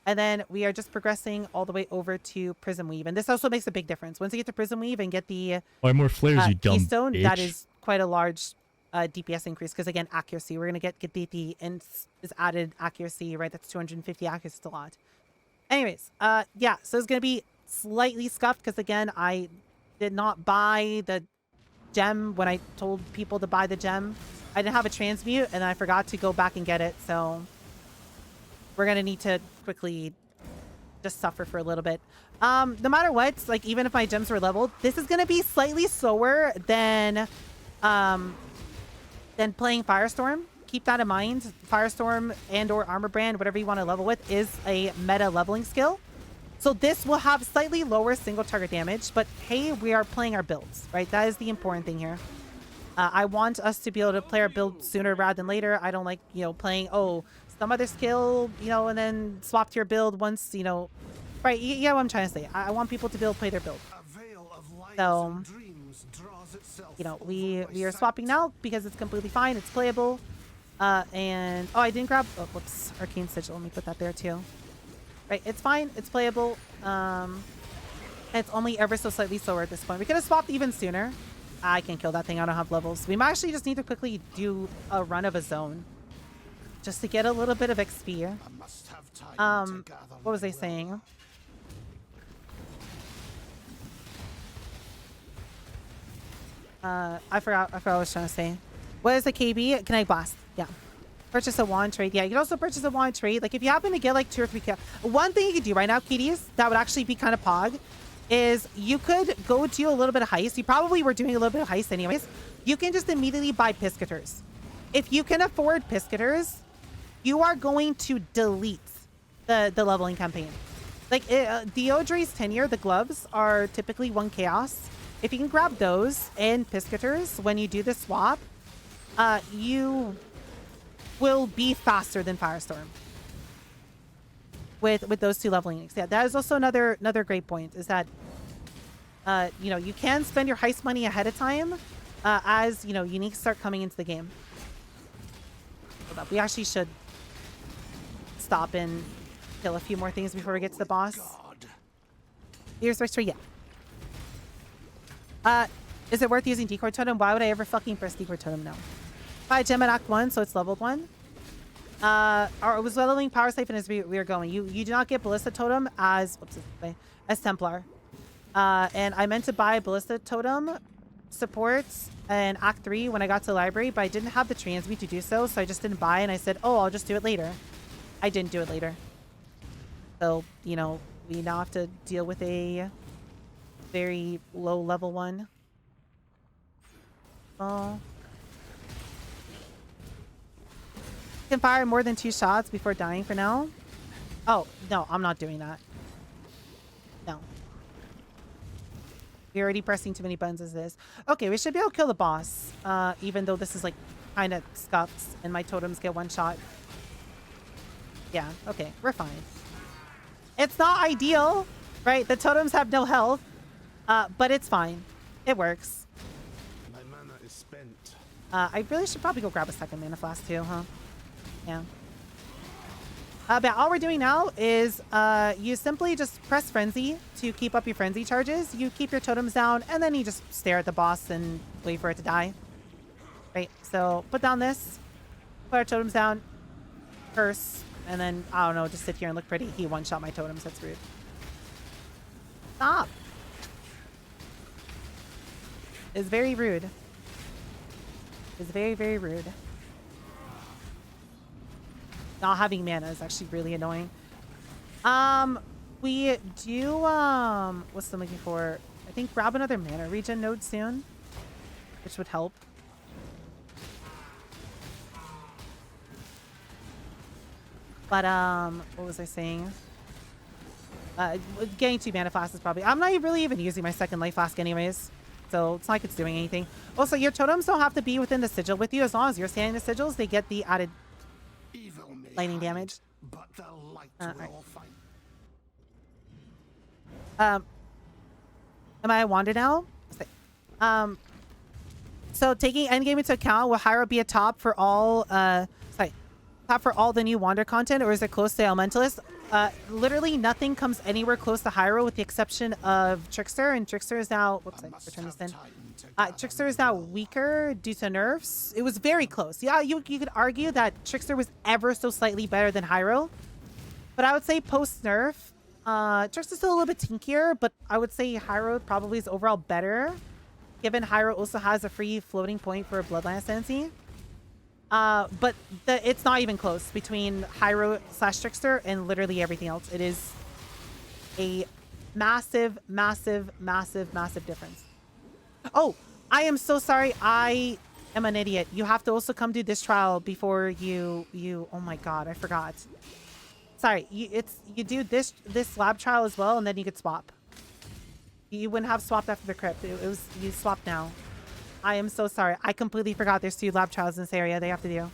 And then we are just progressing all the way over to Prism Weave. And this also makes a big difference. Once you get to Prism Weave and get the Buy more flares, you dumb keystone, bitch. that is quite a large DPS increase. Because again, accuracy. We're going to get the is added accuracy, right? That's 250 accuracy. It's a lot. Anyways, yeah. So it's going to be slightly scuffed because again, I did not buy the gem when I told people to buy the gem. I didn't have a transmute and I forgot to go back and get it. So we're going to need to quickly just suffer for a little bit. No matter what, like even if my gems were leveled, this is going to be slightly slower than playing Firestorm. Keep that in mind. Firestorm and or Armor Brand, whatever you want to level with, is a meta leveling skill. So this will have slightly lower single target damage, but hey, we are playing our builds, right? That is the important thing here. I want us to be able to play our build sooner rather than later. I don't like, playing, some other skill, and then swap to your build once, right? You get what I'm trying to say. I want people to be able to play their build. So, we are swapping now because it's completely fine. It's playable. And, I didn't grab, whoops, Arcane Sigil. Let me put that there too. Right, it's fine. It's playable. It's only ever so slightly slower at this point. We could have swapped even sooner. I can kill that thing. I don't have levels. We might actually just need to quickly do a run of a zone just to get a little bit of XP. What was I saying? I forgot what I was trying to say. What is the KB? Connect blast. Yeah. Purchase a wand trade. Yeah, you can also purchase a wand trade. Like if you happen to get like 2 or 3 one thing you could do right now, kitties, that would actually be kind of pog, is you could go do a little bit of heist. You probably were doing a little bit of heist anyways. You can just immediately buy piscators. If you can afford piscators, you are going to delete the leveling campaign. Like Deodre's tenure, the gloves are typically 1 chaos. If you can grab those and piscators when you do the swap, you will be faster than Firestorm with those 2 leveling links. Yeah, that is also another great point, is that you can spend your heist money ahead of time as uniques start coming into the game. Hold up, we actually should stop and kill a few more things before we get to the boss. Here's my tree. Yeah. Is it worth using Decoy Totem? Why would I ever fucking press Decoy Totem? No. Buy a gem at Act 1, so it's leveled 1. It was leveling Power Siphon as we were going. You do not get Ballista Totem as Templar. And I meant to buy Ballista Totem supports in Act 3 when I got to the library, but I didn't have the transmute to do so, so I just didn't buy, and I said, I'll just do it later. I didn't do it later. So, we now have to deal with a very low level one. Oh. Can fire more than 2 shots before dying for now. Oh, no, I'm not doing that. No. We're already pressing too many buttons as this. Okay, we should be able to kill the boss. Even though this is like kind of scuffs and my totems get one shot. Yeah, okay, we're fine. It's not ideal, right? The totems have no health, but it's fine. It works. My mana is spent. I really should probably go grab a second mana flask too, huh? Yeah. But all we're doing now is you simply just press frenzy to keep up your frenzy charges. You keep your totems down, and then you just stare at the boss and wait for it to die. Right? So put down this, put our totems down, curse, and then, I don't know, just sit here and look pretty. He one-shot my totems. That's rude. Stop. It's very rude. It's very, very rude. Not having mana is actually really annoying. We do, what's I'm looking for? I think grab another mana regen node soon, which would help. But, what was I saying? Getting 2 mana flasks is probably... I'm not really even using my second life flask anyways. So it's not like it's doing anything. Also, your totems don't have to be within the sigil with you. As long as you're standing the sigils, they get the added lightning damage. But the light right. will fight. Am I a Wanda now? So taking endgame into account, will Hiero be a top for all top for all the new Wander content, or is it close to Elementalist? Literally nothing comes anywhere close to Hiero with the exception of Trickster, and Trickster is now return this in. Trickster is now weaker due to nerfs. It was very close. Yeah, you could argue that Trickster was ever so slightly better than Hiero, but I would say post nerf, Trickster's still a little bit tinkier, but I would say Hiero probably is overall better, given Hiero also has a free floating point for a Bloodline Ascendancy. But it's not even close between Hiero / Trickster and literally everything else. It is a massive, massive, massive, massive difference. Oh, I am so sorry. I am an idiot. You have to also come do this trial before you oh my god, I forgot. Sorry, you do this lab trial as well, and then you could swap. You wouldn't have swapped after the crypt. It was you swap now. I am so sorry. I completely forgot there's 2 lab trials in this area they have to do.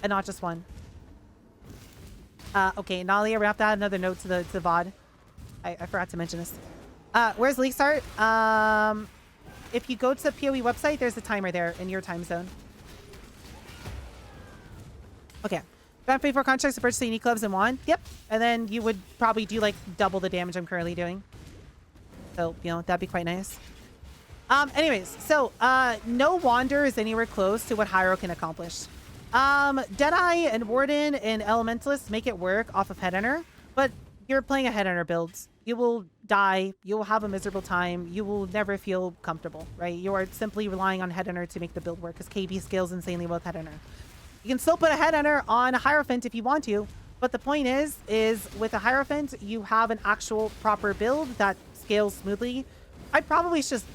And not just one. Okay, Nalia, we have to add another note to the VOD. I forgot to mention this. Where's Leaguestart? If you go to the PoE website, there's a timer there in your time zone. Okay. Don't pay for contracts to purchase the unique gloves and wand. Yep. And then you would probably do like double the damage I'm currently doing. So, you know, that'd be quite nice. Anyways, so, no Wander is anywhere close to what Hiero can accomplish. Deadeye and Warden and Elementalist make it work off of Headhunter, but you're playing a Headhunter build. You will die. You will have a miserable time. You will never feel comfortable, right? You are simply relying on Headhunter to make the build work because KB scales insanely well with Headhunter. You can still put a Headhunter on a Hierophant if you want to, but the point is with a Hierophant, you have an actual proper build that scales smoothly. I'd probably just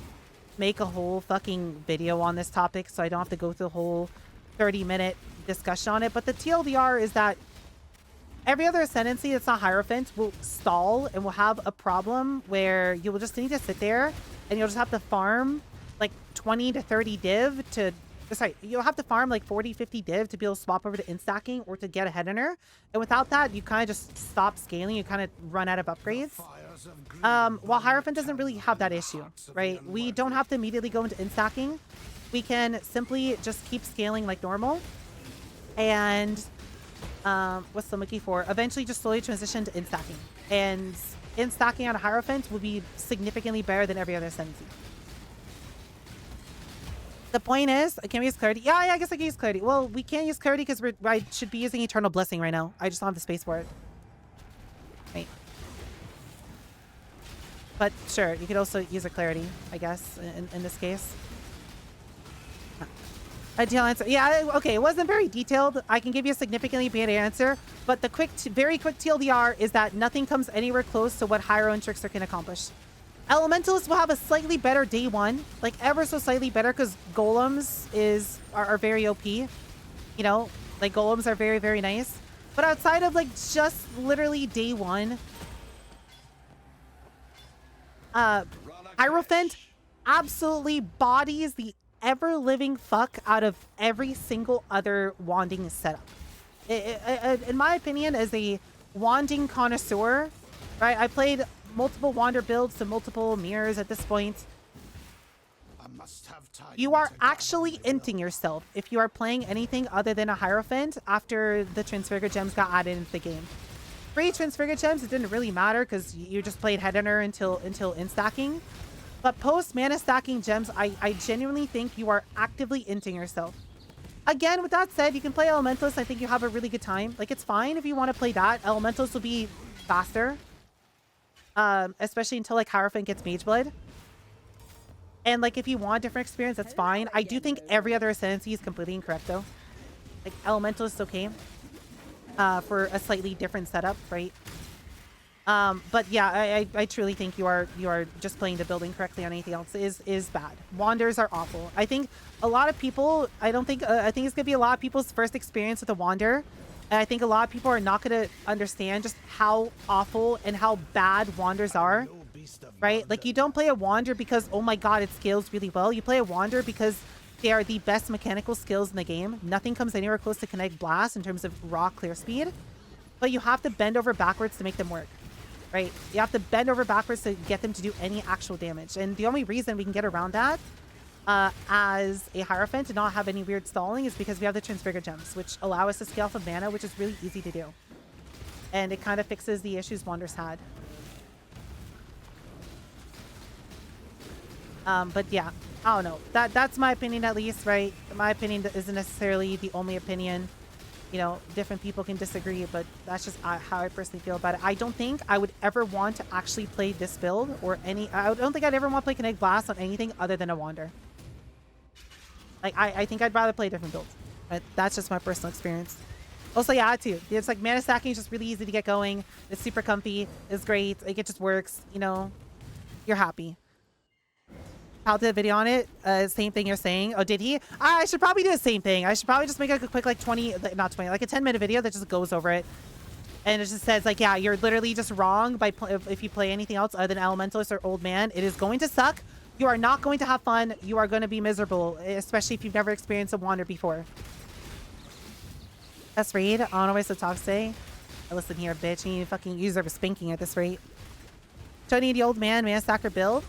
make a whole fucking video on this topic so I don't have to go through the whole 30-minute discussion on it. But the TLDR is that every other Ascendancy that's not Hierophant will stall and will have a problem where you will just need to sit there and you'll just have to farm like 20 to 30 div to... Sorry, you'll have to farm like 40, 50 div to be able to swap over to instacking or to get a Headhunter. And without that, you kind of just stop scaling. You kind of run out of upgrades. While Hierophant doesn't really have that issue, right? We don't have to immediately go into instacking. We can simply just keep scaling like normal. And what's the looking for? Eventually just slowly transition to instacking. And instacking on a Hierophant will be significantly better than every other Ascendancy. The point is, can we use Clarity? Yeah, I guess I can use Clarity. Well, we can't use Clarity because I should be using Eternal Blessing right now. I just don't have the space for it. Right. But sure, you could also use a Clarity, I guess, in this case. A detailed answer. Yeah, okay, it wasn't very detailed. I can give you a significantly better answer, but the very quick TLDR is that nothing comes anywhere close to what Hiero and Trickster can accomplish. Elementalists will have a slightly better day 1, like ever so slightly better, because golems are very OP. You know, like golems are very, very nice. But outside of like just literally day 1, Hierophant absolutely bodies the ever-living fuck out of every single other wanding setup. In my opinion, as a wanding connoisseur, right? I played multiple wander builds to multiple mirrors at this point. I must have time You are to gather actually my will. inting yourself if you are playing anything other than a Hierophant after the Transfigure Gems got added into the game. Pre-Transfigure Gems, it didn't really matter because you just played Headhunter until in-stacking. But post-mana stacking gems, I genuinely think you are actively inting yourself. Again, with that said, you can play Elementalist. I think you have a really good time. Like, it's fine if you want to play that. Elementalist will be faster. Especially until, like, Hierophant gets Mageblade. And, like, if you want a different experience, that's fine. I do think every other Ascendancy is completely incorrect, though. Like, Elementalist is okay. For a slightly different setup, right? But yeah, I truly think you are just playing the building correctly on anything else is bad. Wanders are awful. I think a lot of people, I think it's gonna be a lot of people's first experience with a wander. And I think a lot of people are not gonna understand just how awful and how bad wanders are, No beast of right? burden. Like, you don't play a wander because, oh my god, it scales really well. You play a wander because they are the best mechanical skills in the game. Nothing comes anywhere close to Kinetic Blast in terms of raw clear speed. But you have to bend over backwards to make them work. Right? You have to bend over backwards to get them to do any actual damage. And the only reason we can get around that as a Hierophant and not have any weird stalling is because we have the Transfigure Gems, which allow us to scale off of mana, which is really easy to do. And it kind of fixes the issues Wander's had. But yeah, I don't know. That's my opinion, at least, right? My opinion isn't necessarily the only opinion. You know, different people can disagree, but that's just how I personally feel about it. I don't think I would ever want to actually play this build or any... I don't think I'd ever want to play Kinetic Blast on anything other than a Wander. Like, I think I'd rather play a different build. But that's just my personal experience. Also, yeah, too. It's like mana stacking is just really easy to get going. It's super comfy. It's great. Like, it just works. You know, you're happy. Pal did a video on it. Same thing you're saying. Oh, did he? I should probably do the same thing. I should probably just make like a quick, like 20, not 20, like a 10-minute video that just goes over it. And it just says, like, yeah, you're literally just wrong by if you play anything else other than Elementalist or Old Man. It is going to suck. You are not going to have fun. You are going to be miserable, especially if you've never experienced a Wander before. Let's read. I don't know what to talk say. Listen here, bitch. You need to fucking use a spanking at this rate. Tony the Old Man, Mana Stacker build.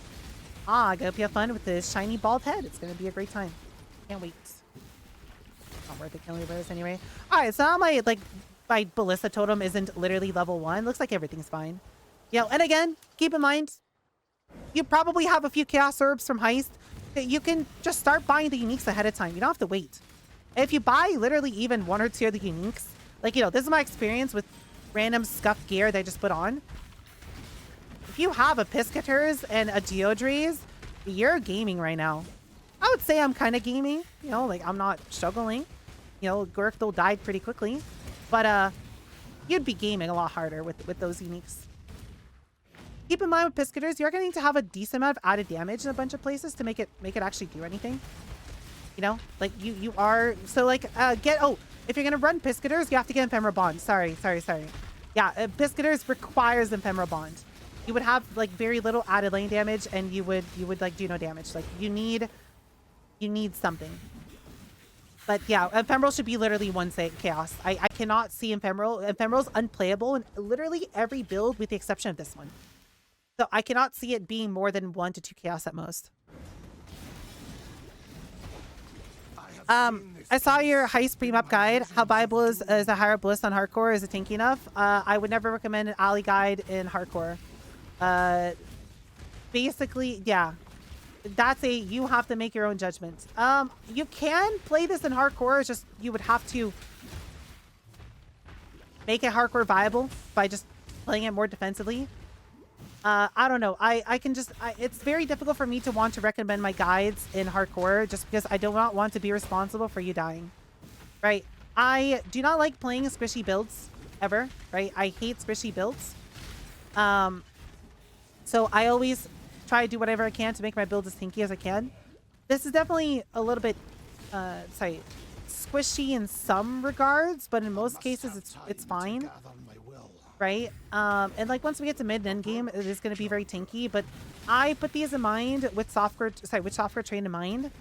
I hope you have fun with this shiny bald head. It's going to be a great time. Can't wait. Not worth it killing those anyway. Alright, so now my Ballista Totem isn't literally level 1. Looks like everything's fine. You know, and again, keep in mind, you probably have a few Chaos Orbs from Heist. You can just start buying the uniques ahead of time. You don't have to wait. And if you buy literally even 1 or 2 of the uniques, like, you know, this is my experience with random scuffed gear that I just put on. If you have a Piscators and a Geodres, you're gaming right now. I would say I'm kind of gaming. You know, like, I'm not struggling. You know, Gorkdal died pretty quickly. But you'd be gaming a lot harder with those uniques. Keep in mind with Piscators, you're going to have a decent amount of added damage in a bunch of places to make it actually do anything. You know, like, you are... So, like, if you're going to run Piscators, you have to get Ephemeral Bond. Sorry. Yeah, Piscators requires Ephemeral Bond. You would have, like, very little added lane damage, and you would like, do no damage. Like, you need something. But yeah, Ephemeral should be literally 1 chaos. I cannot see Ephemeral. Ephemeral's unplayable in literally every build with the exception of this one. So I cannot see it being more than 1 to 2 chaos at most. I saw your Heist pre-map guide. How viable is a higher bliss on hardcore? Is it tanky enough? I would never recommend an Allie guide in hardcore. Basically, yeah. That's you have to make your own judgments. You can play this in hardcore. It's just you would have to make it hardcore viable by just playing it more defensively. I don't know. It's very difficult for me to want to recommend my guides in hardcore just because I do not want to be responsible for you dying. Right? I do not like playing squishy builds ever. Right? I hate squishy builds. So I always try to do whatever I can to make my build as tanky as I can. This is definitely a little bit, squishy in some regards, but in most cases it's fine. Right? And like once we get to mid and end game, it is going to be very tanky, but I put these in mind with software trade in mind,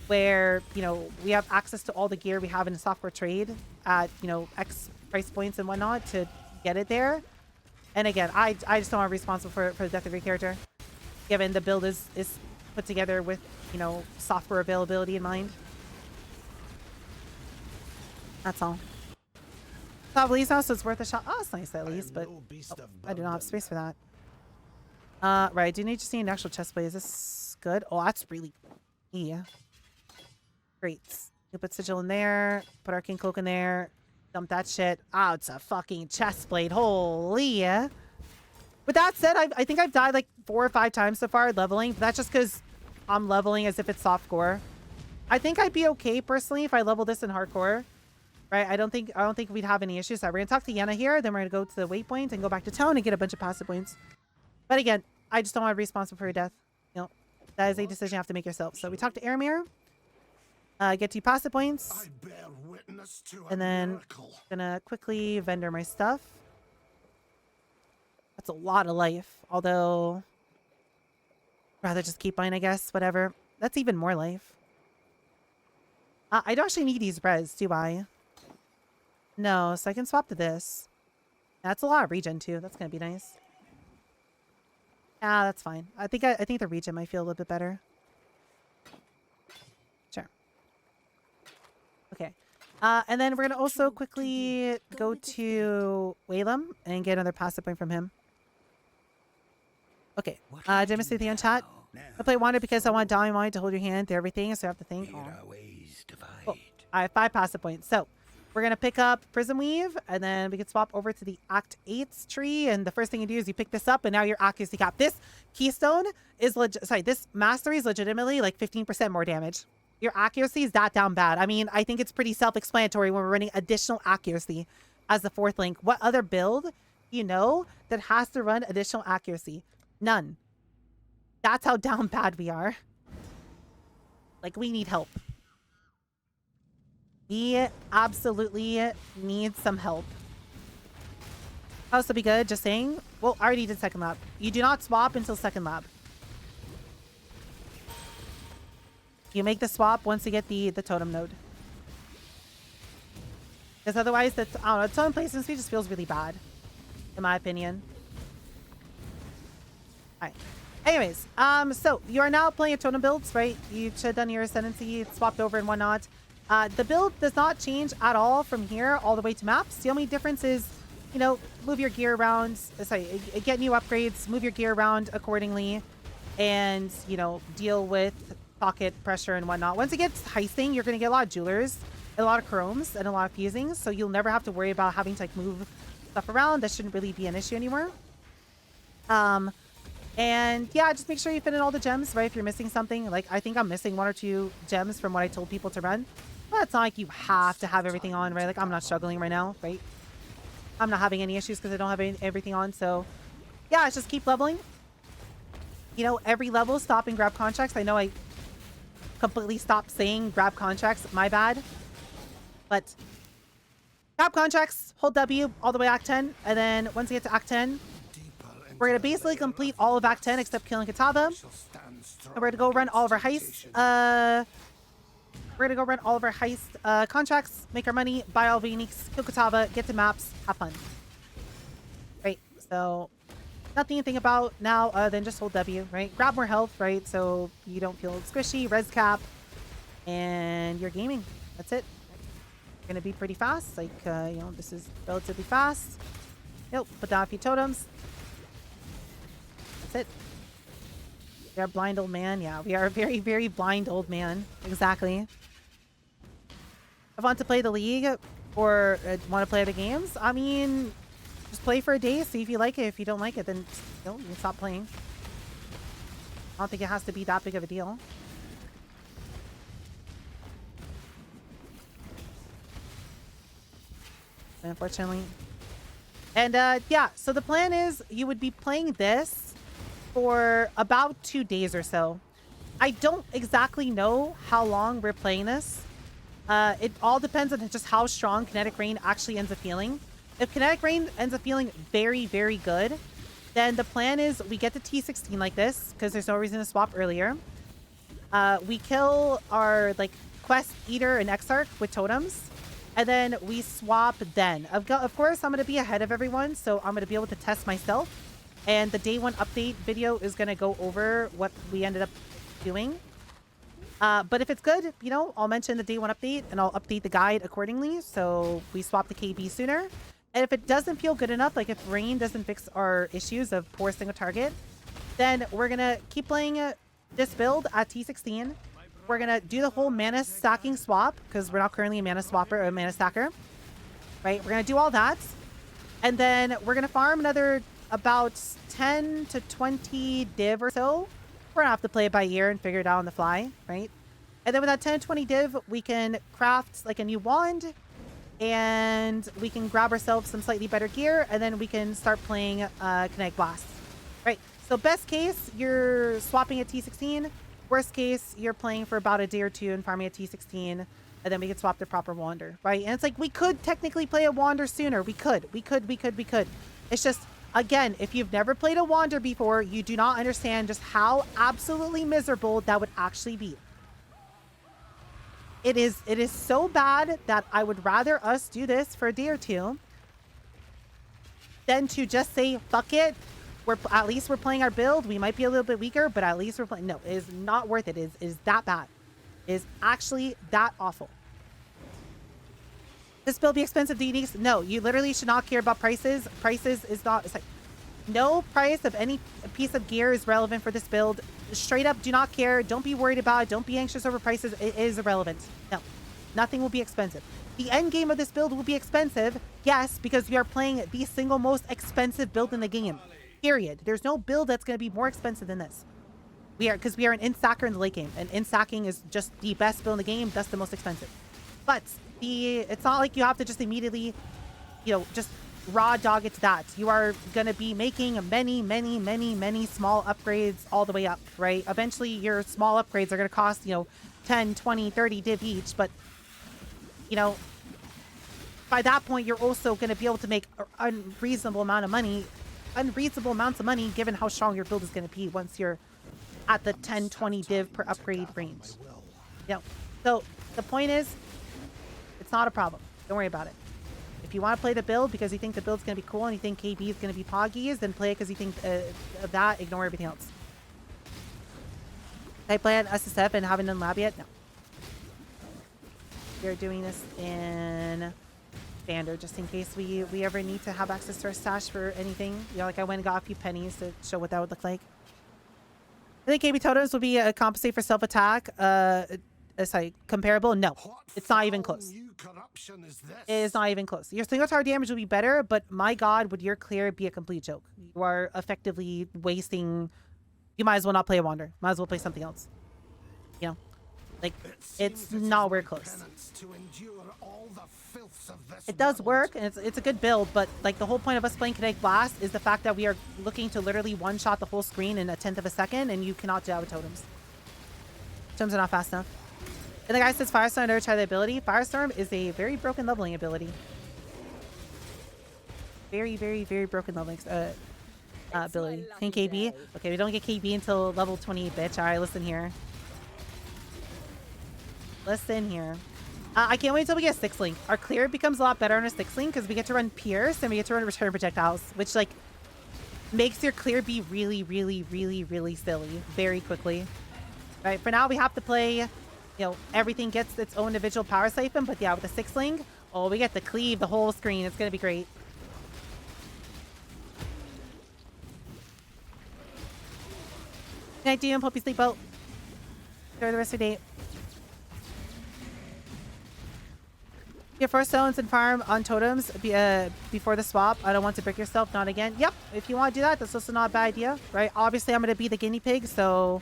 where, you know, we have access to all the gear we have in a software trade at, you know, X price points and whatnot to get it there. And again, I just don't want to be responsible for the death of your character, given the build is put together with, you know, software availability in mind. That's all. Probably so it's worth a shot. Oh, it's nice at least, but I do not have space for that. Right, I do need to see an actual chest plate. Is this good? Oh, that's really... Yeah. Great. You put Sigil in there, put Arcane Cloak in there, dump that shit. Oh, it's a fucking chest plate. Holy yeah. With that said, I think I've died like 4 or 5 times so far leveling, but that's just because I'm leveling as if it's softcore. I think I'd be okay personally if I level this in hardcore. Right? I don't think we'd have any issues. So we're gonna talk to Yenna here, then we're gonna go to the waypoint and go back to town and get a bunch of passive points. But again, I just don't want to be responsible for your death. You know, that is a decision you have to make yourself. So we talk to Aramir, get 2 passive points, and then gonna quickly vendor my stuff. That's a lot of life. Although, rather just keep mine, I guess. Whatever. That's even more life. I don't actually need these res, do I? No, so I can swap to this. That's a lot of regen too. That's gonna be nice. Ah, that's fine. I think the regen might feel a little bit better. Sure. Okay. And then we're gonna also quickly go to Whalem and get another passive point from him. Okay. Did I miss anything on chat? I play Wander because I want Diamond Wine to hold your hand through everything, so I have to think. Cool. I have 5 passive points. So we're going to pick up Prism Weave, and then we can swap over to the Act 8 tree. And the first thing you do is you pick this up, and now your accuracy cap. This Keystone is this Mastery is legitimately like 15% more damage. Your accuracy is that down bad. I mean, I think it's pretty self-explanatory when we're running additional accuracy as the 4th link. What other build, you know, that has to run additional accuracy? None. That's how down bad we are. Like, we need help. We absolutely need some help. Also be good, just saying. Well, I already did second lab. You do not swap until second lab. You make the swap once you get the totem node. Because otherwise, I don't know, totem placement speed just feels really bad, in my opinion. Alright. Anyways, so you are now playing a totem builds, right? You should have done your ascendancy, swapped over and whatnot. The build does not change at all from here all the way to maps. The only difference is, you know, move your gear around. Sorry, get new upgrades, move your gear around accordingly, and, you know, deal with pocket pressure and whatnot. Once it gets heisting, you're going to get a lot of jewelers, a lot of chromes, and a lot of fusings, so you'll never have to worry about having to like move stuff around. That shouldn't really be an issue anymore. And yeah, just make sure you fit in all the gems, right? If you're missing something, like I think I'm missing 1 or 2 gems from what I told people to run. But it's not like you have to have everything on, right? Like I'm not struggling right now, right? I'm not having any issues because I don't have everything on. So yeah, it's just keep leveling. You know, every level, stop and grab contracts. I know I completely stopped saying grab contracts. My bad. But grab contracts, hold W all the way Act 10. And then once you get to Act 10, we're going to basically complete all of Act 10 except killing Katava. And we're going to go run all of our heists. We're going to go run all of our heist contracts, make our money, buy all the uniques, kill Katava, get to maps, have fun. Right, so nothing to think about now other than just hold W, right? Grab more health, right? So you don't feel squishy, res cap, and you're gaming. That's it. Going to be pretty fast. Like, you know, this is relatively fast. Yep, put down a few totems. That's it. We are blind old man. Yeah, we are a very, very blind old man. Exactly. I want to play the league or want to play other games. I mean, just play for a day, see if you like it. If you don't like it, then you know, you can stop playing. I don't think it has to be that big of a deal. Unfortunately. And yeah, so the plan is you would be playing this for about 2 days or so. I don't exactly know how long we're playing this. It all depends on just how strong Kinetic Rain actually ends up feeling. If Kinetic Rain ends up feeling very, very good, Then the plan is we get to T16 like this because there's no reason to swap earlier. We kill our like quest eater and exarch with totems, and then we swap. Then of course I'm gonna be ahead of everyone, so I'm gonna be able to test myself. And the day 1 update video is gonna go over what we ended up doing. But if it's good, you know, I'll mention the day 1 update and I'll update the guide accordingly. So we swap the KB sooner. And if it doesn't feel good enough, like if rain doesn't fix our issues of poor single target, then we're gonna keep playing this build at T16. We're gonna do the whole mana stacking swap because we're not currently a mana swapper or a mana stacker, right? We're gonna do all that, and then we're gonna farm another about 10 to 20 div or so. We're gonna have to play it by ear and figure it out on the fly, right? And then with that 10 to 20 div, we can craft like a new wand, and we can grab ourselves some slightly better gear, and then we can start playing Kinetic Blast, right? So best case, you're swapping at T16. Worst case, you're playing for about a day or two and farming at T16, and then we could swap the proper Wander, right? And it's like, we could technically play a Wander sooner. We could. It's just, again, if you've never played a Wander before, you do not understand just how absolutely miserable that would actually be. It is so bad that I would rather us do this for a day or two than to just say, fuck it. At least we're playing our build. We might be a little bit weaker, but at least we're playing. No, it is not worth it. It is that bad. It is actually that awful. This build be expensive, DDs? No, you literally should not care about prices. Prices is not, it's like, no price of any piece of gear is relevant for this build. Straight up, do not care. Don't be worried about it. Don't be anxious over prices. It is irrelevant. No, nothing will be expensive. The end game of this build will be expensive, yes, because we are playing the single most expensive build in the game. Period. There's no build that's going to be more expensive than this. Because we are an in-stacker in the late game, and in-stacking is just the best build in the game. That's the most expensive. But it's not like you have to just immediately, you know, just raw dog it to that. You are going to be making many small upgrades all the way up, right? Eventually your small upgrades are going to cost, you know, 10, 20, 30 div each, but you know, by that point you're also going to be able to make unreasonable amounts of money given how strong your build is going to be once you're at the 10, 20 div per upgrade range. You know, so the point is, it's not a problem. Don't worry about it. If you want to play the build because you think the build's going to be cool and you think KB is going to be poggies, then play it because you think of that. Ignore everything else. Did I play at SSF and haven't done lab yet? No. We're doing this in standard just in case we ever need to have access to our stash for anything. You know, like I went and got a few pennies to show what that would look like. I think KB totems will be a compensate for self-attack. Sorry, comparable? No, it's not even close. It is not even close. Your single target damage will be better, but my god, would your clear be a complete joke? You are effectively wasting. You might as well not play a Wander. Might as well play something else. You know, like it's nowhere close. It does work, and it's a good build, but like the whole point of us playing Kinetic Blast is the fact that we are looking to literally one-shot the whole screen in 1/10 of a second, and you cannot do that with totems. Totems are not fast enough. And the guy says Firestorm, never try the ability. Firestorm is a very broken leveling ability. Very broken leveling ability. Think KB? Okay, we don't get KB until level 28, bitch. Alright, listen here. Listen here. I can't wait until we get 6 link. Our clear becomes a lot better on our 6 link because we get to run Pierce and we get to run Return Projectiles, which like makes your clear be really silly very quickly. Right, for now we have to play, you know, everything gets its own individual power siphon, but yeah, with the 6 link, oh, we get to cleave the whole screen. It's gonna be great. Good night, DM. Hope you sleep well. Enjoy the rest of your day. Your first stones and farm on totems before the swap. I don't want to break yourself. Not again. Yep. If you want to do that, that's also not a bad idea, right? Obviously, I'm going to be the guinea pig, so,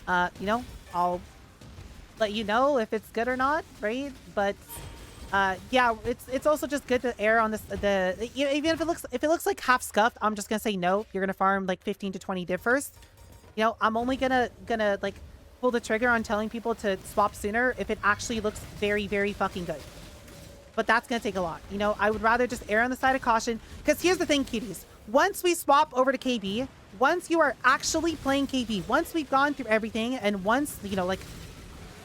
you know, I'll let you know if it's good or not, right? But, yeah, it's also just good to err on this. Even if it looks like half scuffed, I'm just going to say no. You're going to farm like 15 to 20 div first. You know, I'm only gonna like pull the trigger on telling people to swap sooner if it actually looks very fucking good. But that's gonna take a lot. You know, I would rather just err on the side of caution, because here's the thing, cuties. once we swap over to KB, once you are actually playing KB, once we've gone through everything, and once, you know, like,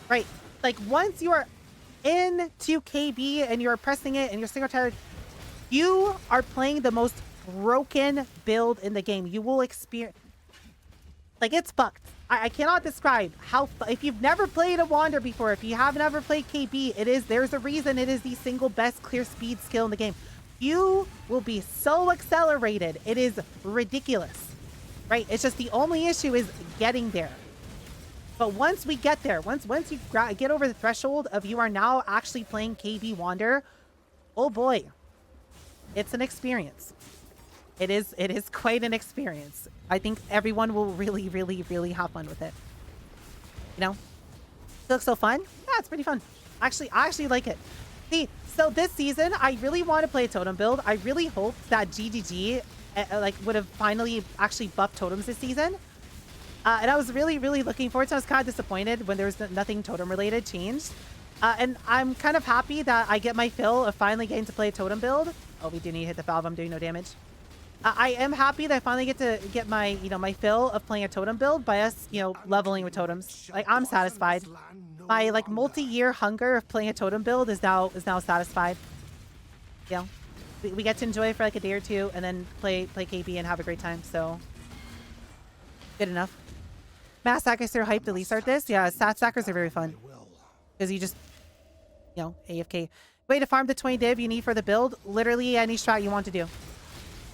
right, like once you are into KB and you're pressing it and you're single tired, you are playing the most broken build in the game. You will experience, like, it's fucked. I cannot describe how, if you've never played a Wander before, if you have never played KB, there's a reason it is the single best clear speed skill in the game. You will be so accelerated. It is ridiculous, right? It's just the only issue is getting there. But once we get there, once you get over the threshold of you are now actually playing KB Wander, oh boy, it's an experience. It is quite an experience. I think everyone will really, really, really have fun with it. You know? It looks so fun. Yeah, it's pretty fun. Actually, I actually like it. See, so this season, I really want to play a totem build. I really hoped that GGG like would have finally actually buffed totems this season. And I was really, really looking forward to it. I was kind of disappointed when there was nothing totem related changed. And I'm kind of happy that I get my fill of finally getting to play a totem build. Oh, we do need to hit the valve. I'm doing no damage. I am happy that I finally get to get my, you know, my fill of playing a totem build by us, you know, leveling with totems. Like, I'm satisfied. My, like, multi-year hunger of playing a totem build is now satisfied. You know, we get to enjoy it for like a day or two and then play KB and have a great time. So, good enough. Mass stackers are hyped to restart this. Yeah, stat stackers are very fun. Because you just, you know, AFK. Way to farm the 20 div you need for the build. Literally any strat you want to do.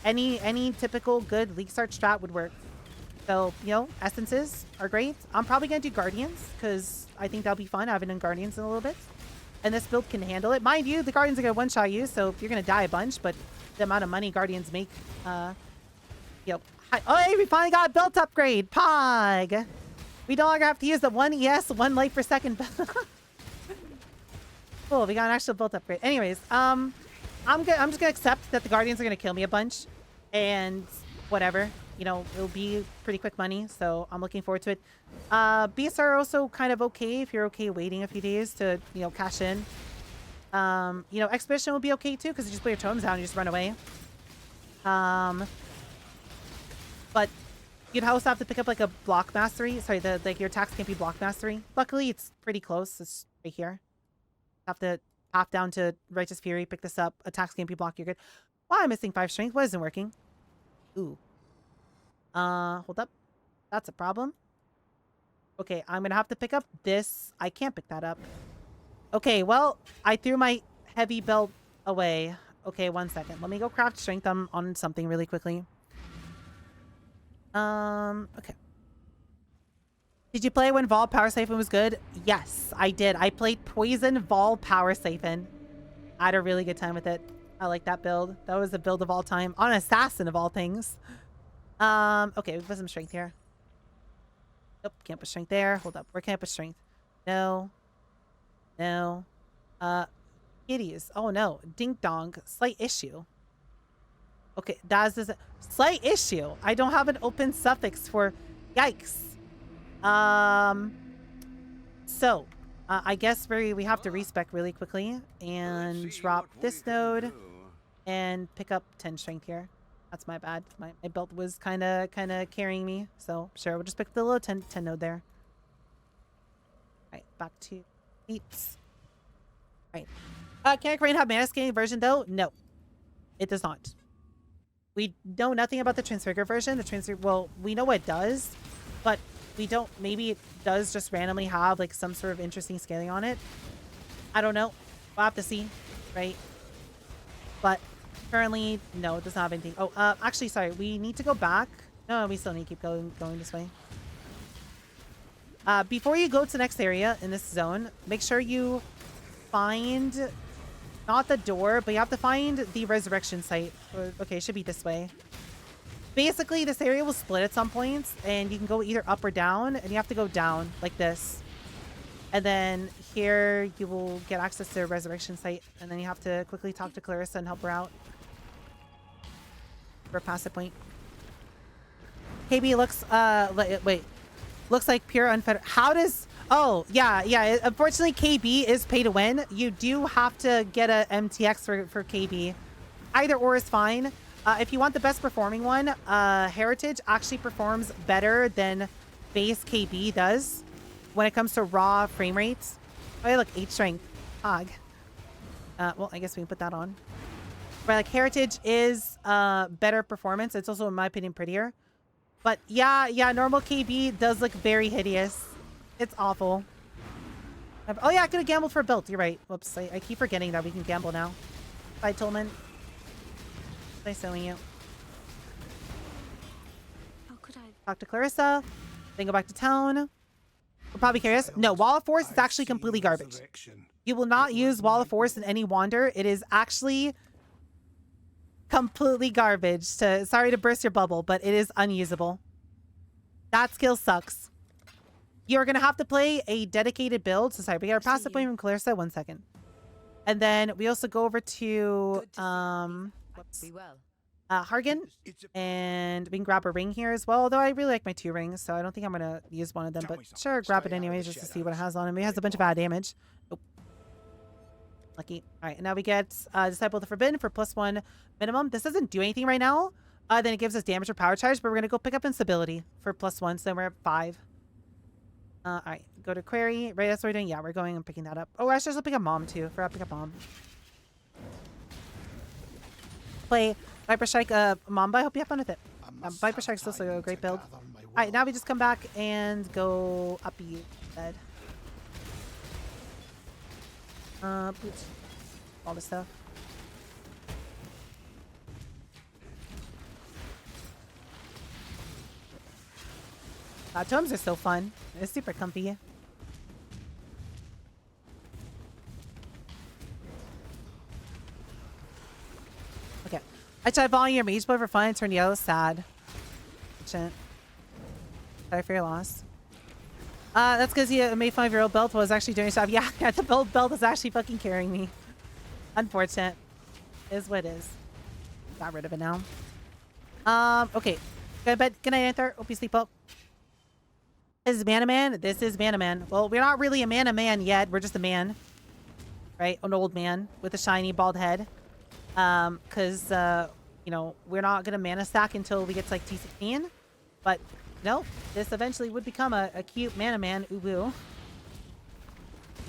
Any typical good Leaguestart strat would work. So, you know, essences are great. I'm probably going to do Guardians because I think that'll be fun. I haven't done Guardians in a little bit. And this build can handle it. Mind you, the Guardians are going to one-shot you, so you're going to die a bunch, but the amount of money Guardians make, you know. Oh, hey, we finally got a built upgrade. Pog! We no longer have to use the 1 ES, 1 light per second. Cool, we got an actual built upgrade. Anyways, I'm just going to accept that the Guardians are going to kill me a bunch. And whatever, you know, it'll be pretty quick money, so I'm looking forward to it. Beasts are also kind of okay if you're okay waiting a few days to, you know, cash in. You know, Expedition will be okay too because you just put your totems down and you just run away. But you'd also have to pick up like a block mastery. Sorry, like your attacks can't be block mastery. Luckily, it's pretty close. It's right here. Have to hop down to Righteous Fury, pick this up. Attacks can't be blocked. You're good. Why am I missing 5 strength? What isn't working? Ooh. Hold up. That's a problem. Okay, I'm gonna have to pick up this. I can't pick that up. Okay, well, I threw my heavy belt away. Okay, 1 second. Let me go craft strength on something really quickly. Okay. Did you play when Vol Power Siphon was good? Yes, I did. I played Poison Vol Power Siphon. I had a really good time with it. I like that build. That was the build of all time. On an assassin of all things. Okay, we put some strength here. Nope, can't put strength there. Hold up. Where can I put strength? No. No. Kitties. Oh no. Ding dong. Slight issue. Okay, that's a slight issue. I don't have an open suffix for yikes. So I guess we have to respec really quickly and drop this node and pick up 10 strength here. That's my bad. My belt was kind of carrying me. So sure, we'll just pick the little 10 node there. All right, back to 8. All right. Can Crane have mana scaling version though? No, it does not. We know nothing about the Transfigure version. Well, we know what it does, but we don't, maybe it does just randomly have like some sort of interesting scaling on it. I don't know. We'll have to see, right? But currently, no, it does not have anything. Oh, actually, sorry. We need to go back. No, we still need to keep going this way. Before you go to the next area in this zone, make sure you find not the door, but you have to find the resurrection site. Okay, it should be this way. Basically, this area will split at some points, and you can go either up or down, and you have to go down like this. And then here you will get access to a resurrection site, and then you have to quickly talk to Clarissa and help her out for a passive point. KB looks wait, looks like pure unfettered. How does? Oh yeah. Unfortunately, KB is pay to win. You do have to get a MTX for KB. Either or is fine. If you want the best performing one, Heritage actually performs better than base KB does when it comes to raw frame rates. Oh, yeah, look, 8 strength. Hog. Well, I guess we can put that on. But like Heritage is better performance. It's also, in my opinion, prettier. But yeah, normal KB does look very hideous. It's awful. Oh yeah, I could have gambled for a belt. You're right. Whoops, I keep forgetting that we can gamble now. Bye, Tolman. Nice knowing you. How could I? Talk to Clarissa. Then go back to town. We're probably curious. No, Wall of Force is actually completely garbage. You will not use Wall of Force in any Wander. It is actually completely garbage. Sorry to burst your bubble, but it is unusable. That skill sucks. You're going to have to play a dedicated build. So sorry, we got our passive point from Clarissa. 1 second. And then we also go over to whoops, Be well. Hargan. And we can grab a ring here as well. Although I really like my 2 rings, so I don't think I'm going to use one of them. But sure, grab it anyways just to see what it has on him. It has a bunch of bad damage. Nope. Lucky. All right, and now we get Disciple of the Forbidden for +1 minimum. This doesn't do anything right now. Then it gives us damage or power charge, but we're going to go pick up Instability for +1, so then we're at 5. All right, go to Query. Right, that's what we're doing. Yeah, we're going and picking that up. Oh, I should also pick up Mom, too. Forgot to pick up Mom. Play Viper Strike Mamba. I hope you have fun with it. Viper Strike's also a great build. All right, now we just come back and go up you bed. Boots. All this stuff. Tomes are so fun. It's super comfy. Okay. I tried following your mage boy for fun and turned yellow. Sad. Sorry for your loss. That's because you made fun of your old belt was actually doing stuff. Yeah, the old belt is actually fucking carrying me. Unfortunate. Is what it is. Got rid of it now. Okay. Go to bed. Good night, Anther. Hope you sleep well. This is Mana Man. This is Mana Man. Well, we're not really a Mana Man yet. We're just a man. Right? An old man with a shiny bald head. Because, you know, we're not going to mana stack until we get to like T16. But, no. This eventually would become a cute Mana Man. Ooh, woo.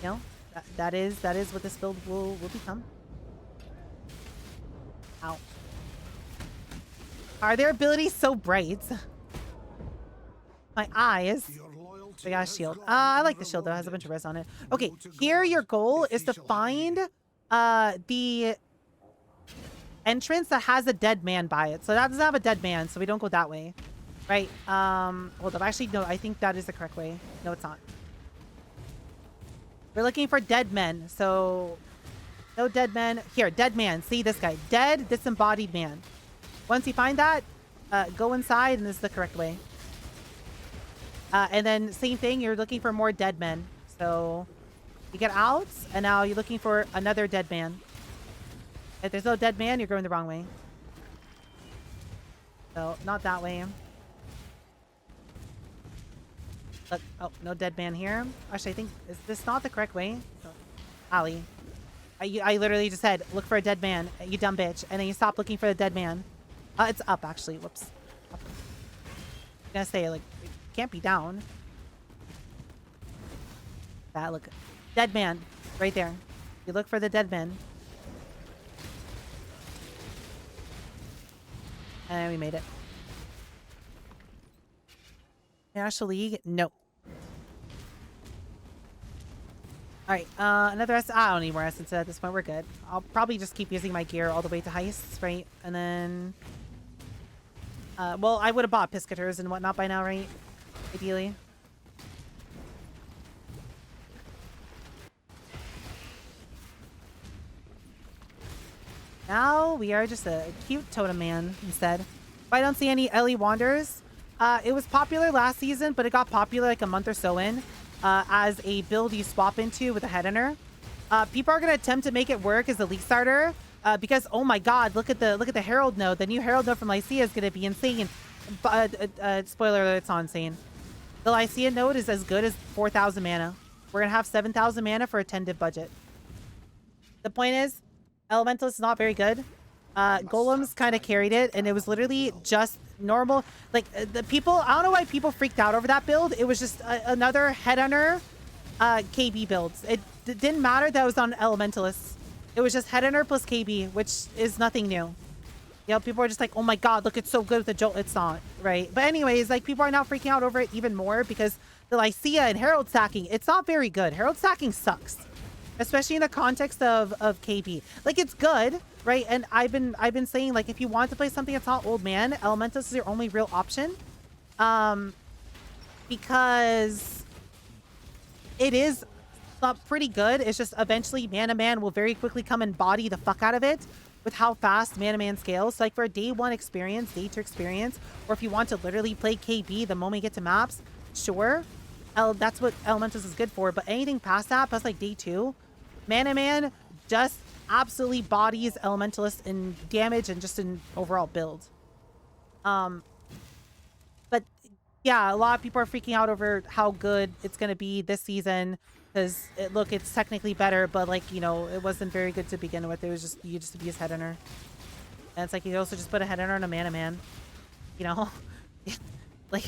You know, that is what this build will become. Ow. Are their abilities so bright? My eyes. They got a shield. I like the shield though. It has a bunch of res on it. Okay, here your goal is to find the entrance that has a dead man by it. So that doesn't have a dead man, so we don't go that way. Right? Hold up. Actually, no, I think that is the correct way. No, it's not. We're looking for dead men. So no dead men. Here, dead man. See this guy. Dead disembodied man. Once you find that, go inside and this is the correct way. And then same thing, you're looking for more dead men. So you get out, and now you're looking for another dead man. If there's no dead man, you're going the wrong way. So not that way. Look, oh, no dead man here. Actually, I think, is this not the correct way? So, Allie, I literally just said, look for a dead man, you dumb bitch. And then you stop looking for the dead man. It's up, actually. Whoops. Up. I'm gonna say, like, can't be down. That look, dead man right there. You look for the dead man, and we made it. National League, no. All right, another I don't need more essence at this point. We're good. I'll probably just keep using my gear all the way to heists, right? And then, well, I would have bought piscators and whatnot by now, right? Ideally. Now we are just a cute totem man instead. I don't see any Ellie Wanderers. It was popular last season, but it got popular like a month or so in as a build you swap into with a head hunter. People are going to attempt to make it work as a league starter because, oh my god, look at the Herald node. The new Herald node from Lycia is going to be insane. Spoiler alert, it's not insane. The Lycia node is as good as 4,000 mana. We're going to have 7,000 mana for a 10 div budget. The point is, Elementalist is not very good. Golems kind of carried it, and it was literally just normal. Like the people, I don't know why people freaked out over that build. It was just another Headhunter KB builds. It didn't matter that it was on Elementalist. It was just Headhunter plus KB, which is nothing new. You know, people are just like, oh my god, look, it's so good with the Jolt. It's not, right? But anyways, like, people are now freaking out over it even more because the Lycia and Herald stacking, it's not very good. Herald stacking sucks, especially in the context of KB. Like, it's good, right? And I've been saying, like, if you want to play something that's not old man, Elementalist is your only real option. Because it is pretty good. It's just eventually Mana Man will very quickly come and body the fuck out of it with how fast Mana Man scales. So like for a day 1 experience, day 2 experience, or if you want to literally play KB the moment you get to maps, sure. That's what Elementalist is good for. But anything past that, past like day 2, Mana Man just absolutely bodies Elementalist in damage and just in overall build. But yeah, a lot of people are freaking out over how good it's going to be this season. Because, look, it's technically better, but, like, you know, it wasn't very good to begin with. It was just, you just abuse Headhunter. And it's like, you also just put a Headhunter on a Mana Man. You know? like,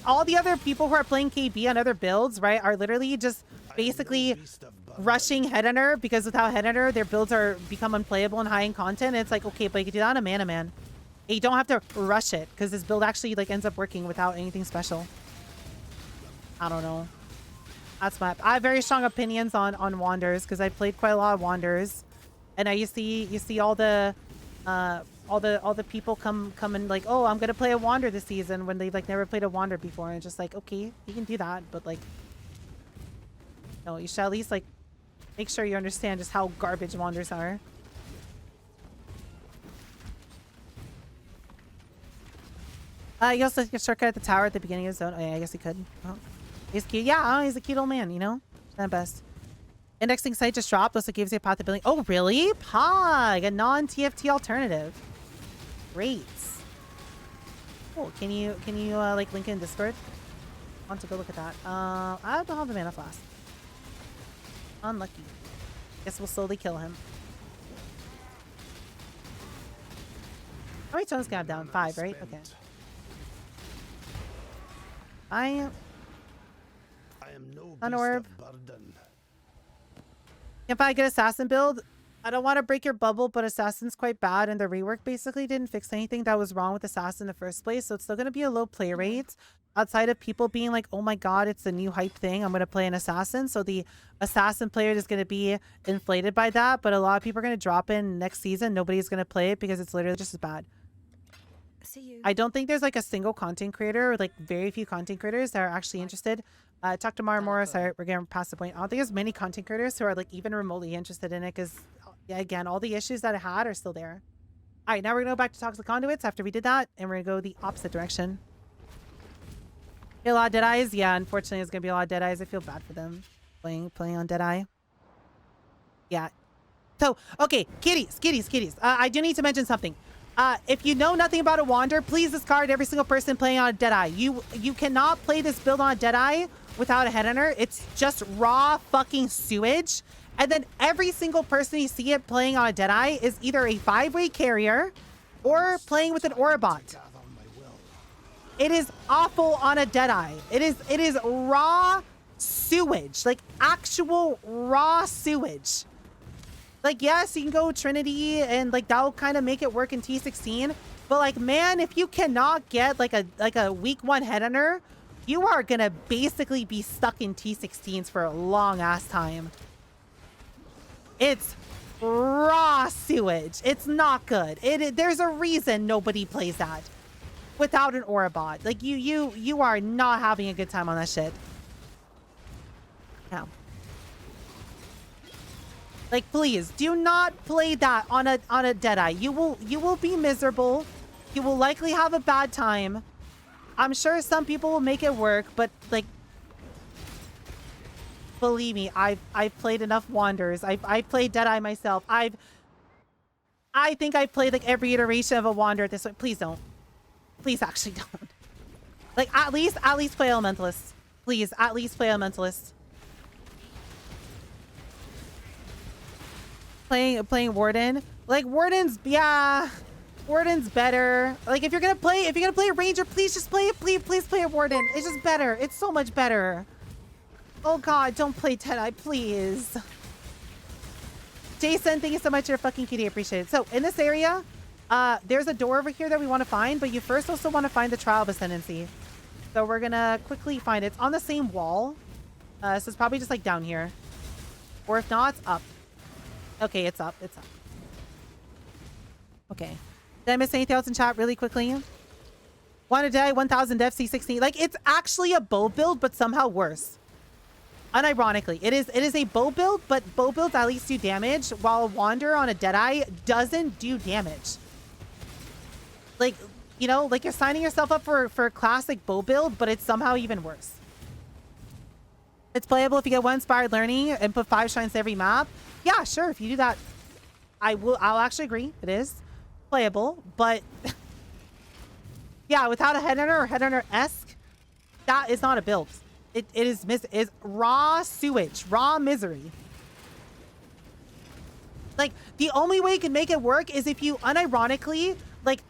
all the other people who are playing KB on other builds, right, are literally just basically rushing Headhunter because without Headhunter, their builds are become unplayable and high in content. And it's like, okay, but you can do that on a Mana Man. And you don't have to rush it because this build actually, like, ends up working without anything special. I don't know. That's my. I have very strong opinions on Wanders because I played quite a lot of Wanders, and you see all the people come and like, oh, I'm gonna play a Wander this season when they've like never played a Wander before, and it's just like, okay, you can do that, but like, no, you should at least like make sure you understand just how garbage Wanders are. You also get shortcut at the tower at the beginning of the zone. Oh yeah, I guess he could. Oh. He's cute. Yeah, he's a cute old man, you know? Not best. Indexing site just dropped. Also gives you a path to building. Oh, really? Pog, a non-TFT alternative. Great. Cool. Can you like link in Discord? I want to go look at that. I don't have the mana flask. Unlucky. Guess we'll slowly kill him. How many tones can I have down? 5, right? Okay. Sun Orb. If I get Assassin build, I don't want to break your bubble, but Assassin's quite bad, and the rework basically didn't fix anything that was wrong with Assassin in the first place, so it's still going to be a low play rate. Outside of people being like, oh my god, it's a new hype thing, I'm going to play an Assassin, so the Assassin player is going to be inflated by that, but a lot of people are going to drop in next season. Nobody's going to play it because it's literally just as bad. See you. I don't think there's like a single content creator or like very few content creators that are actually interested. Talk to Mara Morris. We're getting past the point. I don't think there's many content creators who are like even remotely interested in it because, yeah, again, all the issues that it had are still there. All right, now we're going to go back to Toxic Conduits after we did that, and we're going to go the opposite direction. A lot of Deadeyes? Yeah, unfortunately, it's going to be a lot of Deadeyes. I feel bad for them playing on Deadeye. Yeah. So, okay, kitties. I do need to mention something. If you know nothing about a Wander, please discard every single person playing on a Deadeye. You cannot play this build on a Deadeye without a Headhunter. It's just raw fucking sewage. And then every single person you see it playing on a Deadeye is either a 5-way carrier or playing with an Orabot. It is awful on a Deadeye. It is raw sewage, like actual raw sewage. Like, yes, you can go Trinity and like that'll kind of make it work in T16. But like, man, if you cannot get like a week 1 Headhunter, you are gonna basically be stuck in T16s for a long ass time. It's raw sewage. It's not good. There's a reason nobody plays that without an Orabot. Like you are not having a good time on that shit. No. Like, please do not play that on a Deadeye. You will be miserable. You will likely have a bad time. I'm sure some people will make it work, but like, believe me, I've played enough Wanders. I've played Deadeye myself. I think I've played like every iteration of a Wander at this point. Please don't. Please actually don't. Like, at least play Elementalist. Please, at least play Elementalist. Playing Warden Like Warden's, yeah, Warden's better. Like if you're gonna play a Ranger, please just play it. Please play a Warden. It's just better. It's so much better. Oh God, don't play Deadeye, please. Jason, thank you so much. You're a fucking cutie. I appreciate it. So in this area, there's a door over here that we want to find, but you first also want to find the Trial of Ascendancy. So we're gonna quickly find it. It's on the same wall. So it's probably just like down here. Or if not, it's up. Okay, it's up. It's up. Okay. Did I miss anything else in chat really quickly? Want to die, 1000 def, C16. Like, it's actually a bow build, but somehow worse. Unironically, it is a bow build, but bow builds at least do damage, while a Wander on a Deadeye doesn't do damage. Like, you know, like you're signing yourself up for a classic bow build, but it's somehow even worse. It's playable if you get 1 Inspired Learning and put 5 shrines to every map. Yeah, sure, if you do that, I'll actually agree. It is playable, but yeah, without a Headhunter or Headhunter-esque, that is not a build. It is raw sewage, raw misery. Like, the only way you can make it work is if you unironically, like,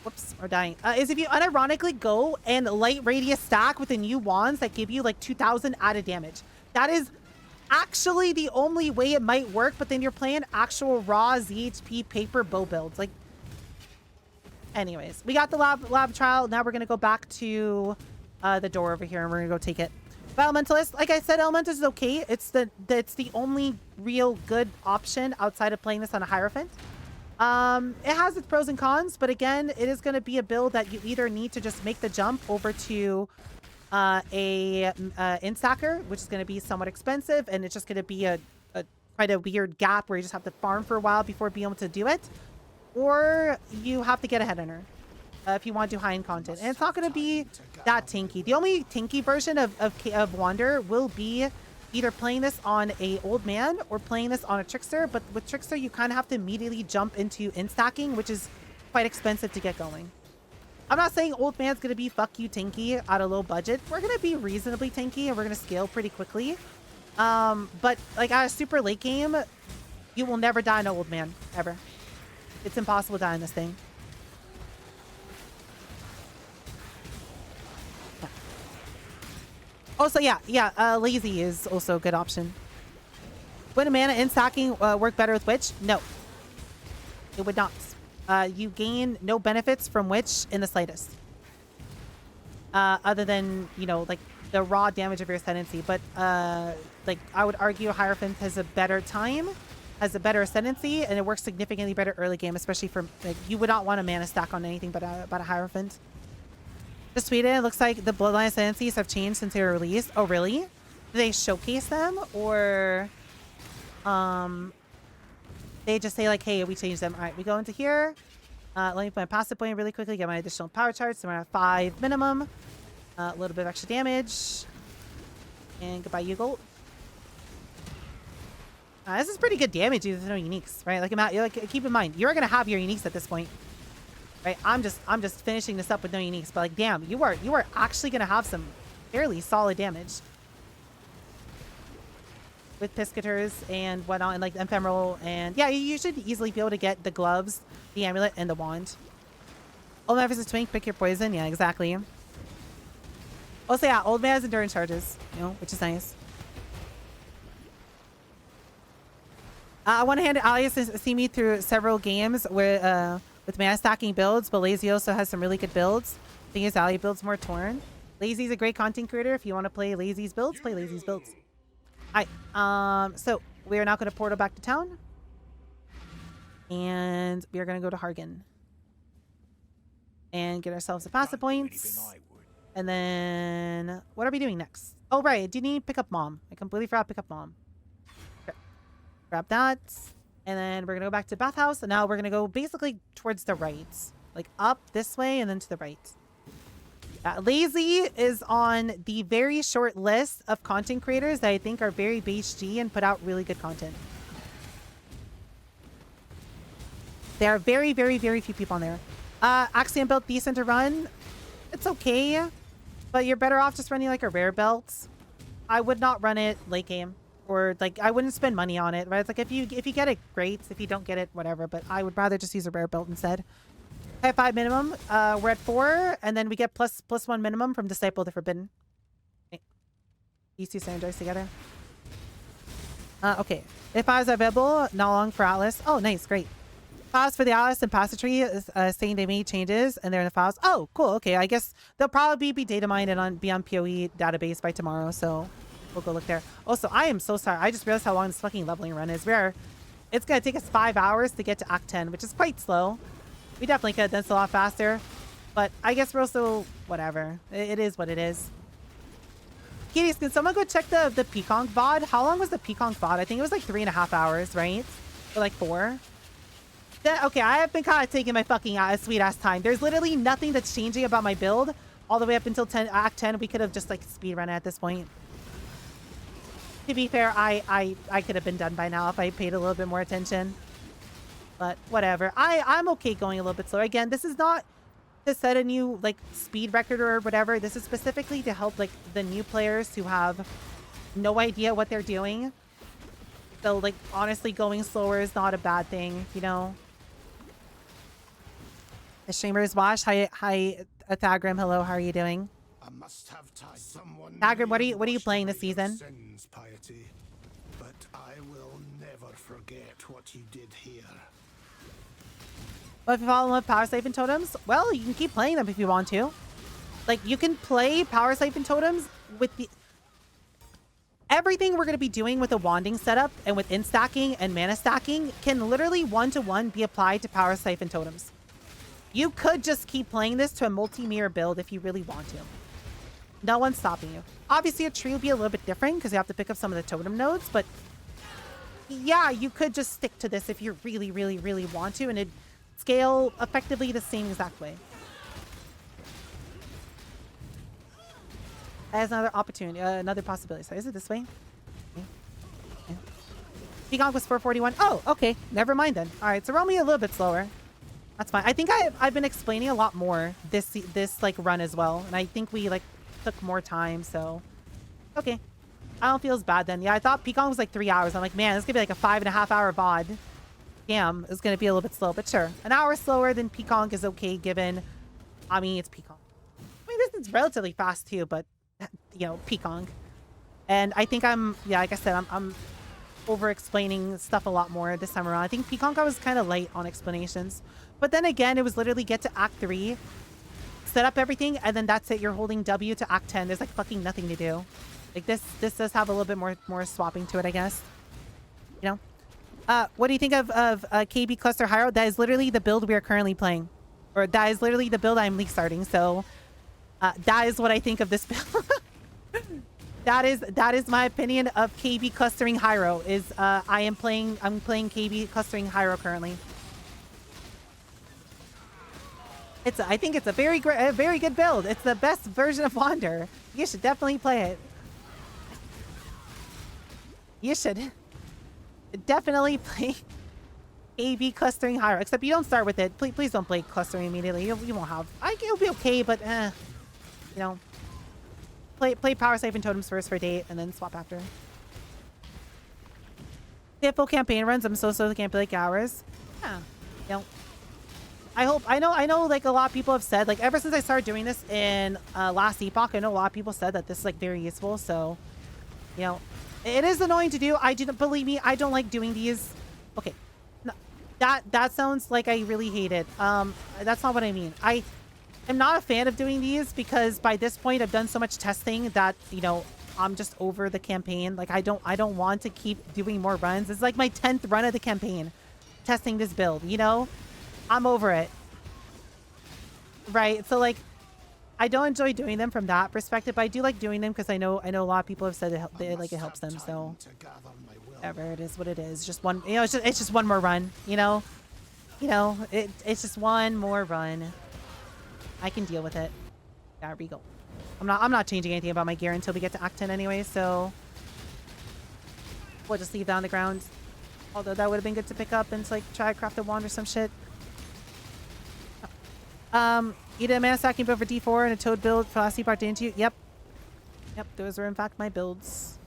whoops, we're dying. Is if you unironically go and light radius stack with the new wands that give you like 2000 added damage. That is actually the only way it might work, but then you're playing actual raw ZHP paper bow builds. Like, anyways, we got the lab trial. Now we're going to go back to the door over here and we're going to go take it. But Elementalist, like I said, Elementalist is okay. It's the only real good option outside of playing this on a Hierophant. It has its pros and cons, but again, it is going to be a build that you either need to just make the jump over to a instacker, which is going to be somewhat expensive, and it's just going to be a quite a weird gap where you just have to farm for a while before being able to do it, or you have to get a Headhunter if you want to do high-end content. And it's not going to be that tanky. The only tanky version of Wander will be either playing this on a old man or playing this on a Trickster, but with Trickster you kind of have to immediately jump into instacking, which is quite expensive to get going. I'm not saying old man's going to be fuck you tanky at a low budget. We're going to be reasonably tanky and we're going to scale pretty quickly. But like at a super late game, you will never die in an old man, ever. It's impossible to die in this thing. Also, yeah, Lazy is also a good option. Would a mana in stacking work better with Witch? No. It would not. You gain no benefits from Witch in the slightest. Other than, you know, like the raw damage of your Ascendancy. But, like, I would argue Hierophant has a better time, has a better Ascendancy, and it works significantly better early game, especially for, like, you would not want a mana stack on anything but a Hierophant. Just Sweden, it looks like the Bloodline Ascendancies have changed since they were released. Oh, really? Did they showcase them? Or they just say like, hey, we changed them. All right, we go into here. Let me put my passive point really quickly, get my additional power charge. So we're at 5 minimum. A little bit of extra damage. And goodbye, you gold. This is pretty good damage with no uniques, right? Like, keep in mind, you're going to have your uniques at this point. Right, I'm just finishing this up with no uniques, but like, damn, you are actually gonna have some fairly solid damage with Piscators and whatnot, and like Ephemeral, and yeah, you should easily be able to get the gloves, the amulet, and the wand. Old man versus Twink, pick your poison. Yeah, exactly. Also, yeah, old man has endurance charges, you know, which is nice. I want to hand Allie to see me through several games where with mana stacking builds, but Lazy also has some really good builds. Thing is, Allie builds more Torn. Lazy's a great content creator. If you want to play Lazy's builds, play Lazy's builds. Alright, so we are now going to portal back to town. And we are going to go to Hargan. And get ourselves a passive points. And then, what are we doing next? Oh, right, do you need to pick up Mom? I completely forgot to pick up Mom. Okay. Grab that. And then we're going to go back to Bathhouse. And now we're going to go basically towards the right. Like up this way and then to the right. Lazy is on the very short list of content creators that I think are very base G and put out really good content. There are very, very, very few people on there. Axiom belt decent to run. It's okay. But you're better off just running like a rare belt. I would not run it late game. or like I wouldn't spend money on it, right? It's like if you get it, great. If you don't get it, whatever. But I would rather just use a rare build instead. I have 5 minimum. We're at 4, and then we get plus 1 minimum from Disciple of the Forbidden. Okay. These two synergize together. Okay. If files are available, not long for Atlas. Oh, nice, great. Files for the Atlas and Passatory saying they made changes and they're in the files. Oh, cool. Okay, I guess they'll probably be data mined and be on PoE database by tomorrow, so we'll go look there. Also, I am so sorry. I just realized how long this fucking leveling run is. It's gonna take us 5 hours to get to Act 10, which is quite slow. We definitely could have done this a lot faster, but I guess we're also whatever. It is what it is. Kitties, can someone go check the Peacock VOD? How long was the Peacock VOD? I think it was like 3.5 hours, right? Or like 4. Okay, I have been kind of taking my fucking sweet ass time. There's literally nothing that's changing about my build all the way up until Act 10. We could have just like speed run it at this point. To be fair, I could have been done by now if I paid a little bit more attention. But whatever. I'm okay going a little bit slower. Again, this is not to set a new like speed record or whatever. This is specifically to help like the new players who have no idea what they're doing. So like honestly, going slower is not a bad thing, you know. The streamers watch. Hi, Thagrim. Hello, how are you doing? I must have time. Someone Thagrim, what are you playing this season? Sins, piety, but I will never forget what you did here. Well, if you fall in love with Power Siphon Totems, well, you can keep playing them if you want to. Like, you can play Power Siphon Totems with the... Everything we're going to be doing with the wanding setup and with instacking and mana stacking can literally one-to-one be applied to Power Siphon Totems. You could just keep playing this to a multi-mirror build if you really want to. No one's stopping you. Obviously, a tree will be a little bit different because you have to pick up some of the totem nodes, but yeah, you could just stick to this if you really, really, really want to, and it'd scale effectively the same exact way. As another opportunity, another possibility. So is it this way? Okay. Okay. Peacock was 441. Oh, okay. Never mind then. All right, so roll me a little bit slower. That's fine. I think I've been explaining a lot more this like run as well, and I think we like took more time. So okay, I don't feel as bad then. Yeah, I thought Peacock was like 3 hours. I'm like, man, this could be like a 5.5 hour VOD. Damn, it's gonna be a little bit slow, but sure, an hour slower than Peacock is okay given. I mean, it's Peacock. I mean, this is relatively fast too, but you know, Peacock. And I think yeah, like I said, I'm over explaining stuff a lot more this time around. I think Peacock I was kind of light on explanations, but then again, it was literally get to Act 3, set up everything, and then that's it. You're holding W to Act 10. There's like fucking nothing to do. Like this does have a little bit more swapping to it, I guess. You know. What do you think of KB Cluster Hiero? That is literally the build we are currently playing, or that is literally the build I'm league starting. So that is what I think of this build. that is my opinion of KB clustering Hiero. Is I'm playing KB clustering Hiero currently. I think it's a very good build. It's the best version of Wander. You should definitely play it. You should definitely play KB clustering Hiero. Except you don't start with it. Please don't play clustering immediately. You won't have. It'll be okay, but you know, play Power Siphon Totems first for date, and then swap after. They have full campaign runs. I'm so they can't play like hours. Yeah, you know. I know like a lot of people have said, like ever since I started doing this in last epoch, I know a lot of people said that this is like very useful. So, you know, it is annoying to do. Believe me, I don't like doing these. Okay, no, that sounds like I really hate it. That's not what I mean. I am not a fan of doing these because by this point I've done so much testing that, you know, I'm just over the campaign. Like I don't want to keep doing more runs. It's like my 10th run of the campaign testing this build, you know? I'm over it. Right. So like I don't enjoy doing them from that perspective, but I do like doing them because I know a lot of people have said it helps them. So whatever, it is what it is. Just one, you know, it's just one more run, you know? It's just one more run. I can deal with it. There we go. I'm not changing anything about my gear until we get to Act 10 anyway, so we'll just leave that on the ground. Although that would have been good to pick up and to, like, try to craft a wand or some shit. You did a mana stacking build for D4 and a toad build for last part, didn't you? Yep. Those were in fact my builds.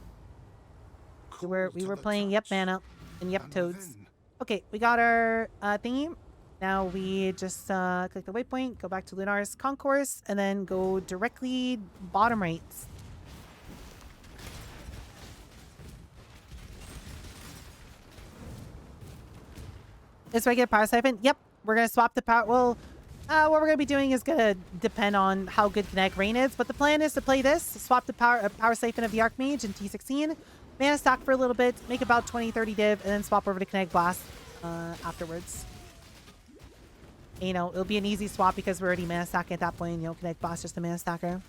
We were playing Yep Mana and Yep Toads. Then, Okay, we got our thingy. Now we just click the waypoint, go back to Lunar's concourse, and then go directly bottom right. Is regular power siphon? Yep, we're gonna swap the power. Well, what we're gonna be doing is gonna depend on how good kinetic rain is, but the plan is to play this, swap the power siphon of the Archmage in T16, mana stack for a little bit, make about 20-30 div, and then swap over to kinetic blast afterwards. And, you know, it'll be an easy swap because we're already mana stacking at that point. You know, kinetic blast just a mana stacker.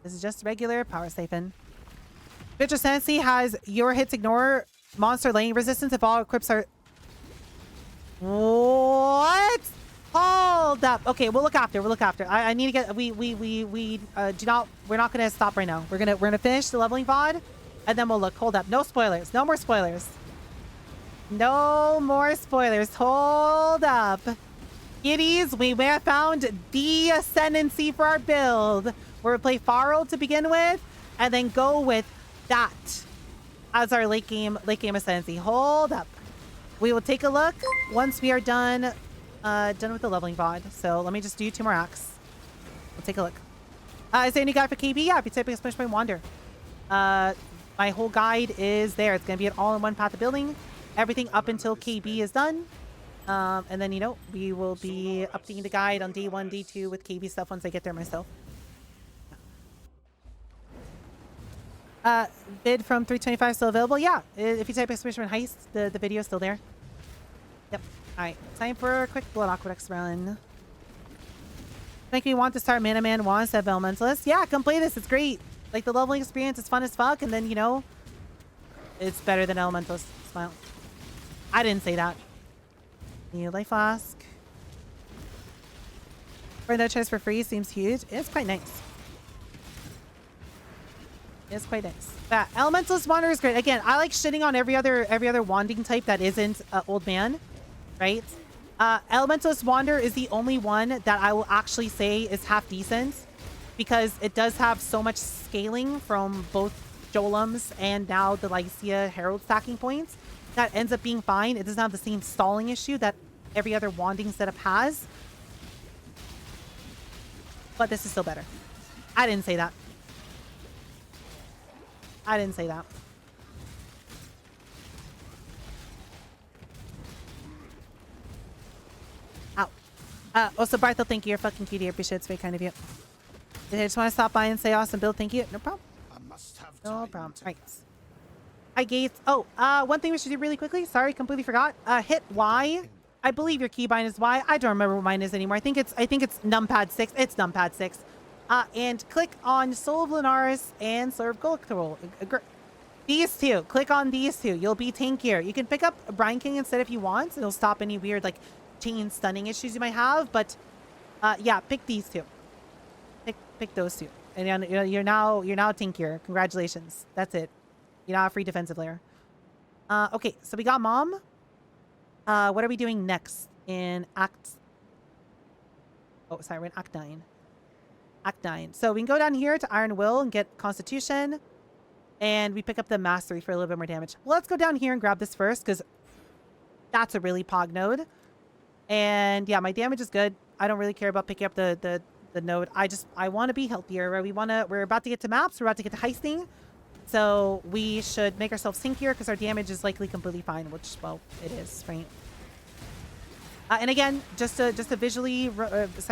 This is just regular power siphon. Bitch Ascendancy has your hits ignore monster lane resistance if all equips are... What? Hold up. Okay, we'll look after. We'll look after. I need to get... do not... We're not going to stop right now. We're gonna finish the leveling VOD, and then we'll look. Hold up. No spoilers. No more spoilers. No more spoilers. Hold up. Kiddies, we may have found the ascendancy for our build. We're going to play Farrell to begin with, and then go with that as our late game ascendancy. Hold up. We will take a look once we are done with the leveling VOD. So let me just do 2 more acts. We'll take a look. Is there any guide for KB? Yeah, if you type in // wander. My whole guide is there. It's going to be an all-in-one path of building. Everything up until KB is done. And then, you know, we will be updating the guide on day 1, day 2 with KB stuff once I get there myself. Bid from 325 still available? Yeah. If you type Explination Heist, the video is still there. Yep. Alright. Time for a quick Blood Aqueducts run. Think we want to start Mana Man wants to have Elementalist? Yeah, come play this. It's great. Like, the leveling experience is fun as fuck, and then, you know, it's better than Elementalist. Smile. I didn't say that. New life flask. For that chest for free seems huge. It's quite nice. It's quite nice. Yeah, Elementalist Wander is great. Again, I like shitting on every other wanding type that isn't Old Man, right? Elementalist Wander is the only one that I will actually say is half decent because it does have so much scaling from both Jolums and now the Lycia Herald stacking points that ends up being fine. It doesn't have the same stalling issue that every other wanding setup has. But this is still better. I didn't say that. I didn't say that. Ow. Also, Barthel, thank you. You're fucking cutie. I appreciate it. It's very kind of you. I just want to stop by and say awesome build. Thank you. No problem. I must have No time problem. to- Right. Hi, Gates. Oh, one thing we should do really quickly. Sorry, completely forgot. Hit Y. I believe your keybind is Y. I don't remember what mine is anymore. I think it's numpad 6. It's numpad 6. And click on Soul of Lunaris and Serve Golokthorol. These two. Click on these two. You'll be tankier. You can pick up Brine King instead if you want. It'll stop any weird like chain stunning issues you might have. But yeah, pick these two. Pick those two. And you're now tankier. Congratulations. That's it. You're now a free defensive layer. Okay, so we got Mom. What are we doing next in Act? Oh, sorry, we're in Act 9. Act 9. So we can go down here to Iron Will and get Constitution. And we pick up the Mastery for a little bit more damage. Well, let's go down here and grab this first because that's a really pog node. And yeah, my damage is good. I don't really care about picking up the node. I want to be healthier. We're about to get to maps. We're about to get to heisting. So we should make ourselves tankier because our damage is likely completely fine, which, well, it is, right? And again, just to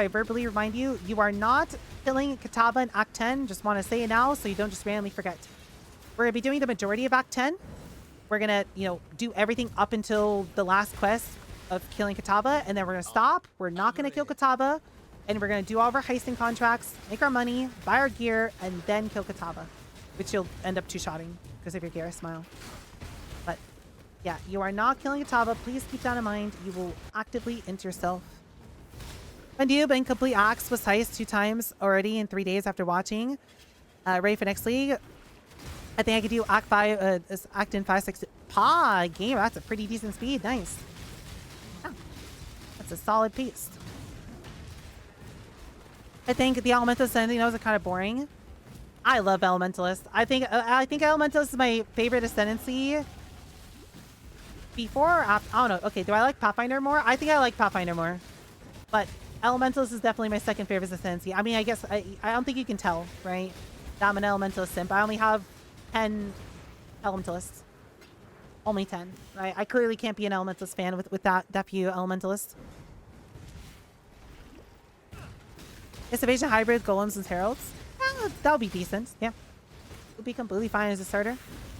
verbally remind you, you are not killing Kitava in Act 10. Just want to say it now so you don't just randomly forget. We're going to be doing the majority of Act 10. We're going to, do everything up until the last quest of killing Kitava, and then we're going to stop. We're not going to kill Kitava, and we're going to do all of our heisting contracts, make our money, buy our gear, and then kill Kitava, which you'll end up two-shotting because of your gear. Smile. But yeah, you are not killing Kitava. Please keep that in mind. You will actively int yourself. When do you been complete acts with Heist 2 times already in 3 days after watching? Ready for next league? I think I could do Act 5, Act in 5, 6. Game. That's a pretty decent speed. Nice. Yeah. That's a solid piece. I think the Elemental Ascending, those are kind of boring. I love Elementalist. I think Elementalist is my favorite ascendancy. Before or after? I don't know. Okay, do I like Pathfinder more? I think I like Pathfinder more. But Elementalist is definitely my second favorite ascendancy. I mean, I guess I don't think you can tell, right? That I'm an Elementalist simp. I only have 10 Elementalists. Only 10. I clearly can't be an Elementalist fan with that few Elementalists. Is Evasion Hybrid, Golems, and Heralds? That would be decent. Yeah. It'll be completely fine as a starter.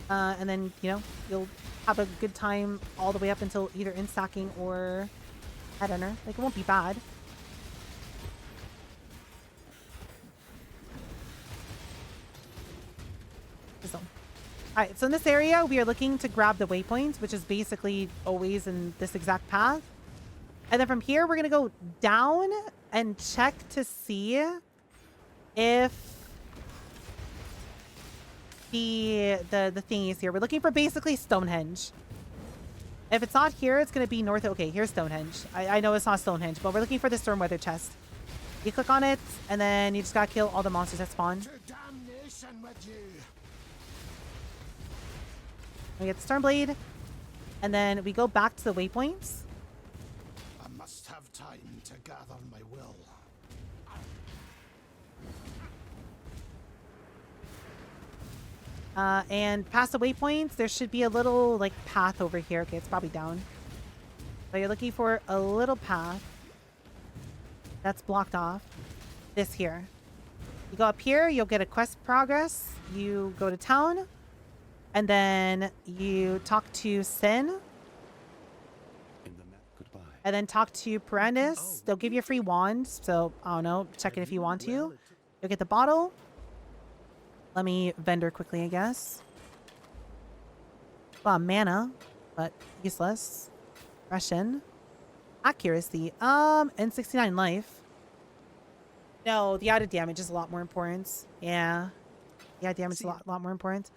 And then, you know, you'll have a good time all the way up until either in stacking or Headhunter. Like, it won't be bad. Alright, so in this area, we are looking to grab the waypoint, which is basically always in this exact path. And then from here, we're going to go down and check to see if the thingy is here. We're looking for basically Stonehenge. If it's not here, it's going to be north. Okay, here's Stonehenge. I know it's not Stonehenge, but we're looking for the Stormweather chest. You click on it, and then you just got to kill all the monsters that spawn. To damnation with you. We get the Stormblade, and then we go back to the waypoints. I must have time to gather my will. And past the waypoints, there should be a little like path over here. Okay, it's probably down. So you're looking for a little path that's blocked off. This here. You go up here, you'll get a quest progress. You go to town, and then you talk to Sin. And then talk to Perandus. They'll give you a free wand. So, I don't know. Check it if you want to. You'll get the bottle. Let me vendor quickly, I guess. Well, mana, but useless. Russian. Accuracy. And 69 life. No, the added damage is a lot more important. Yeah. Yeah, damage is a lot more important.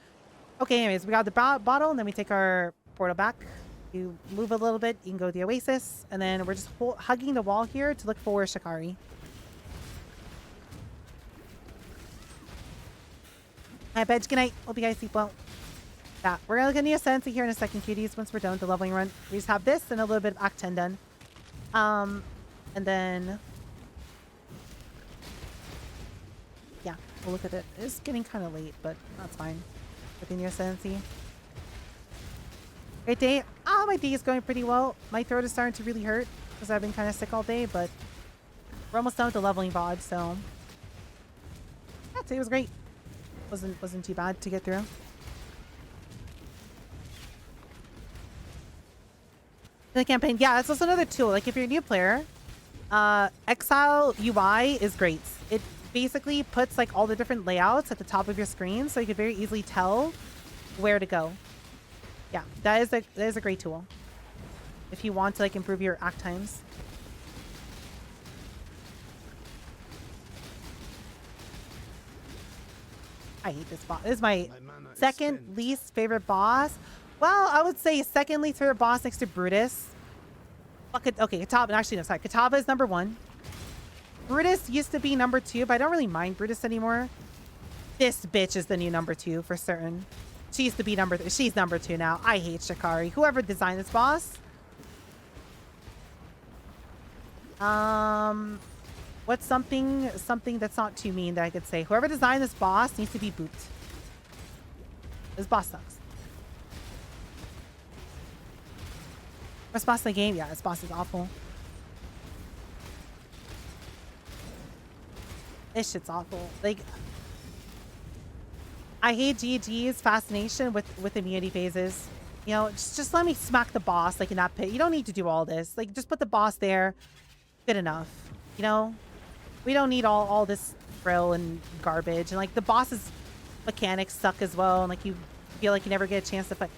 Okay, anyways, we got the bottle, and then we take our portal back. You move a little bit, you can go to the Oasis, and then we're just hugging the wall here to look for Shikari. Hi, Bedge. Good night. Hope you guys sleep well. Yeah, we're going to look at the Ascendancy here in a second, cuties. Once we're done with the leveling run, we just have this and a little bit of Act 10 done. And then... yeah, we'll look at it. It's getting kind of late, but that's fine. Looking at the Ascendancy. Great day. My day is going pretty well. My throat is starting to really hurt because I've been kind of sick all day, but we're almost done with the leveling VOD, so... yeah, today was great. Wasn't too bad to get through. The campaign, yeah, that's also another tool. Like if you're a new player, Exile UI is great. It basically puts like all the different layouts at the top of your screen, so you can very easily tell where to go. Yeah, that is a great tool if you want to like improve your act times. I hate this boss. This is my second least favorite boss. Well, I would say second least favorite boss next to Brutus. Okay, Katava. Actually, no, sorry. Katava is number 1. Brutus used to be number 2, but I don't really mind Brutus anymore. This bitch is the new number 2 for certain. She used to be number 3. She's number 2 now. I hate Shikari. Whoever designed this boss. What's something that's not too mean that I could say? Whoever designed this boss needs to be booped. This boss sucks. Worst boss in the game? Yeah, this boss is awful. This shit's awful. Like, I hate GG's fascination with immunity phases. You know, just let me smack the boss like in that pit. You don't need to do all this. Like, just put the boss there. Good enough. You know? We don't need all this frill and garbage. And like the boss's mechanics suck as well. And like you feel like you never get a chance to fight.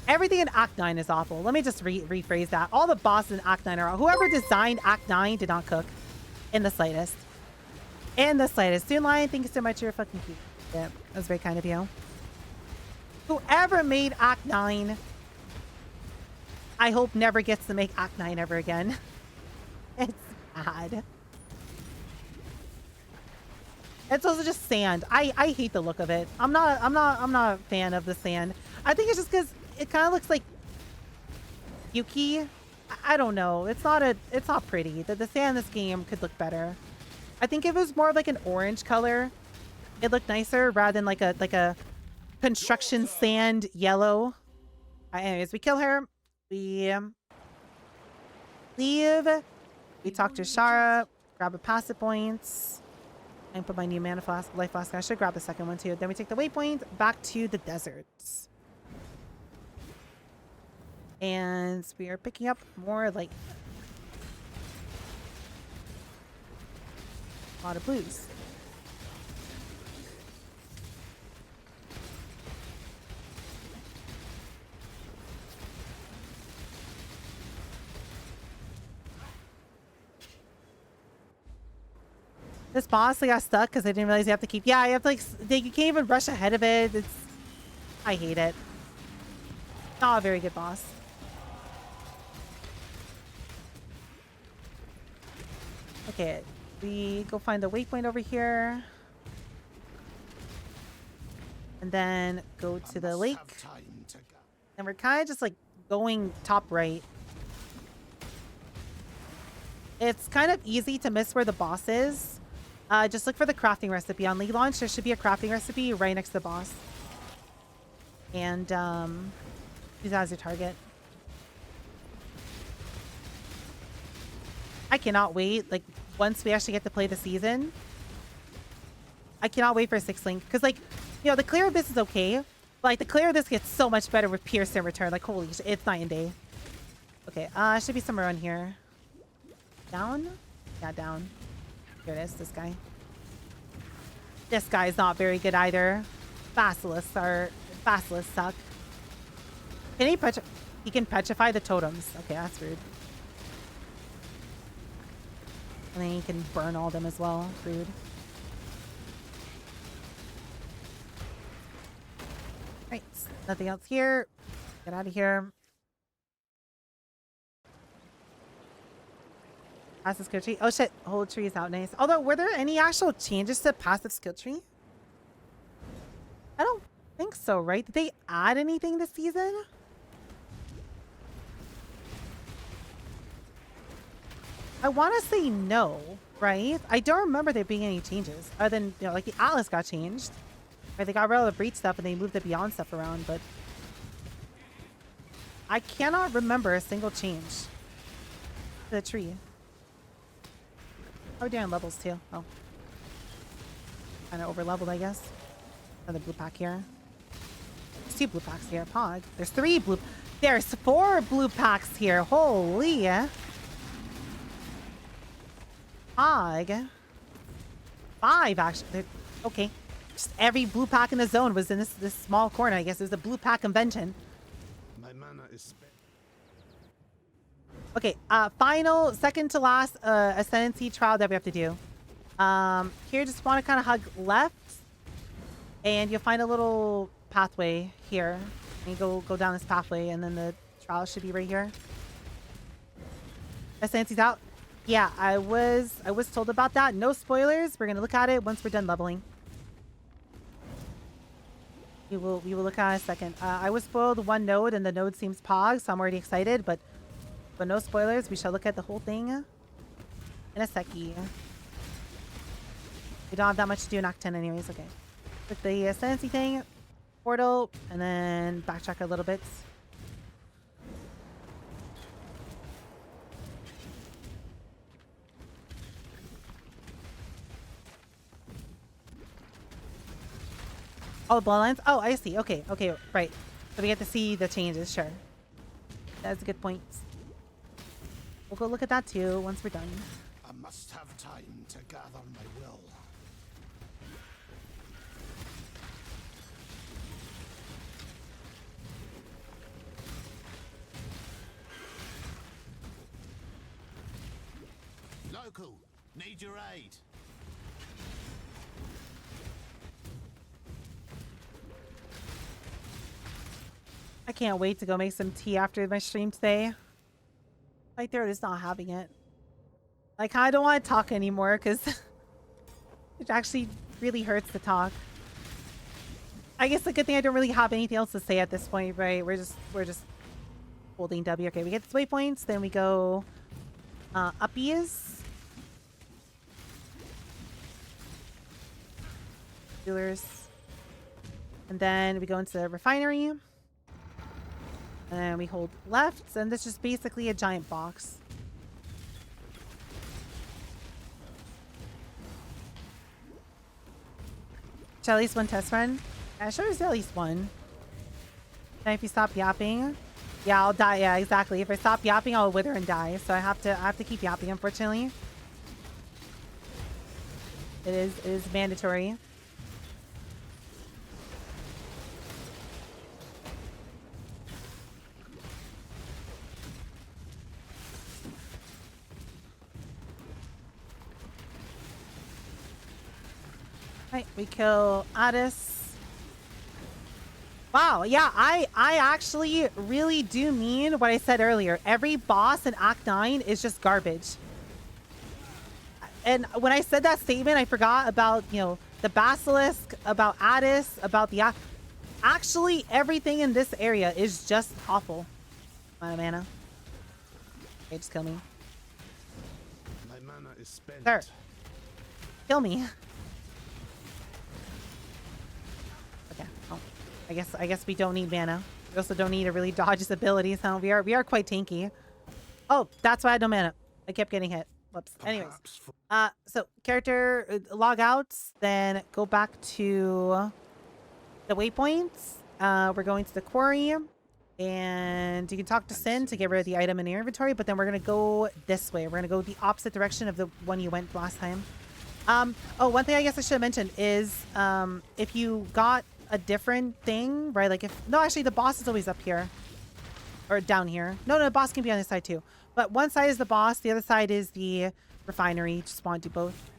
Everything in Act 9 is awful. Let me just rephrase that. All the bosses in Act 9 are... whoever designed Act 9 did not cook. In the slightest. In the slightest. Soon Lion, thank you so much. You're fucking cute. Yeah, that was very kind of you. Whoever made Act 9, I hope never gets to make Act 9 ever again. It's bad. It's also just sand. I hate the look of it. I'm not a fan of the sand. I think it's just because it kind of looks like Yuki. I don't know. It's not pretty. The sand in this game could look better. I think if it was more of like an orange color, it looked nicer rather than like a construction sand yellow. Anyways, we kill her. We leave. We talk to Shara. Grab a passive points. And put my new mana flask, life flask. I should grab the second one too. Then we take the waypoint back to the desert. And we are picking up more like a lot of blues. This boss, I got stuck because I didn't realize you have to keep. Yeah, you have to like. You can't even rush ahead of it. I hate it. Not a very good boss. Okay, we go find the waypoint over here, and then go to the lake. And we're kind of just like going top right. It's kind of easy to miss where the boss is. Just look for the crafting recipe. On League Launch, there should be a crafting recipe right next to the boss. And use that as your target. I cannot wait. Like, once we actually get to play the season, I cannot wait for 6 Link. Because, like, you know, the clear of this is okay. But, like, the clear of this gets so much better with Pierce in return. Like, holy shit, it's night and day. Okay, should be somewhere on here. Down? Yeah, down. Here it is, this guy. This guy is not very good either. Basilisks suck. Can he he can petrify the totems. Okay, that's rude. And then he can burn all them as well. Rude. Right, nothing else here. Get out of here. Passive skill tree. Oh shit, whole tree is out. Nice. Although, were there any actual changes to passive skill tree? I don't think so, right? Did they add anything this season? I want to say no, right? I don't remember there being any changes other than, you know, like the Atlas got changed. Right? They got rid of the breach stuff and they moved the beyond stuff around, but I cannot remember a single change to the tree. Oh, doing levels too. Oh. Kind of over leveled, I guess. Another blue pack here. There's 2 blue packs here. Pog. There's 3 blue. There's 4 blue packs here. Holy. Pog. 5 actually. Okay. Just every blue pack in the zone was in this small corner. I guess it was a blue pack convention. My mana is spent. Okay, final, second to last Ascendancy trial that we have to do. Here, just want to kind of hug left. And you'll find a little pathway here. And you go down this pathway, and then the trial should be right here. Ascendancy's out. Yeah, I was told about that. No spoilers. We're going to look at it once we're done leveling. We will look at it in a second. I was spoiled 1 node, and the node seems pog, so I'm already excited, but no spoilers. We shall look at the whole thing in a seckie. We don't have that much to do in Act 10 anyways. Okay. With the Ascendancy thing, portal, and then backtrack a little bit. Oh, bloodlines? Oh, I see. Okay, okay, right. So we get to see the changes, sure. That's a good point. We'll go look at that too once we're done. I must have time to gather my will. Local, need your aid. I can't wait to go make some tea after my stream today. My throat is not having it. Like, I don't want to talk anymore because it actually really hurts to talk. I guess the good thing I don't really have anything else to say at this point, right? We're just holding W. Okay, we get the waypoints, then we go uppies. Dealers. And then we go into the refinery. And we hold left, and this is basically a giant box. At least one test run. Yeah, sure is at least one. And if you stop yapping, yeah, I'll die. Yeah, exactly. If I stop yapping, I'll wither and die. So I have to keep yapping, unfortunately. It is mandatory. Right, we kill Addis. Wow, yeah, I actually really do mean what I said earlier. Every boss in Act 9 is just garbage. And when I said that statement, I forgot about, you know, the Basilisk, about Addis, about the... Actually, everything in this area is just awful. Amount of mana. Okay, just kill me. My mana is spent. Sir. Kill me. Okay. Oh, I guess we don't need mana. We also don't need to really dodge his abilities, huh? We are quite tanky. Oh, that's why I don't mana. I kept getting hit. Whoops. Anyways. So character log outs, then go back to the waypoints. We're going to the quarry, and you can talk to Sin to get rid of the item in your inventory, but then we're gonna go this way. We're gonna go the opposite direction of the one you went last time. Oh, one thing I guess I should have mentioned is if you got a different thing, right? Like if no, actually the boss is always up here or down here. No, the boss can be on this side too. But one side is the boss, the other side is the refinery. Just want to do both.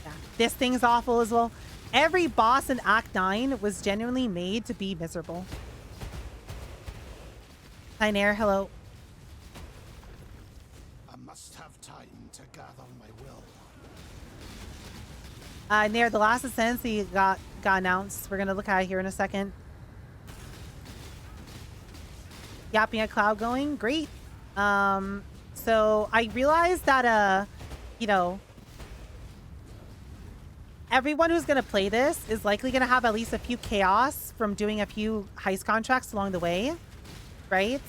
Yeah, this thing's awful as well. Every boss in Act 9 was genuinely made to be miserable. Hi, Nair. Hello. I must have time to gather my will. Nair, the last ascendancy got announced. We're gonna look at it here in a second. Yapping at Cloud going great. So I realized that you know, everyone who's gonna play this is likely gonna have at least a few chaos from doing a few heist contracts along the way, right?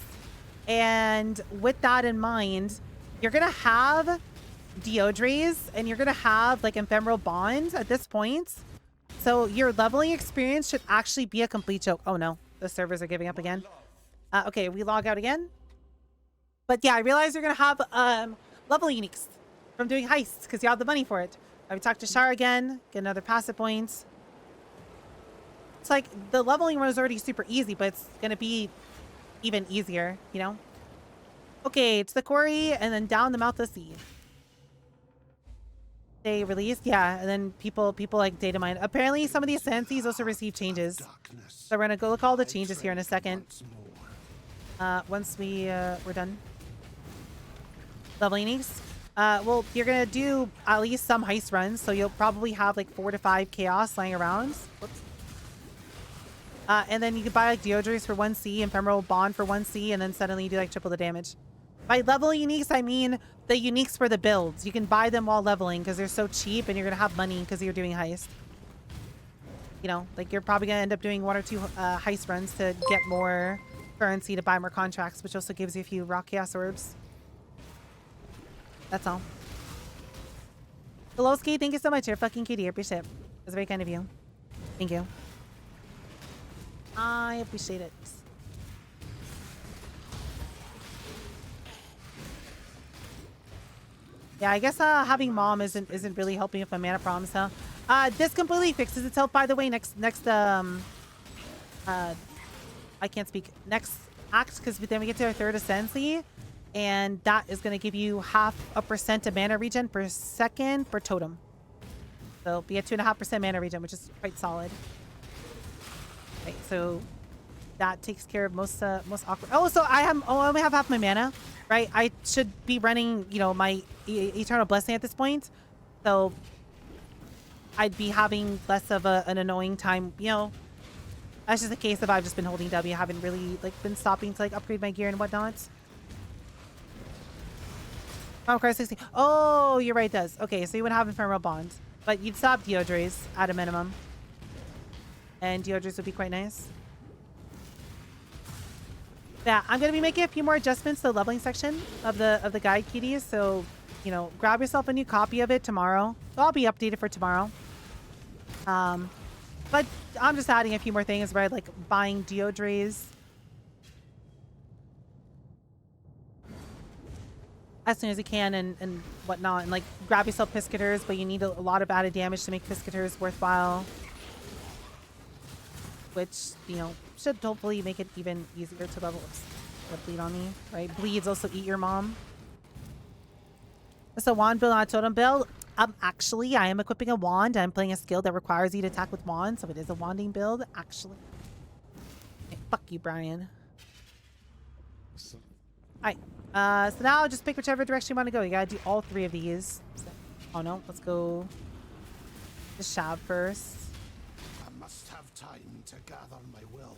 And with that in mind, you're gonna have Deodres and you're gonna have like Ephemeral Bond at this point. So your leveling experience should actually be a complete joke. Oh no, the servers are giving up again. Okay, we log out again. But yeah, I realize you're gonna have level uniques from doing heists because you have the money for it. I would talk to Shar again, get another passive points. It's like the leveling run is already super easy, but it's gonna be even easier, you know? Okay, it's the quarry and then down the mouth of the sea. They released, yeah, and then people like data mine. Apparently some of the ascendancies also receive changes. So we're gonna go look at all the changes here in a second. Once we're done. Level uniques. Well, you're gonna do at least some heist runs, so you'll probably have like 4 to 5 chaos lying around. Whoops. And then you can buy like Deodres for 1C, Ephemeral Bond for 1C, and then suddenly you do like triple the damage. By level uniques, I mean the uniques for the builds. You can buy them while leveling because they're so cheap and you're gonna have money because you're doing heist. You know, like you're probably gonna end up doing 1 or 2 heist runs to get more currency to buy more contracts, which also gives you a few rock chaos orbs. That's all. Golowski, thank you so much. You're a fucking cutie. I appreciate it. That's very kind of you. Thank you. I appreciate it. Yeah, I guess having mom isn't really helping with my mana problems, huh? This completely fixes itself, by the way. Next I can't speak. Next act, because then we get to our third ascendancy, and that is going to give you 0.5% of mana regen per second per totem. So be at 2.5% mana regen, which is quite solid. Okay, so that takes care of most awkward. Oh, so I only have half my mana, right? I should be running, you know, my Eternal Blessing at this point, so I'd be having less of an annoying time, you know. That's just a case of I've just been holding W. I haven't really like been stopping to like upgrade my gear and whatnot. Card 60. Oh, you're right, it does. Okay, so you would have Ephemeral Bond. But you'd stop Deodres at a minimum. And Deodres would be quite nice. Yeah, I'm gonna be making a few more adjustments to the leveling section of the guide, kiddies. So, you know, grab yourself a new copy of it tomorrow. So I'll be updated for tomorrow. But I'm just adding a few more things, right? Like buying Deodres as soon as you can and whatnot, and like grab yourself Piscators, but you need a lot of added damage to make Piscators worthwhile, which, you know, should hopefully make it even easier to level up. Bleed on me, right? Bleeds also eat your mom. It's a wand build, not a totem build. Actually, I am equipping a wand. I'm playing a skill that requires you to attack with wands, so it is a wanding build, actually. Okay, fuck you, Brian. Alright. So now just pick whichever direction you want to go. You gotta do all three of these. So, oh no, let's go the Shab first. I must have time to gather my will.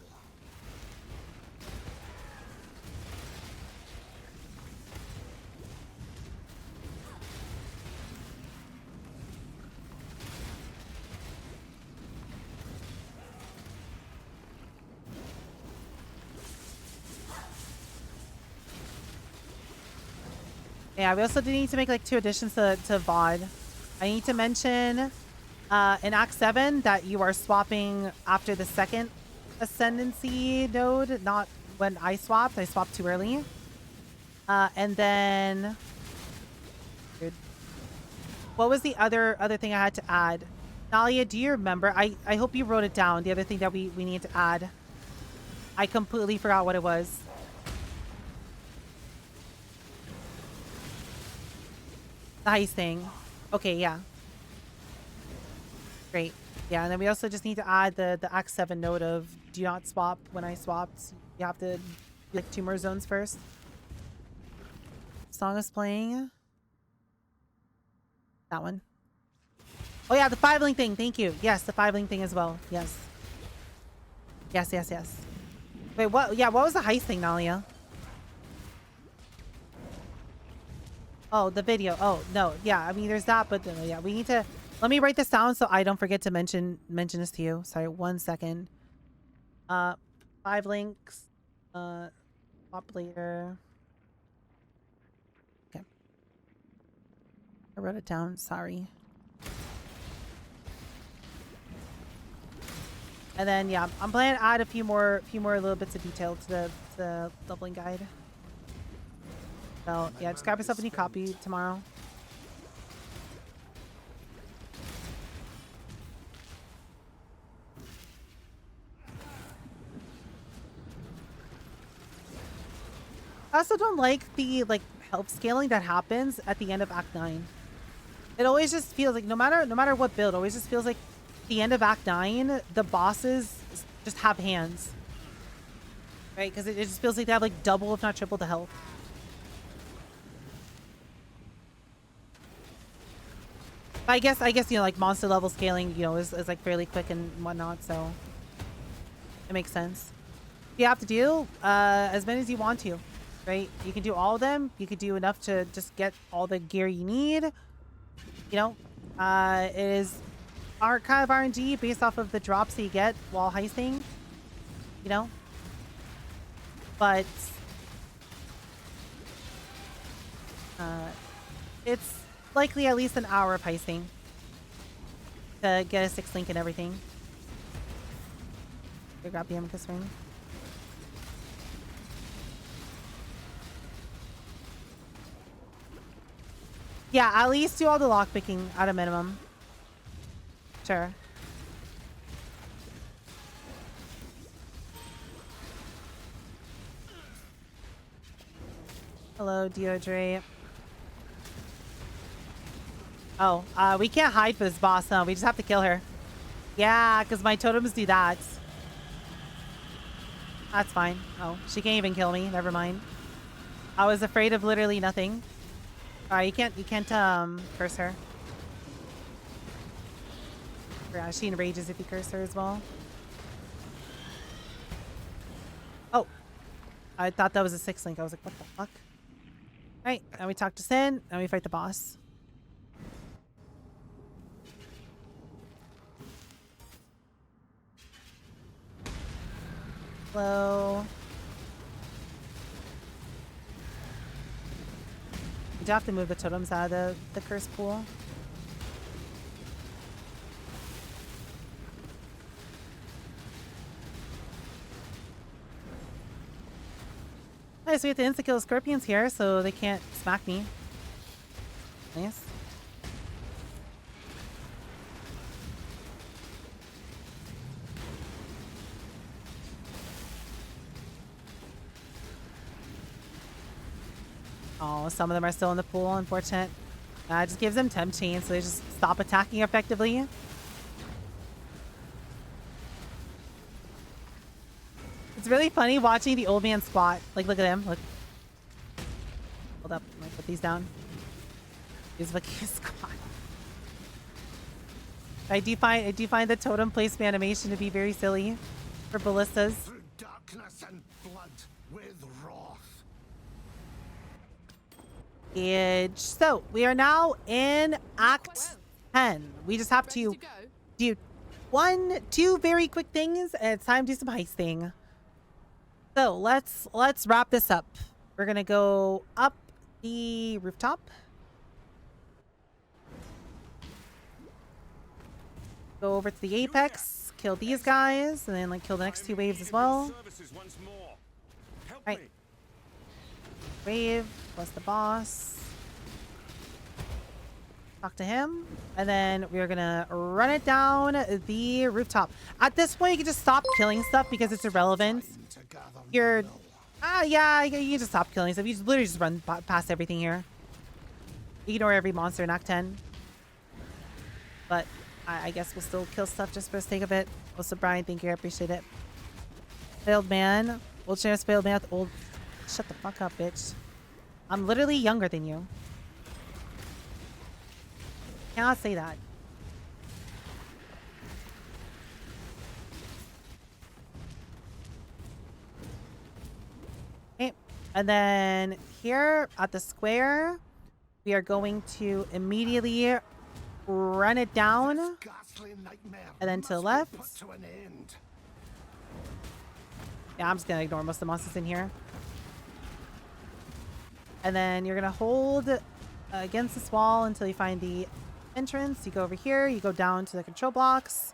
Yeah, we also do need to make like 2 additions to VOD. I need to mention in Act 7 that you are swapping after the second Ascendancy node, not when I swapped. I swapped too early. And then... What was the other thing I had to add? Nalia, do you remember? I hope you wrote it down. The other thing that we need to add. I completely forgot what it was. The heist thing. Okay, yeah. Great. Yeah, and then we also just need to add the Act 7 note of do not swap when I swapped. You have to do like 2 more zones first. Song is playing. That one. Oh yeah, the 5-link thing. Thank you. Yes, the 5-link thing as well. Yes. Yes, yes, yes. Wait, what? Yeah, what was the heist thing, Nalia? Oh, the video. Oh, no. Yeah, I mean, there's that, but yeah, we need to... Let me write this down so I don't forget to mention this to you. Sorry, 1 second. 5 links. Swap later. Okay. I wrote it down. Sorry. And then, yeah, I'm planning to add a few more little bits of detail to the leveling guide. So, yeah, just grab yourself a new copy tomorrow. I also don't like the health scaling that happens at the end of Act 9. It always just feels like no matter what build, it always just feels like the end of Act 9, the bosses just have hands. Right? Because it just feels like they have like double if not triple the health. I guess you know, like monster level scaling, you know, is like fairly quick and whatnot, so it makes sense. You have to do as many as you want to, right? You can do all of them. You could do enough to just get all the gear you need. You know, it is our kind of RNG based off of the drops that you get while heisting. You know, but it's likely at least an hour of heisting to get a 6 link and everything. Here, grab the Amicus ring. Yeah, at least do all the lockpicking at a minimum. Sure. Hello, Deodre. Oh, we can't hide for this boss, no. We just have to kill her. Yeah, because my totems do that. That's fine. Oh, she can't even kill me. Never mind. I was afraid of literally nothing. Alright, you can't curse her. Yeah, she enrages if you curse her as well. Oh. I thought that was a 6 link. I was like, what the fuck? Alright, now we talk to Sin, now we fight the boss. Hello. You do have to move the totems out of the curse pool. Nice, we have to insta-kill scorpions here so they can't smack me. Nice. Oh, some of them are still in the pool, unfortunate. It just gives them temp chain, so they just stop attacking effectively. It's really funny watching the old man squat. Like, look at him. Look. Hold up. I'm gonna put these down. He's looking at squat. I do find the totem placement animation to be very silly for ballistas. Through darkness and blood with wrath. So we are now in Act 10. We just have to do 2 very quick things, and it's time to do some heisting. So let's wrap this up. We're gonna go up the rooftop. Go over to the apex, kill these guys, and then like kill the next 2 waves as well. Right. Wave plus the boss. Talk to him, and then we're gonna run it down the rooftop. At this point, you can just stop killing stuff because it's irrelevant. You're, yeah, you can just stop killing stuff. You just literally just run past everything here. Ignore every monster in Act 10. But I guess we'll still kill stuff just for the sake of it. Also, Brian, thank you. I appreciate it. Failed man. Old chance failed man with old. Shut the fuck up, bitch. I'm literally younger than you. Cannot say that. Okay. And then here at the square, we are going to immediately run it down. And then to the left. Yeah, I'm just going to ignore most of the monsters in here. And then you're going to hold against this wall until you find the entrance. You go over here. You go down to the control blocks.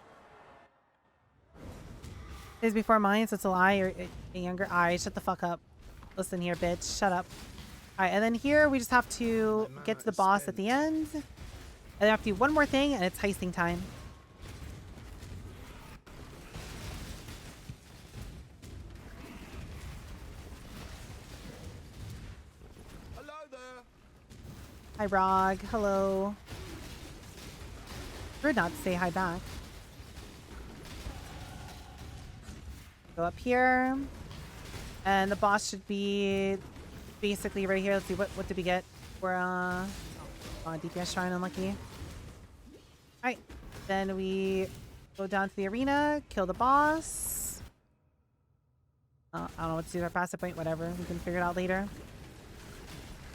Is before mine, so it's a lie. Or a younger eye. Shut the fuck up. Listen here, bitch. Shut up. All right, and then here we just have to get to the boss at the end. And then I have to do one more thing, and it's heisting time. Hi, Rog. Hello. Rude not to say hi back. Go up here. And the boss should be basically right here. Let's see, what did we get? We're, DPS Shrine, unlucky. Alright. Then we go down to the arena, kill the boss. I don't know what to do with our passive point, whatever. We can figure it out later.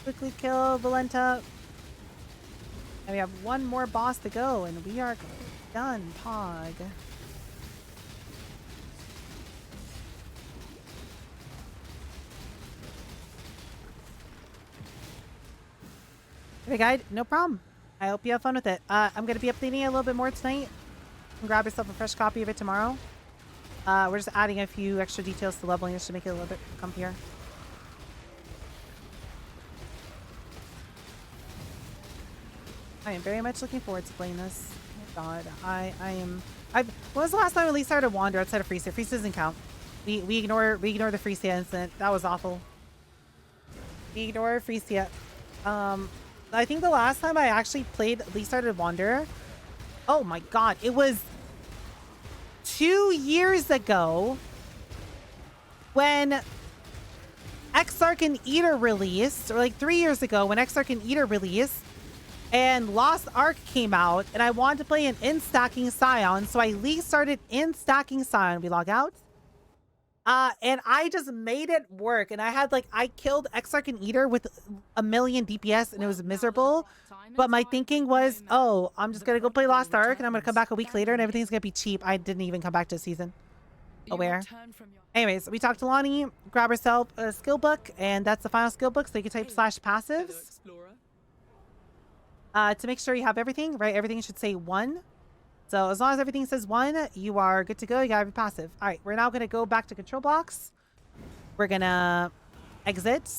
Quickly kill Valenta. And we have one more boss to go, and we are done, Pog. Okay, guide, no problem. I hope you have fun with it. I'm going to be updating it a little bit more tonight. You can grab yourself a fresh copy of it tomorrow. We're just adding a few extra details to leveling just to make it a little bit comfier. I am very much looking forward to playing this. Oh God, when was the last time we started Wander outside of Freesia? Freesia doesn't count. We ignore the Freesia incident. That was awful. We ignore Freesia. I think the last time I actually played Leaguestart Wander, oh my God, it was 2 years ago. when Exarch and Eater released, or like 3 years ago when Exarch and Eater released, and Lost Ark came out, and I wanted to play an in-stacking Scion, so I League started in-stacking Scion. We log out. And I just made it work, and I killed Exarch and Eater with a million DPS, and it was miserable. But my thinking was, oh, I'm just gonna go play Lost Ark, and I'm gonna come back a week later, and everything's gonna be cheap. I didn't even come back to the season. Aware. Anyways, we talked to Lonnie, grab herself a skill book, and that's the final skill book, so you can type /passives. To make sure you have everything, right? Everything should say 1. So as long as everything says 1, you are good to go. You gotta be passive. All right, we're now gonna go back to control blocks. We're gonna exit,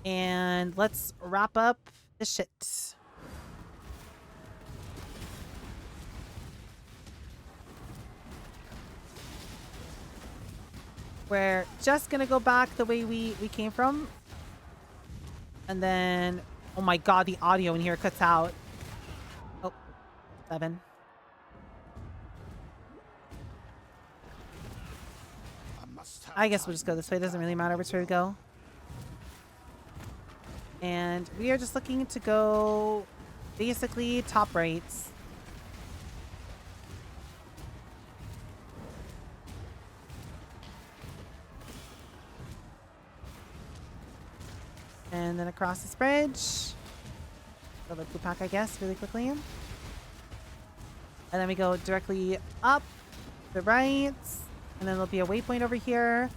and let's wrap up the shit. We're just gonna go back the way we came from. And then, oh my god, the audio in here cuts out. Oh, 7. I guess we'll just go this way. It doesn't really matter which way we go. And we are just looking to go basically top right. And then across this bridge. Go the blue pack, I guess, really quickly. And then we go directly up the right. And then there'll be a waypoint over here.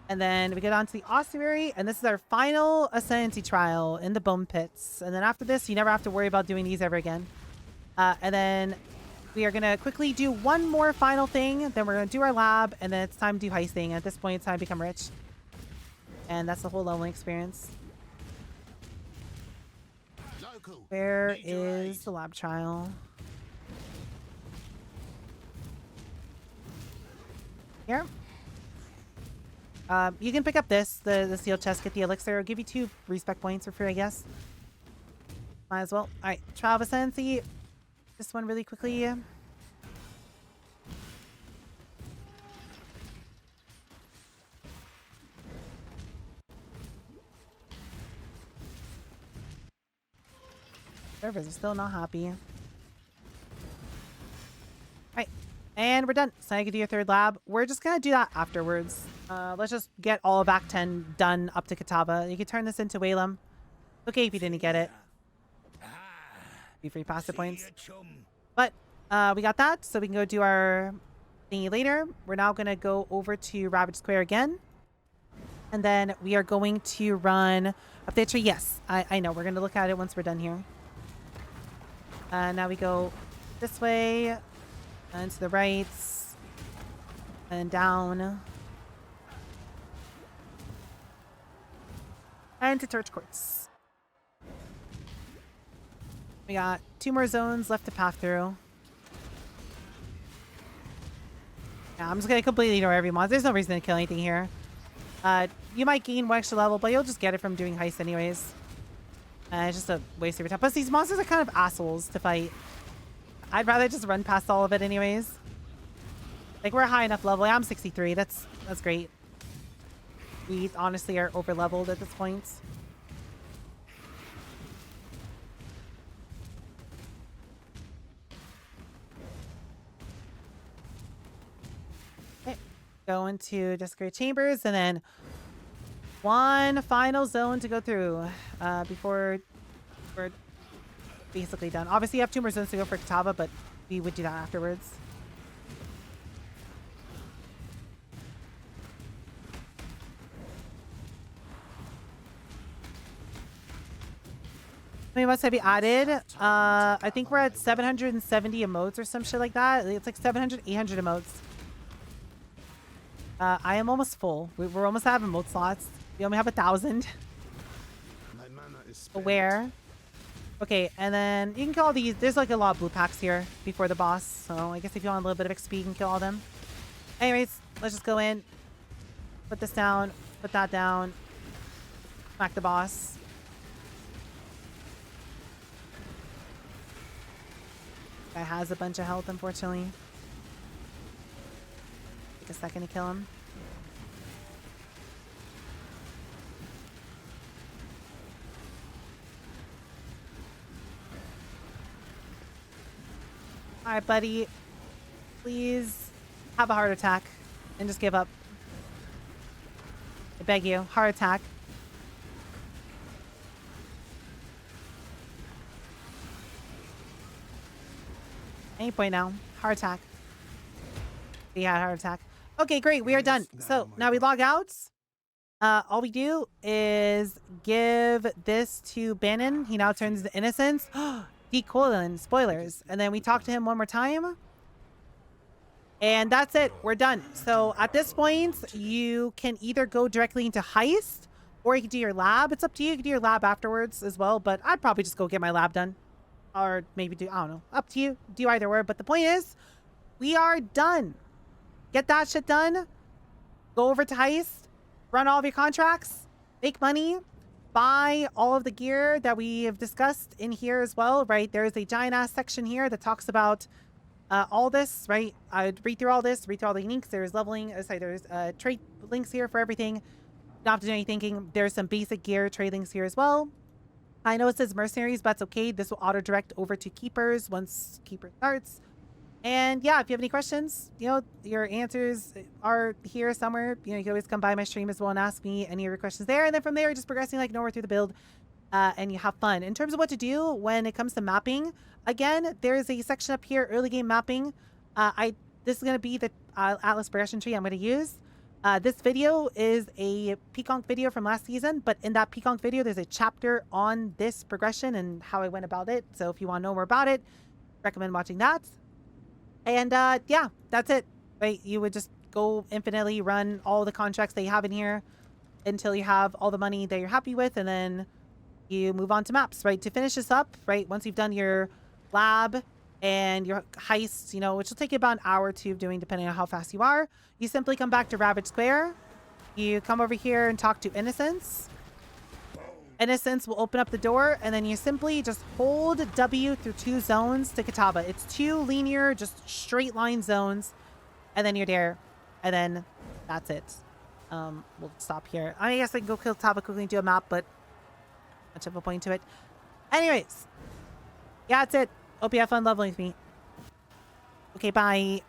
And then we get on to the ossuary. And this is our final ascendancy trial in the bone pits. And then after this, you never have to worry about doing these ever again. And then we are going to quickly do one more final thing. Then we're going to do our lab. And then it's time to do heisting. At this point, it's time to become rich. And that's the whole leveling experience. Where is the lab trial? Here. You can pick up the seal chest, get the elixir. It'll give you 2 respec points for free, I guess. Might as well. All right, trial of ascendancy. This one really quickly. Servers are still not happy. Alright, and we're done. So I can do your 3rd lab. We're just gonna do that afterwards. Let's just get all of Act 10 done up to Catawba. You can turn this into Whalem. Okay if you didn't get it. Be free passive points. But we got that, so we can go do our thingy later. We're now gonna go over to Ravage Square again. And then we are going to run up the tree. Yes, I know. We're gonna look at it once we're done here. Now we go this way, and to the right, and down, and to Church Courts. We got 2 more zones left to path through. Yeah, I'm just going to completely ignore every monster. There's no reason to kill anything here. You might gain 1 extra level, but you'll just get it from doing heist anyways. It's just a waste of your time. Plus, these monsters are kind of assholes to fight. I'd rather just run past all of it anyways. Like, we're high enough level. I'm 63. That's great. We honestly are over leveled at this point. Okay. Go into Desecrated Chambers, and then 1 final zone to go through before we're basically done. Obviously, you have 2 more zones to go for Catawba, but we would do that afterwards. How many emotes have you added? I think we're at 770 emotes or some shit like that. It's like 700, 800 emotes. I am almost full. We're almost out of emote slots. We only have 1,000. Aware. Okay, and then you can kill all these. There's like a lot of blue packs here before the boss. So I guess if you want a little bit of XP, you can kill all them. Anyways, let's just go in. Put this down. Put that down. Smack the boss. Guy has a bunch of health, unfortunately. Take a second to kill him. All right, buddy. Please have a heart attack and just give up. I beg you. Heart attack. Any point now. Heart attack. Yeah, heart attack. Okay, great. We are done. So now we log out. All we do is give this to Bannon. He now turns to Innocence. Decoiling. Spoilers. And then we talk to him one more time. And that's it. We're done. So at this point, you can either go directly into Heist or you can do your lab. It's up to you. You can do your lab afterwards as well. But I'd probably just go get my lab done. Or maybe do, I don't know. Up to you. Do either way. But the point is, we are done. Get that shit done. Go over to Heist. Run all of your contracts. Make money. Buy all of the gear that we have discussed in here as well, right? There's a giant ass section here that talks about all this, right? I would read through all this, read through all the links. There's leveling, there's trade links here for everything. Not have to do any thinking. There's some basic gear trade links here as well. I know it says mercenaries, but that's okay. This will auto direct over to keepers once keeper starts. And yeah, if you have any questions, you know, your answers are here somewhere. You know, you can always come by my stream as well and ask me any of your questions there. And then from there, just progressing like nowhere through the build, and you have fun. In terms of what to do when it comes to mapping, again, there's a section up here, early game mapping. This is going to be the Atlas progression tree I'm going to use. This video is a Peaconk video from last season, but in that Peaconk video, there's a chapter on this progression and how I went about it. So if you want to know more about it, recommend watching that. And yeah, that's it. Right? You would just go infinitely run all the contracts that you have in here until you have all the money that you're happy with, and then you move on to maps, right? To finish this up, right? Once you've done your lab and your heist, you know, which will take you about an hour or two of doing depending on how fast you are, you simply come back to Ravage Square. You come over here and talk to Innocence. Innocence will open up the door, and then you simply just hold W through 2 zones to Catawba. It's 2 linear, just straight line zones, and then you're there, and then that's it. We'll stop here. I guess I can go kill Catawba quickly and do a map, but much of a point to it. Anyways, yeah, that's it. Hope you have fun leveling with me. Okay, bye.